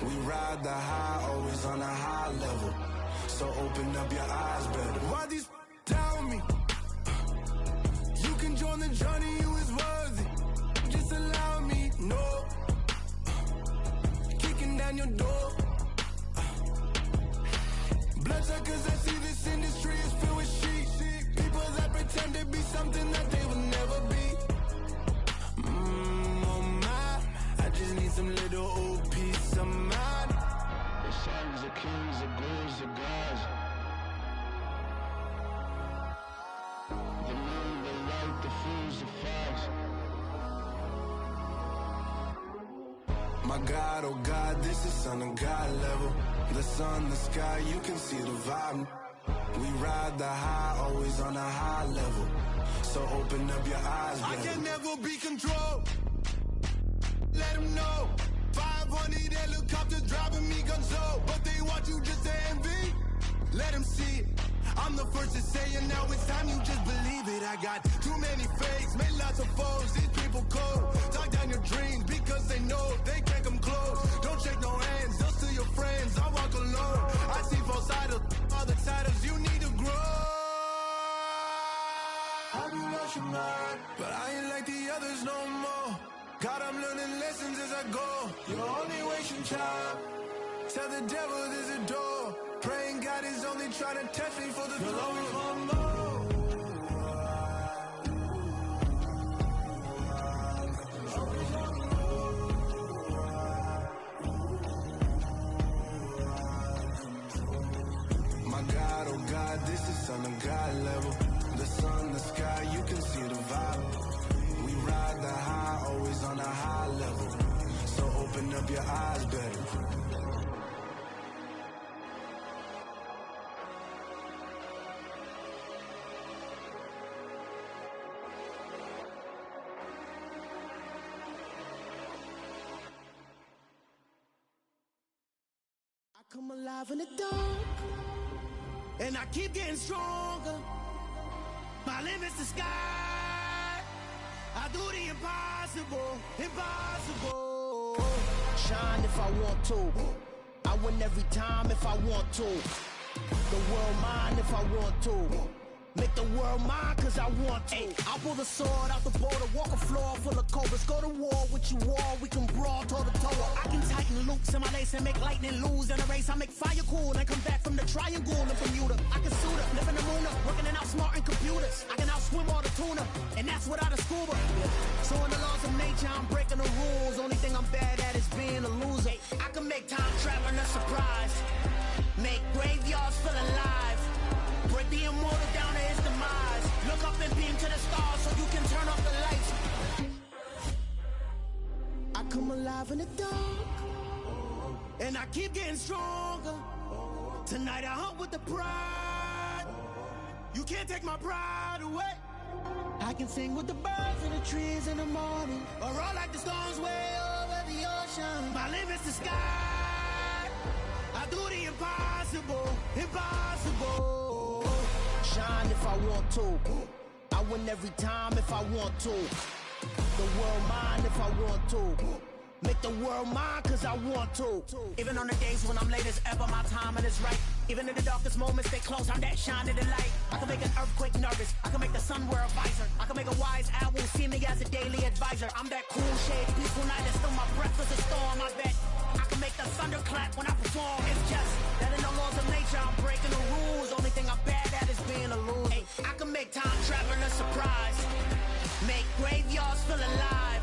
We ride the high, always on a high level. So open up your eyes better. Why these tell me? You can join the journey, you is worthy. Just allow me, no. Kicking down your door. Bloodsuckers, I see this industry is filled with sheep. People that pretend to be something that they will never be. Oh my, I just need some little old peace of mind. The sons of kings, the ghouls, the gods. The moon, the light, the fools, the facts. My God, oh God, this is son of God level. The sun, the sky, you can see the vibe. We ride the high, always on a high level. So open up your eyes, baby. I can never be controlled. Let them know. 500 helicopters driving me gonzo. But they want you just to envy. Let them see it. I'm the first to say it, now it's time you just believe it. I got too many fakes, made lots of foes. These people cold. Talk down your dreams because they know they can't come close. Don't shake no hands, they'll still your friends. I walk alone. I see false idols, other titles. You need to grow. Have you lost your mind? But I ain't like the others no more. God, I'm learning lessons as I go. You're only wasting time. Tell the devil there's a door. Praying God is only trying to test me for the glory. You'll always want more. My God, oh God, this is son of God level. The sun, the sky, you can see the vibe. We ride the high, always on a high level. So open up your eyes better. Come alive in the dark, and I keep getting stronger. My limit's the sky. I do the impossible, impossible. Shine if I want to. I win every time if I want to. The world mine if I want to. Make the world mine cause I want to. I'll pull the sword out the border, walk a floor full of cobras. Go to war with you all, we can brawl toe to toe. I can tighten loops in my lace and make lightning lose in a race. I make fire cool and come back from the triangle in Bermuda. I can suit up, live in the moon up, working and outsmarting computers. I can outswim all the tuna, and that's without a scuba. So in the laws of nature, I'm breaking the rules. Only thing I'm bad at is being a loser. I can make time traveling a surprise. Make graveyards feel alive. Break the immortal down to his demise. Look up and beam to the stars so you can turn off the lights. I come alive in the dark, and I keep getting stronger. Tonight I hunt with the pride. You can't take my pride away. I can sing with the birds and the trees in the morning, or roll like the storms way over the ocean. My limit's the sky. I do the impossible, impossible. Shine if I want to. I win every time if I want to. The world mine if I want to. Make the world mine cause I want to. Even on the days when I'm late as ever, my timing is right. Even in the darkest moments, stay close, I'm that shining the light. I can make an earthquake nervous, I can make the sun wear a visor. I can make a wise owl see me as a daily advisor. I'm that cool shade, peaceful night, and still my breath is a storm. I bet I can make the thunder clap when I perform. It's just that in the laws of nature, I'm breaking the rules. Only thing I'm bad at is being a loser. Hey, I can make time traveling a surprise. Make graveyards feel alive.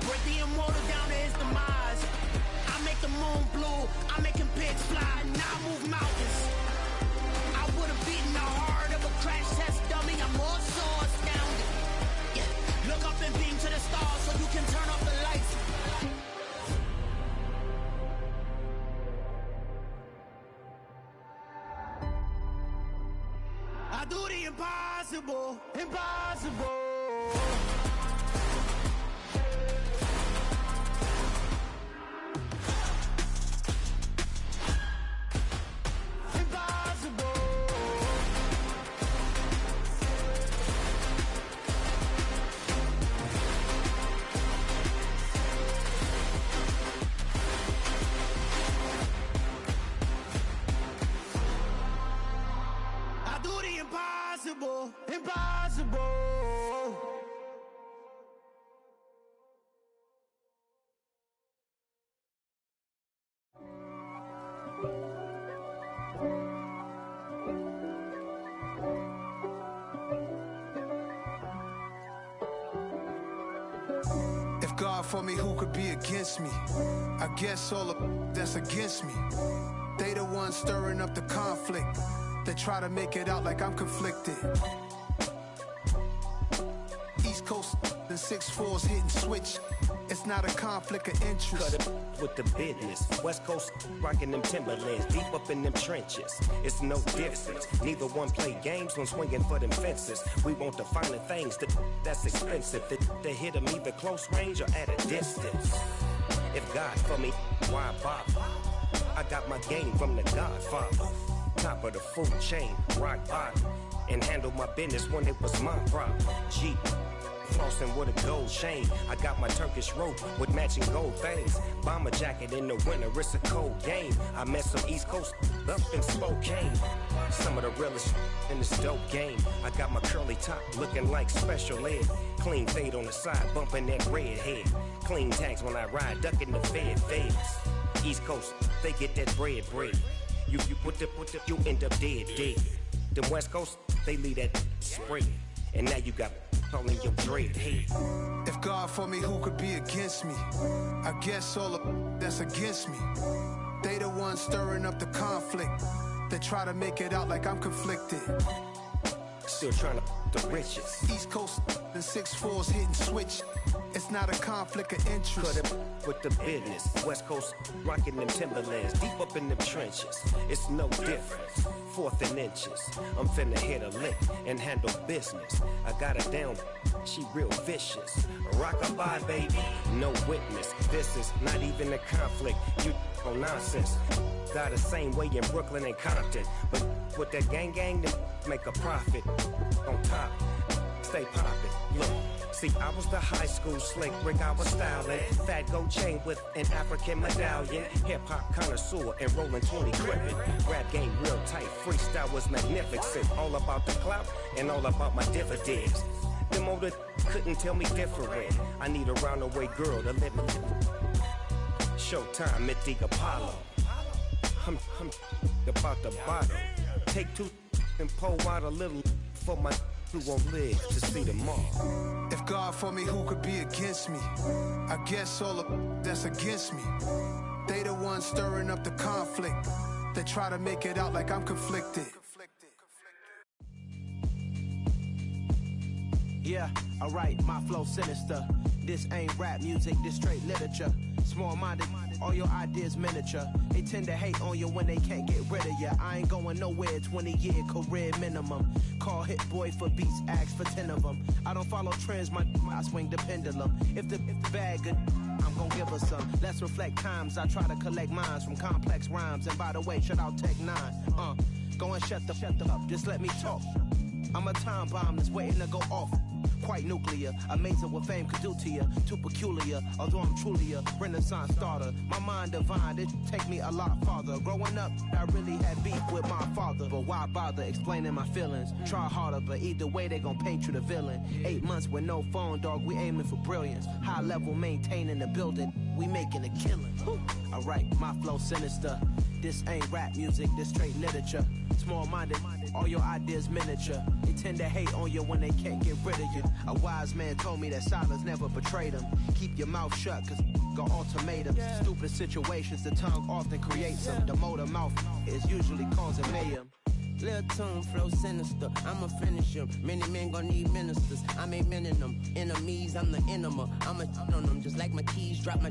Break the immortal down to his demise. I make the moon blue, I'm making pigs fly, now I move mountains. I would've beaten the heart of a crash test dummy, I'm more so astounded. Yeah. Look up and beam to the stars so you can turn off the lights. I do the impossible, impossible. God for me, who could be against me? I guess all of that's against me. They the ones stirring up the conflict. They try to make it out like I'm conflicted. East Coast, the 6'4s hitting switch. It's not a conflict of interest. Cut it with the business. West Coast rocking them Timberlands, deep up in them trenches. It's no difference. Neither one play games when swinging for them fences. We want the finer things that's expensive. They hit them either close range or at a distance. If God for me, why bother? I got my game from the Godfather. Top of the food chain, rock bottom. And handle my business when it was my problem. Jeep. Flossing with a gold chain. I got my Turkish rope with matching gold things. Bomber jacket in the winter, it's a cold game. I met some East Coast up in Spokane. Some of the realest in this dope game. I got my curly top looking like special ed. Clean fade on the side, bumping that red head. Clean tags when I ride, ducking the feds. East Coast, they get that bread. You you end up dead. Them West Coast, they leave that spray. And now you got all in your dread head. If God for me, who could be against me? I guess all of that's against me. They the ones stirring up the conflict. They try to make it out like I'm conflicted. Still trying to the riches. East Coast, the 6'4s hitting switch. It's not a conflict of interest. Cut it with the business. West Coast rocking them Timberlands, deep up in them trenches. It's no difference. 4th and inches. I'm finna hit a lick and handle business. I got her down, she real vicious. Rock-a-bye, baby, no witness. This is not even a conflict. You on nonsense. Got the same way in Brooklyn and Compton. But with that gang, then make a profit. On top, stay poppin'. Look. See, I was the high school slick Rick, I was styling. Fat gold chain with an African medallion. Hip-hop connoisseur and rolling 20 gripping. Rap game real tight, freestyle was magnificent. All about the clout and all about my dividends. Them older couldn't tell me different. I need a roundaway girl to let me. Showtime at the Apollo. I'm about the bottle. Take 2 and pour out a little for my who won't live to see tomorrow. If God for me, who could be against me? I guess all of that's against me. They the ones stirring up the conflict. They try to make it out like I'm conflicted. Yeah, alright, my flow sinister. This ain't rap music, this straight literature. Small-minded, all your ideas miniature. They tend to hate on you when they can't get rid of you. I ain't going nowhere, 20-year career minimum. Call Hit Boy for beats, ask for 10 of them. I don't follow trends, I swing the pendulum. If the bag good, I'm gon' give her some. Let's reflect times, I try to collect minds from complex rhymes. And by the way, shout out Tech 9. Go and shut the up, just let me talk. I'm a time bomb that's waiting to go off. Quite nuclear, amazing what fame could do to you. Too peculiar, although I'm truly a renaissance starter. My mind divine, it take me a lot farther. Growing up, I really had beef with my father. But why bother explaining my feelings? Try harder, but either way they gon' paint you the villain. 8 months with no phone, dog, we aiming for brilliance. High level maintaining the building, we making a killing. Alright, my flow sinister. This ain't rap music, this straight literature. Small-minded, all your ideas miniature. They tend to hate on you when they can't get rid of you. A wise man told me that silence never betrayed him. Keep your mouth shut, cause got ultimatums. Stupid situations, the tongue often creates them. The motor mouth is usually causing mayhem. Lil' tune, flow sinister, I'ma finish him. Many men gon' need ministers, I'm a men in them. Enemies, I'm the enema. I'ma on them, just like my keys, drop my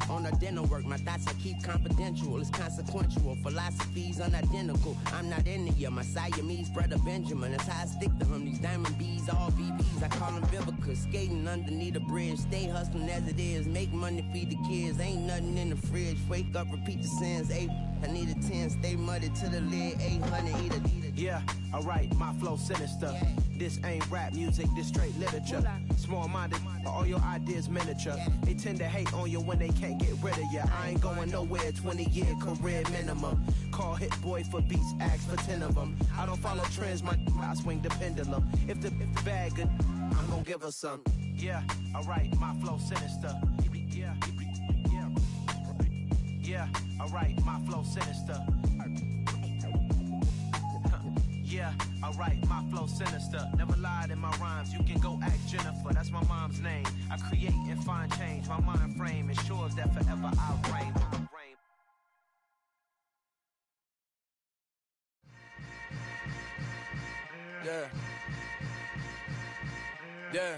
on the dinner work. My thoughts I keep confidential, it's consequential. Philosophies unidentical, I'm not in it. My Siamese brother Benjamin, that's how I stick to him. These diamond bees, all BBs, I call them Vivica. Skating underneath the bridge, stay hustling as it is. Make money, feed the kids, ain't nothing in the fridge. Wake up, repeat the sins, I need a 10, stay muddy to the lid, 800, eat a. Yeah, alright, my flow sinister. This ain't rap music, this straight literature. Small-minded, all your ideas miniature. They tend to hate on you when they can't get rid of you. I ain't going nowhere, 20-year career minimum. Call Hit Boy for beats, ask for 10 of them. I don't follow trends, I swing the pendulum. If the bag good, I'm gon' give her some. Yeah, alright, my flow sinister. Yeah, alright, my flow sinister. Yeah, alright, my flow sinister. Never lied in my rhymes, you can go ask Jennifer, that's my mom's name. I create and find change. My mind frame ensures that forever I'll reign. Yeah. Yeah.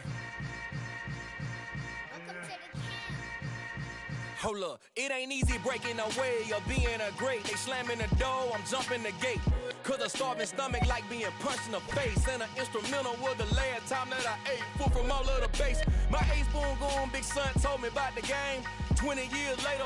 Hold up, it ain't easy breaking away or being a great. They slamming the door, I'm jumping the gate. Cause a starving stomach like being punched in the face. And an instrumental was the last time that I ate food from all of the bass. My ace boom goon, big son told me about the game. 20 years later,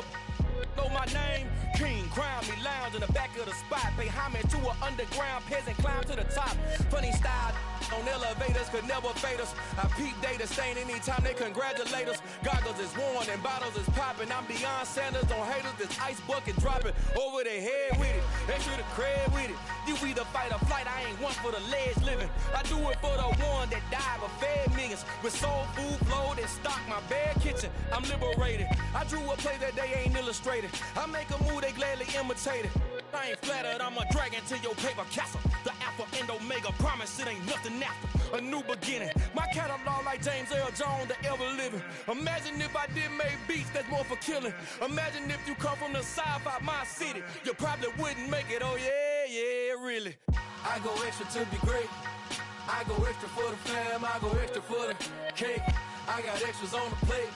know my name. King, crown me, lounge in the back of the spot. Pay homage to an underground peasant, climb to the top. Funny style on elevators could never fade us. I peep data stain anytime they congratulate us. Goggles is worn and bottles is popping. I'm beyond Sanders on haters, this ice bucket dropping over their head with it. Extra the cred with it. You either fight or flight, I ain't one for the ledge living. I do it for the one that died but fed millions. With soul food flowed and stocked my bad kitchen. I'm liberated. I drew a play that they ain't illustrated. I make a move, they gladly imitate it. I ain't flattered, I'm a dragon to your paper castle. The Alpha and Omega, promise it ain't nothing after. A new beginning. My catalog like James Earl Jones, the ever living. Imagine if I did make beats that's more for killing. Imagine if you come from the sci-fi, my city. You probably wouldn't make it, oh yeah, really. I go extra to be great. I go extra for the fam, I go extra for the cake. I got extras on the plate.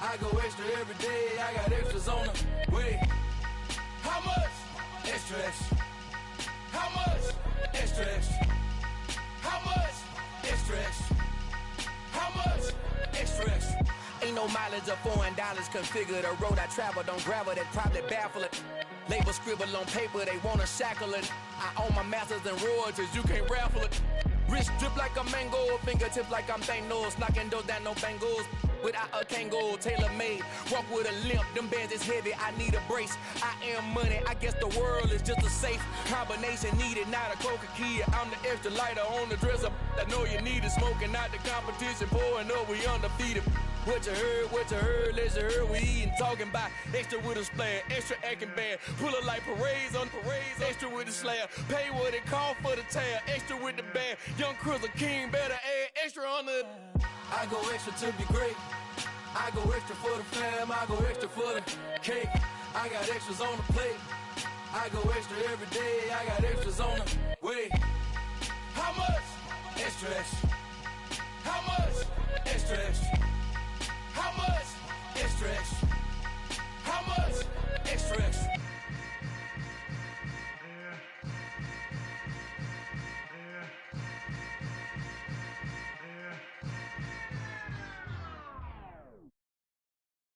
I go extra every day, I got extras on the way. How much? Extra, extra. How much? Extra, extra. How much? Extra, extra. How much? Extra, extra. Ain't no mileage of $4 configure the road I travel. Don't gravel that probably baffle it. Label scribble on paper, they wanna shackle it. I own my masters and royalties, you can't raffle it. Wrist drip like a mango, fingertips like I'm Thanos. Knocking those down, no bangles. Without a Kango, tailor-made. Walk with a limp, them bands is heavy, I need a brace. I am money, I guess the world is just a safe combination needed, not a coca key. I'm the extra lighter on the dresser. I know you need it, smoking out the competition, pouring up, we undefeated. What you heard, let's you heard, we eating, talking about extra with a splash, extra acting bad, pull it like parades on parades, extra with the slab, pay what it cost for the tab, extra with the band, young Chris a king, better add extra on the. I go extra to be great, I go extra for the fam, I go extra for the cake, I got extras on the plate, I go extra every day, I got extras on the way. How much? Extra, extra. How much? Extra, extra. How much? Extra, extra. How much? Extra, extra.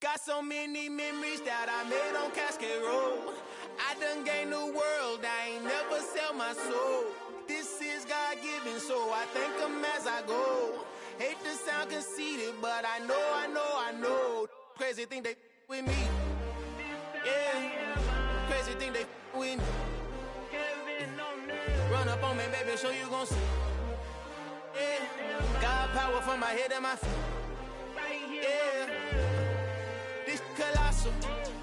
Got so many memories that I made on Cascade Road. I done gained the world, I ain't never sell my soul. This is God-given, so I thank him as I go. Hate to sound conceited, but I know. Crazy thing they with me. Yeah, crazy thing they with me. Run up on me, baby, show you gon' see. Yeah, got power from my head and my feet. Yeah, this colossal.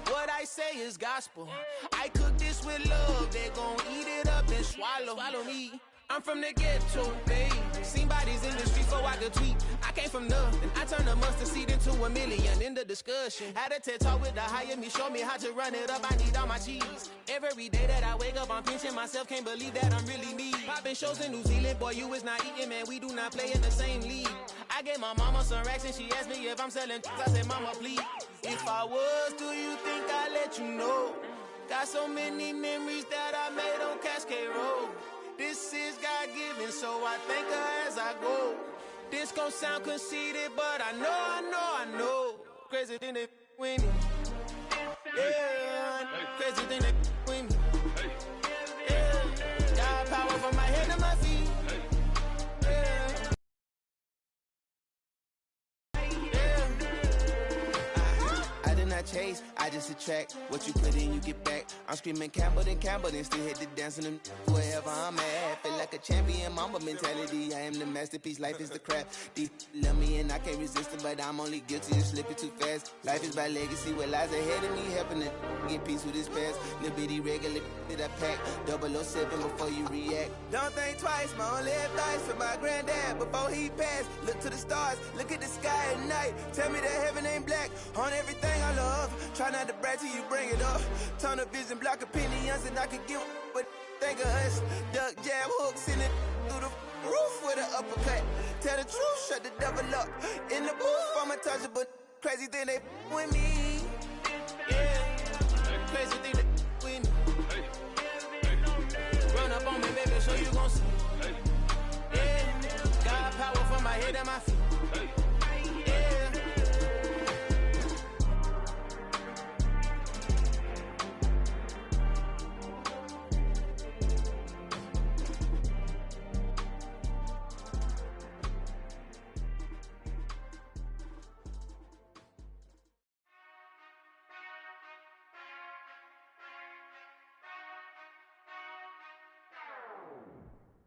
What I say is gospel. I cook this with love, they gon' eat it up and swallow me. I'm from the ghetto, babe. Seen bodies in the streets so I could tweet. I came from nothing. I turned a mustard seed into a million in the discussion. Had a TED talk with the higher me, show me how to run it up. I need all my cheese. Every day that I wake up, I'm pinching myself. Can't believe that I'm really me. Popping shows in New Zealand, boy, you is not eating, man. We do not play in the same league. I gave my mama some racks and she asked me if I'm selling. I said, mama, please. If I was, do you think I'd let you know? Got so many memories that I made on Cascade Road. This is God-given, so I thank her as I go. This gon' sound conceited, but I know. Crazy thing they with me. Yeah, crazy thing they with me. Yeah, got power from my head to my feet. Yeah. I did not chase, I just attract. What you put in, you get back. I'm screaming Campbell, then still hit the dance and them wherever I'm at. Feel like a champion, mama mentality. I am the masterpiece, life is the crap. These love me and I can't resist it, but I'm only guilty of slipping too fast. Life is by legacy, what lies ahead of me, helping to get peace with this past. Little bitty regular that I pack, 007 before you react. Don't think twice, my only advice for my granddad before he passed. Look to the stars, look at the sky at night. light. Tell me that heaven ain't black on everything I love. Try not to brag till you bring it up. Tunnel vision, block opinions, and I could give but think of us. Duck jab hooks in it through the roof with an uppercut. Tell the truth, shut the devil up. In the booth, I'm untouchable. Crazy thing they with me. Yeah, crazy thing they with me. Run up on me, baby, so you gon' see. Yeah, got power from my head and my feet. Yeah.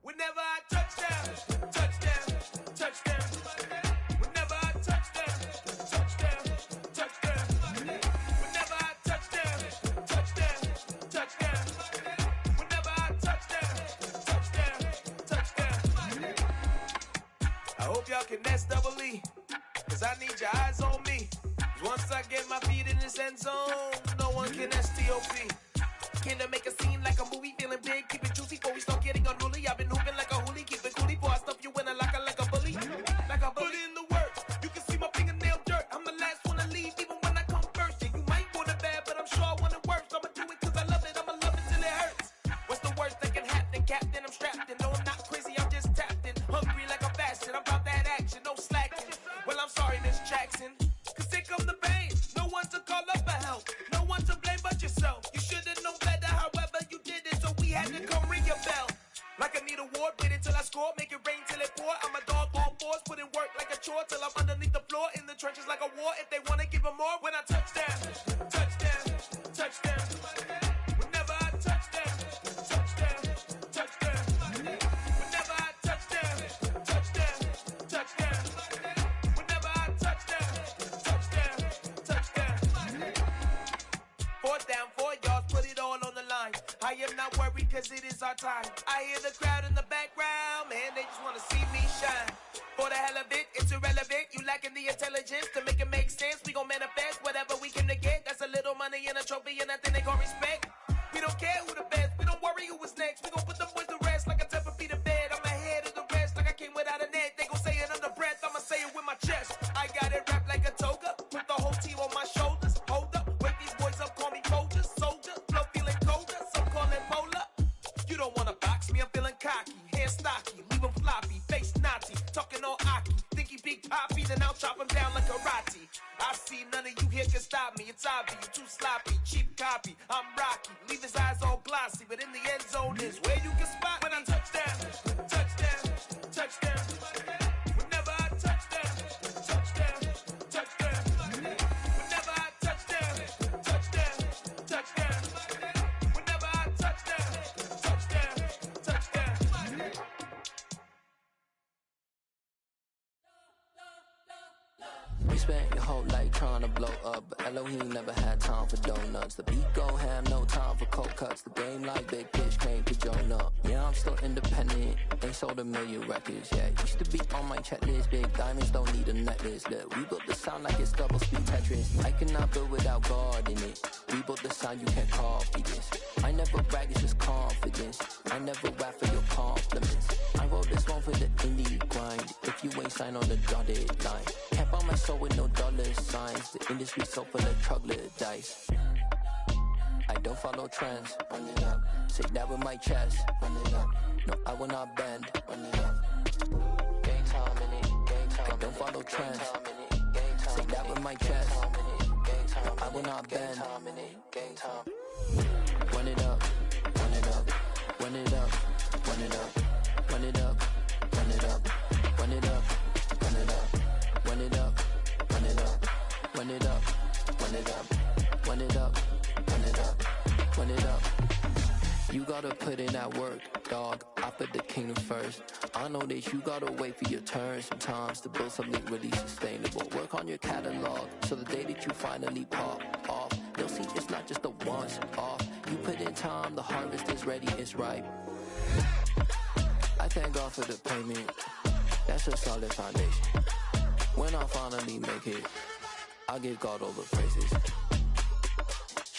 Whenever I touchdown, touchdown, touchdown. Whenever I touchdown, touchdown, touchdown. Whenever I touchdown, touchdown, touchdown. Whenever I touchdown, touchdown, touchdown. I hope y'all can nest double E, cause I need your eyes on me. Once I get my feet in this end zone, no one can STOP. Came to make a scene like a movie, feeling big, keep it juicy before we start getting unruly. I've been hooping like a hoolie, keep it coolie before I stuff you in a locker like a bully. Like a bully. Put in the work, you can see my fingernail dirt. I'm the last one to leave, even when I come first. Yeah, you might want it bad, but I'm sure I want it worse. I'ma do it cause I love it, I'ma love it till it hurts. What's the worst that can happen, Captain? I'm strapped in, no I'm not crazy, I'm just tapped in. Hungry like I'm fasting, I'm about that action, no slacking. Well, I'm sorry, Miss Jackson, cause here come the pain. No one to call up for help, no one to blame but yourself. You should've known better, however you did it, so we had to come ring your bell. Like I need a award, wait until I score, make it rain till it pour. I'm a dog on fours, put in work like a chore till I'm underneath the floor, in the trenches like a war. If they wanna give them more, when I touchdown, touchdown, touchdown. Whenever I touchdown, touchdown, touchdown. Whenever I touchdown, touchdown, touchdown. Whenever I touchdown, touchdown, touchdown. 4th down, 4 yards, put it all on the line. I am not worried cause it is our time. I hear the crowd in the background, man, they just wanna see me shine. For the hell of it, it's irrelevant. You lacking the intelligence to make it make sense. We gon' manifest whatever we came to get. That's a little money and a trophy and nothing they call respect. We don't care who the best, we don't worry who was next. We gon' put them boys to rest like a 10 feet of bed. I'm ahead of the rest like I came without a net. They gon' say it under breath, I'ma say it with my chest. I got it wrapped like a toga, put the whole team on my shoulders. Hold up, wake these boys up, call me Folger, soldier. Flow feeling colder, some call it polar. You don't wanna box me, I'm feeling cocky. Hair stocky, leave him floppy, face Nazi. Talking all Aki, think he big poppy, then I'll chop him down like karate. I see none of you here can stop me. It's obvious, you too sloppy, cheap copy. I'm Rocky, leave his eyes all glossy, but in the end zone is where you can spot when I touchdown, touchdown, touchdown. Whenever I touchdown, touchdown, touchdown. Whenever I touchdown, touchdown, touchdown. Whenever I touchdown, touchdown, touchdown. You spent your whole life trying to blow up, but Elohim never had time for donuts. The beat go ham, no time for cold cuts. The game like Big Fish came to join up. Yeah, I'm still independent, ain't sold 1 million records yet. Used to be on my checklist, big diamonds don't need a necklace. Look, we built the sound like it's double speed Tetris. I cannot build without God in it. We built the sound, you can't copy this. I never brag, it's just confidence. I never rap for your compliments. I wrote this one for the indie grind. If you ain't signed on the dotted line, can't buy my soul with no dollar signs. The industry so full of troglodytes. I don't follow trends. Run it up. Say that with my chest. Run it up. No, I will not bend. Run it up. Game time in it. Game time. I don't follow trends. Say that with my chest. No, I will not bend. Game time. Run it up. Run it up. Run it up. Run it up. Run it up. Run it up. Run it up. Run it up. Run it up. Run it up. Run it up. Run it up. Run it up. Run it up. Run it up. You gotta put in that work, dog. I put the kingdom first. I know that you gotta wait for your turn sometimes to build something really sustainable. Work on your catalog, so the day that you finally pop off, you'll see it's not just a once off. You put in time, the harvest is ready, it's ripe. I thank God for the payment. That's a solid foundation. When I finally make it, I give God all the praises.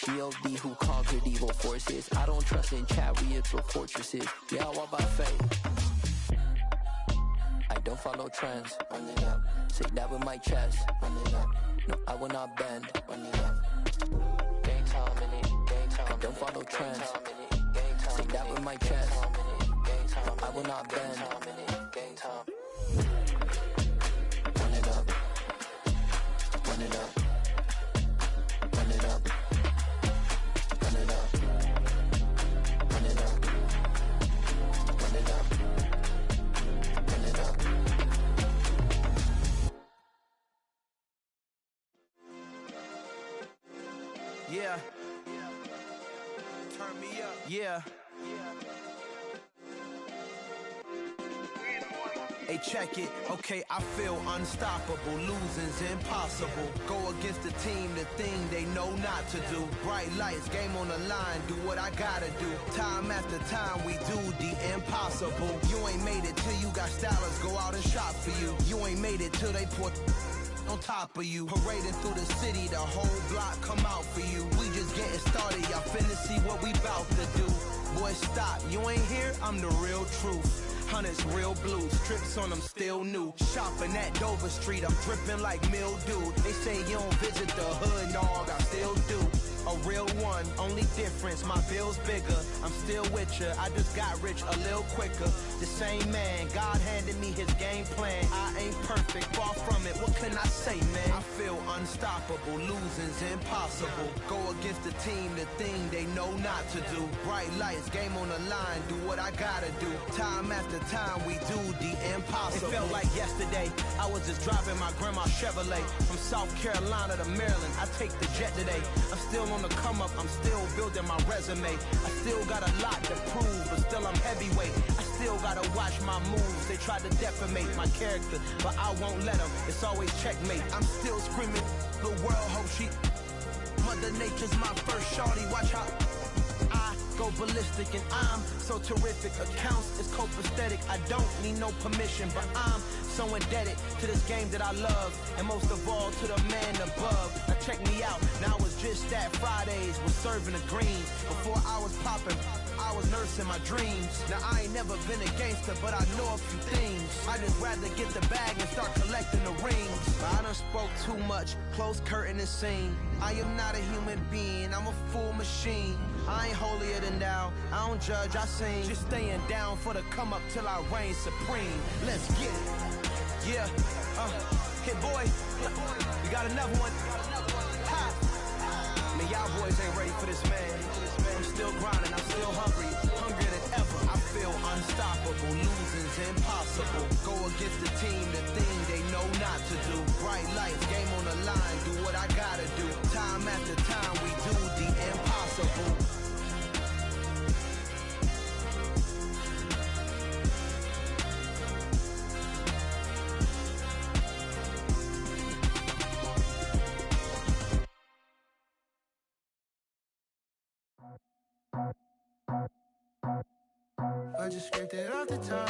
G.O.D. who conquered evil forces. I don't trust in chariots or fortresses. Yeah, I walk by faith. I don't follow trends. Say that with my chest. No, I will not bend. Game time in it. I don't follow trends. Say that with my chest. I will not bend. Game time. Run it up. Run it up. Run it up. Run it up. Run it up. Run it up. Run it up. Yeah. Turn me up. Yeah. Hey, check it. Okay, I feel unstoppable. Losing's impossible. Go against the team, the thing they know not to do. Bright lights, game on the line. Do what I gotta do. Time after time, we do the impossible. You ain't made it till you got stylers go out and shop for you. You ain't made it till they put on top of you. Parading through the city, the whole block come out for you. We just getting started, y'all finna see what we bout to do. Boy, stop, you ain't here, I'm the real truth. Hunters, real blue, strips on them still new. Shopping at Dover Street, I'm dripping like mildew. They say you don't visit the hood, dog, I still do. A real one, only difference, my bill's bigger. I'm still with ya, I just got rich a little quicker. The same man, God handed me his game plan. I ain't perfect, far from it, what can I say, man? I feel unstoppable, losing's impossible. Go against the team, the thing they know not to do. Bright lights, game on the line, do what I gotta do. Time after time, we do the impossible. It felt like yesterday, I was just driving my grandma's Chevrolet. From South Carolina to Maryland, I take the jet today. I'm still on the come up, I'm still building my resume. I still got a lot to prove, but still I'm heavyweight. I still gotta watch my moves. They try to defamate my character, but I won't let them. It's always checkmate. I'm still screaming, the world hope she. Mother Nature's my first shorty, watch how I go ballistic and I'm so terrific. Accounts is copacetic, I don't need no permission, but I'm so indebted to this game that I love, and most of all to the man above. Now check me out, now it's just that Fridays was serving the greens. Before I was popping, I was nursing my dreams. Now I ain't never been a gangster, but I know a few things. I just rather get the bag and start collecting the rings. But I done spoke too much, close curtain and scene. I am not a human being, I'm a full machine. I ain't holier than thou, I don't judge, I sing. Just staying down for the come up till I reign supreme. Let's get it. Yeah, hit boy, we got another one. Ha! Man, y'all boys ain't ready for this, man. I'm still grinding, I'm still hungry, hungrier than ever. I feel unstoppable, losing's impossible. Go against the team, the thing they know not to do. Bright lights, game on the line, do what I gotta do. Time after time, we do the impossible. I just scraped it off the top,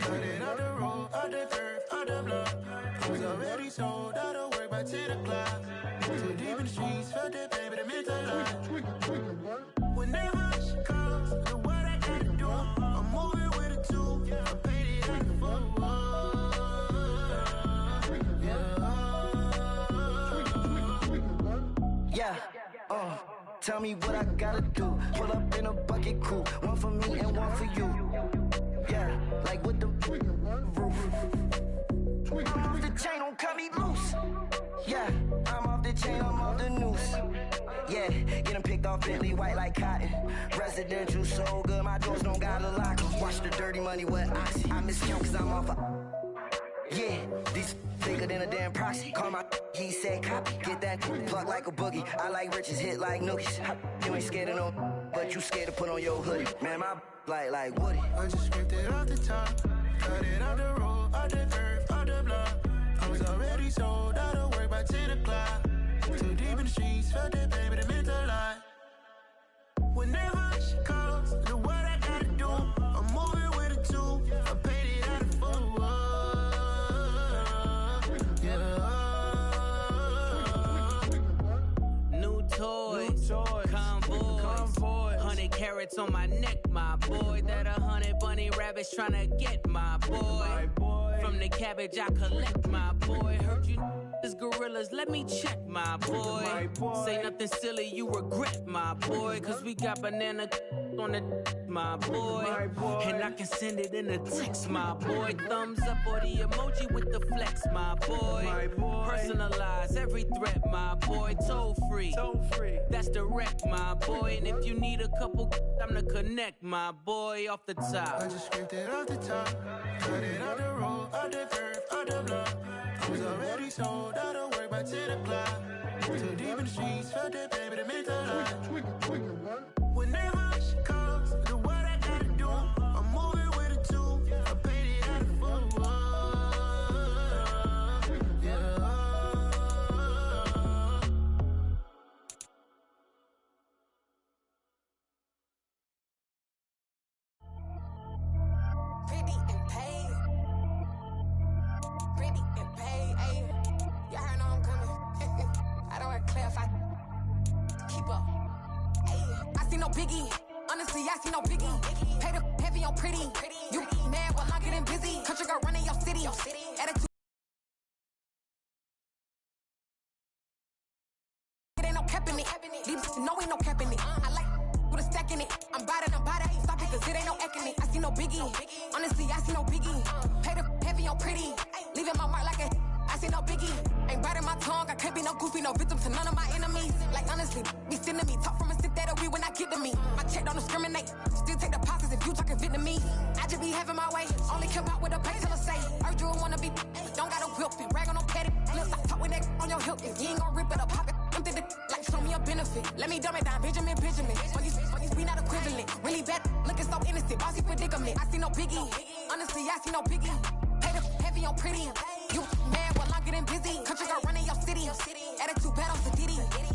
cut it off the road, off the curve, off the block. I was already sold out of work by 10 o'clock. Too deep in the streets, felt that pain, but it meant a lot. Whenever she calls, know what I gotta do. I'm moving with a two, I paid it like a fool. Yeah, tell me what I gotta do. Pull up in a bucket crew, one for me and one for you. Yeah, like with the roof. I'm off the chain, don't cut me loose. Yeah, I'm off the chain, I'm off the noose. Yeah, getting picked off Bentley white like cotton. Residential so good, my doors don't got a lock. Watch the dirty money with oxy. I miscount cause I'm off a. Yeah, these bigger than a damn proxy. Call my he said copy. Get that plug like a boogie. I like riches, hit like nookies. You ain't scared of no, but you scared to put on your hoodie. Man, my like Woody. I just scraped it off the top, cut it off the road, off the curve, off the block. I was already sold out of work by 10 o'clock. Too deep in the streets, felt that pain, but it meant a lot. Whenever she calls, know what I gotta do. I'm moving with a two, I paid it out of four. Yeah. 100 carats on my neck, my boy. That 100 bunny rabbits tryna get, my boy. From the cabbage I collect, my boy. Heard you is gorillas, let me check, my boy. Say nothing silly, you regret, my boy. Cause we got banana on the my boy. And I can send it in a text, my boy. Thumbs up or the emoji with the flex, my boy. Personalize every threat, my boy. Toll free. That's direct, my boy. And if you need a couple, I'm to connect, my boy, off the top. I just scraped it off the top, cut it on the road, on the curve, on the block. I was already sold, I don't work by 10 o'clock. Too deep in the streets, felt that baby, the mental lie. Whenever she calls, do what I gotta do. I'm moving with a two, I paid it out of full. Pretty and paid. Pretty and paid, ayy. Y'all heard know I'm coming. I don't want to clarify. Keep up. Ayy. I see no biggie. Honestly, I see no biggie. Pay the heavy on pretty. You mad while I'm getting busy. Country girl running your city. Attitude. It ain't no cap in it. These no ain't no cap in it. I like with a stack in it. I'm about it. Stop it, cause it ain't no acting it. I see no biggie. Honestly, I see no biggie. Pay the heavy on pretty. Leaving my mark like a. I see no biggie. Ain't biting my tongue. I can't be no goofy, no victim to none of my enemies. Like honestly, be sending me talk from a stick that'll be when I get to me. My check don't discriminate. Still take deposits if you talking Vietnamese. I just be having my way. Only care about what the pay till I say. Urge you wanna be. Don't got a whip and rag on no petty. Flips, I talk with that on your hip. If you ain't gon' rip it or pop it, empty the like show me a benefit. Let me dumb it down, Benjamin. We not equivalent. Really bad, looking so innocent. Bossy predicament. I see no biggie. Honestly, I see no biggie. Pay the heavy on pretty. You mad while I'm getting busy. Country girl running your city. Attitude bad on Sadiddy.